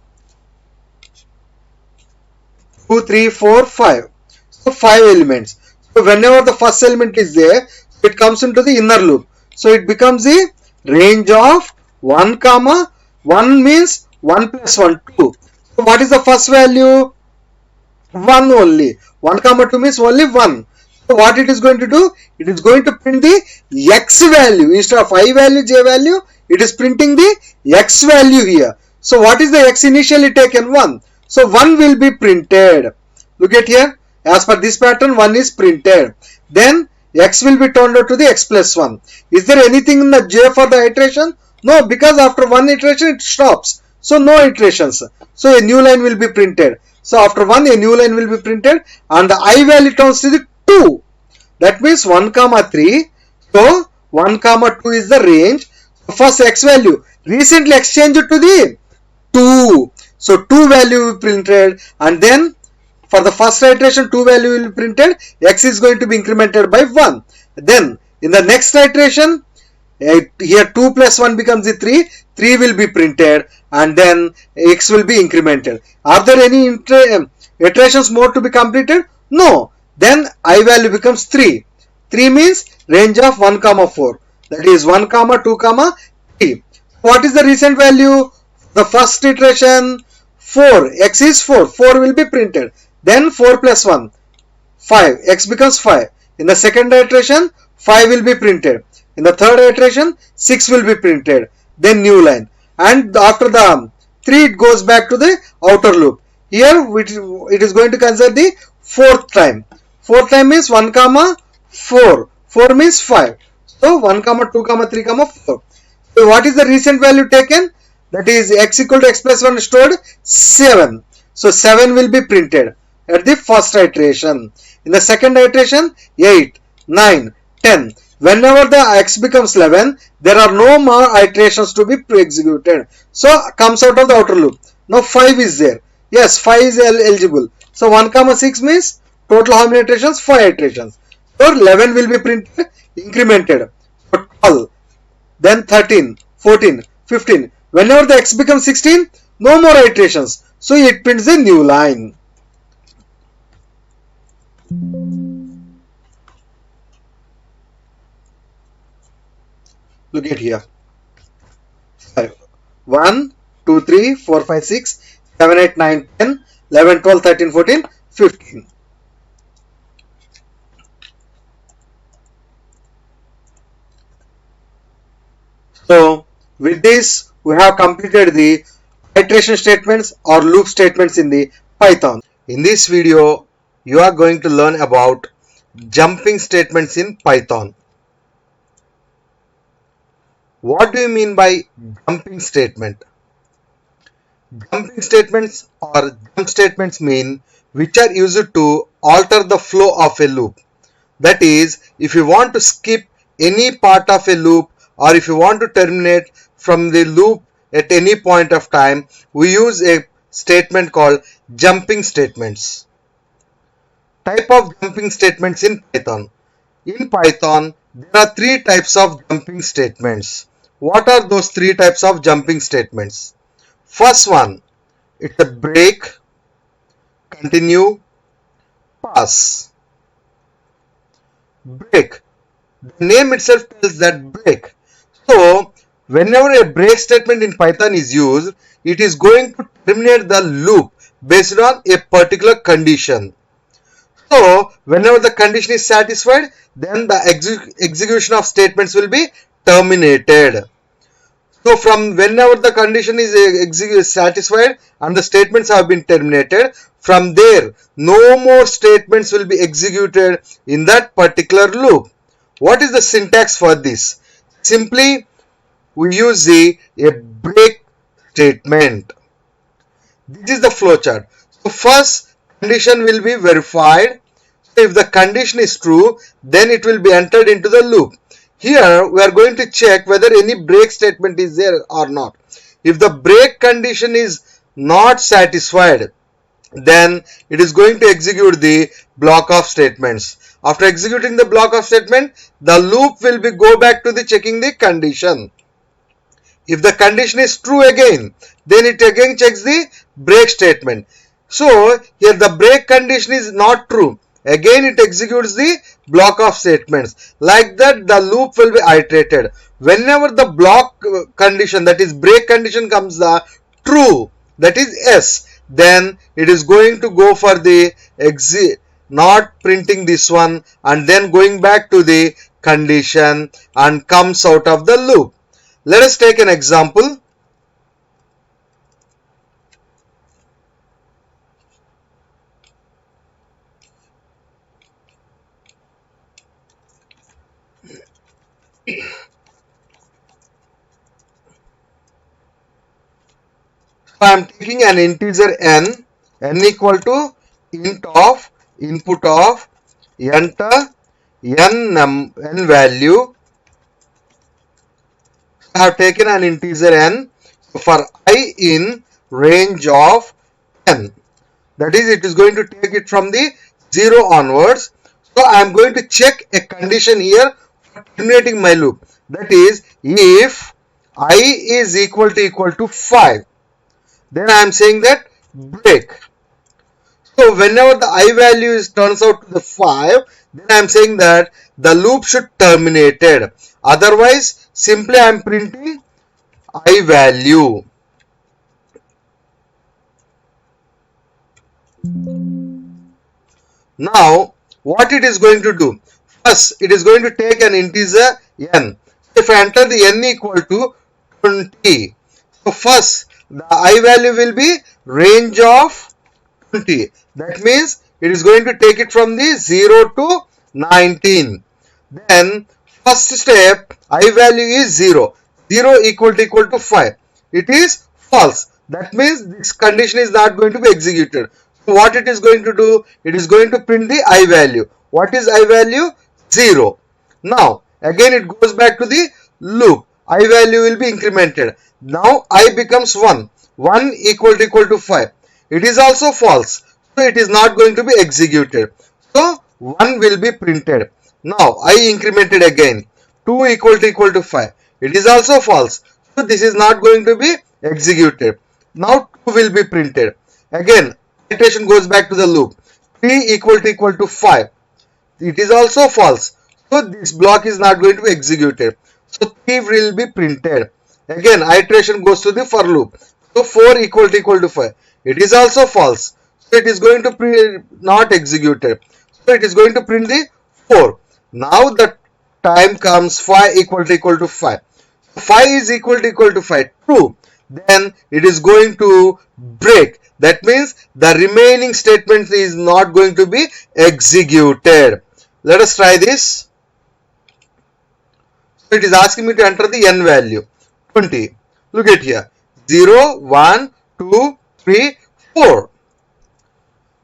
2, 3, 4, 5. So 5 elements. So whenever the first element is there, it comes into the inner loop. So it becomes the range of 1 comma 1 means 1 plus 1, 2. So what is the first value? 1 only. 1 comma 2 means only 1. So what it is going to do? It is going to print the x value. Instead of I value, j value, it is printing the x value here. So what is the x initially taken? 1. So 1 will be printed. Look at here. As per this pattern, 1 is printed. Then x will be turned out to the x plus 1. Is there anything in the j for the iteration? No, because after one iteration it stops. So no iterations. So a new line will be printed. So after 1 a new line will be printed and the I value turns to the 2. That means 1 comma 3. So 1 comma 2 is the range. So first x value recently exchanged to the 2. So 2 value will be printed and then for the first iteration 2 value will be printed. X is going to be incremented by 1. Then in the next iteration here 2 plus 1 becomes the 3. 3 will be printed, and then x will be incremented. Are there any iterations more to be completed? No. Then I value becomes 3. 3 means range of 1 comma 4. That is 1 comma 2 comma 3. What is the recent value? The first iteration 4. X is 4. 4 will be printed. Then 4 plus 1. 5. X becomes 5. In the second iteration, 5 will be printed. In the third iteration, 6 will be printed. Then new line. And after the 3, it goes back to the outer loop. Here, it is going to consider the fourth time. Fourth time is 1 comma 4. 4 means 5. So, 1 comma 2 comma 3 comma 4. So, what is the recent value taken? That is x equal to x plus 1 stored 7. So, 7 will be printed at the first iteration. In the second iteration, 8, 9, 10. Whenever the x becomes 11, there are no more iterations to be executed. So, comes out of the outer loop. Now, 5 is there. Yes, 5 is eligible. So, 1 comma 6 means total how many iterations? 5 iterations. So, 11 will be printed, incremented. So, 12, then 13, 14, 15. Whenever the x becomes 16, no more iterations. So, it prints a new line. Look at here. 5. 1, 2, 3, 4, 5, 6, 7, 8, 9, 10, 11, 12, 13, 14, 15. So, with this, we have completed the iteration statements or loop statements in the Python. In this video, you are going to learn about jumping statements in Python. What do you mean by jumping statement? Jumping statements or jump statements mean which are used to alter the flow of a loop. That is, if you want to skip any part of a loop or if you want to terminate from the loop at any point of time, we use a statement called jumping statements. Type of jumping statements in Python. In Python, there are 3 types of jumping statements. What are those 3 types of jumping statements? First one, it's a break, continue, pass. Break. The name itself tells that break. So, whenever a break statement in Python is used, it is going to terminate the loop based on a particular condition. So, whenever the condition is satisfied, then the execution of statements will be terminated. So, from whenever the condition is satisfied and the statements have been terminated, from there, no more statements will be executed in that particular loop. What is the syntax for this? Simply, we use a break statement. This is the flowchart. So, first condition will be verified. If the condition is true, then it will be entered into the loop. Here, we are going to check whether any break statement is there or not. If the break condition is not satisfied, then it is going to execute the block of statements. After executing the block of statement, the loop will go back to the checking the condition. If the condition is true again, then it again checks the break statement. So, here the break condition is not true. Again, it executes the block of statements. Like that, the loop will be iterated. Whenever the block condition, that is break condition, comes the true, that is yes, then it is going to go for the exit, not printing this one and then going back to the condition and comes out of the loop. Let us take an example. I am taking an integer n equal to int of input of enter n value. I have taken an integer n for I in range of 10. That is, it is going to take it from the 0 onwards. So, I am going to check a condition here for terminating my loop. That is, if I is equal to 5. Then I am saying that break. So whenever the I value is turns out to the 5, then I am saying that the loop should terminated. Otherwise, simply I am printing I value. Now, what it is going to do? First, it is going to take an integer n. If I enter the n equal to 20, so first the I value will be range of 20. That means it is going to take it from the 0 to 19. Then first step, I value is 0. 0 equal to 5. It is false. That means this condition is not going to be executed. So what it is going to do? It is going to print the I value. What is I value? 0. Now again it goes back to the loop. I value will be incremented. Now I becomes 1. 1 equal to 5. It is also false. So it is not going to be executed. So 1 will be printed. Now I incremented again. 2 equal to 5. It is also false. So this is not going to be executed. Now 2 will be printed. Again iteration goes back to the loop. 3 equal to 5. It is also false. So this block is not going to be executed. So 3 will be printed. Again iteration goes to the for loop. So 4 equal to 5. It is also false. So it is going to print not executed. So it is going to print the 4. Now the time comes 5 equal to 5. 5 is equal to 5. True. Then it is going to break. That means the remaining statement is not going to be executed. Let us try this. So it is asking me to enter the n value. 20. Look at here. 0, 1, 2, 3, 4.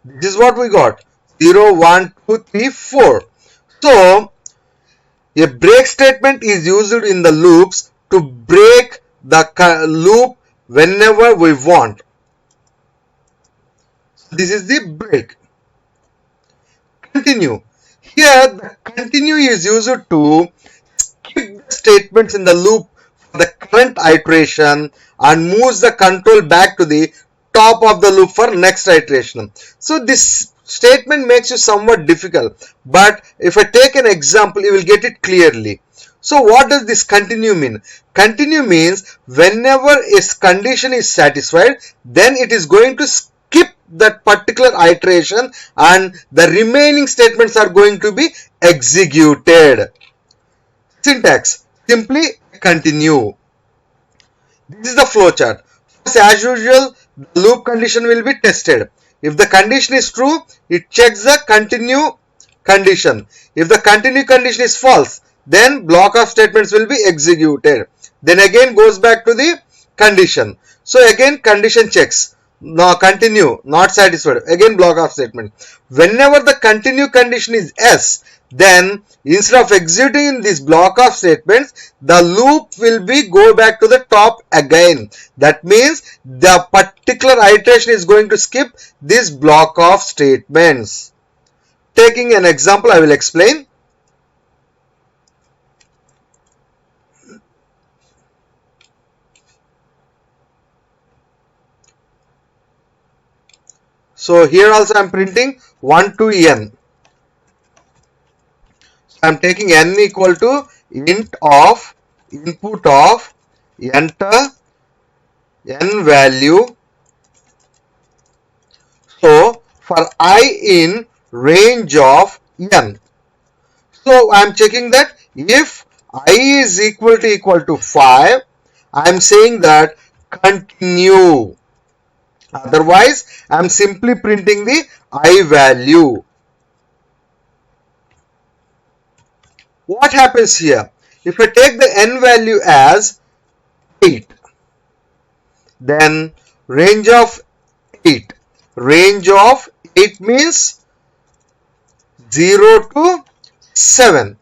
This is what we got. 0, 1, 2, 3, 4. So a break statement is used in the loops to break the loop whenever we want. This is the break. Continue. Here the continue is used to skip the statements in the loop for the current iteration and moves the control back to the top of the loop for next iteration. So this statement makes you somewhat difficult, but if I take an example you will get it clearly. So what does this continue mean? Continue means whenever a condition is satisfied, then it is going to skip that particular iteration and the remaining statements are going to be executed. Syntax: simply continue. This is the flowchart. First, as usual, the loop condition will be tested. If the condition is true, it checks the continue condition. If the continue condition is false, then block of statements will be executed. Then again goes back to the condition. So again condition checks. Now continue, not satisfied. Again block of statement. Whenever the continue condition is yes, then instead of executing this block of statements, the loop will be go back to the top again. That means the particular iteration is going to skip this block of statements. Taking an example, I will explain. So here also I am printing 1 to n. I am taking n equal to int of input of enter n value. So for I in range of n. So I am checking that if I is equal to 5, I am saying that continue. Otherwise, I am simply printing the I value. What happens here? If I take the n value as 8, then range of 8. Range of 8 means 0 to 7.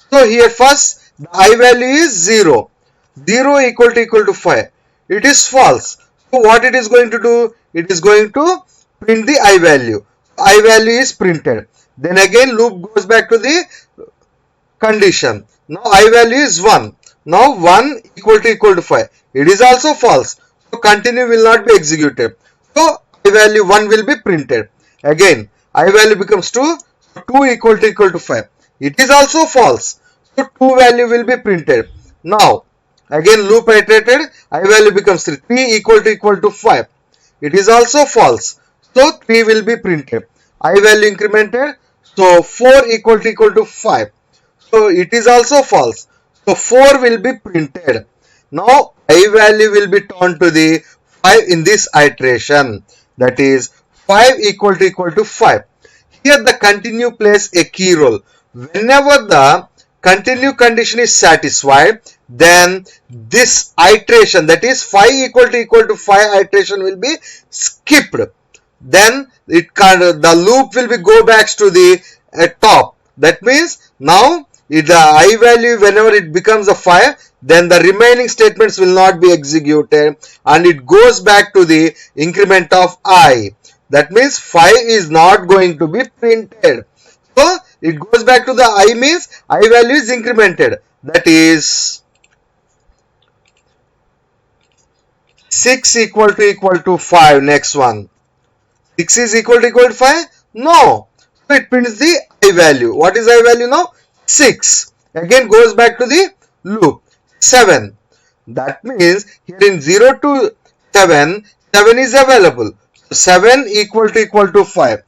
So here first the I value is 0. 0 equal to 5. It is false. So what it is going to do? It is going to print the I value. I value is printed. Then again loop goes back to the condition. Now I value is 1. Now 1 equal to 5. It is also false. So continue will not be executed. So I value 1 will be printed. Again, I value becomes 2. So 2 equal to 5. It is also false. So 2 value will be printed. Now again loop iterated. I value becomes 3. 3 equal to 5. It is also false. So 3 will be printed. I value incremented. So 4 equal to 5. So it is also false. So 4 will be printed. Now I value will be turned to the 5 in this iteration. That is 5 equal to 5. Here the continue plays a key role. Whenever the continue condition is satisfied, then this iteration, that is 5 equal to 5 iteration will be skipped. Then the loop will be go back to the top. That means now the I value, whenever it becomes a 5, then the remaining statements will not be executed and it goes back to the increment of I. That means 5 is not going to be printed. So it goes back to the I, means I value is incremented. That is 6 equal to 5. Next one. 6 is equal to 5? No. So it prints the I value. What is I value now? 6. Again goes back to the loop. 7. That means here in 0 to 7, 7 is available. So 7 equal to 5.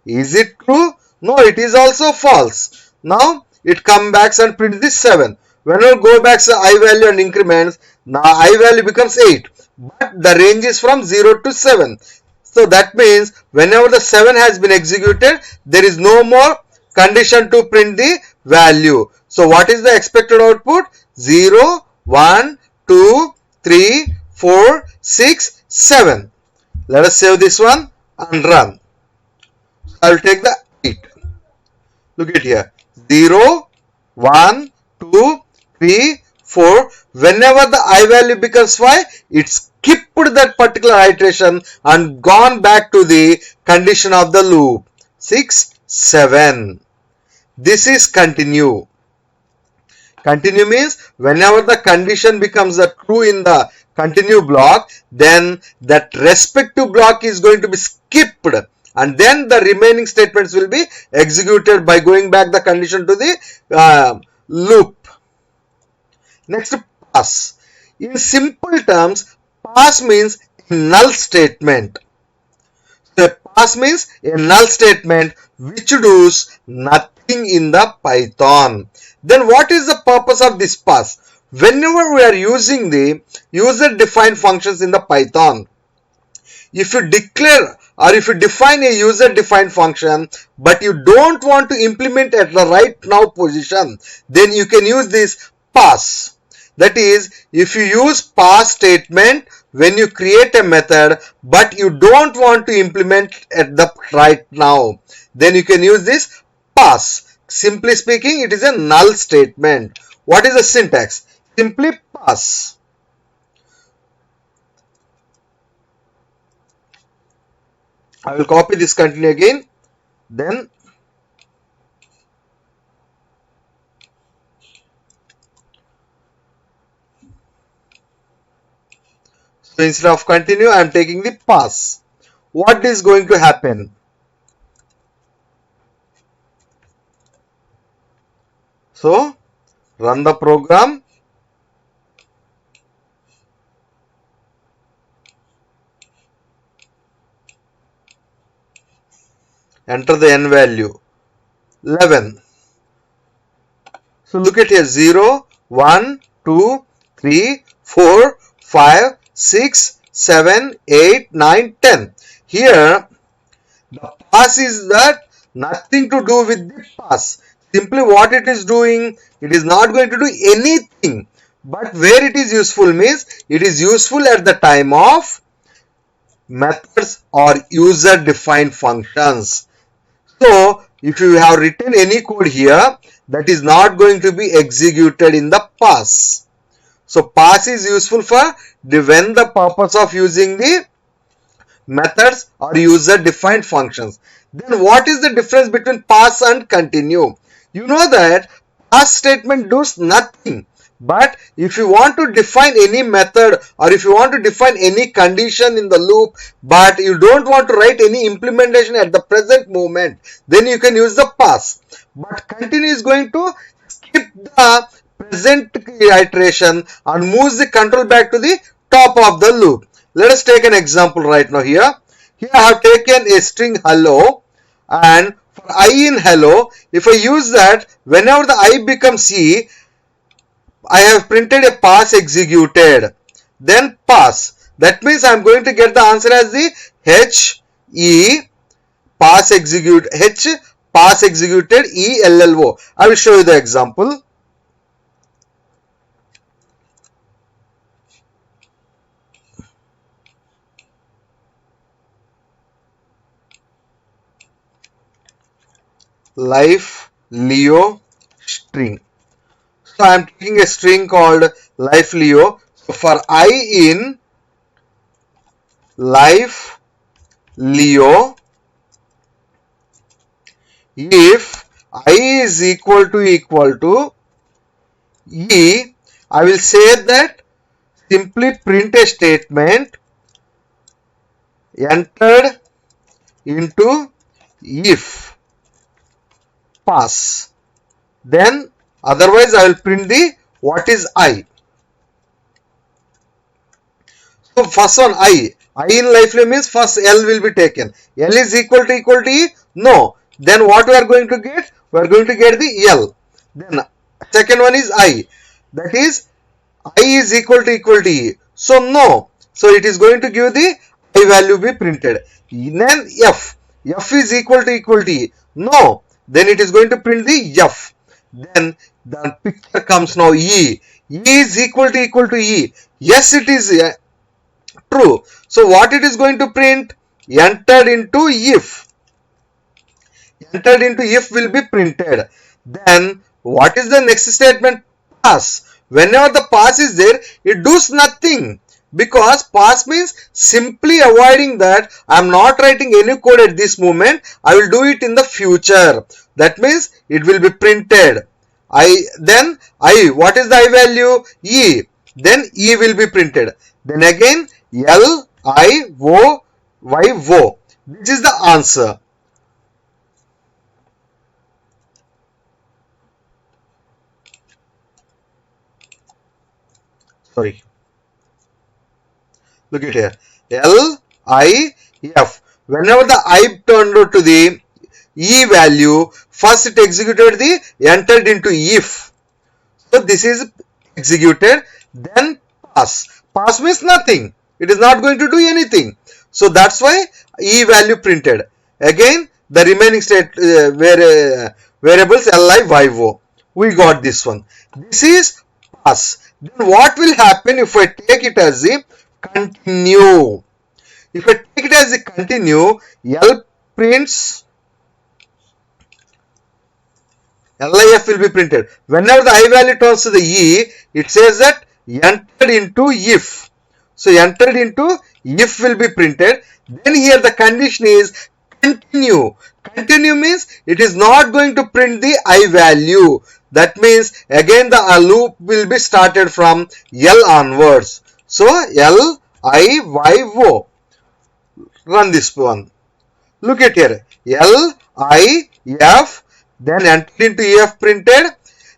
Is it true? No, it is also false. Now it comes back and prints this 7. When we go back to I value and increments, now I value becomes 8. But the range is from 0 to 7. So that means whenever the 7 has been executed, there is no more condition to print the value. So what is the expected output? 0, 1, 2, 3, 4, 6, 7. Let us save this one and run. I will take the 8. Look at here. 0, 1, 2, 3, 4. Whenever the I value becomes 5, it skipped that particular iteration and gone back to the condition of the loop. 6, 7. This is continue. Continue means whenever the condition becomes a true in the continue block, then that respective block is going to be skipped and then the remaining statements will be executed by going back the condition to the loop. Next, pass. In simple terms, pass means a null statement. So pass means a null statement which does nothing in the Python. Then what is the purpose of this pass? Whenever we are using the user defined functions in the Python, if you declare or if you define a user defined function but you don't want to implement at the right now position, then you can use this pass. That is, if you use pass statement when you create a method but you don't want to implement at the right now, then you can use this pass. Simply speaking, it is a null statement. What is the syntax? Simply pass. I will copy this, continue again. Then so instead of continue, I am taking the pass. What is going to happen? So run the program. Enter the n value 11. So look at here 0, 1, 2, 3, 4, 5, 6, 7, 8, 9, 10. Here the pass is that nothing to do with the pass. Simply what it is doing, it is not going to do anything. But where it is useful means it is useful at the time of methods or user defined functions. So if you have written any code here, that is not going to be executed in the pass. So pass is useful for when the purpose of using the methods or user defined functions. Then what is the difference between pass and continue? You know that pass statement does nothing, But if you want to define any method or if you want to define any condition in the loop, but you don't want to write any implementation at the present moment, then you can use the pass. But continue is going to skip the present iteration and moves the control back to the top of the loop. Let us take an example right now here. Here I have taken a string hello, and for I in hello, if I use that, whenever the I becomes E, I have printed a pass executed. Then pass. That means I am going to get the answer as the H E pass execute H pass executed ELLO. I will show you the example. Life LiYO string. So I am taking a string called life LiYO. So for I in life LiYO, if I is equal to E, I will say that simply print a statement entered into if pass. Then otherwise I will print the what is I. So first one I in life means first L will be taken. L is equal to E? No. Then what we are going to get? We are going to get the L. Then second one is I. That is I is equal to E. So no. So it is going to give the I value be printed. Then F. F is equal to E. No. Then it is going to print the F. Then the picture comes now E. E is equal to E. Yes, it is true. So what it is going to print? Entered into if. Entered into if will be printed. Then what is the next statement? Pass. Whenever the pass is there, it does nothing. Because pass means simply avoiding that I am not writing any code at this moment. I will do it in the future. That means it will be printed. Then I. What is the I value? E. Then E will be printed. Then again LIYO. This is the answer. Sorry. Look at here. LIF. Whenever the I turned out to the E value, first it executed the entered into if. So this is executed. Then pass. Pass means nothing. It is not going to do anything. So that's why E value printed. Again, the remaining state variables LIYO. We got this one. This is pass. Then what will happen if I take it as the continue? If I take it as a continue, L prints, LIF will be printed. Whenever the I value turns to the E, it says that entered into if. So entered into if will be printed. Then here the condition is continue. Continue means it is not going to print the I value. That means again the loop will be started from L onwards. So LIYO. Run this one. Look at here. LIF. Then entered into EF printed.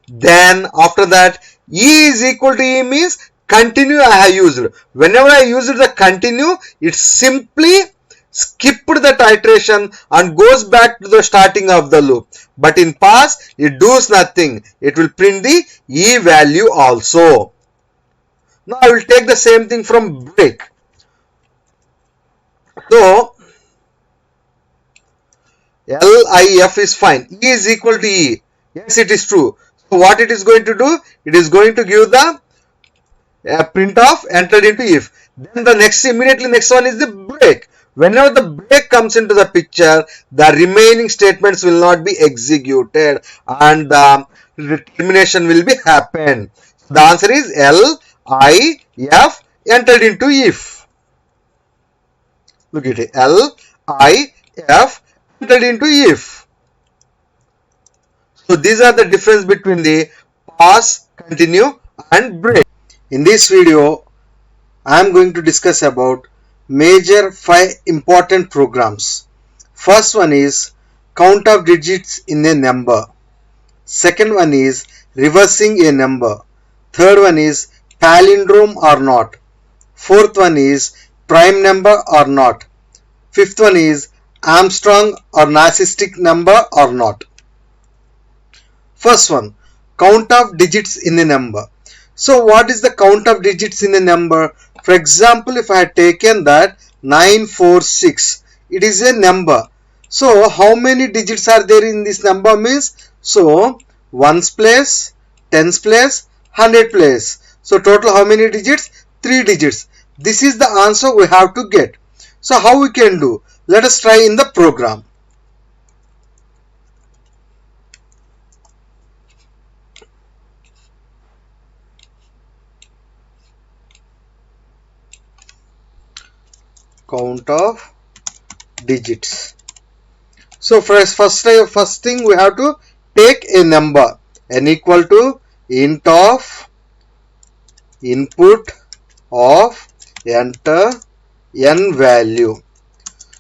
Then after that E is equal to E means continue I have used. Whenever I use the continue, it simply skipped the iteration and goes back to the starting of the loop. But in pass, it does nothing. It will print the E value also. Now I will take the same thing from break. So LIF is fine. E is equal to E. Yes, it is true. So what it is going to do? It is going to give the print of entered into if. Then the immediately next one is the break. Whenever the break comes into the picture, the remaining statements will not be executed and the termination will be happen. The answer is LIF entered into if. Look at it. LIF entered into if. So these are the difference between the pass, continue and break. In this video, I am going to discuss about major 5 important programs. First one is count of digits in a number. Second one is reversing a number. Third one is palindrome or not. Fourth one is prime number or not. Fifth one is Armstrong or narcissistic number or not. First one, count of digits in a number. So what is the count of digits in a number? For example, if I had taken that 946, it is a number. So how many digits are there in this number means? So ones place, tens place, hundred place. So total how many digits? 3 digits. This is the answer we have to get. So how we can do? Let us try in the program. Count of digits. So first thing we have to take a number n equal to int of input of enter n value.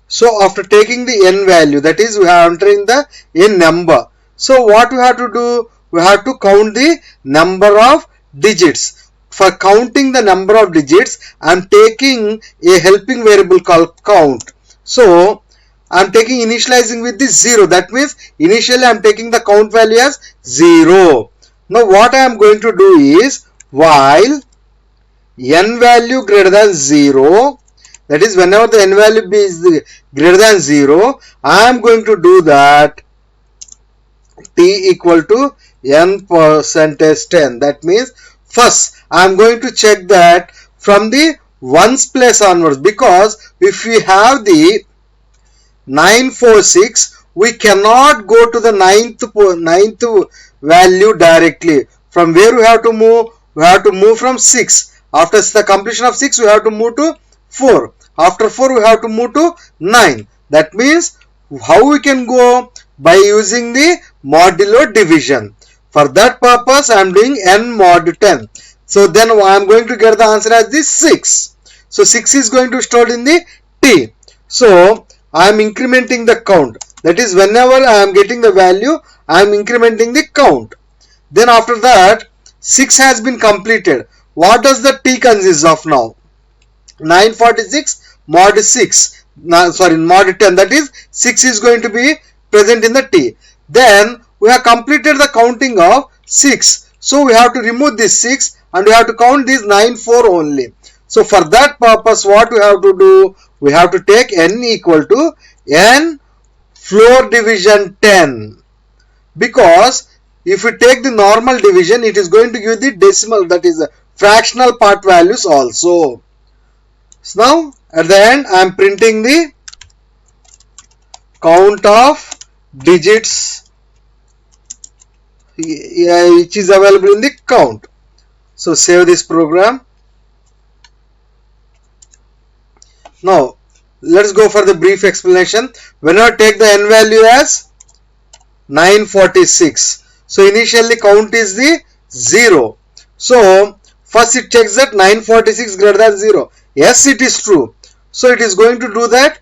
So after taking the n value, that is we are entering the n number. So what we have to do? We have to count the number of digits. For counting the number of digits, I am taking a helping variable called count. So I am taking initializing with the 0. That means initially I am taking the count value as 0. Now what I am going to do is while n value greater than 0, that is whenever the n value is greater than 0, I am going to do that t equal to n percentage 10. That means first I am going to check that from the ones place onwards, because if we have the 946, we cannot go to the ninth value directly. From where we have to move? We have to move from 6. After the completion of 6, we have to move to 4. After 4, we have to move to 9. That means how we can go? By using the modulo division. For that purpose, I am doing n mod 10. So then I am going to get the answer as this 6. So 6 is going to stored in the t. So I am incrementing the count. That is whenever I am getting the value, I am incrementing the count. Then after that, 6 has been completed. What does the t consist of now? 946 mod 6. Mod 10. That is 6 is going to be present in the t. Then we have completed the counting of 6. So we have to remove this 6 and we have to count this 94 only. So for that purpose, what we have to do? We have to take n equal to n floor division 10. Because if we take the normal division, it is going to give the decimal, that is fractional part values also. So now at the end, I am printing the count of digits which is available in the count. So save this program. Now let's go for the brief explanation. Whenever I take the n value as 946, so initially count is the 0. So first it checks that 946 greater than 0. Yes, it is true. So it is going to do that.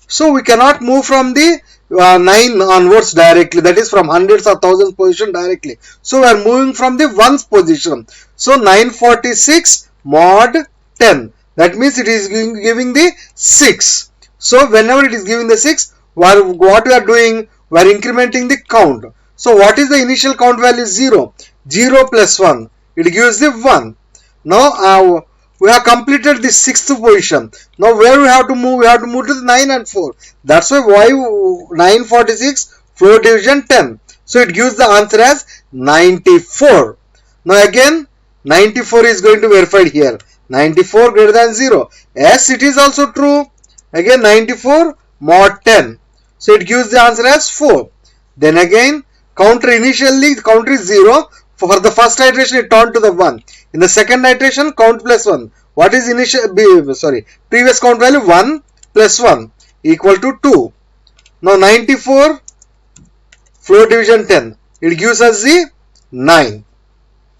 So we cannot move from the 9 onwards directly, that is from hundreds or thousands position directly. So we are moving from the ones position. So 946 mod 10. That means it is giving the 6. So whenever it is giving the 6, what we are doing? We are incrementing the count. So what is the initial count value? 0. 0 plus 1. It gives the 1. Now we have completed the 6th position. Now where we have to move? We have to move to the 9 and 4. That's why 946 floor division 10. So it gives the answer as 94. Now again 94 is going to be verified here. 94 greater than 0. Yes, it is also true. Again 94 mod 10. So it gives the answer as 4. Then again counter, initially the counter is 0. For the first iteration it turned to the 1. In the second iteration, count plus 1. What is previous count value? 1 plus 1 equal to 2. Now 94 floor division 10. It gives us the 9.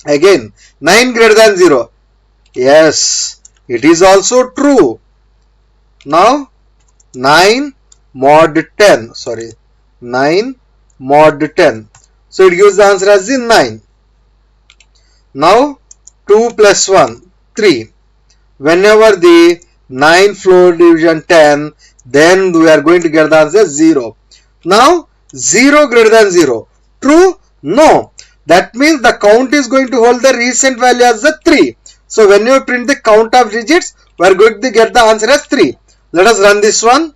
Again 9 greater than 0. Yes, it is also true. Now 9 mod 10. Sorry, 9 mod 10. So it gives the answer as the 9. Now 2 plus 1, 3. Whenever the 9 floor division 10, then we are going to get the answer 0. Now 0 greater than 0. True? No. That means the count is going to hold the recent value as the 3. So when you print the count of digits, we are going to get the answer as 3. Let us run this one.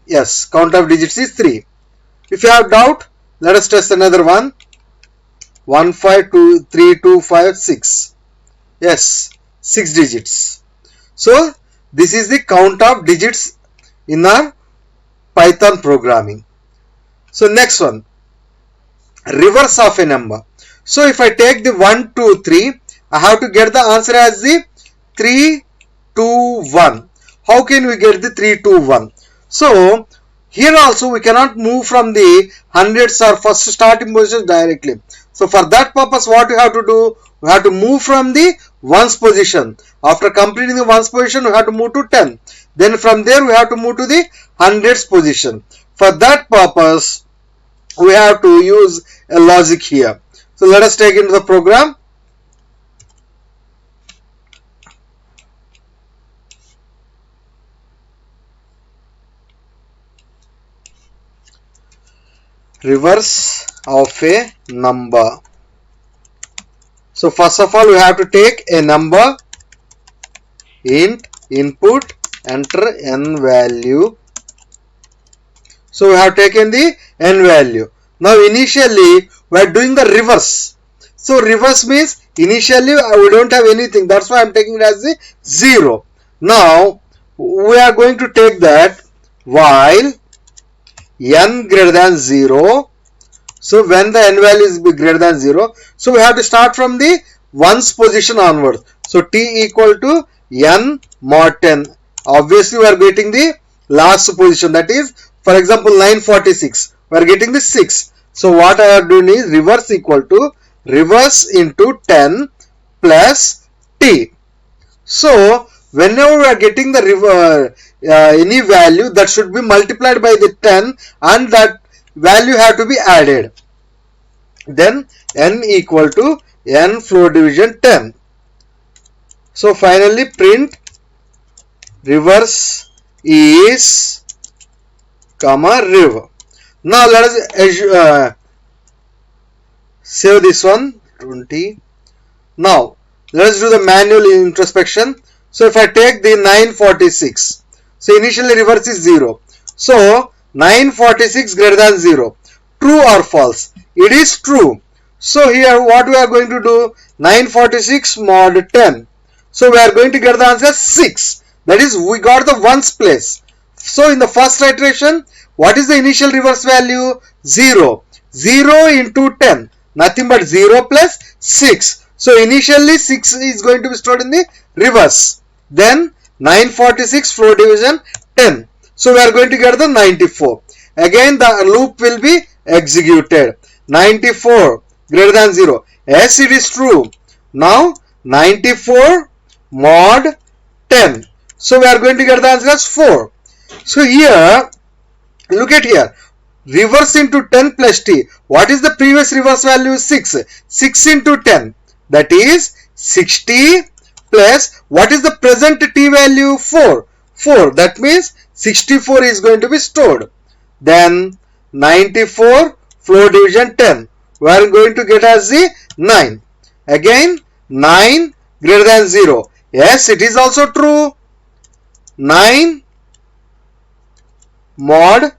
Yes, count of digits is 3. If you have doubt, let us test another one. 1, 5, 2, 3, 2, 5, 6. Yes, 6 digits. So this is the count of digits in our Python programming. So next one, reverse of a number. So if I take the 1, 2, 3, I have to get the answer as the 3, 2, 1. How can we get the 3, 2, 1? So here also we cannot move from the hundreds or first starting position directly. So for that purpose, what we have to do? We have to move from the ones position. After completing the ones position, we have to move to 10. Then from there, we have to move to the hundreds position. For that purpose, we have to use a logic here. So let us take into the program. Reverse of a number. So first of all, we have to take a number, int, input, enter n value. So we have taken the n value. Now initially we are doing the reverse. So reverse means initially we don't have anything. That's why I am taking it as the 0. Now we are going to take that while n greater than 0. So when the n value is greater than 0, so we have to start from the ones position onwards. So t equal to n mod 10. Obviously we are getting the last position, that is, for example, 946. We are getting the 6. So what I am doing is reverse equal to reverse into 10 plus t. So whenever we are getting the any value, that should be multiplied by the 10 and that value have to be added. Then n equal to n floor division 10. So finally print reverse is comma rev. Now let us save this one 20. Now let us do the manual introspection. So if I take the 946, so initially reverse is 0. So 946 greater than 0. True or false? It is true. So here what we are going to do? 946 mod 10. So we are going to get the answer 6. That is, we got the ones place. So in the first iteration, what is the initial reverse value? 0. 0 into 10. Nothing but 0 plus 6. So initially 6 is going to be stored in the reverse. Then 946 floor division 10. So we are going to get the 94. Again the loop will be executed. 94 greater than 0. Yes, it is true. Now 94 mod 10. So we are going to get the answer as 4. So here, look at here. Reverse into 10 plus t. What is the previous reverse value? 6. 6 into 10. That is 60 plus what is the present t value? 4. 4. That means 64 is going to be stored. Then 94 floor division 10. We are going to get as the 9. Again 9 greater than 0. Yes, it is also true. 9 mod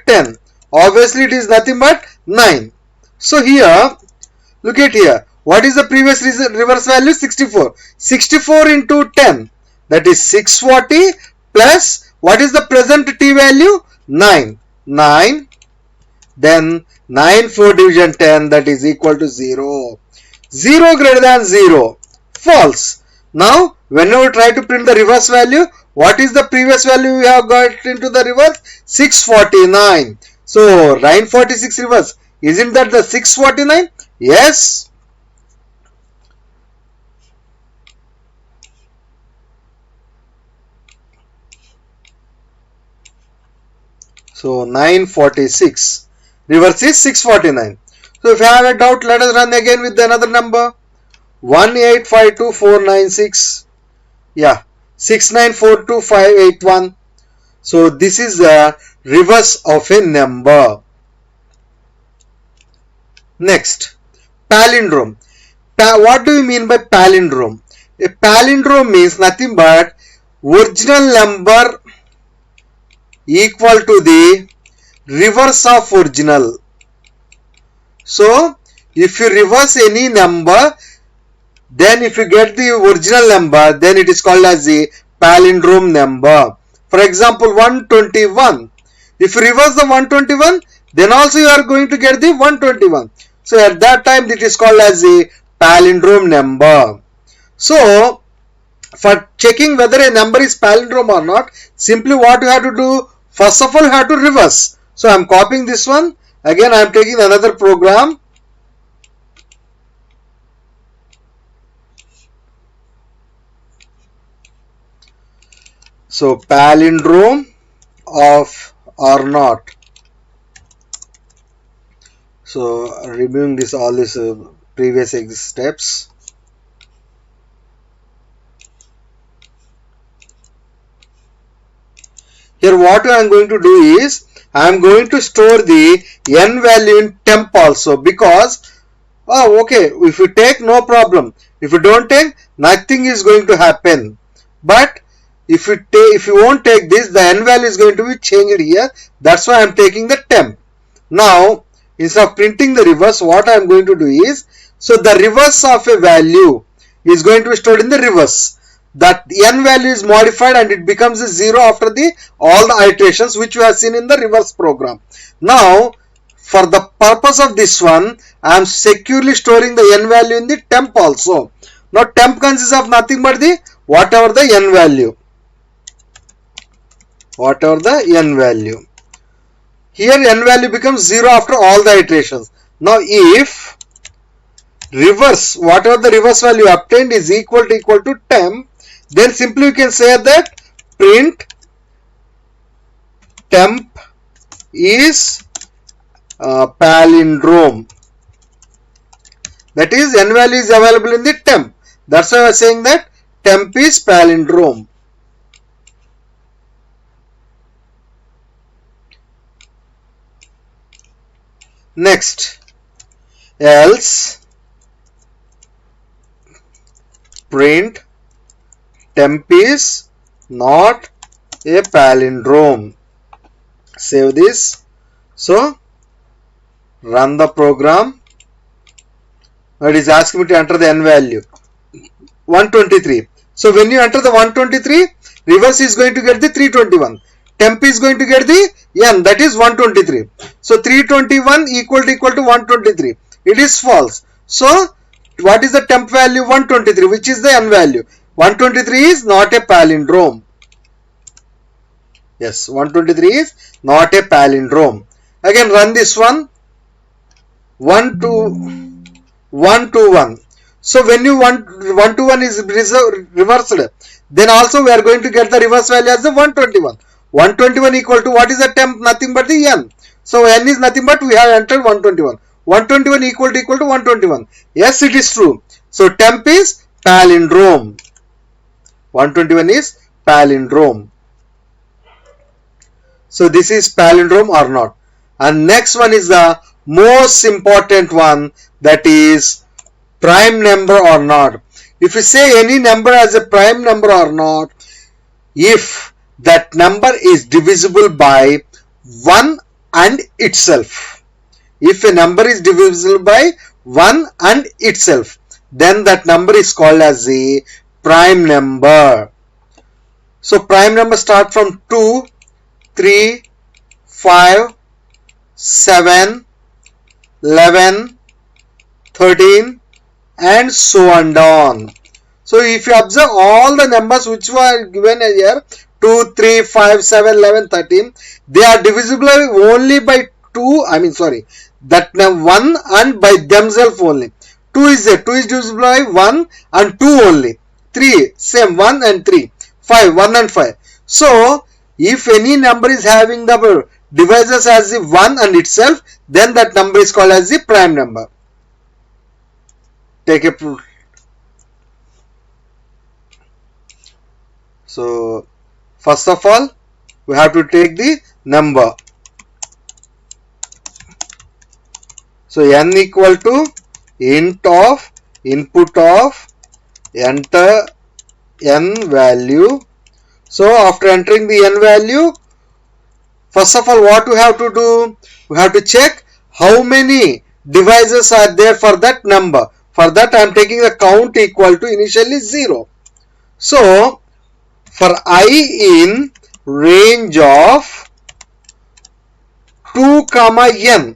10. Obviously it is nothing but 9. So here, look at here. What is the previous reverse value? 64. 64 into 10. That is 640 plus what is the present t value? 9. 9. Then 9 floor division 10, that is equal to 0. 0 greater than 0. False. Now whenever we try to print the reverse value, what is the previous value we have got into the reverse? 649. So 946 reverse, isn't that the 649? Yes. So 946 reverse is 649. So if you have a doubt, let us run again with another number. 1852496. Yeah, 6942581. So this is the reverse of a number. Next, palindrome. What do you mean by palindrome? A palindrome means nothing but original number equal to the reverse of original. So if you reverse any number, then if you get the original number, then it is called as the palindrome number. For example, 121. If you reverse the 121, then also you are going to get the 121. So at that time it is called as the palindrome number. So for checking whether a number is palindrome or not, simply what you have to do, first of all you have to reverse. So I am copying this one. Again I am taking another program. So palindrome of or not. So removing this all these previous steps. Here what I am going to do is I am going to store the n value in temp also, because okay, if you take, no problem. If you don't take, nothing is going to happen. But if you won't take this, the n value is going to be changed here. That's why I am taking the temp. Now instead of printing the reverse, what I am going to do is, so the reverse of a value is going to be stored in the reverse. That n value is modified and it becomes a 0 after all the iterations which we have seen in the reverse program. Now for the purpose of this one, I am securely storing the n value in the temp also. Now temp consists of nothing but the whatever the n value. Whatever the n value. Here n value becomes 0 after all the iterations. Now if reverse, whatever the reverse value obtained is equal to temp, then simply you can say that print temp is palindrome. That is, n value is available in the temp. That's why I was saying that temp is palindrome. Next, else print temp is not a palindrome. Save this. So run the program. Now it is asking me to enter the n value 123. So when you enter the 123, reverse is going to get the 321. Temp is going to get the n, that is 123. So 321 equal to 123. It is false. So what is the temp value? 123, which is the n value. 123 is not a palindrome. Yes, 123 is not a palindrome. Again run this one. 121. So when you 121 is reversed, then also we are going to get the reverse value as the 121. 121 equal to what is the temp? Nothing but the n. So n is nothing but we have entered 121. 121 equal to 121. Yes, it is true. So temp is palindrome. 121 is palindrome. So this is palindrome or not. And next one is the most important one, that is prime number or not. If you say any number as a prime number or not, if that number is divisible by 1 and itself. If a number is divisible by 1 and itself, then that number is called as a prime number. So prime number start from 2, 3, 5, 7, 11, 13 and so on. So if you observe all the numbers which were given here, 2, 3, 5, 7, 11, 13, they are divisible only by that 1 and by themselves only. 2 is there, 2 is divisible by 1 and 2 only. 3, same, 1 and 3. 5, 1 and 5. So, if any number is having the divisors as the 1 and itself, then that number is called as the prime number. Take a proof. So, first of all, we have to take the number. So, n equal to int of input of enter n value. So, after entering the n value, first of all, what we have to do? We have to check how many divisors are there for that number. For that, I am taking the count equal to initially 0. So, for I in range of 2, n.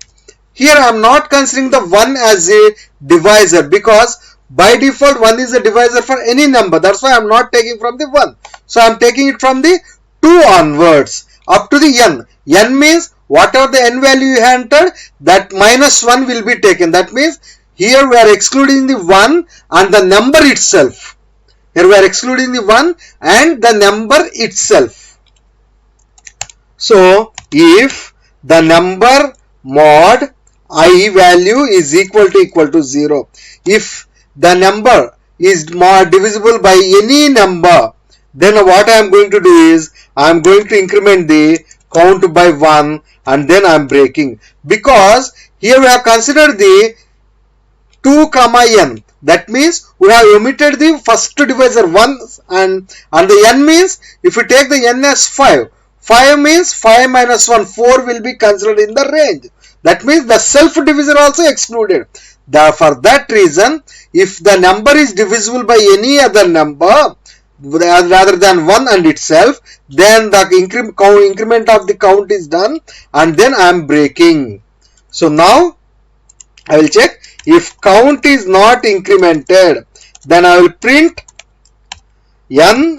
Here I am not considering the 1 as a divisor because by default 1 is a divisor for any number. That's why I am not taking from the 1. So I am taking it from the 2 onwards up to the n. N means whatever the n value you entered, that minus 1 will be taken. That means here we are excluding the 1 and the number itself. Here we are excluding the 1 and the number itself. So if the number mod I value is equal to 0, if the number is divisible by any number, then what I am going to do is I am going to increment the count by 1 and then I am breaking, because here we have considered the 2, n. That means we have omitted the first divisor 1 and the n means if we take the n as 5, 5 means 5 minus 1, 4 will be considered in the range. That means the self divisor also excluded. For that reason, if the number is divisible by any other number rather than 1 and itself, then the increment of the count is done and then I am breaking. So now I will check. If count is not incremented, then I will print n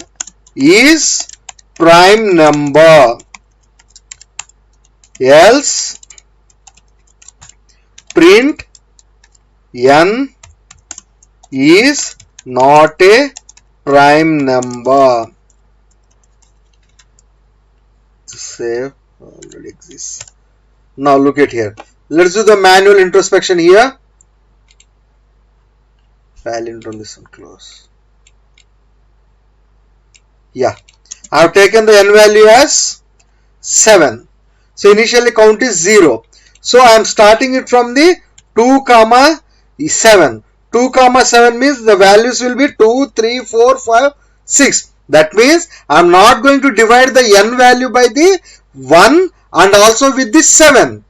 is prime number, else print n is not a prime number. Save already exists. Now look at here. Let's do the manual introspection here. Palindrome, this one close. Yeah, I have taken the n value as 7. So initially count is 0. So I am starting it from the 2, 7. 2, 7 means the values will be 2, 3, 4, 5, 6. That means I am not going to divide the n value by the 1 and also with the 7.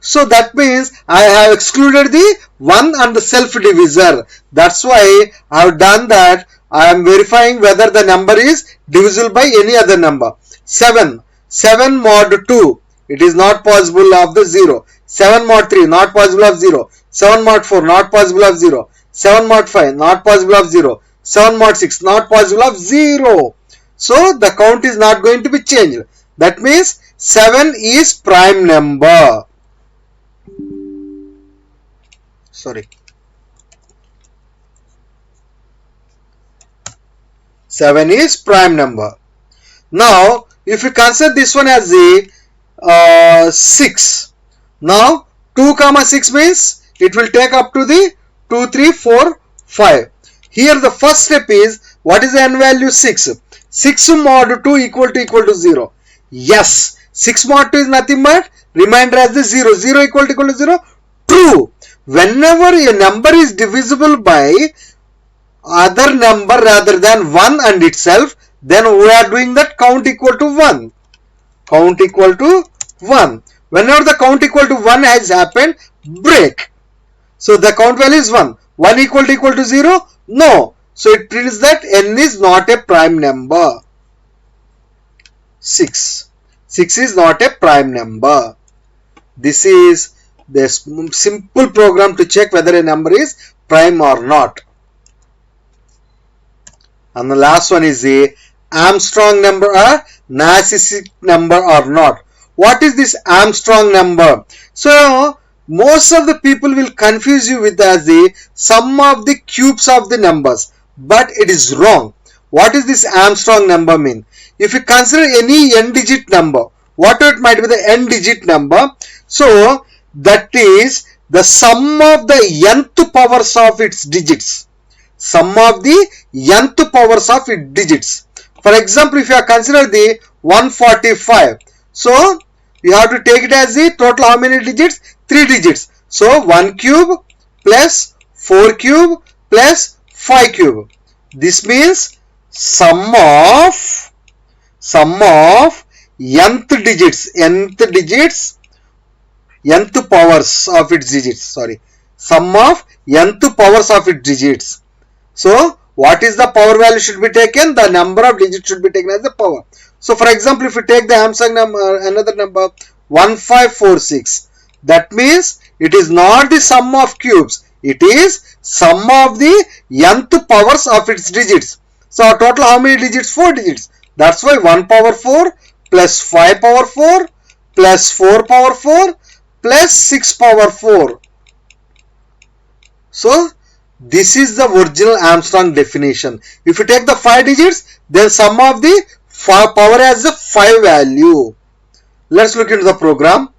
So that means I have excluded the 1 and the self divisor. That's why I have done that. I am verifying whether the number is divisible by any other number. 7 mod 2, it is not possible of the 0. 7 mod 3, not possible of 0. 7 mod 4, not possible of 0. 7 mod 5, not possible of 0. 7 mod 6, not possible of 0. So the count is not going to be changed. That means 7 is prime number. Sorry. 7 is prime number. Now, if you consider this one as the 6. Now, 2, 6 means it will take up to the 2, 3, 4, 5. Here the first step is, what is the n value? 6. 6 mod 2 equal to 0. Yes, 6 mod 2 is nothing but remainder as the 0. 0 equal to 0. True. Whenever a number is divisible by other number rather than 1 and itself, then we are doing that count equal to 1. Count equal to 1. Whenever the count equal to 1 has happened, break. So the count value is 1. 1 equal to 0? No. So it prints that n is not a prime number. 6. 6 is not a prime number. This is the simple program to check whether a number is prime or not. And the last one is the Armstrong number or narcissistic number or not. what is this Armstrong number? So most of the people will confuse you with as the sum of the cubes of the numbers, but it is wrong. What is this Armstrong number mean? If you consider any n digit number, whatever it might be the n digit number, so that is the sum of the nth powers of its digits. Sum of the nth powers of its digits. For example, if you are consider the 145, so you have to take it as the total how many digits? 3 digits. So 1 cube plus 4 cube plus 5 cube. This means sum of nth digits, nth powers of its digits. Sorry, sum of nth powers of its digits. So what is the power value should be taken? The number of digits should be taken as the power. So for example, if you take the Armstrong number, another number 1546, that means it is not the sum of cubes, it is sum of the nth powers of its digits. So our total how many digits? 4 digits. That's why 1 power 4 plus 5 power 4 plus 4 power 4 plus 6 power 4. So this is the original Armstrong definition. If you take the 5 digits, then sum of the power has the 5 value. Let's look into the program.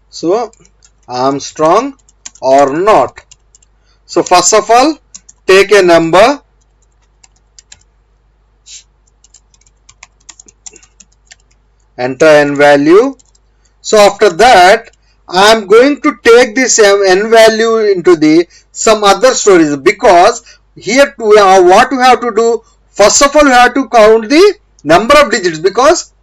So Armstrong or not. So first of all, take a number, enter n value. So after that, I am going to take this n value into the some other stories, because here what we have to do, first of all we have to count the number of digits, because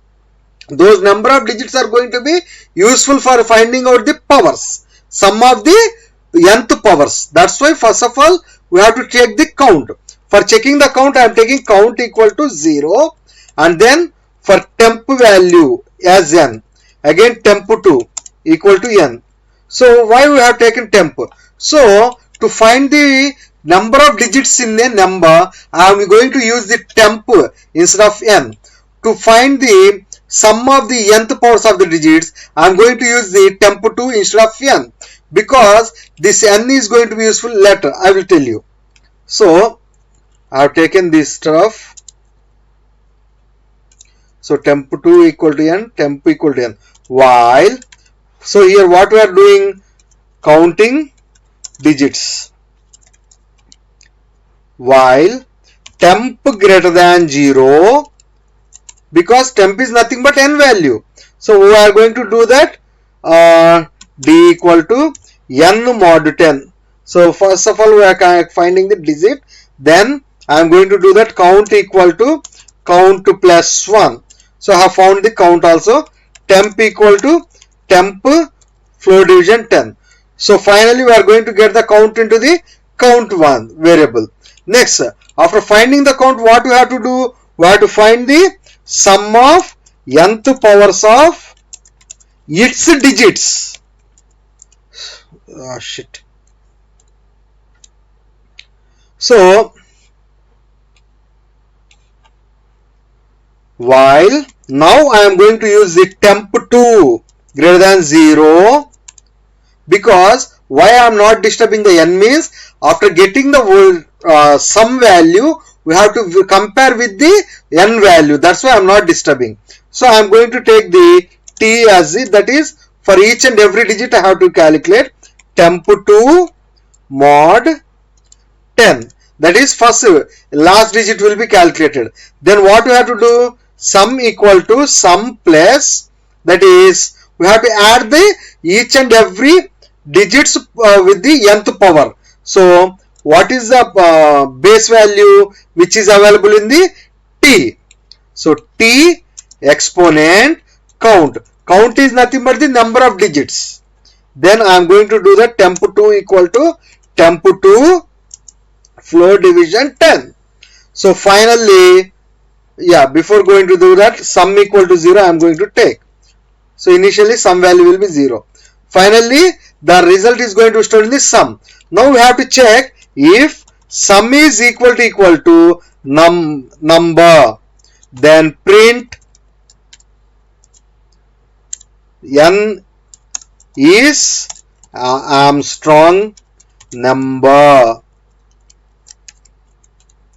those number of digits are going to be useful for finding out the powers, sum of the nth powers. That's why first of all we have to take the count. For checking the count, I am taking count equal to 0, and then for temp value as n, again temp2 equal to n. So why we have taken temp? So to find the number of digits in a number, I am going to use the temp instead of n. To find the sum of the nth powers of the digits, I am going to use the temp2 instead of n, because this n is going to be useful later. I will tell you. So I have taken this stuff. So temp2 equal to n, temp equal to n. While, so here what we are doing? Counting digits. While temp greater than 0, because temp is nothing but n value. So we are going to do that d equal to n mod 10. So first of all we are finding the digit, then I am going to do that count equal to count plus 1. So I have found the count also, temp equal to temp floor division 10. So finally we are going to get the count into the count 1 variable. Next, after finding the count, what we have to do? We have to find the sum of nth powers of its digits. Oh shit. So while now I am going to use the temp2 greater than 0, because why I am not disturbing the n means, after getting the sum value, we have to compare with the n value. That's why I am not disturbing. So I am going to take the t as it, that is for each and every digit I have to calculate temp2 mod 10. That is first last digit will be calculated. Then what we have to do? Sum equal to sum plus, that is we have to add the each and every digits with the nth power. So what is the base value which is available in the t? So t exponent count. Count is nothing but the number of digits. Then I am going to do the temp2 equal to temp2 floor division 10. So finally, yeah, before going to do that, sum equal to 0 I am going to take. So initially sum value will be 0. Finally the result is going to store in the sum. Now we have to check if sum is equal to number, then print n is Armstrong number,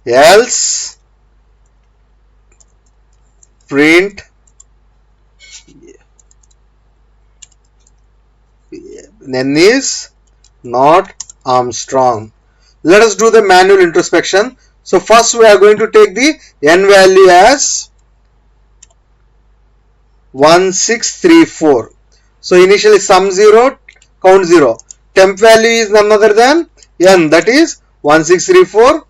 else print n is not Armstrong. Let us do the manual introspection. So first we are going to take the n value as 1634. So initially sum 0, count 0. Temp value is none other than n, that is 1634.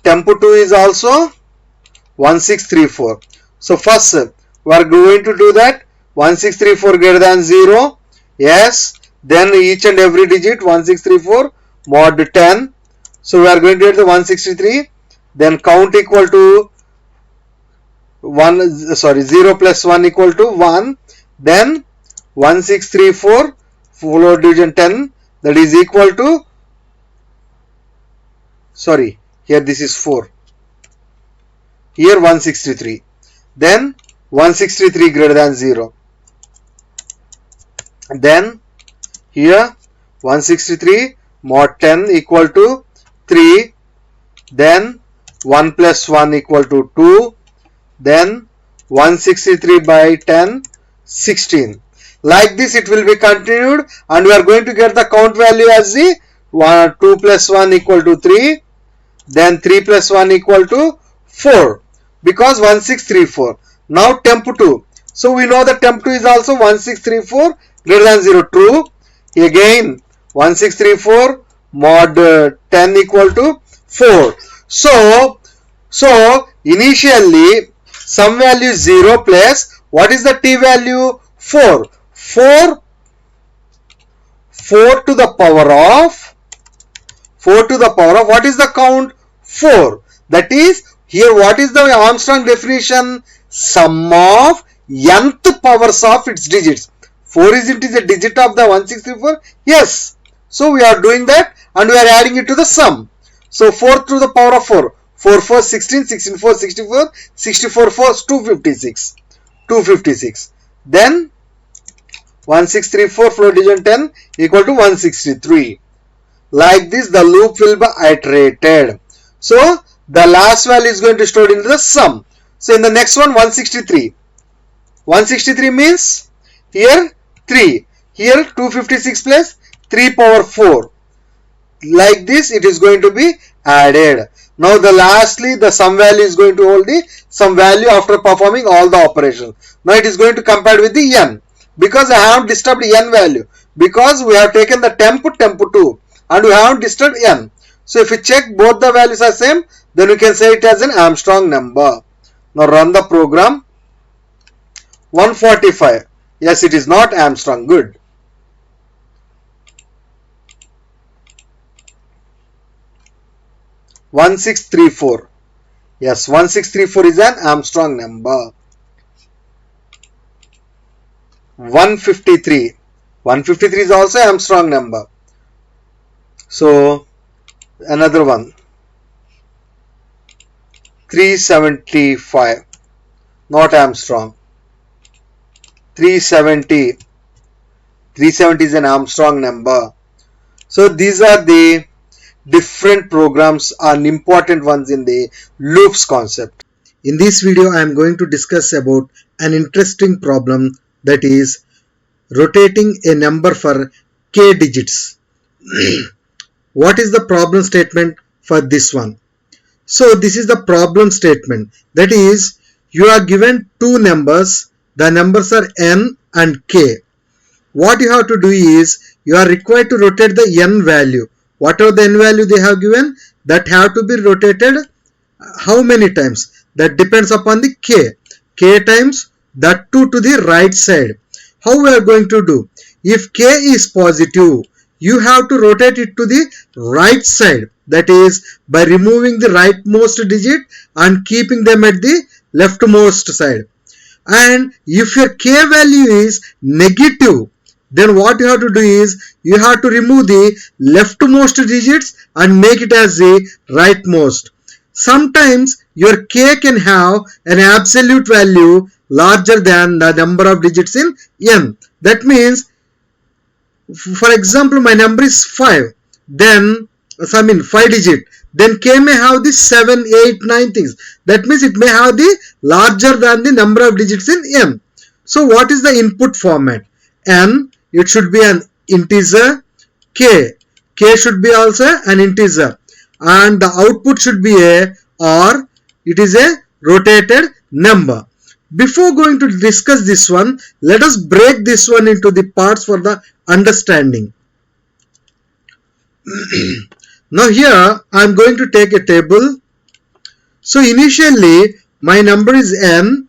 Temp 2 is also 1634. So first we are going to do that 1634 greater than 0. Yes. Then each and every digit 1634 mod 10. So we are going to get the 163. Then count equal to 0 plus 1 equal to 1. Then 1634 full division 10, that is equal to, sorry, here this is 4. Here 163. Then 163 greater than 0. Then here 163 mod 10 equal to 3. Then 1 plus 1 equal to 2. Then 163 by 10, 16. Like this it will be continued, and we are going to get the count value as the 2 plus 1 equal to 3. Then 3 plus 1 equal to 4, because 1634. Now temp 2. So we know that temp 2 is also 1634 greater than 0, true. Again 1634 mod 10 equal to 4. So initially sum value is 0 plus, what is the t value? 4. 4 to the power of, what is the count? 4. That is, here what is the Armstrong definition? Sum of nth powers of its digits. 4 is it is a digit of the 1634? Yes. So we are doing that and we are adding it to the sum. So 4 to the power of 4. 4 4 16, 16 4 64, 64 4 256. 256. Then 1634 floor division 10 equal to 163. Like this the loop will be iterated. So the last value is going to store into the sum. So in the next one 163. 163 means here 3. Here 256 plus 3 power 4. Like this it is going to be added. Now lastly the sum value is going to hold the sum value after performing all the operations. Now it is going to compare with the n. Because I have disturbed n value. Because we have taken the temp 2 and we have disturbed n. So if we check both the values are same, then we can say it as an Armstrong number. Now run the program. 145. Yes, it is not Armstrong. Good. 1634. Yes, 1634 is an Armstrong number. 153. 153 is also Armstrong number. So another one. 375. Not Armstrong. 370. 370 is an Armstrong number. So these are the different programs and important ones in the loops concept. In this video I am going to discuss about an interesting problem, that is rotating a number for k digits. What is the problem statement for this one? So this is the problem statement, that is you are given two numbers, the numbers are n and k. What you have to do is you are required to rotate the n value. Whatever the n value they have given, that have to be rotated how many times? That depends upon the k. K times that 2 to the right side. How we are going to do? If k is positive, you have to rotate it to the right side. That is by removing the rightmost digit and keeping them at the leftmost side. And if your k value is negative, then what you have to do is you have to remove the leftmost digits and make it as the rightmost. Sometimes your k can have an absolute value larger than the number of digits in n. That means, for example, my number is 5, then 5 digit, then k may have the 7, 8, 9 things. That means it may have the larger than the number of digits in n. So what is the input format? N, it should be an integer. K should be also an integer, and the output should be a, or it is a rotated number. Before going to discuss this one, let us break this one into the parts for the understanding. Now here I am going to take a table. So initially my number is n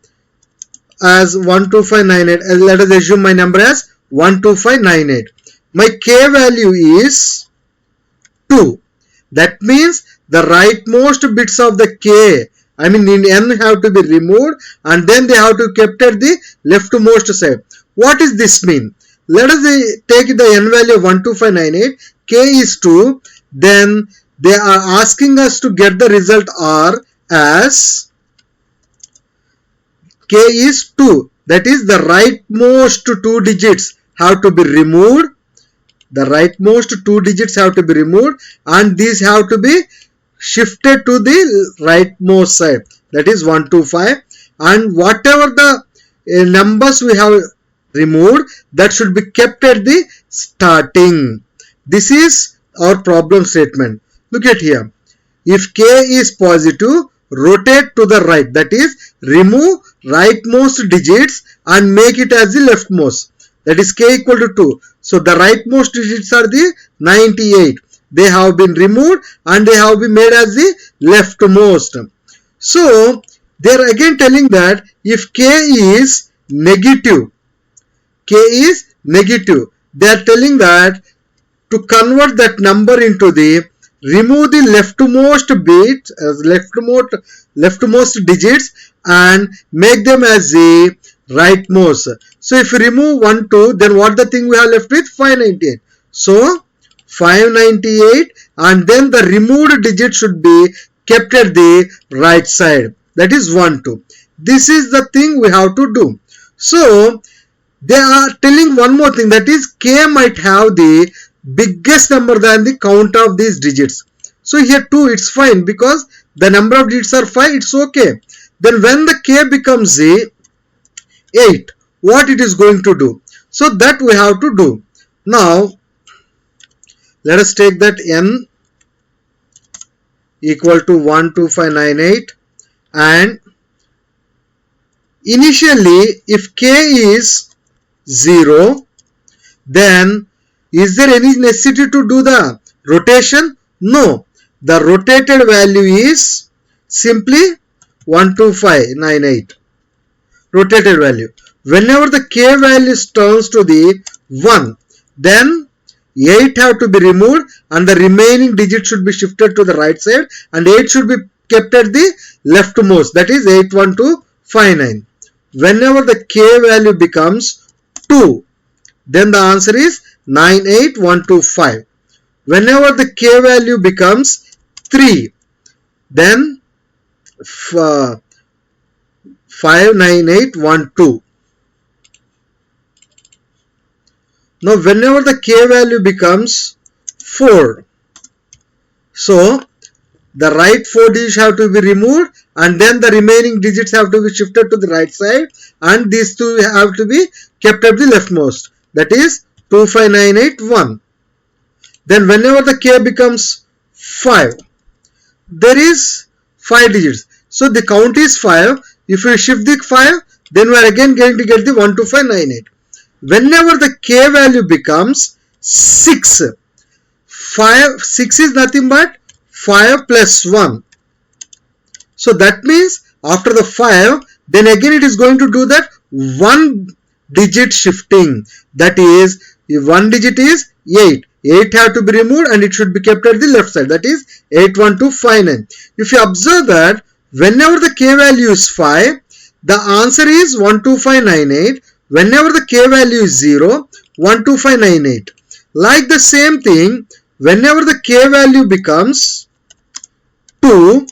as 12598. Let us assume my number as 12598. My k value is 2. That means the rightmost bits of the k, in n, have to be removed, and then they have to be kept at the leftmost side. What does this mean? Let us take the n value of 12598, k is 2, then they are asking us to get the result r as k is 2. That is, the rightmost 2 digits have to be removed. The rightmost 2 digits have to be removed, and these have to be shifted to the rightmost side. That is 125, and whatever the numbers we have removed, that should be kept at the starting. This is our problem statement. Look at here. If k is positive, rotate to the right. That is, remove rightmost digits and make it as the leftmost. That is k equal to 2. So the rightmost digits are the 98. They have been removed and they have been made as the leftmost. So they are again telling that if k is negative, they are telling that to convert that number into the, remove the leftmost bit, leftmost digits, and make them as the rightmost. So if you remove 1, 2, then what the thing we have left with? 598. So 598, and then the removed digit should be kept at the right side. That is 1, 2. This is the thing we have to do. So they are telling one more thing, that is, k might have the biggest number than the count of these digits. So here 2, it's fine because the number of digits are 5, it's okay. Then when the k becomes 8, what it is going to do? So that we have to do. Now let us take that n equal to 12598, and initially if k is 0, then is there any necessity to do the rotation? No. The rotated value is simply 12598. Rotated value. Whenever the k value turns to the 1, then 8 have to be removed and the remaining digit should be shifted to the right side, and 8 should be kept at the leftmost. That is 81259. Whenever the k value becomes 2, then the answer is 98125. Whenever the k value becomes 3, then 59812. Now whenever the k value becomes 4, so the right 4 digits have to be removed, and then the remaining digits have to be shifted to the right side, and these two have to be kept at the leftmost. That is 25981. Then whenever the k becomes 5, there is 5 digits. So the count is 5. If we shift the 5, then we are again going to get the 12598. Whenever the k value becomes 6, 6 is nothing but 5 plus 1. So that means after the 5, then again it is going to do that 1 digit shifting. That is, if 1 digit is 8. 8 have to be removed and it should be kept at the left side. That is 81259. If you observe that whenever the k value is 5, the answer is 12598. Whenever the k value is 0, 12598. Like the same thing, whenever the k value becomes 7,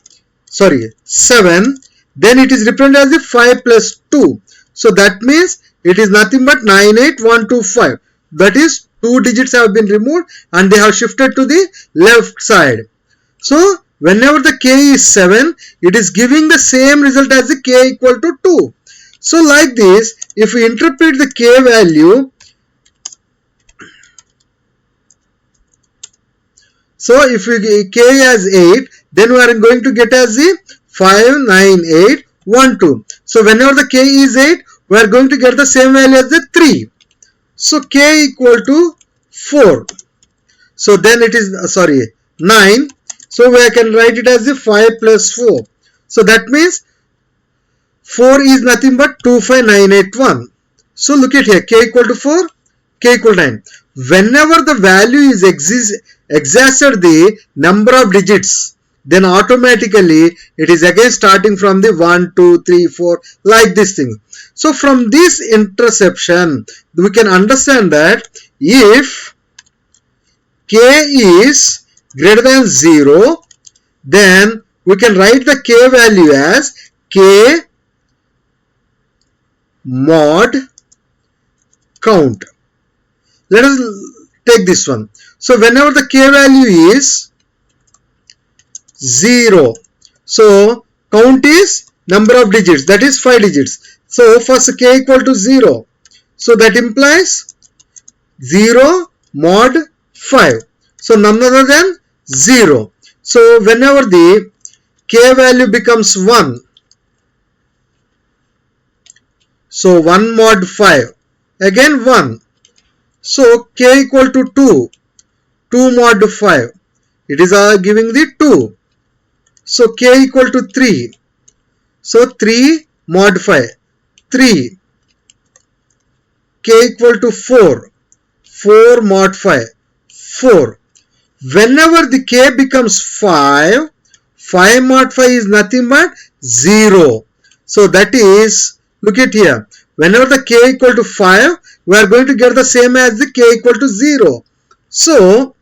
then it is represented as the 5 plus 2. So that means it is nothing but 98125. That is 2 digits have been removed and they have shifted to the left side. So whenever the k is 7, it is giving the same result as the k equal to 2. So like this, if we interpret the k value, so if we k as 8, then we are going to get as the 59812. So whenever the k is 8, we are going to get the same value as the 3. So k equal to 4. So then it is 9. So we can write it as the 5 plus 4. So that means 4 is nothing but 25981. So look at here, k equal to 4, k equal to 9. Whenever the value is exceeded the number of digits, then automatically it is again starting from the 1, 2, 3, 4 like this thing. So from this interception, we can understand that if k is greater than 0, then we can write the k value as k mod count. Let us take this one. So whenever the k value is 0, so count is number of digits, that is 5 digits. So first k equal to 0. So that implies 0 mod 5. So none other than 0. So whenever the k value becomes 1, so 1 mod 5, again 1. So k equal to 2, 2 mod 5, it is giving the 2. So k equal to 3, so 3 mod 5, 3. K equal to 4, 4 mod 5, 4. Whenever the k becomes 5, 5 mod 5 is nothing but 0. So that is, look at here, whenever the k equal to 5, we are going to get the same as the k equal to 0. So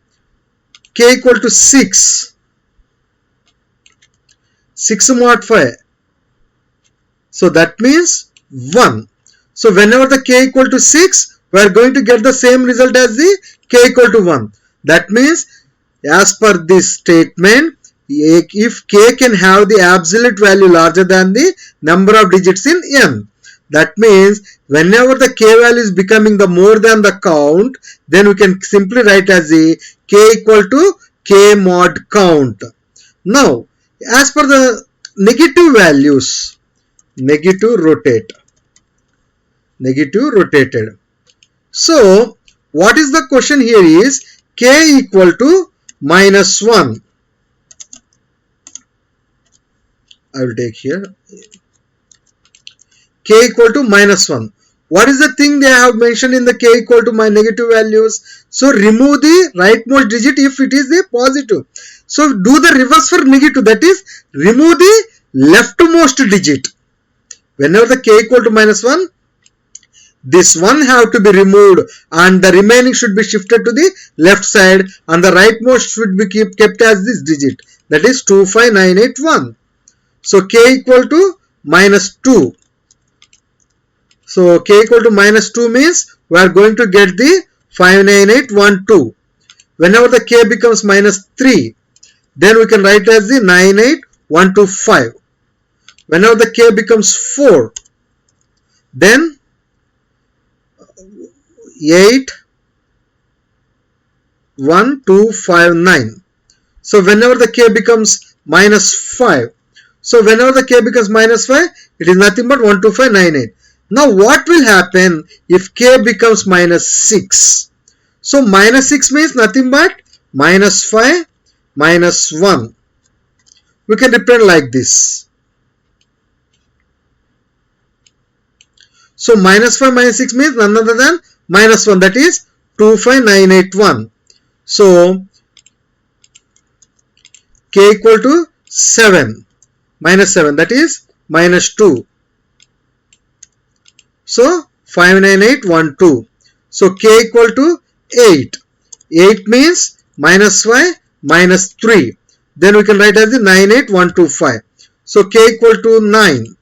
k equal to 6, 6 mod 5. So that means 1. So whenever the k equal to 6, we are going to get the same result as the k equal to 1. That means as per this statement, if k can have the absolute value larger than the number of digits in n, that means whenever the k value is becoming the more than the count, then we can simply write as the k equal to k mod count. Now, as per the negative values, negative rotated. So, what is the question here is k equal to minus 1. I will take here k equal to minus 1. What is the thing they have mentioned in the k equal to my negative values? So remove the rightmost digit if it is the positive. So do the reverse for negative, that is remove the leftmost digit. Whenever the k equal to minus 1, this one have to be removed and the remaining should be shifted to the left side and the rightmost should be kept as this digit, that is 25981. So k equal to minus 2. So k equal to minus 2 means we are going to get the 59812. Whenever the k becomes minus 3, then we can write as the 98125. Whenever the k becomes 4, then 81259. So whenever the k becomes minus 5, so whenever the k becomes minus 5, it is nothing but 12598. Now what will happen if k becomes minus 6? So minus 6 means nothing but minus 5 minus 1. We can represent like this. So minus 5 minus 6 means none other than minus 1, that is 25981. So k equal to 7 minus 7, that is minus 2. So 59812. So k equal to 8. 8 means minus 5 minus 3. Then we can write as the 98125. So k equal to 9.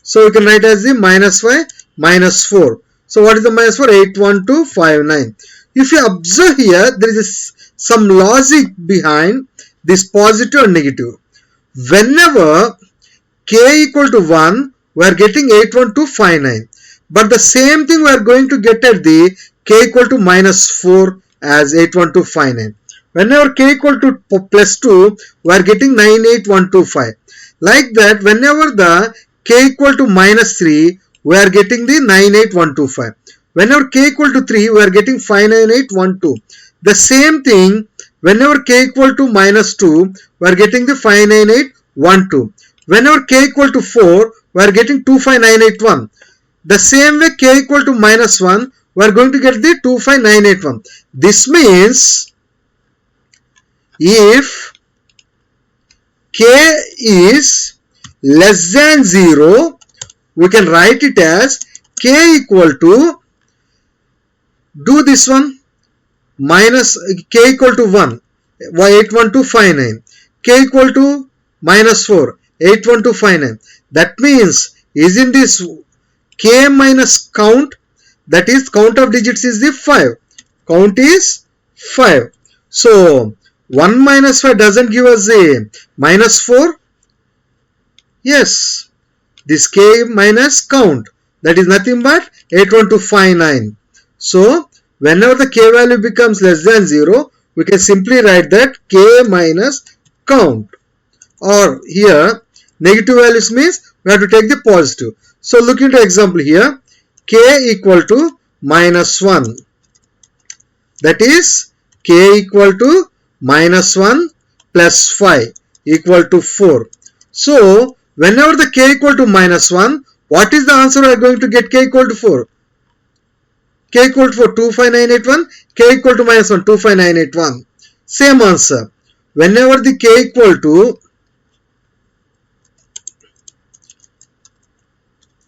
So we can write as the minus 5 minus 4. So what is the minus 4? 81259. If you observe here, there is some logic behind this positive and negative. Whenever k equal to 1, we are getting 81259. But the same thing we are going to get at the k equal to minus 4 as 81259. Whenever k equal to plus 2, we are getting 98125. Like that, whenever the k equal to minus 3, we are getting the 98125. Whenever k equal to 3, we are getting 59812. The same thing, whenever k equal to minus 2, we are getting the 59812. Whenever k equal to 4, we are getting 25981. The same way k equal to minus 1, we are going to get the 25981. This means if k is less than 0, we can write it as k equal to, do this one, minus k equal to 1, 81259, k equal to minus 4, 81259. That means, isn't this k minus count, that is count of digits is the 5. Count is 5. So 1 minus 5 doesn't give us a minus 4. Yes, this k minus count, that is nothing but 81259. So whenever the k value becomes less than 0, we can simply write that k minus count. Or here negative values means we have to take the positive. So look into example here, k equal to minus 1. That is k equal to minus 1 plus 5 equal to 4. So whenever the k equal to minus 1, what is the answer we are going to get? K equal to 4. K equal to 4, 25981. K equal to minus 1, 25981. Same answer. Whenever the k equal to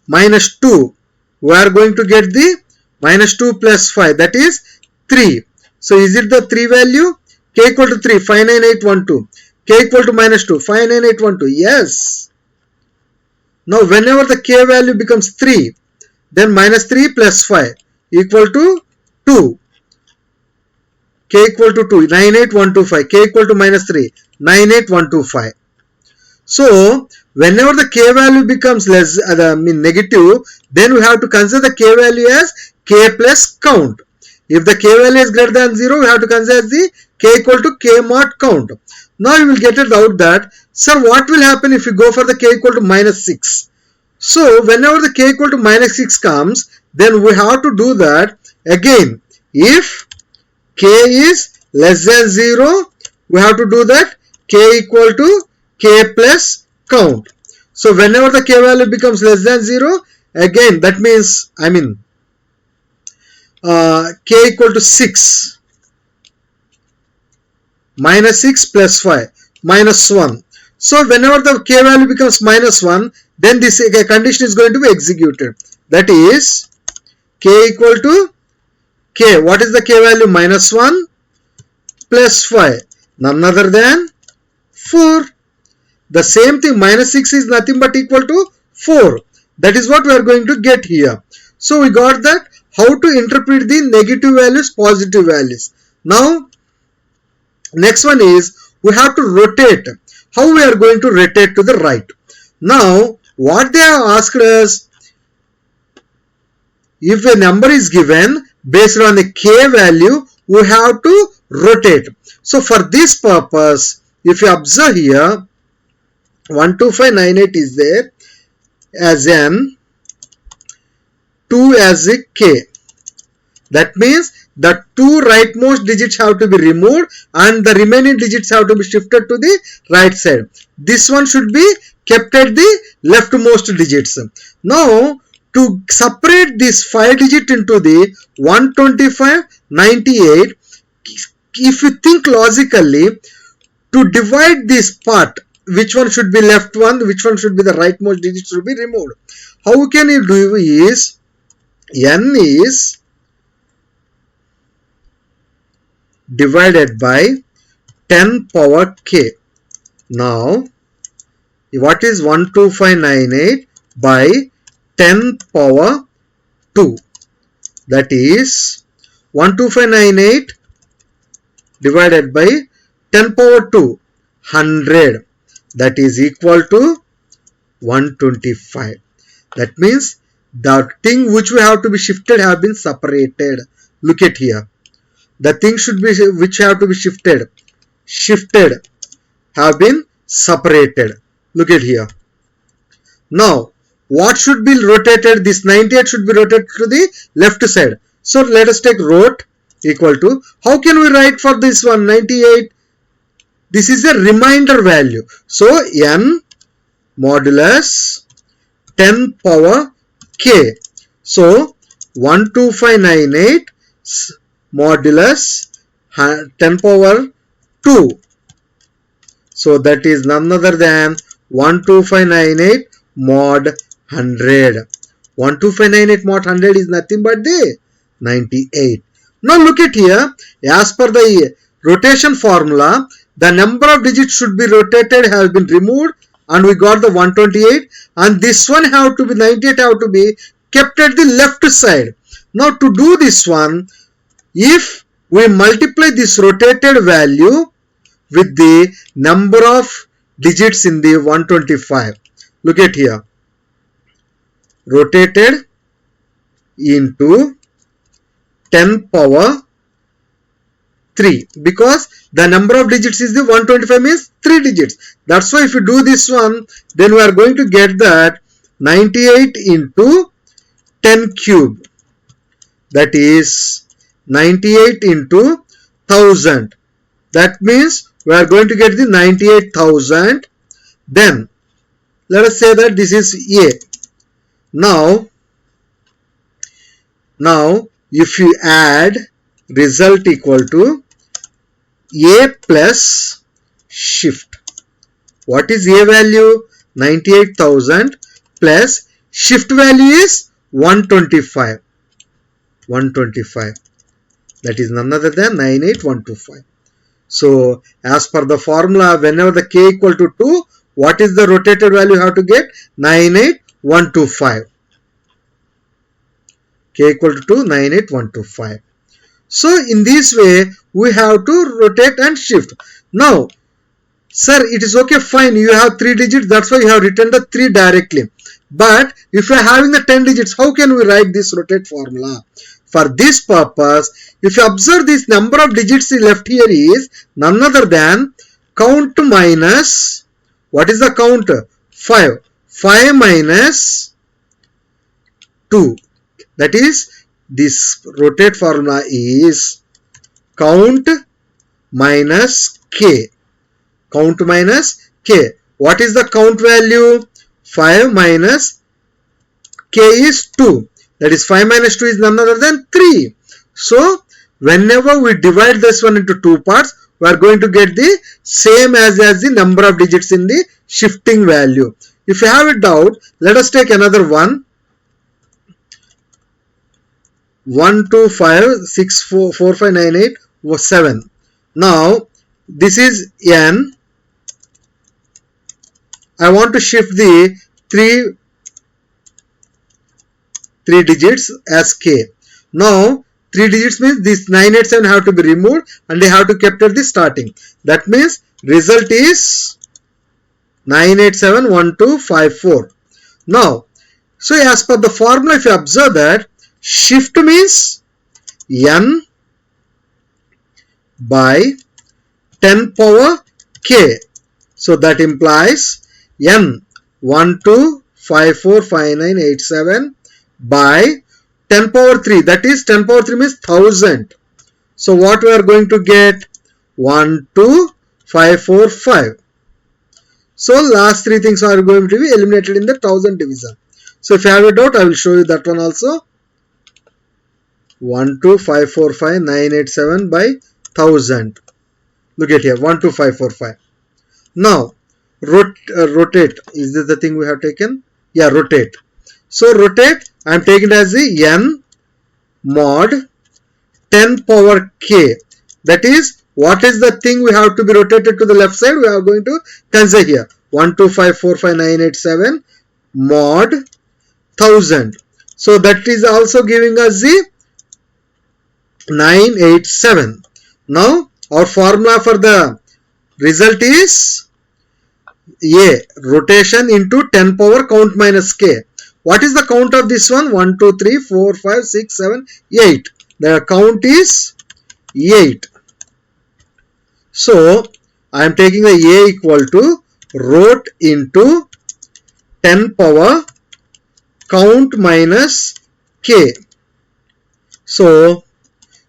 minus 2, we are going to get the minus 2 plus 5, that is 3. So is it the 3 value? K equal to 3, 59812. K equal to minus 2, 59812. Yes. Now whenever the k value becomes 3, then minus 3 plus 5 equal to 2. K equal to 2, 98125. K equal to minus 3, 98125. So whenever the k value becomes less, negative, then we have to consider the k value as k plus count. If the k value is greater than 0, we have to consider the k equal to k mod count. Now you will get a doubt that, sir, what will happen if you go for the k equal to minus 6? So whenever the k equal to minus 6 comes, then we have to do that again. If k is less than 0, we have to do that k equal to k plus count. So whenever the k value becomes less than 0, again that means, k equal to 6, minus 6 plus 5, minus 1. So whenever the k value becomes minus 1, then this condition is going to be executed. That is k equal to k. What is the k value? Minus 1 plus 5, none other than 4. The same thing, minus 6 is nothing but equal to 4. That is what we are going to get here. So we got that how to interpret the negative values, positive values. Now next one is we have to rotate. How we are going to rotate to the right? Now what they have asked us, if a number is given based on the k value, we have to rotate. So for this purpose, if you observe here, 12598 is there as n, 2 as a k. That means the 2 rightmost digits have to be removed and the remaining digits have to be shifted to the right side. This one should be kept at the leftmost digits. Now to separate this 5 digit into the 125, 98, if you think logically, to divide this part, which one should be left one, which one should be the rightmost digit should be removed. How can you do is, n is divided by 10 power k. Now, what is 12598 by 10 power 2? That is 12598 divided by 10 power 2, 100. That is equal to 125. That means the thing which we have to be shifted have been separated. Look at here. The thing should be which have to be shifted have been separated. Look at here. Now, what should be rotated? This 98 should be rotated to the left side. So let us take rot equal to, how can we write for this one 98? This is a remainder value. So n modulus 10 power k. So 12598 modulus 10 power 2. So that is none other than 12598 mod 100. 12598 mod 100 is nothing but the 98. Now look at here. As per the rotation formula, the number of digits should be rotated has been removed and we got the 128, and this one have to be 98 have to be kept at the left side. Now to do this one, if we multiply this rotated value with the number of digits in the 125, look at here, rotated into 10 power 3, because the number of digits is the 125 means 3 digits. That's why if you do this one, then we are going to get that 98 into 10 cube. That is 98 into 1000. That means we are going to get the 98,000. Then let us say that this is A. Now if you add result equal to A plus shift. What is A value? 98,000 plus shift value is 125. 125. That is none other than 98125. So as per the formula, whenever the k equal to 2, what is the rotated value you have to get? 98125. K equal to 2, 98125. So in this way, we have to rotate and shift. Now, sir, it is okay, fine, you have 3 digits, that's why you have written the 3 directly. But if you are having the 10 digits, how can we write this rotate formula? For this purpose, if you observe this number of digits left here is none other than count minus, what is the count? 5. 5 minus 2. That is, this rotate formula is count minus k. Count minus k. What is the count value? 5 minus k is 2. That is 5 minus 2 is none other than 3. So whenever we divide this one into 2 parts, we are going to get the same as the number of digits in the shifting value. If you have a doubt, let us take another one. 1, 2, 5, 6, 4, 4, 5, 9, 8, 7. Now this is n. I want to shift the 3 digits as k. Now 3 digits means this 987 have to be removed and they have to kept at the starting. That means result is 9871254. Now, so as per the formula, if you observe that shift means n by 10 power k. So that implies n 12545987 by 10 power 3. That is 10 power 3 means 1000. So what we are going to get? 12545. So last 3 things are going to be eliminated in the 1000 division. So if you have a doubt, I will show you that one also. 12545,987 by 1000. Look at here, 12545. Now rotate. Is this the thing we have taken? Yeah, rotate. So rotate, I am taking it as the n mod 10 power k. That is, what is the thing we have to be rotated to the left side? We are going to consider here 1, 2, 5, 4, 5, 9, 8, 7 mod 1000. So that is also giving us the 987. Now our formula for the result is A, rotation into 10 power count minus K. What is the count of this one? 1, 2, 3, 4, 5, 6, 7, 8. The count is 8. So I am taking the A equal to rot into 10 power count minus K. So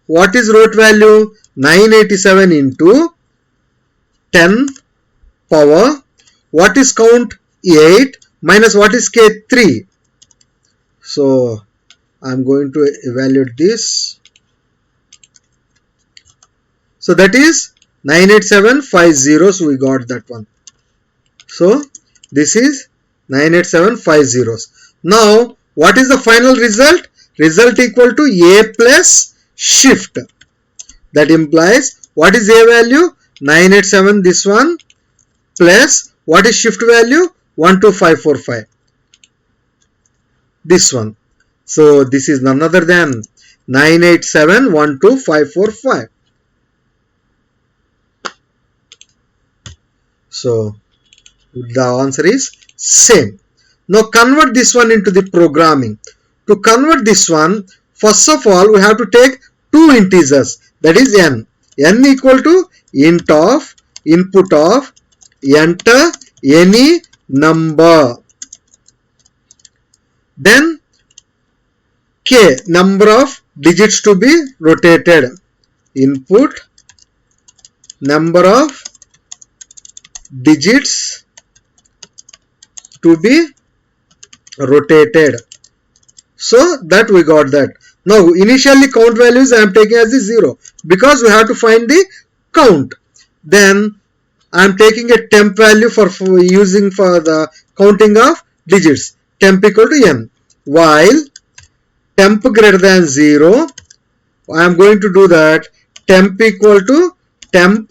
what is rot value? 987 into 10 power. What is count? 8 minus what is K? 3. So I am going to evaluate this. So that is 98750. So we got that one. So this is 98750. Now what is the final result? Result equal to A plus shift. That implies what is A value? 987 this one plus what is shift value? 12545. This one. So this is none other than 987 12545. So the answer is same. Now convert this one into the programming. To convert this one, first of all we have to take two integers, that is n. N equal to int of input of enter any number. Then k, number of digits to be rotated. Input number of digits to be rotated. So that we got that. Now initially count values I am taking as the 0 because we have to find the count. Then I am taking a temp value for using for the counting of digits. Temp equal to n. While temp greater than 0, I am going to do that temp equal to temp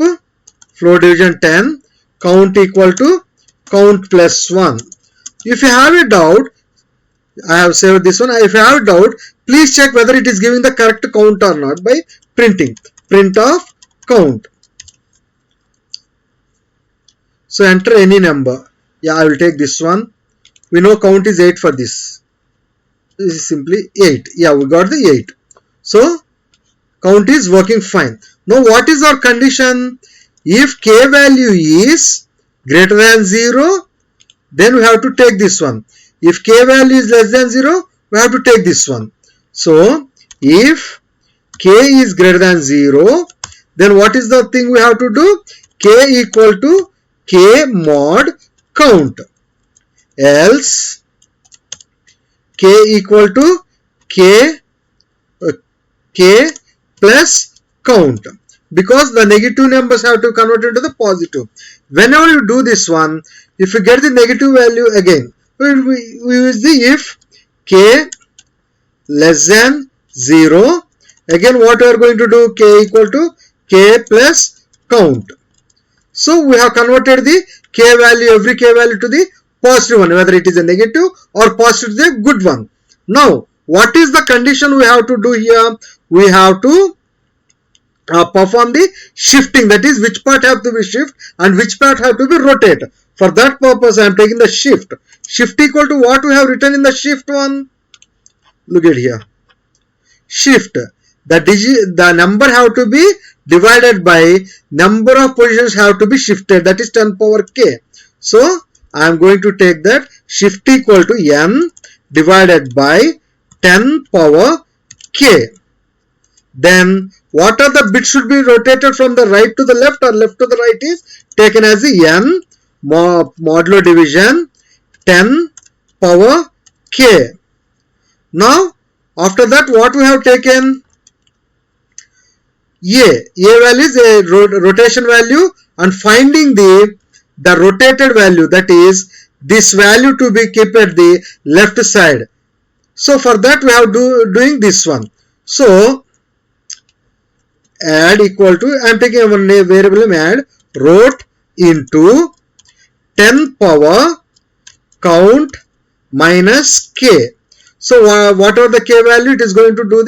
floor division 10, count equal to count plus 1. If you have a doubt, I have saved this one. If you have a doubt, please check whether it is giving the correct count or not by printing. Print of count. So enter any number. Yeah, I will take this one. We know count is 8 for this. This is simply 8. Yeah, we got the 8. So count is working fine. Now what is our condition? If k value is greater than 0, then we have to take this one. If k value is less than 0, we have to take this one. So if k is greater than 0, then what is the thing we have to do? K equal to k mod count. Else k equal to k plus count. Because the negative numbers have to convert into the positive. Whenever you do this one, if you get the negative value again, we use the if k less than 0. Again what we are going to do? K equal to k plus count. So we have converted the k value, every k value to the positive one, whether it is a negative or positive is a good one. Now what is the condition we have to do here? We have to perform the shifting, that is which part have to be shift and which part have to be rotate. For that purpose I am taking the shift. Shift equal to what we have written in the shift one? Look at here. Shift. The number have to be divided by number of positions have to be shifted, that is 10 power k. So I am going to take that shift equal to n divided by 10 power k. Then what are the bits should be rotated from the right to the left or left to the right is taken as the n modulo division 10 power k. Now after that what we have taken? A value is a rotation value and finding the rotated value, that is this value to be kept at the left side. So for that we have doing this one. So add equal to, I am taking one variable name add root into 10 power count minus k. So whatever the k value, it is going to do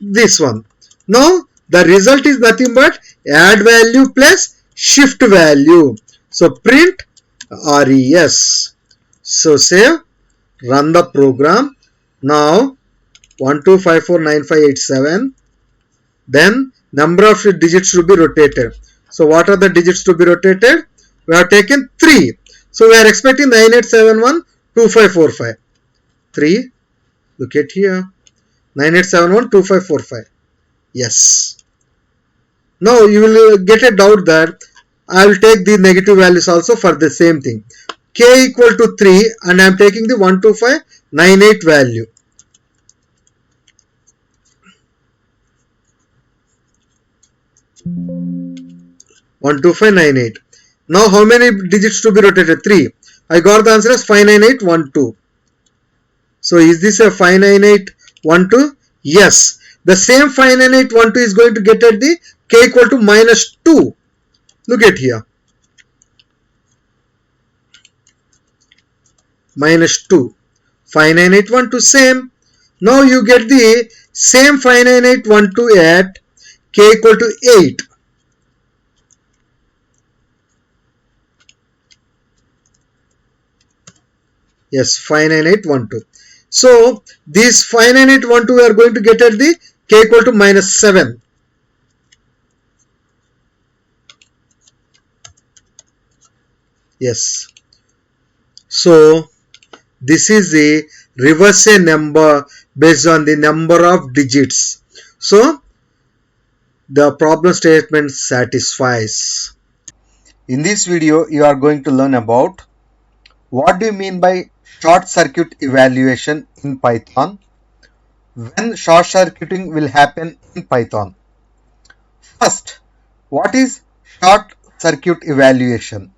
this one. Now the result is nothing but add value plus shift value. So print res. So save, run the program. Now 12549587. Then number of digits to be rotated. So what are the digits to be rotated? We have taken 3. So we are expecting 98712545. 3. Look at here. 98712545. Yes. Now you will get a doubt that I will take the negative values also for the same thing. K equal to 3 and I am taking the 12598 value. 12598. Now how many digits to be rotated? 3. I got the answer as 59812. So is this a 59812? Yes. The same 59812 is going to get at the k equal to minus 2. Look at here. Minus 2. 59812 same. Now you get the same 59812 at k equal to 8. Yes, 59812. So this 59812 we are going to get at the k equal to minus 7. Yes. So this is the reverse a number based on the number of digits. So the problem statement satisfies. In this video, you are going to learn about what do you mean by short circuit evaluation in Python, when short circuiting will happen in Python. First, what is short circuit evaluation?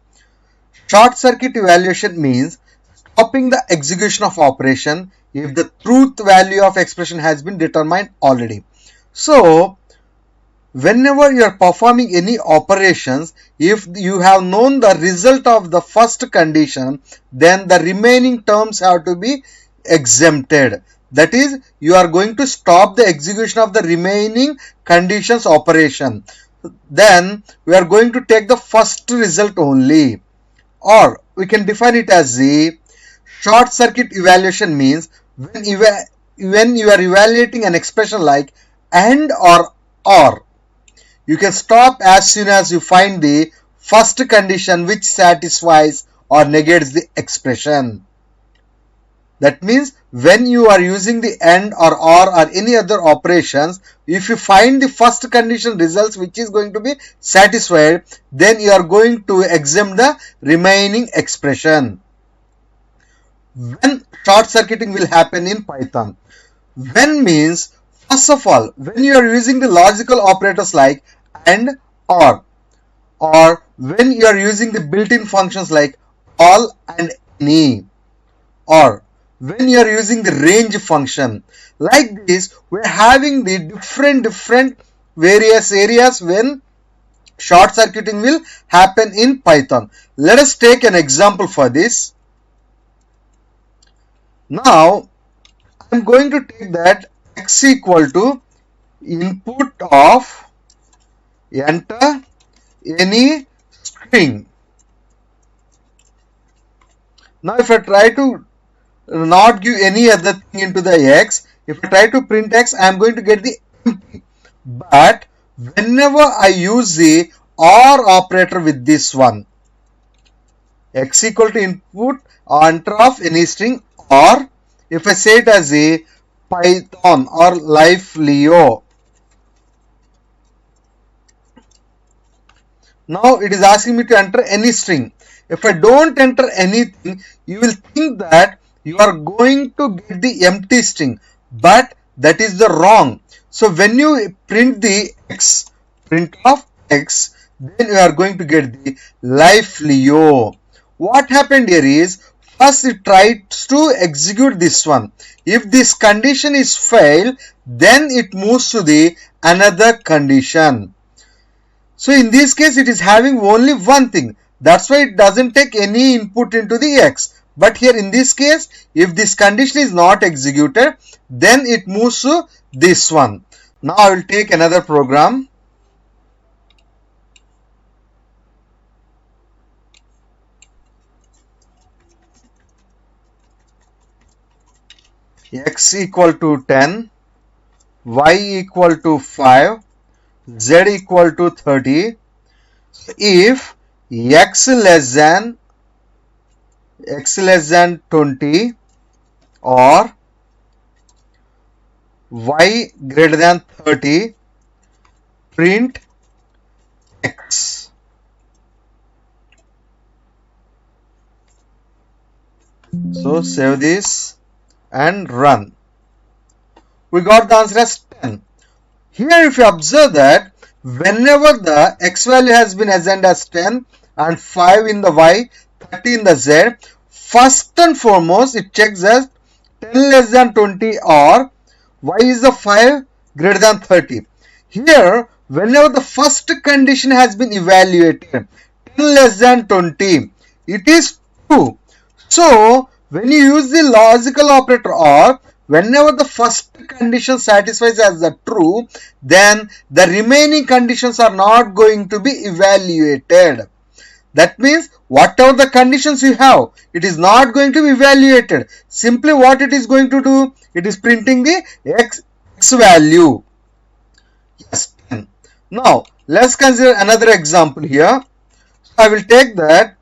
Short circuit evaluation means stopping the execution of operation if the truth value of expression has been determined already. So, whenever you are performing any operations, if you have known the result of the first condition, then the remaining terms have to be exempted. That is, you are going to stop the execution of the remaining conditions operation. Then we are going to take the first result only. Or we can define it as the short circuit evaluation means when you are evaluating an expression like AND or OR, you can stop as soon as you find the first condition which satisfies or negates the expression. That means when you are using the AND or OR or any other operations, if you find the first condition results which is going to be satisfied, then you are going to exempt the remaining expression. When short circuiting will happen in Python? When means, first of all, when you are using the logical operators like AND or when you are using the built-in functions like all and any, or when you are using the range function. Like this, we are having the different various areas when short circuiting will happen in Python. Let us take an example for this. Now I am going to take that x equal to input of enter any string. Now if I try to not give any other thing into the x, if I try to print x, I am going to get the empty. But whenever I use the OR operator with this one, x equal to input or enter of any string, or if I say it as a Python or LiYO, now it is asking me to enter any string. If I don't enter anything, you will think that you are going to get the empty string, but that is the wrong. So when you print the x, print of x, then you are going to get the LiYO. What happened here is, First it tries to execute this one. If this condition is failed, then it moves to the another condition. So in this case it is having only one thing. That's why it doesn't take any input into the X. But here in this case, if this condition is not executed, then it moves to this one. Now I will take another program. X equal to 10, Y equal to 5, Z equal to 30. If X less than 20 or Y greater than 30, print X. So save this and run. We got the answer as 10. Here if you observe that whenever the X value has been assigned as 10 and 5 in the Y, 30 in the Z, first and foremost it checks as 10 less than 20 or Y is the 5 greater than 30. Here whenever the first condition has been evaluated, 10 less than 20, it is true. So when you use the logical operator OR, whenever the first condition satisfies as the true, then the remaining conditions are not going to be evaluated. That means whatever the conditions you have, it is not going to be evaluated. Simply what it is going to do, it is printing the X value. Yes, 10. Now let's consider another example here. So I will take that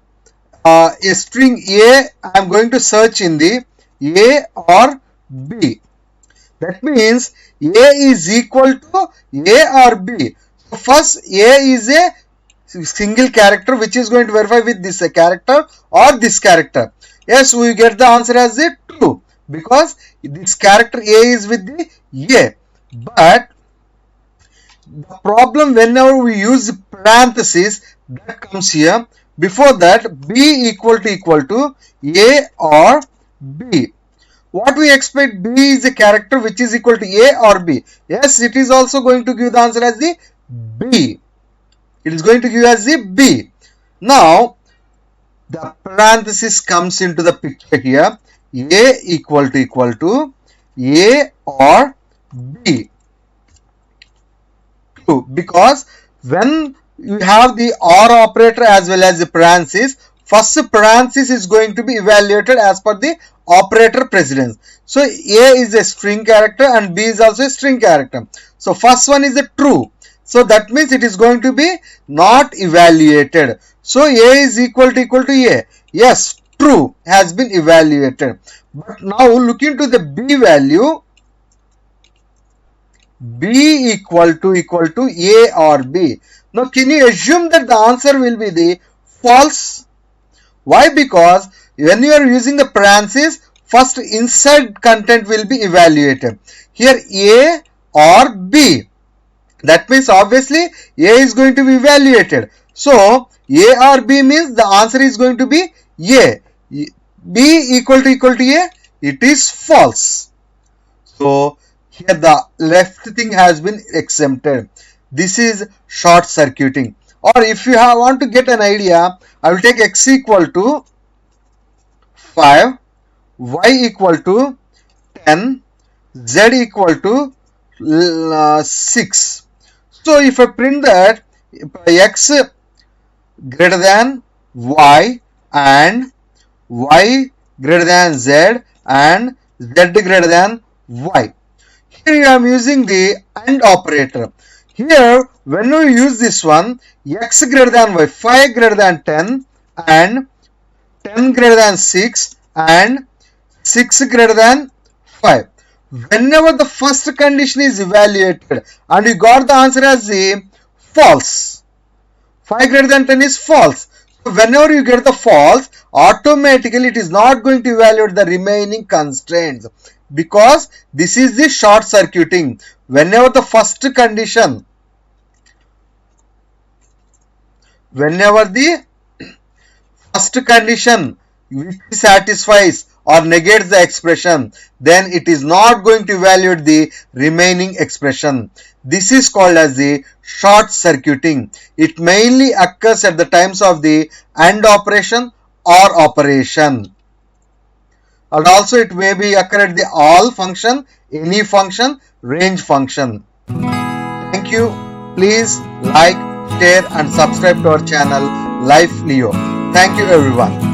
a string A, I am going to search in the A or B. That means A is equal to A or B. So first A is a single character which is going to verify with this character or this character. Yes, we get the answer as a true because this character A is with the A. But the problem whenever we use parenthesis, that comes here. Before that, B equal to A or B. What we expect, B is a character which is equal to A or B. Yes, it is also going to give the answer as the B. It is going to give as the B. Now, the parenthesis comes into the picture here. A equal to A or B. True, because when you have the OR operator as well as the parenthesis, first parenthesis is going to be evaluated as per the operator precedence. So A is a string character and B is also a string character. So first one is a true. So that means it is going to be not evaluated. So A is equal to A. Yes, true has been evaluated. But now look into the B value. B equal to A or B. Now can you assume that the answer will be the false? Why? Because when you are using the parenthesis, first inside content will be evaluated. Here A or B. That means obviously A is going to be evaluated. So A or B means the answer is going to be A. B equal to A, it is false. So here the left thing has been exempted. This is short circuiting. Or if you want to get an idea, I will take X equal to 5, Y equal to 10, Z equal to 6. So if I print that X greater than Y and Y greater than Z and Z greater than Y. Here I am using the AND operator. Here when we use this one, X greater than Y, 5 greater than 10 and 10 greater than 6 and 6 greater than 5. Whenever the first condition is evaluated and you got the answer as the false, 5 greater than 10 is false. So whenever you get the false, automatically it is not going to evaluate the remaining constraints because this is the short circuiting. Whenever the first condition, which satisfies or negates the expression, then it is not going to evaluate the remaining expression. This is called as the short circuiting. It mainly occurs at the times of the AND operation or operation. And also it may be occur at the all function, any function, range function. Thank you. Please like, share and subscribe to our channel LiYO. Thank you everyone.